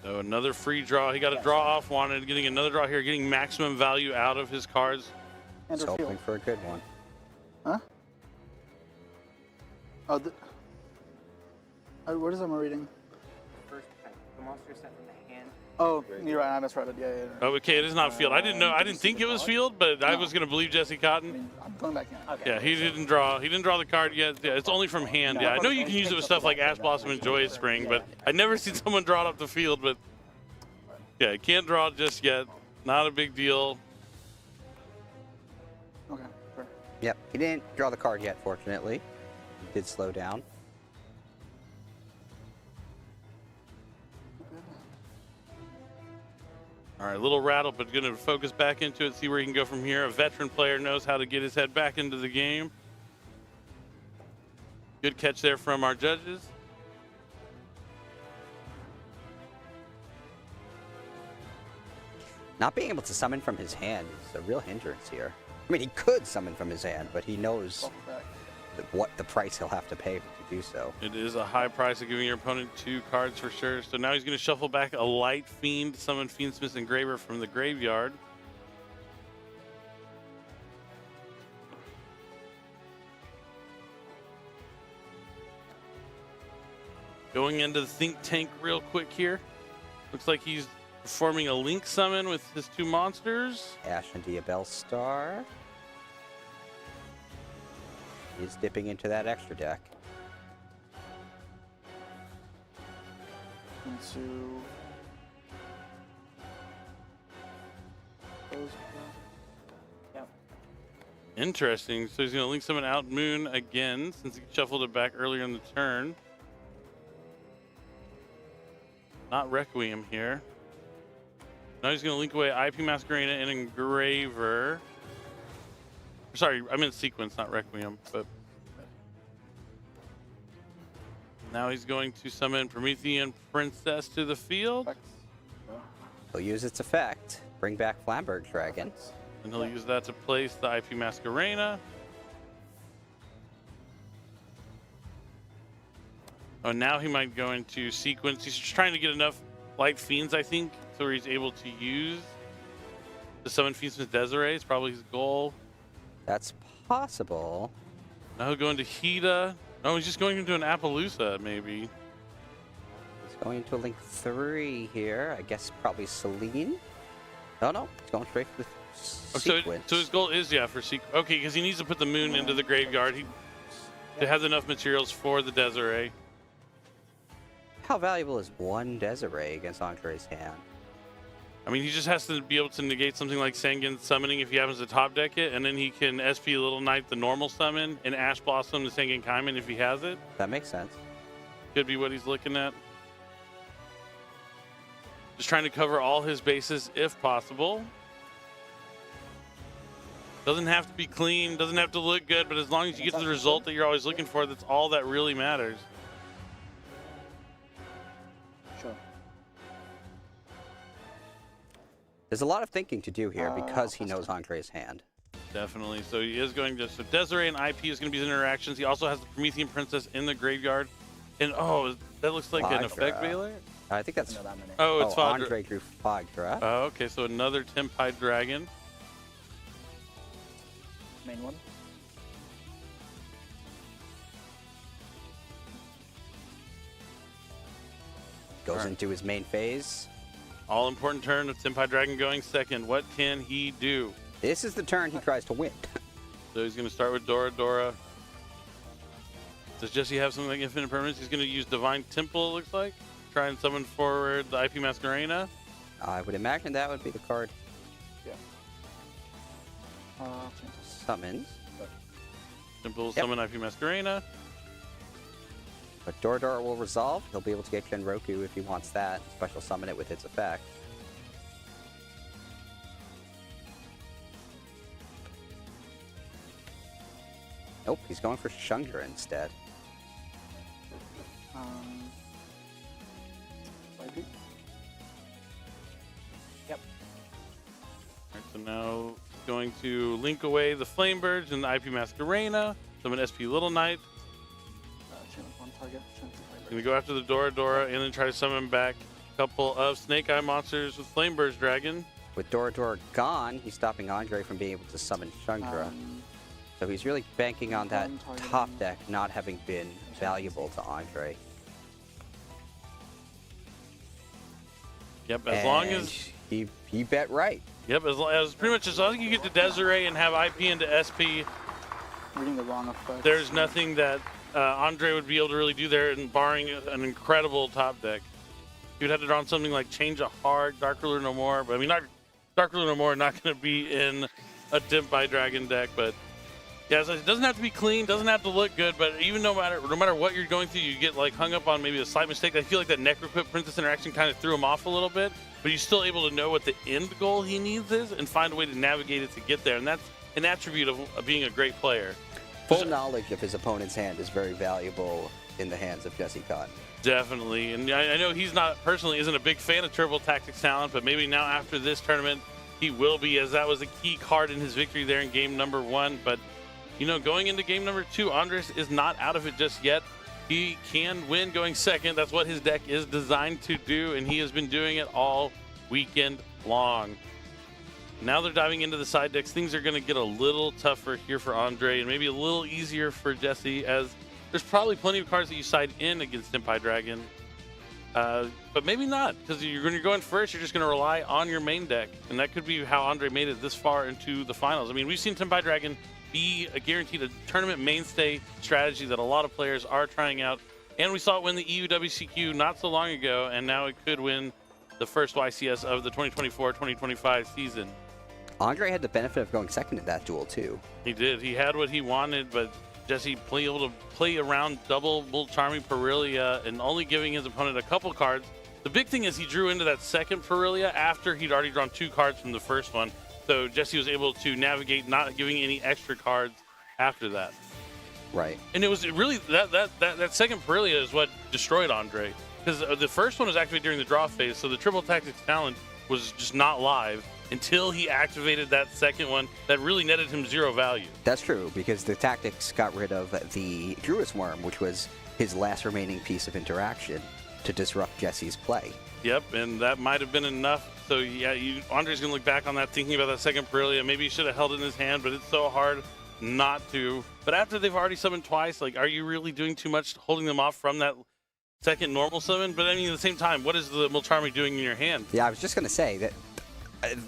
So another free draw. He got a draw off Wanted, getting another draw here, getting maximum value out of his cards. He's hoping for a good one. Huh? Oh, what is I'm reading? First, the monster sent from the hand. Oh, you're right. I misread it. Yeah. Oh, okay, it is not field. I didn't know. I didn't think it was field, but I was going to believe Jesse Cotton. I'm going back in. Yeah, he didn't draw. He didn't draw the card yet. Yeah, it's only from hand. Yeah, I know you can use it with stuff like Ash Blossom and Joyous Spring, but I've never seen someone draw it up the field. But yeah, can't draw it just yet. Not a big deal. Okay. Fair. Yep, he didn't draw the card yet, fortunately. He did slow down. All right, a little rattled, but going to focus back into it, see where he can go from here. A veteran player knows how to get his head back into the game. Good catch there from our judges. Not being able to summon from his hand is a real hindrance here. I mean, he could summon from his hand, but he knows what the price he'll have to pay to do so. It is a high price of giving your opponent 2 cards for sure. So now he's going to shuffle back a Light Fiend, summon Fiendsmith Engraver from the graveyard. Going into the think tank real quick here. Looks like he's performing a link summon with his 2 monsters. Ash and Diabell Star. He's dipping into that extra deck. Into those. Yep. Interesting. So he's going to link summon out Moon again since he shuffled it back earlier in the turn. Not Requiem here. Now he's going to link away IP Masquerena and Engraver. Sorry, I meant Sequence, not Requiem. But now he's going to summon Promethean Princess to the field. He'll use its effect. Bring back Flamberg Dragon. And he'll use that to place the IP Masquerena. Oh, now he might go into Sequence. He's just trying to get enough Light Fiends, I think, so he's able to use the summon Fiendsmith Desiree. It's probably his goal. That's possible. Now he'll go into Hida. Oh, he's just going into an Appaloosa, maybe. He's going into a Link 3 here. I guess probably Celine. No, he's going straight for the Sequence. So his goal is, yeah, for Sequence. Okay, because he needs to put the Moon into the graveyard. He has enough materials for the Desiree. How valuable is 1 Desiree against Andre's hand? I mean, he just has to be able to negate something like Sanguine Summoning if he happens to top deck it, and then he can SP Little Knight the normal summon and Ash Blossom the Sanguine Kaiman if he has it. That makes sense. Could be what he's looking at. Just trying to cover all his bases if possible. Doesn't have to be clean, doesn't have to look good, but as long as you get to the result that you're always looking for, that's all that really matters. Sure. There's a lot of thinking to do here because he knows Andre's hand. Definitely. So he is going to. So Desiree and IP is going to be his interactions. He also has the Promethean Princess in the graveyard. And oh, that looks like an effect veiler? I think that's. Oh, it's Fadra. Andre drew Fadra. Oh, okay. So another Tempide Dragon. Main one. Goes into his main phase. All important turn of Tempide Dragon going second. What can he do? This is the turn he tries to win. So he's going to start with Dora Dora. Does Jesse have something like Infinite Permanence? He's going to use Divine Temple, it looks like. Try and summon forward the IP Masquerena. I would imagine that would be the card. Yeah. Summons. Temple, summon IP Masquerena. But Dora will resolve. He'll be able to get Genroku if he wants that. Special summon it with its effect. Nope, he's going for Shungra instead. Yep. All right, so now going to link away the Flamebirds and the IP Masquerena. Summon SP Little Knight. One target. Gonna go after the Dora Dora and then try to summon back a couple of Snake Eye monsters with Flamebirds Dragon. With Dora Dora gone, he's stopping Andre from being able to summon Shungra. So he's really banking on that top deck not having been valuable to Andre. Yep, as long as he bet right. Yep, as pretty much as long as you get to Desiree and have IP into SP, reading the wrong effect. There's nothing that Andre would be able to really do there, and barring an incredible top deck. He would have to draw on something like Change of Heart, Dark Ruler No More. But I mean, Dark Ruler No More not going to be in a Tempide Dragon deck, but yeah, so it doesn't have to be clean, doesn't have to look good, but even no matter what you're going through, you get like hung up on maybe a slight mistake. I feel like that Necroquip Princess interaction kind of threw him off a little bit, but you're still able to know what the end goal he needs is and find a way to navigate it to get there, and that's an attribute of being a great player. Full knowledge of his opponent's hand is very valuable in the hands of Jesse Cotton. Definitely, and I know he's isn't a big fan of Turbo Tactics talent, but maybe now after this tournament, he will be, as that was a key card in his victory there in game number 1. But you know, going into game number 2, Andres is not out of it just yet. He can win going second. That's what his deck is designed to do, and he has been doing it all weekend long. Now they're diving into the side decks. Things are going to get a little tougher here for Andre and maybe a little easier for Jesse, as there's probably plenty of cards that you side in against Senpai Dragon. But maybe not, because when you're going first, you're just going to rely on your main deck. And that could be how Andre made it this far into the finals. I mean, we've seen Senpai Dragon be a guaranteed tournament mainstay strategy that a lot of players are trying out. And we saw it win the EUWCQ not so long ago, and now it could win the first YCS of the 2024-2025 season. Andre had the benefit of going second in that duel, too. He did. He had what he wanted, but Jesse able to play around double Bull Charming Perilia and only giving his opponent a couple cards. The big thing is he drew into that second Perilia after he'd already drawn 2 cards from the first one. So Jesse was able to navigate not giving any extra cards after that. Right. And it was really that second Perilia is what destroyed Andre. Because the first one was activated during the draw phase, so the triple tactics talent was just not live until he activated that second one that really netted him 0 value. That's true, because the tactics got rid of the Druid's Worm, which was his last remaining piece of interaction to disrupt Jesse's play. Yep, and that might have been enough. So yeah, Andre's going to look back on that thinking about that second Perilia. Maybe he should have held it in his hand, but it's so hard not to. But after they've already summoned twice, like, are you really doing too much holding them off from that second normal summon? But I mean, at the same time, what is the Mulcharmy doing in your hand? Yeah, I was just going to say that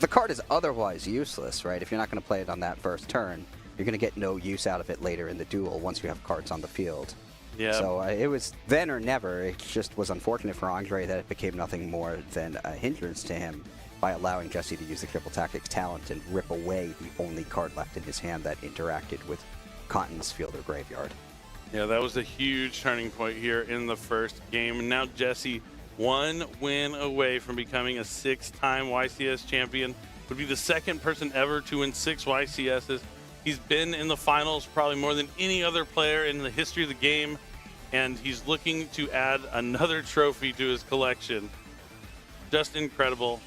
the card is otherwise useless, right? If you're not going to play it on that first turn, you're going to get no use out of it later in the duel once you have cards on the field. Yeah. So it was then or never. It just was unfortunate for Andre that it became nothing more than a hindrance to him by allowing Jesse to use the triple tactics talent and rip away the only card left in his hand that interacted with Cotton's field or graveyard. Yeah, that was a huge turning point here in the first game. And now Jesse, 1 win away from becoming a 6-time YCS champion. Would be the second person ever to win 6 YCSs. He's been in the finals probably more than any other player in the history of the game, and he's looking to add another trophy to his collection. Just incredible.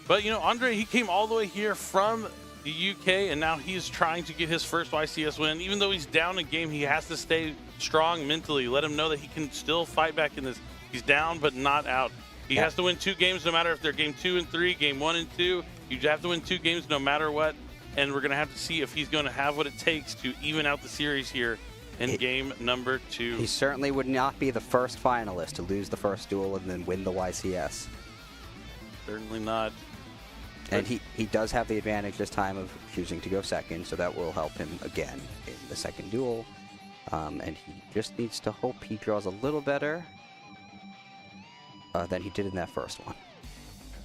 But, you know, Andre, he came all the way here from the UK, and now he's trying to get his first YCS win. Even though he's down a game, he has to stay strong mentally. Let him know that he can still fight back in this. He's down, but not out. He has to win 2 games, no matter if they're game 2 and 3, game 1 and 2. You have to win 2 games no matter what. And we're going to have to see if he's going to have what it takes to even out the series here in game number 2. He certainly would not be the first finalist to lose the first duel and then win the YCS. Certainly not. And he does have the advantage this time of choosing to go second, so that will help him again in the second duel. And he just needs to hope he draws a little better than he did in that first one.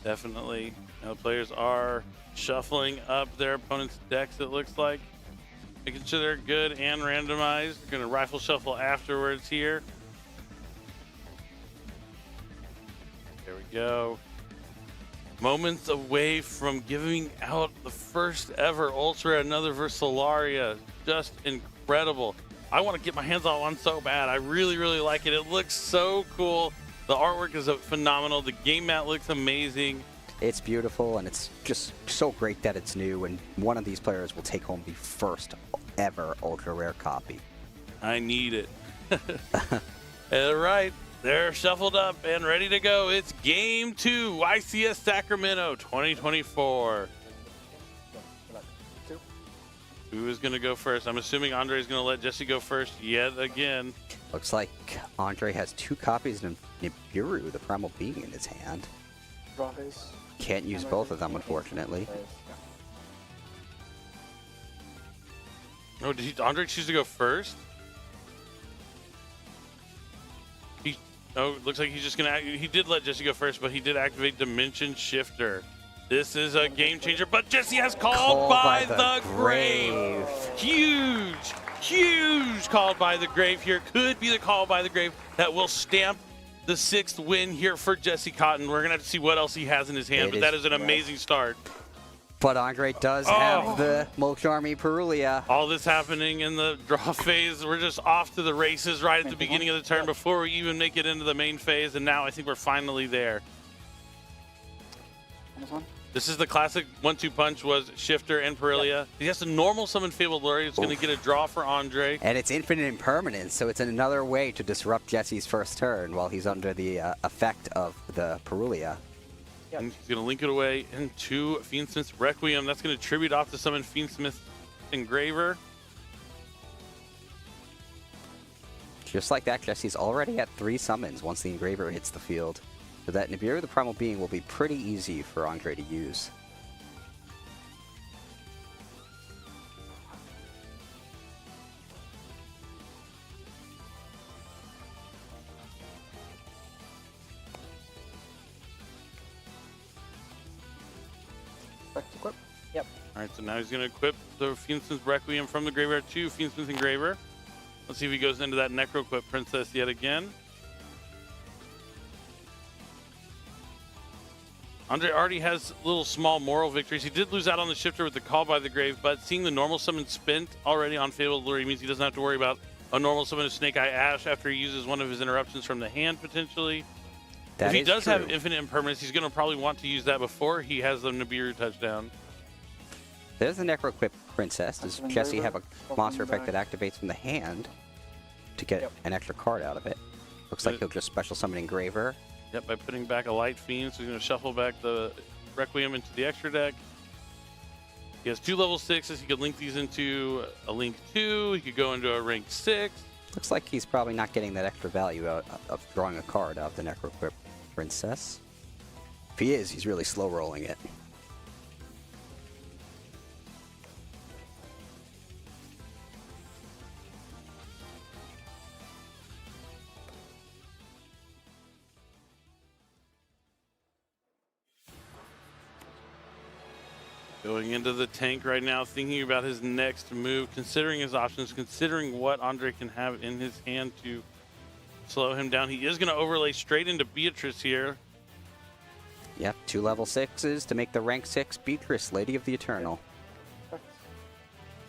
Definitely. Now players are shuffling up their opponent's decks, it looks like. Making sure they're good and randomized. We're going to rifle shuffle afterwards here. There we go. Moments away from giving out the first ever Ultra, another Versalaria. Just incredible. I want to get my hands on one so bad. I really, really like it. It looks so cool. The artwork is phenomenal. The game mat looks amazing. It's beautiful, and it's just so great that it's new, and one of these players will take home the first ever ultra rare copy. I need it. All right, they're shuffled up and ready to go. It's game 2, YCS Sacramento 2024. Who is going to go first? I'm assuming Andre is going to let Jesse go first yet again. Looks like Andre has 2 copies of Nibiru, the Primal Being, in his hand. Draw phase. Can't use both of them, unfortunately. Oh, did Andre choose to go first? Looks like he's just gonna. He did let Jesse go first, but he did activate Dimension Shifter. This is a game changer, but Jesse has called by the grave. Huge called by the grave here. Could be the call by the grave that will stamp the 6th win here for Jesse Cotton. We're gonna have to see what else he has in his hand, but that is an amazing start. But Andre does have the Mulcharmy Perilia. All this happening in the draw phase. We're just off to the races right at the beginning of the turn before we even make it into the main phase, and now I think we're finally there. This is the classic 1-2 punch was Shifter and Perilia. He has to normal summon Fabled Lure. It's going to get a draw for Andre. And it's infinite impermanence, so it's another way to disrupt Jesse's first turn while he's under the effect of the Perilia. And he's going to link it away into Fiendsmith's Requiem. That's going to tribute off to summon Fiendsmith's Engraver. Just like that, Jesse's already at 3 summons once the Engraver hits the field. So that Nibiru the Primal Being will be pretty easy for Andre to use. Equip. Yep. All right, so now he's going to equip the Fiendsmith's Requiem from the graveyard to Fiendsmith's Engraver. Let's see if he goes into that Necro Equip Princess yet again. Andre already has little small moral victories. He did lose out on the Shifter with the Call by the Grave, but seeing the normal summon spent already on Fabled Lure means he doesn't have to worry about a normal summon of Snake Eye Ash after he uses one of his interruptions from the hand, potentially. If he does have infinite impermanence, he's going to probably want to use that before he has the Nibiru touchdown. There's the Necro Equip Princess. Does Jesse have a monster effect that activates from the hand to get an extra card out of it? Looks like he'll just special summon Engraver. Yep, by putting back a Light Fiend, so he's going to shuffle back the Requiem into the extra deck. He has 2 level 6s. He could link these into a Link 2. He could go into a Rank 6. Looks like he's probably not getting that extra value out of drawing a card out of the Necro Equip Princess. If he is, he's really slow rolling it. Going into the tank right now, thinking about his next move, considering his options, considering what Andre can have in his hand to slow him down. He is going to overlay straight into Beatrice here. Yep, 2 level 6s to make the rank 6 Beatrice, Lady of the Eternal.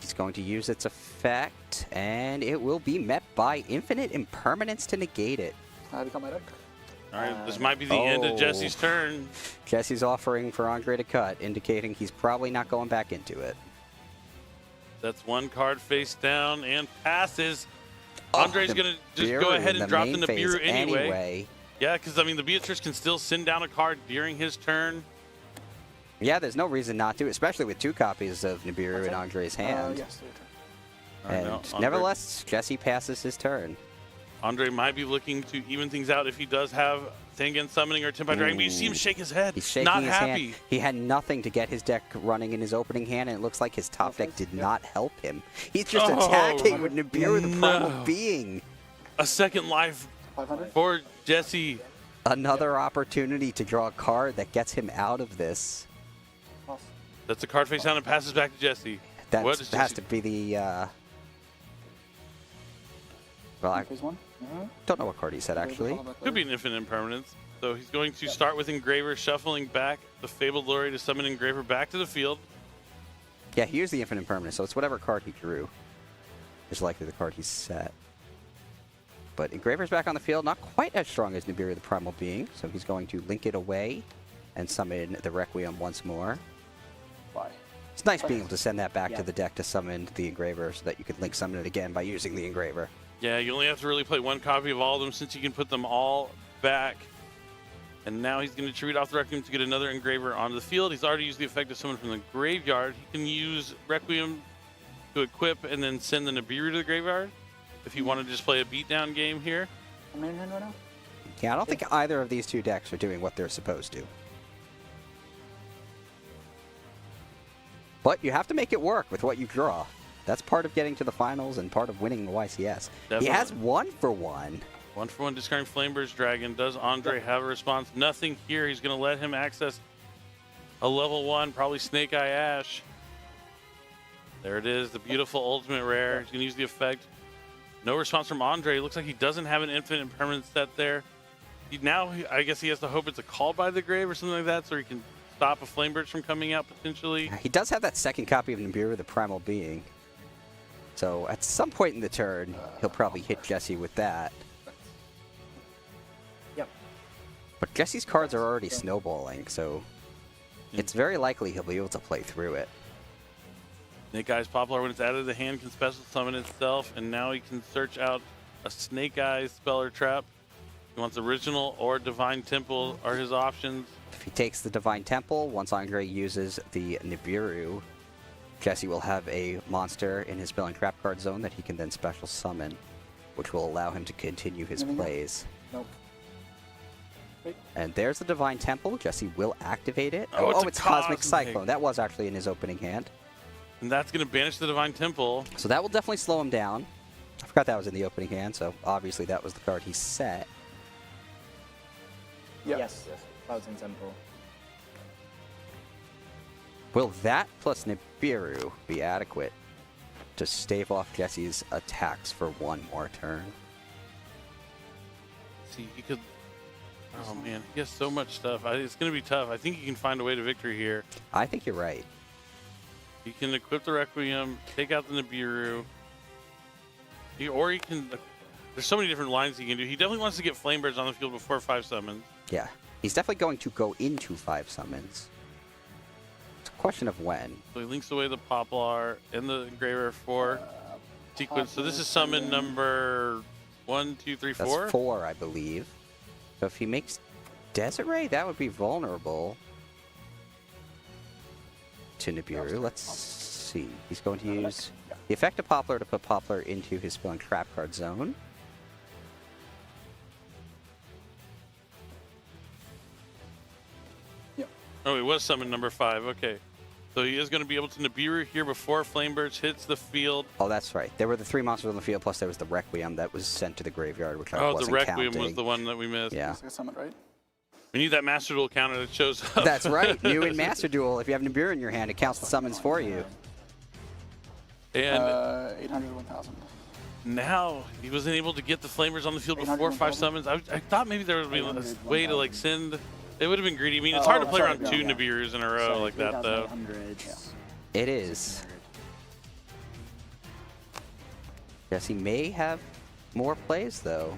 He's going to use its effect, and it will be met by Infinite Impermanence to negate it. I become my deck. All right, this might be the end of Jesse's turn. Jesse's offering for Andre to cut, indicating he's probably not going back into it. That's 1 card face down and passes. Andre's going to just go ahead and drop the Nibiru anyway. Yeah, because, I mean, the Beatrice can still send down a card during his turn. Yeah, there's no reason not to, especially with 2 copies of Nibiru in Andre's hand. Yes, And nevertheless, Jesse passes his turn. Andre might be looking to even things out if he does have Tengen Summoning or Tempai Dragon, but you see him shake his head. He's shaking not his happy. Hand. He had nothing to get his deck running in his opening hand, and it looks like his top deck did not help him. He's just attacking with Nibiru, the Primal Being. A second life for Jesse. Another opportunity to draw a card that gets him out of this. That's a card face down and passes back to Jesse. That has to be the... well, I don't know what card he said, actually. Could be an Infinite Impermanence. So he's going to start with Engraver, shuffling back the Fabled Lure to summon Engraver back to the field. Yeah, here's the Infinite Impermanence, so it's whatever card he drew is likely the card he set. But Engraver's back on the field, not quite as strong as Nibiru the Primal Being, so he's going to link it away and summon the Requiem once more. It's nice being able to send that back to the deck to summon the Engraver so that you could link summon it again by using the Engraver. Yeah, you only have to really play 1 copy of all of them since you can put them all back. And now he's going to tribute off the Requiem to get another Engraver onto the field. He's already used the effect of summon from the graveyard. He can use Requiem to equip and then send the Nibiru to the graveyard if you want to just play a beatdown game here. Yeah, I don't think either of these 2 decks are doing what they're supposed to. But you have to make it work with what you draw. That's part of getting to the finals and part of winning the YCS. Definitely. He has 1 for 1. 1 for 1 discarding Flamebird's Dragon. Does Andre have a response? Nothing here. He's going to let him access a level 1, probably Snake Eye Ash. There it is, the beautiful ultimate rare. He's going to use the effect. No response from Andre. Looks like he doesn't have an Infinite Impermanence set there. I guess he has to hope it's a Call by the Grave or something like that so he can stop a Flamebird from coming out potentially. He does have that second copy of Nibiru, the Primal Being. So at some point in the turn, he'll probably hit Jesse with that. Yep. But Jesse's cards are already snowballing, so it's very likely he'll be able to play through it. Snake Eyes Poplar, when it's added to the hand, can special summon itself, and now he can search out a Snake Eyes spell or trap. He wants Original or Divine Temple are his options. If he takes the Divine Temple, once Andre uses the Nibiru, Jesse will have a monster in his spell and trap card zone that he can then special summon. which will allow him to continue his plays. Nope. And there's the Divine Temple. Jesse will activate it. Oh, It's Cosmic Cyclone. That was actually in his opening hand. And that's going to banish the Divine Temple. So that will definitely slow him down. I forgot that was in the opening hand, so obviously that was the card he set. Yep. Yes, Clouds and Temple. Will that plus Nibiru be adequate to stave off Jesse's attacks for one more turn? See, he could... Oh, man. He has so much stuff. It's going to be tough. I think he can find a way to victory here. I think you're right. He can equip the Requiem, take out the Nibiru. Or he can... There's so many different lines he can do. He definitely wants to get Flamebirds on the field before 5 summons. Yeah. He's definitely going to go into 5 summons. It's a question of when. So he links away the Poplar and the Engraver for sequence. So this is summon number 1, 2, 3, 4? That's 4, I believe. So if he makes Desert Ray, that would be vulnerable to Nibiru. Let's see. He's going to use the effect of Poplar to put Poplar into his Spell and Trap card zone. Oh, he was summon number 5. Okay. So he is going to be able to Nibiru here before Flamebirds hits the field. Oh, that's right. There were the 3 monsters on the field, plus there was the Requiem that was sent to the graveyard, which I wasn't the Requiem counting. was the one that we missed. Yeah. Summon, right? We need that Master Duel counter that shows up. That's right. You in Master Duel, if you have Nibiru in your hand, it counts the summons for you. And 800, 1,000. now he wasn't able to get the Flamers on the field before 5 summons. I thought maybe there would be a way to like send. It would have been greedy. I mean, it's hard to play around 2 Nibirus in a row like that, though. It is. Jesse may have more plays, though.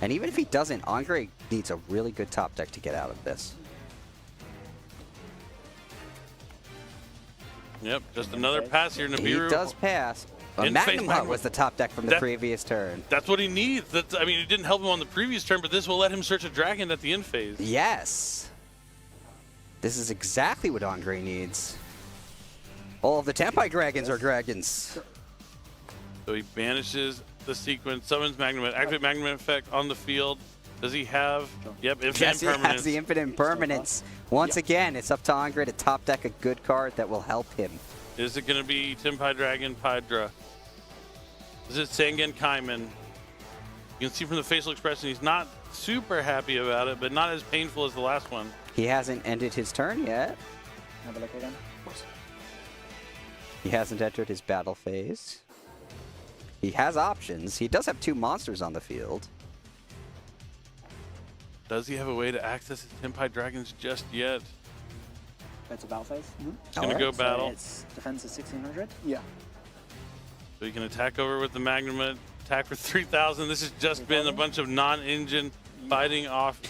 And even if he doesn't, Andre needs a really good top deck to get out of this. Yep, just another pass here. Nibiru. He does pass. But Magnum Hut was the top deck from the previous turn. That's what he needs. I mean, it didn't help him on the previous turn, but this will let him search a dragon at the end phase. Yes. This is exactly what Andre needs. All of the Tempai dragons are dragons. So he banishes the sequence, summons Magnum, activate Magnum effect on the field. Does he have? Yep, infinite Jesse impermanence. has the infinite impermanence. Once again, it's up to Andre to top deck a good card that will help him. Is it going to be Tempai Dragon Pydra? Is it Sangen Kaiman? You can see from the facial expression he's not super happy about it, but not as painful as the last one. He hasn't ended his turn yet. Have a look again. He hasn't entered his battle phase. He has options. He does have 2 monsters on the field. Does he have a way to access his Tempai Dragons just yet? That's a battle phase? He's going to go battle. So it's defense is 1600? Yeah. So he can attack over with the Magnum, attack for 3,000. This has just been a bunch of non-engine fighting off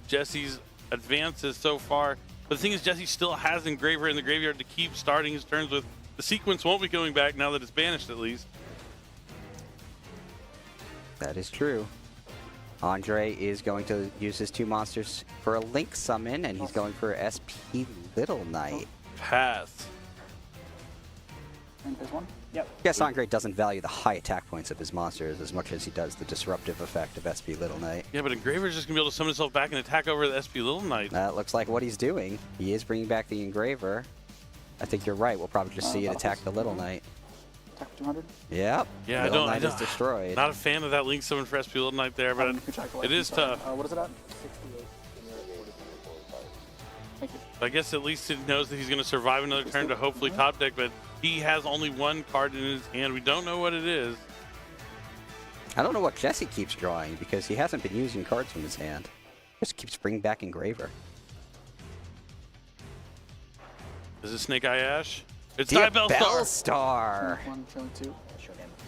Jesse's advances so far. But the thing is, Jesse still has Engraver in the graveyard to keep starting his turns with. The sequence won't be going back now that it's banished, at least. That is true. Andre is going to use his 2 monsters for a Link summon, and he's going for SP Little Knight. Pass. And phase 1? Yep. I guess Andre doesn't value the high attack points of his monsters as much as he does the disruptive effect of SP Little Knight. Yeah, but Engraver's just going to be able to summon himself back and attack over the SP Little Knight. That looks like what he's doing. He is bringing back the Engraver. I think you're right. We'll probably just see it attack the Little Knight. Attack for 200? Yep. Yeah, Little I Knight don't. is destroyed. Not a fan of that Link summon for SP Little Knight there, but it is tough. What is it at? 68. Thank you. I guess at least it knows that he's going to survive another turn to hopefully top deck, but he has only 1 card in his hand. We don't know what it is. I don't know what Jesse keeps drawing because he hasn't been using cards from his hand. Just keeps bringing back Engraver. Is it Snake Eye Ash? It's Diabellstar. Diabellstar. 1, 2.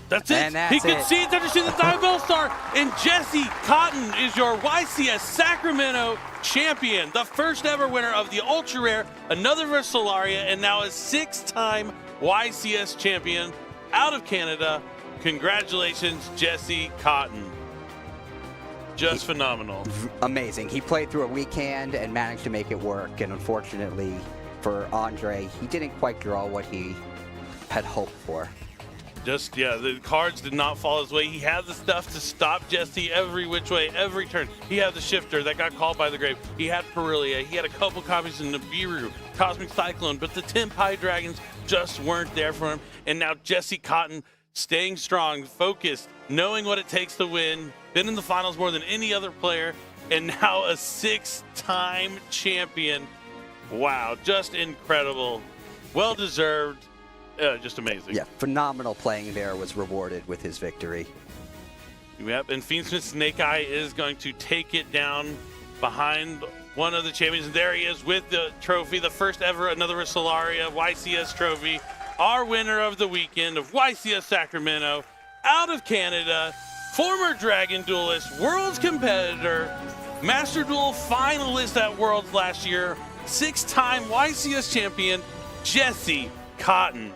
That's it. And that's he concedes after seeing the Diabellstar, and Jesse Cotton is your YCS Sacramento champion, the first ever winner of the Ultra Rare, another versus Solaria, and now a 6-time YCS champion out of Canada. Congratulations, Jesse Cotton. Just phenomenal. Amazing. He played through a weak hand and managed to make it work, and unfortunately for Andre, he didn't quite draw what he had hoped for. Just, yeah, the cards did not fall his way. He had the stuff to stop Jesse every which way, every turn. He had the Shifter that got called by the Grave. He had Perilia. He had a couple copies of Nibiru, Cosmic Cyclone, but the Tenpai Dragons just weren't there for him. And now Jesse Cotton staying strong, focused, knowing what it takes to win, been in the finals more than any other player, and now a 6-time champion. Wow, just incredible. Well-deserved. Just amazing. Yeah, phenomenal playing there was rewarded with his victory. Yep, and Fiendsmith Snake Eye is going to take it down behind one of the champions. And there he is with the trophy, the first ever Another Solaria YCS trophy. Our winner of the weekend of YCS Sacramento, out of Canada, former Dragon Duelist, Worlds competitor, Master Duel finalist at Worlds last year, 6-time YCS champion, Jesse Cotton.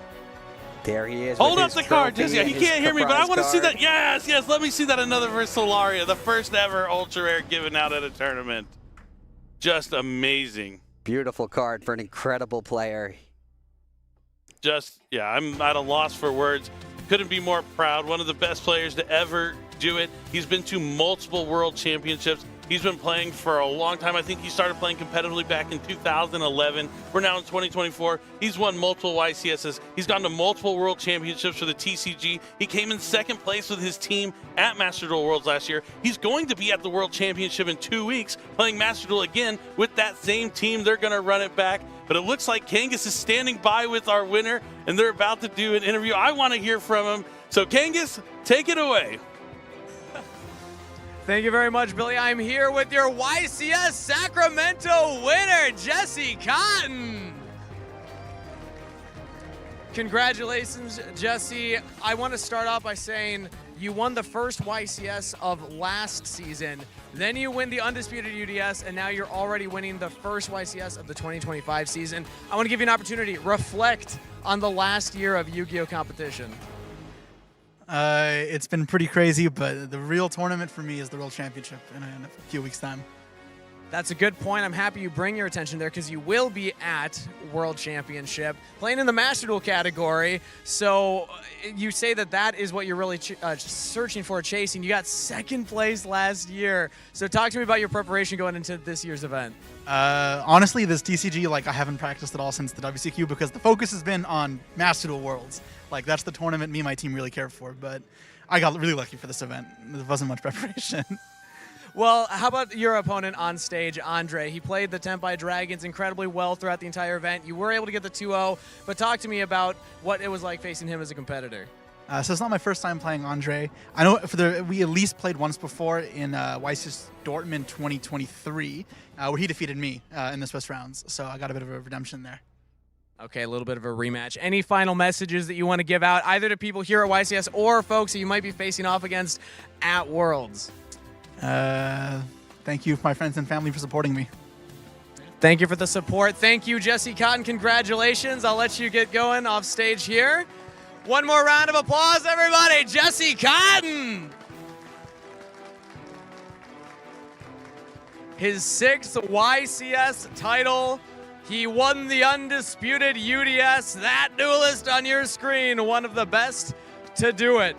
There he is. Hold up the card, Jesse. He can't hear me, but I want to see that. Yes, yes. Let me see that Another Solaria, the first ever ultra rare given out at a tournament. Just amazing. Beautiful card for an incredible player. Just, yeah, I'm at a loss for words. Couldn't be more proud. One of the best players to ever do it. He's been to multiple world championships. He's been playing for a long time. I think he started playing competitively back in 2011. We're now in 2024. He's won multiple YCSs. He's gone to multiple world championships for the TCG. He came in second place with his team at Master Duel Worlds last year. He's going to be at the World Championship in 2 weeks, playing Master Duel again with that same team. They're going to run it back. But it looks like Kangas is standing by with our winner, and they're about to do an interview. I want to hear from him. So Kangas, take it away. Thank you very much, Billy. I'm here with your YCS Sacramento winner, Jesse Cotton. Congratulations, Jesse. I want to start off by saying you won the first YCS of last season. Then you win the undisputed UDS, and now you're already winning the first YCS of the 2025 season. I want to give you an opportunity. Reflect on the last year of Yu-Gi-Oh! Competition. It's been pretty crazy, but the real tournament for me is the World Championship in a few weeks' time. That's a good point. I'm happy you bring your attention there because you will be at World Championship playing in the Master Duel category. So you say that is what you're really searching for, chasing. You got second place last year. So talk to me about your preparation going into this year's event. Honestly, this TCG, I haven't practiced at all since the WCQ because the focus has been on Master Duel Worlds. That's the tournament me and my team really care for. But I got really lucky for this event. There wasn't much preparation. Well, how about your opponent on stage, Andre? He played the Tenpai Dragons incredibly well throughout the entire event. You were able to get the 2-0, but talk to me about what it was like facing him as a competitor. So it's not my first time playing Andre. I know we at least played once before in YCS Dortmund 2023, where he defeated me in the Swiss rounds. So I got a bit of a redemption there. Okay, a little bit of a rematch. Any final messages that you want to give out, either to people here at YCS or folks that you might be facing off against at Worlds? Thank you, my friends and family, for supporting me. Thank you for the support. Thank you, Jesse Cotton. Congratulations. I'll let you get going off stage here. One more round of applause, everybody. Jesse Cotton. His 6th YCS title. He won the undisputed UDS. That duelist on your screen, one of the best to do it.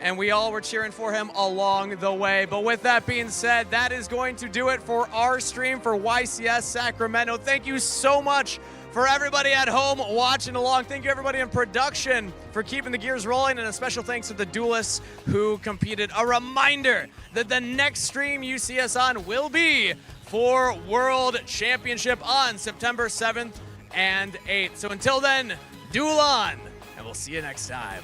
And we all were cheering for him along the way. But with that being said, that is going to do it for our stream for YCS Sacramento. Thank you so much for everybody at home watching along. Thank you everybody in production for keeping the gears rolling, and a special thanks to the duelists who competed. A reminder that the next stream you see us on will be for World Championship on September 7th and 8th. So until then, duel on, and we'll see you next time.